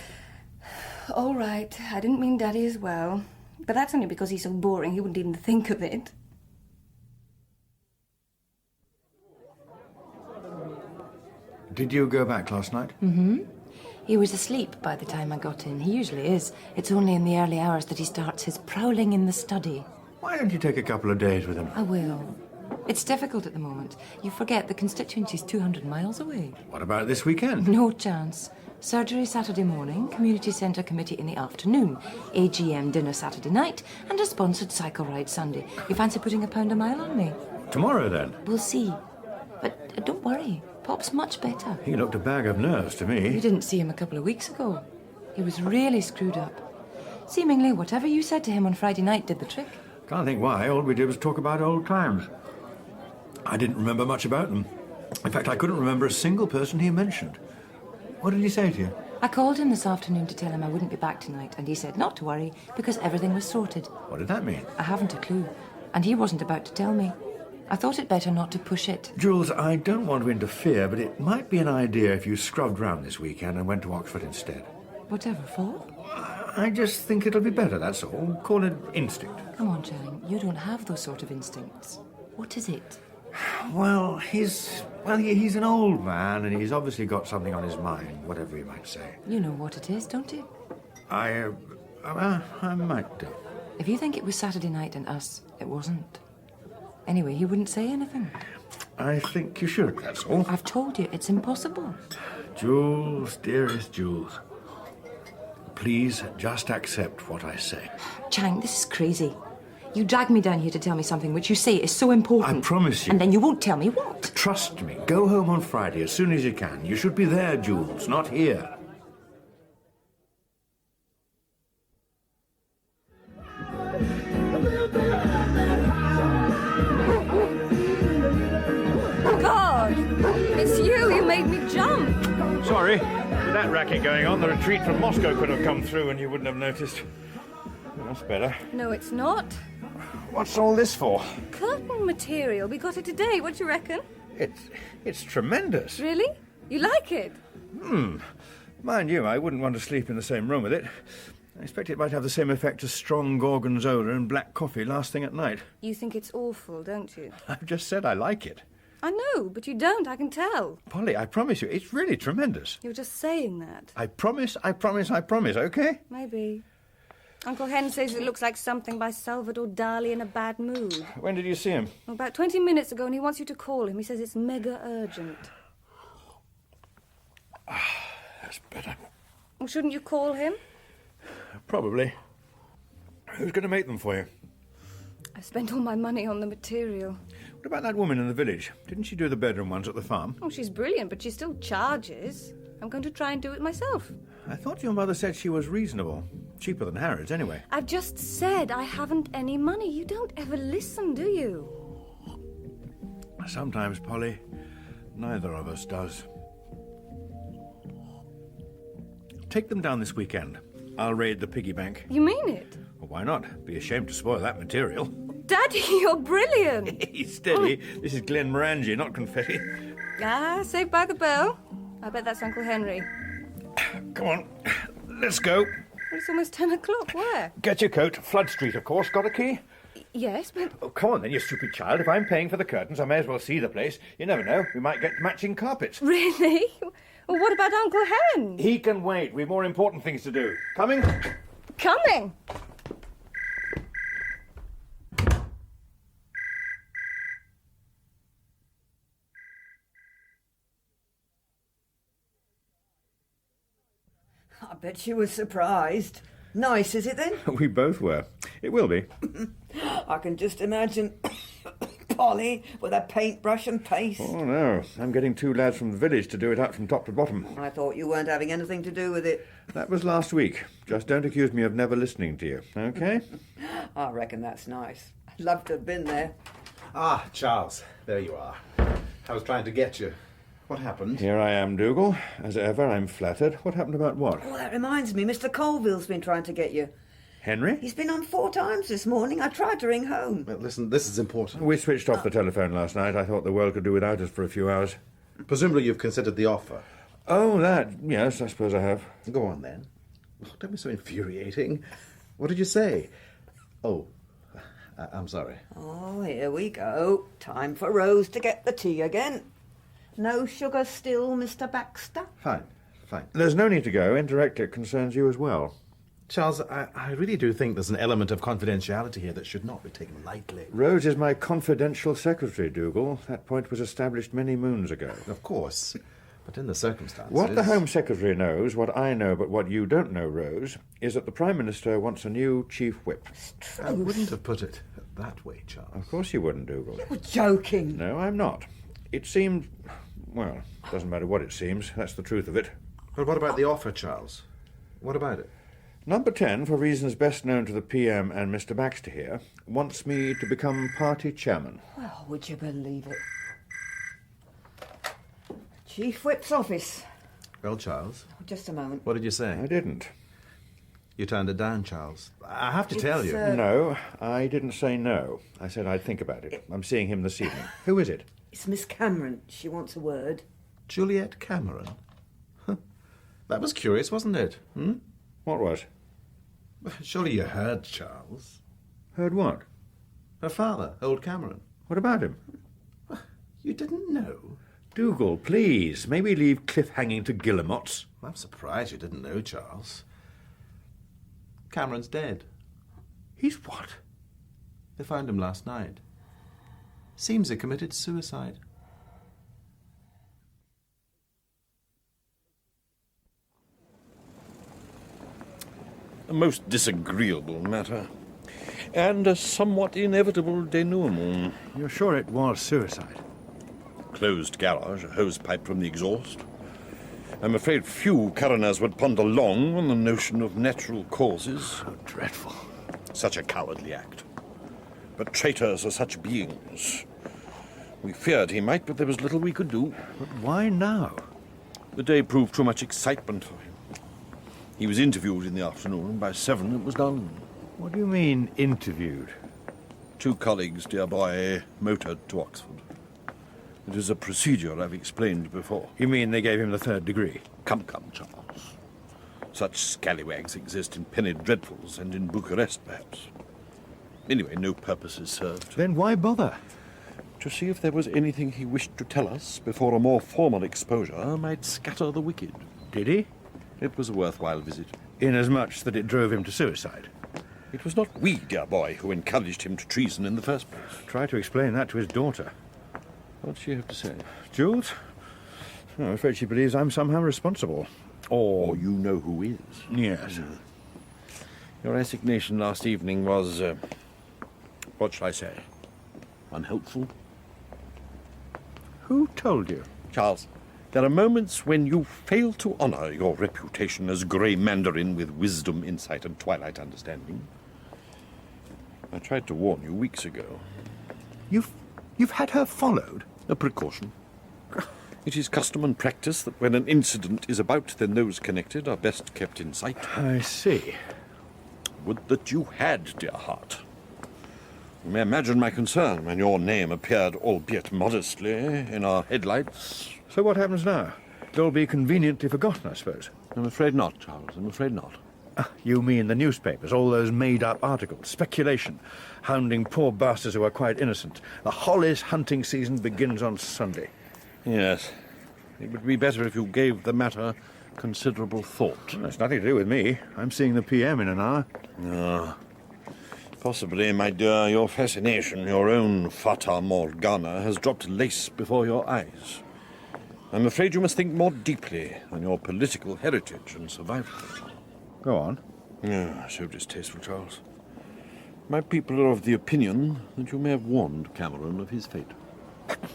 All right. I didn't mean Daddy as well. But that's only because he's so boring he wouldn't even think of it. Did you go back last night? Mm-hmm. He was asleep by the time I got in. He usually is. It's only in the early hours that he starts his prowling in the study. Why don't you take a couple of days with him? I will. It's difficult at the moment. You forget the constituency's 200 miles away. What about this weekend? No chance. Surgery Saturday morning, community centre committee in the afternoon, AGM dinner Saturday night, and a sponsored cycle ride Sunday. You fancy putting £1 a mile on me? Tomorrow, then? We'll see. But don't worry. Pop's much better. He looked a bag of nerves to me. You didn't see him a couple of weeks ago. He was really screwed up. Seemingly, whatever you said to him on Friday night did the trick. Can't think why. All we did was talk about old times. I didn't remember much about them. In fact, I couldn't remember a single person he mentioned. What did he say to you? I called him this afternoon to tell him I wouldn't be back tonight, and he said not to worry, because everything was sorted. What did that mean? I haven't a clue, and he wasn't about to tell me. I thought it better not to push it. Jules, I don't want to interfere, but it might be an idea if you scrubbed round this weekend and went to Oxford instead. Whatever for? I just think it'll be better, that's all. Call it instinct. Come on, Charlie, you don't have those sort of instincts. What is it? Well, he's an old man, and he's obviously got something on his mind, whatever you might say. You know what it is, don't you? I might do. If you think it was Saturday night and us, it wasn't. Anyway, he wouldn't say anything. I think you should, that's all. I've told you, it's impossible. Jules, dearest Jules, please just accept what I say. Chang, this is crazy. You drag me down here to tell me something which you say is so important. I promise you. And then you won't tell me what. Trust me. Go home on Friday as soon as you can. You should be there, Jules, not here. God! It's you! You made me jump! Sorry. With that racket going on, the retreat from Moscow could have come through and you wouldn't have noticed. Well, that's better. No, it's not. What's all this for? Curtain material. We got it today. What do you reckon? It's tremendous. Really? You like it? Mind you, I wouldn't want to sleep in the same room with it. I expect it might have the same effect as strong gorgonzola and black coffee last thing at night. You think it's awful, don't you? I've just said I like it. I know, but you don't. I can tell. Polly, I promise you, it's really tremendous. You're just saying that. I promise, okay? Maybe. Uncle Hen says it looks like something by Salvador Dali in a bad mood. When did you see him? About 20 minutes ago, and he wants you to call him. He says it's mega urgent. That's better. Well, shouldn't you call him? Probably. Who's going to make them for you? I've spent all my money on the material. What about that woman in the village? Didn't she do the bedroom ones at the farm? Oh, she's brilliant, but she still charges. I'm going to try and do it myself. I thought your mother said she was reasonable. Cheaper than Harrods, anyway. I've just said I haven't any money. You don't ever listen, do you? Sometimes, Polly, neither of us does. Take them down this weekend. I'll raid the piggy bank. You mean it? Well, why not? Be ashamed to spoil that material. Daddy, you're brilliant. Steady. This is Glenmorangie, not confetti. Ah, Saved by the Bell. I bet that's Uncle Henry. Come on, let's go. Well, it's almost 10 o'clock. Where? Get your coat. Flood Street, of course. Got a key? Yes, but... Oh, come on then, you stupid child. If I'm paying for the curtains, I may as well see the place. You never know. We might get matching carpets. Really? Well, what about Uncle Hen? He can wait. We've more important things to do. Coming? Coming! I bet she was surprised. Nice, is it then? We both were. It will be. I can just imagine Polly with a paintbrush and paste. Oh, no. I'm getting two lads from the village to do it out from top to bottom. I thought you weren't having anything to do with it. That was last week. Just don't accuse me of never listening to you, OK? I reckon that's nice. I'd love to have been there. Ah, Charles, there you are. I was trying to get you. What happened? Here I am, Dougal. As ever, I'm flattered. What happened about what? Oh, that reminds me, Mr. Colville's been trying to get you. Henry? He's been on 4 times this morning. I tried to ring home. Well, listen, this is important. We switched off the telephone last night. I thought the world could do without us for a few hours. Presumably you've considered the offer. Oh, that. Yes, I suppose I have. Go on, then. Oh, don't be so infuriating. What did you say? Oh, I'm sorry. Oh, here we go. Time for Rose to get the tea again. No sugar still, Mr. Baxter? Fine. There's no need to go. Indirectly, it concerns you as well. Charles, I really do think there's an element of confidentiality here that should not be taken lightly. Rose is my confidential secretary, Dougal. That point was established many moons ago. Of course. But in the circumstances... What the Home Secretary knows, what I know, but what you don't know, Rose, is that the Prime Minister wants a new Chief Whip. I wouldn't have put it that way, Charles. Of course you wouldn't, Dougal. You're joking. No, I'm not. It seemed... Well, doesn't matter what it seems. That's the truth of it. But what about the offer, Charles? What about it? Number 10, for reasons best known to the PM and Mr. Baxter here, wants me to become party chairman. Well, would you believe it? Chief Whip's office. Well, Charles? Just a moment. What did you say? I didn't. You turned it down, Charles. I have to tell you. No, I didn't say no. I said I'd think about it. I'm seeing him this evening. Who is it? It's Miss Cameron. She wants a word. Juliet Cameron? Huh. That was curious, wasn't it? What was? Surely you heard, Charles. Heard what? Her father, old Cameron. What about him? You didn't know? Dougal, please. Maybe leave cliff hanging to guillemots. I'm surprised you didn't know, Charles. Cameron's dead. He's what? They found him last night. Seems he committed suicide. A most disagreeable matter. And a somewhat inevitable denouement. You're sure it was suicide? Closed garage, a hose pipe from the exhaust. I'm afraid few coroners would ponder long on the notion of natural causes. How dreadful. Such a cowardly act. But traitors are such beings. We feared he might, but there was little we could do. But why now? The day proved too much excitement for him. He was interviewed in the afternoon, and by 7 it was done. What do you mean, interviewed? 2 colleagues, dear boy, motored to Oxford. It is a procedure I've explained before. You mean they gave him the 3rd degree? Come, Charles. Such scallywags exist in penny dreadfuls and in Bucharest, perhaps. Anyway, no purpose is served. Then why bother? To see if there was anything he wished to tell us before a more formal exposure might scatter the wicked. Did he? It was a worthwhile visit. Inasmuch that it drove him to suicide. It was not we, dear boy, who encouraged him to treason in the first place. Try to explain that to his daughter. What'd she have to say? Jules? I'm afraid she believes I'm somehow responsible. Or you know who is. Yes. Your resignation last evening was, what shall I say, unhelpful? Who told you? Charles, there are moments when you fail to honour your reputation as grey mandarin with wisdom, insight, and twilight understanding. I tried to warn you weeks ago. You've had her followed? A precaution. It is custom and practice that when an incident is about, then those connected are best kept in sight. I see. Would that you had, dear heart. You may imagine my concern when your name appeared, albeit modestly, in our headlights. So what happens now? They'll be conveniently forgotten, I suppose. I'm afraid not, Charles. I'm afraid not. You mean the newspapers, all those made-up articles, speculation, hounding poor bastards who are quite innocent. The Hollis hunting season begins on Sunday. Yes. It would be better if you gave the matter considerable thought. Well, that's nothing to do with me. I'm seeing the PM in an hour. Ah. Possibly, my dear, your fascination, your own Fata Morgana, has dropped lace before your eyes. I'm afraid you must think more deeply on your political heritage and survival. Go on. Ah, so distasteful, Charles. My people are of the opinion that you may have warned Cameron of his fate.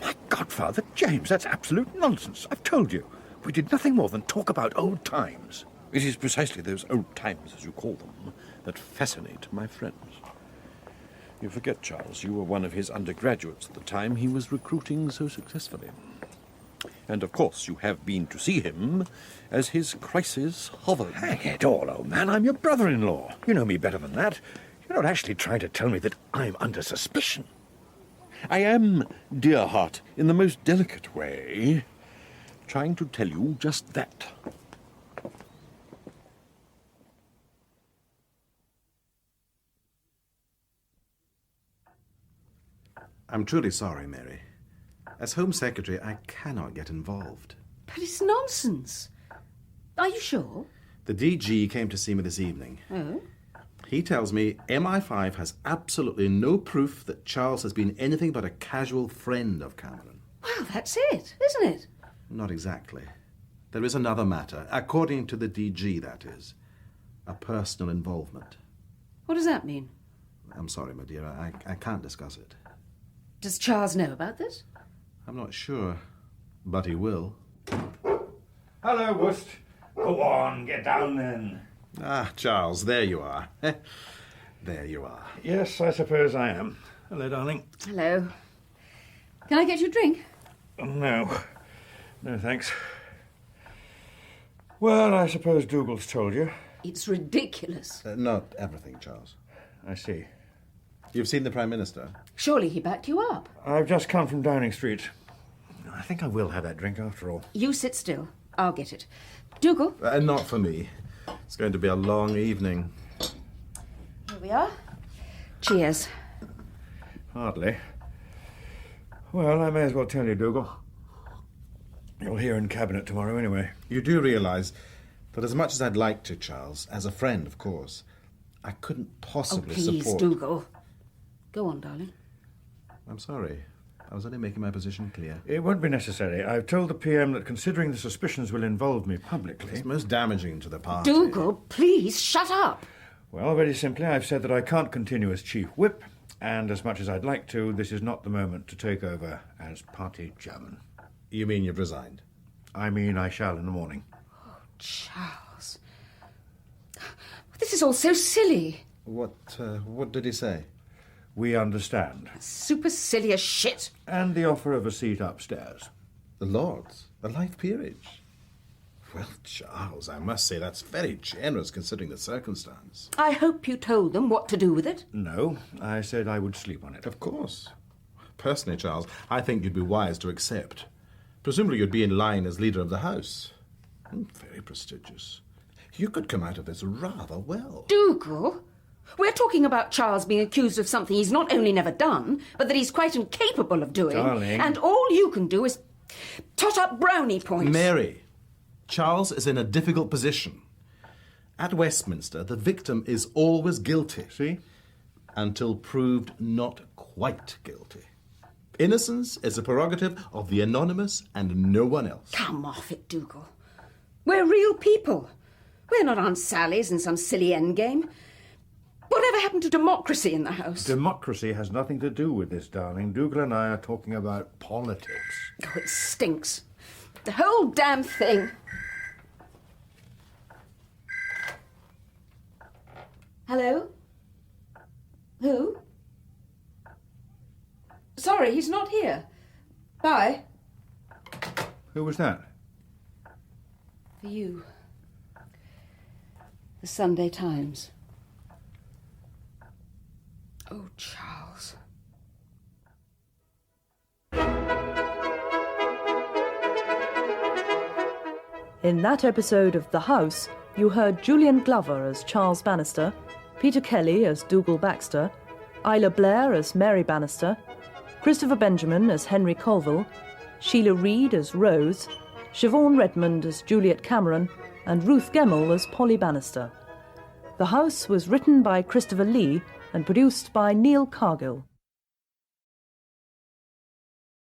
My godfather, James, that's absolute nonsense. I've told you. We did nothing more than talk about old times. It is precisely those old times, as you call them, that fascinate my friends. You forget, Charles, you were one of his undergraduates at the time he was recruiting so successfully. And, of course, you have been to see him as his crisis hovered. Hang it all, old man, I'm your brother-in-law. You know me better than that. You're not actually trying to tell me that I'm under suspicion. I am, dear heart, in the most delicate way, trying to tell you just that. I'm truly sorry, Mary. As Home Secretary, I cannot get involved. But it's nonsense. Are you sure? The DG came to see me this evening. Oh? He tells me MI5 has absolutely no proof that Charles has been anything but a casual friend of Cameron. Well, that's it, isn't it? Not exactly. There is another matter, according to the DG, that is. A personal involvement. What does that mean? I'm sorry, my dear, I can't discuss it. Does Charles know about this? I'm not sure, but he will. Hello, Wust. Go on, get down then. Ah, Charles, there you are. There you are. Yes, I suppose I am. Hello, darling. Hello. Can I get you a drink? No. No, thanks. Well, I suppose Dougal's told you. It's ridiculous. Not everything, Charles. I see. You've seen the Prime Minister? Surely he backed you up. I've just come from Downing Street. I think I will have that drink after all. You sit still. I'll get it. Dougal? Not for me. It's going to be a long evening. Here we are. Cheers. Hardly. Well, I may as well tell you, Dougal. You'll hear in Cabinet tomorrow anyway. You do realise that as much as I'd like to, Charles, as a friend, of course, I couldn't possibly please, support... Dougal. Go on, darling. I'm sorry. I was only making my position clear. It won't be necessary. I've told the PM that considering the suspicions will involve me publicly... It's most damaging to the party. Dougal, please, shut up. Well, very simply, I've said that I can't continue as Chief Whip, and as much as I'd like to, this is not the moment to take over as party chairman. You mean you've resigned? I mean I shall in the morning. Oh, Charles. This is all so silly. What did he say? We understand. Supercilious shit. And the offer of a seat upstairs. The Lords? A life peerage? Well, Charles, I must say that's very generous considering the circumstance. I hope you told them what to do with it. No, I said I would sleep on it. Of course. Personally, Charles, I think you'd be wise to accept. Presumably you'd be in line as leader of the House. Very prestigious. You could come out of this rather well. Dougal? We're talking about Charles being accused of something he's not only never done, but that he's quite incapable of doing. Darling. And all you can do is tot up brownie points. Mary, Charles is in a difficult position. At Westminster, the victim is always guilty. See? Until proved not quite guilty. Innocence is a prerogative of the anonymous and no one else. Come off it, Dougal. We're real people. We're not Aunt Sally's in some silly endgame. Whatever happened to democracy in the House? Democracy has nothing to do with this, darling. Dougal and I are talking about politics. Oh, it stinks. The whole damn thing. Hello? Who? Sorry, he's not here. Bye. Who was that? For you. The Sunday Times. Oh, Charles. In that episode of The House, you heard Julian Glover as Charles Bannister, Peter Kelly as Dougal Baxter, Isla Blair as Mary Bannister, Christopher Benjamin as Henry Colville, Sheila Reid as Rose, Siobhan Redmond as Juliet Cameron, and Ruth Gemmell as Polly Bannister. The House was written by Christopher Lee and produced by Neil Cargill.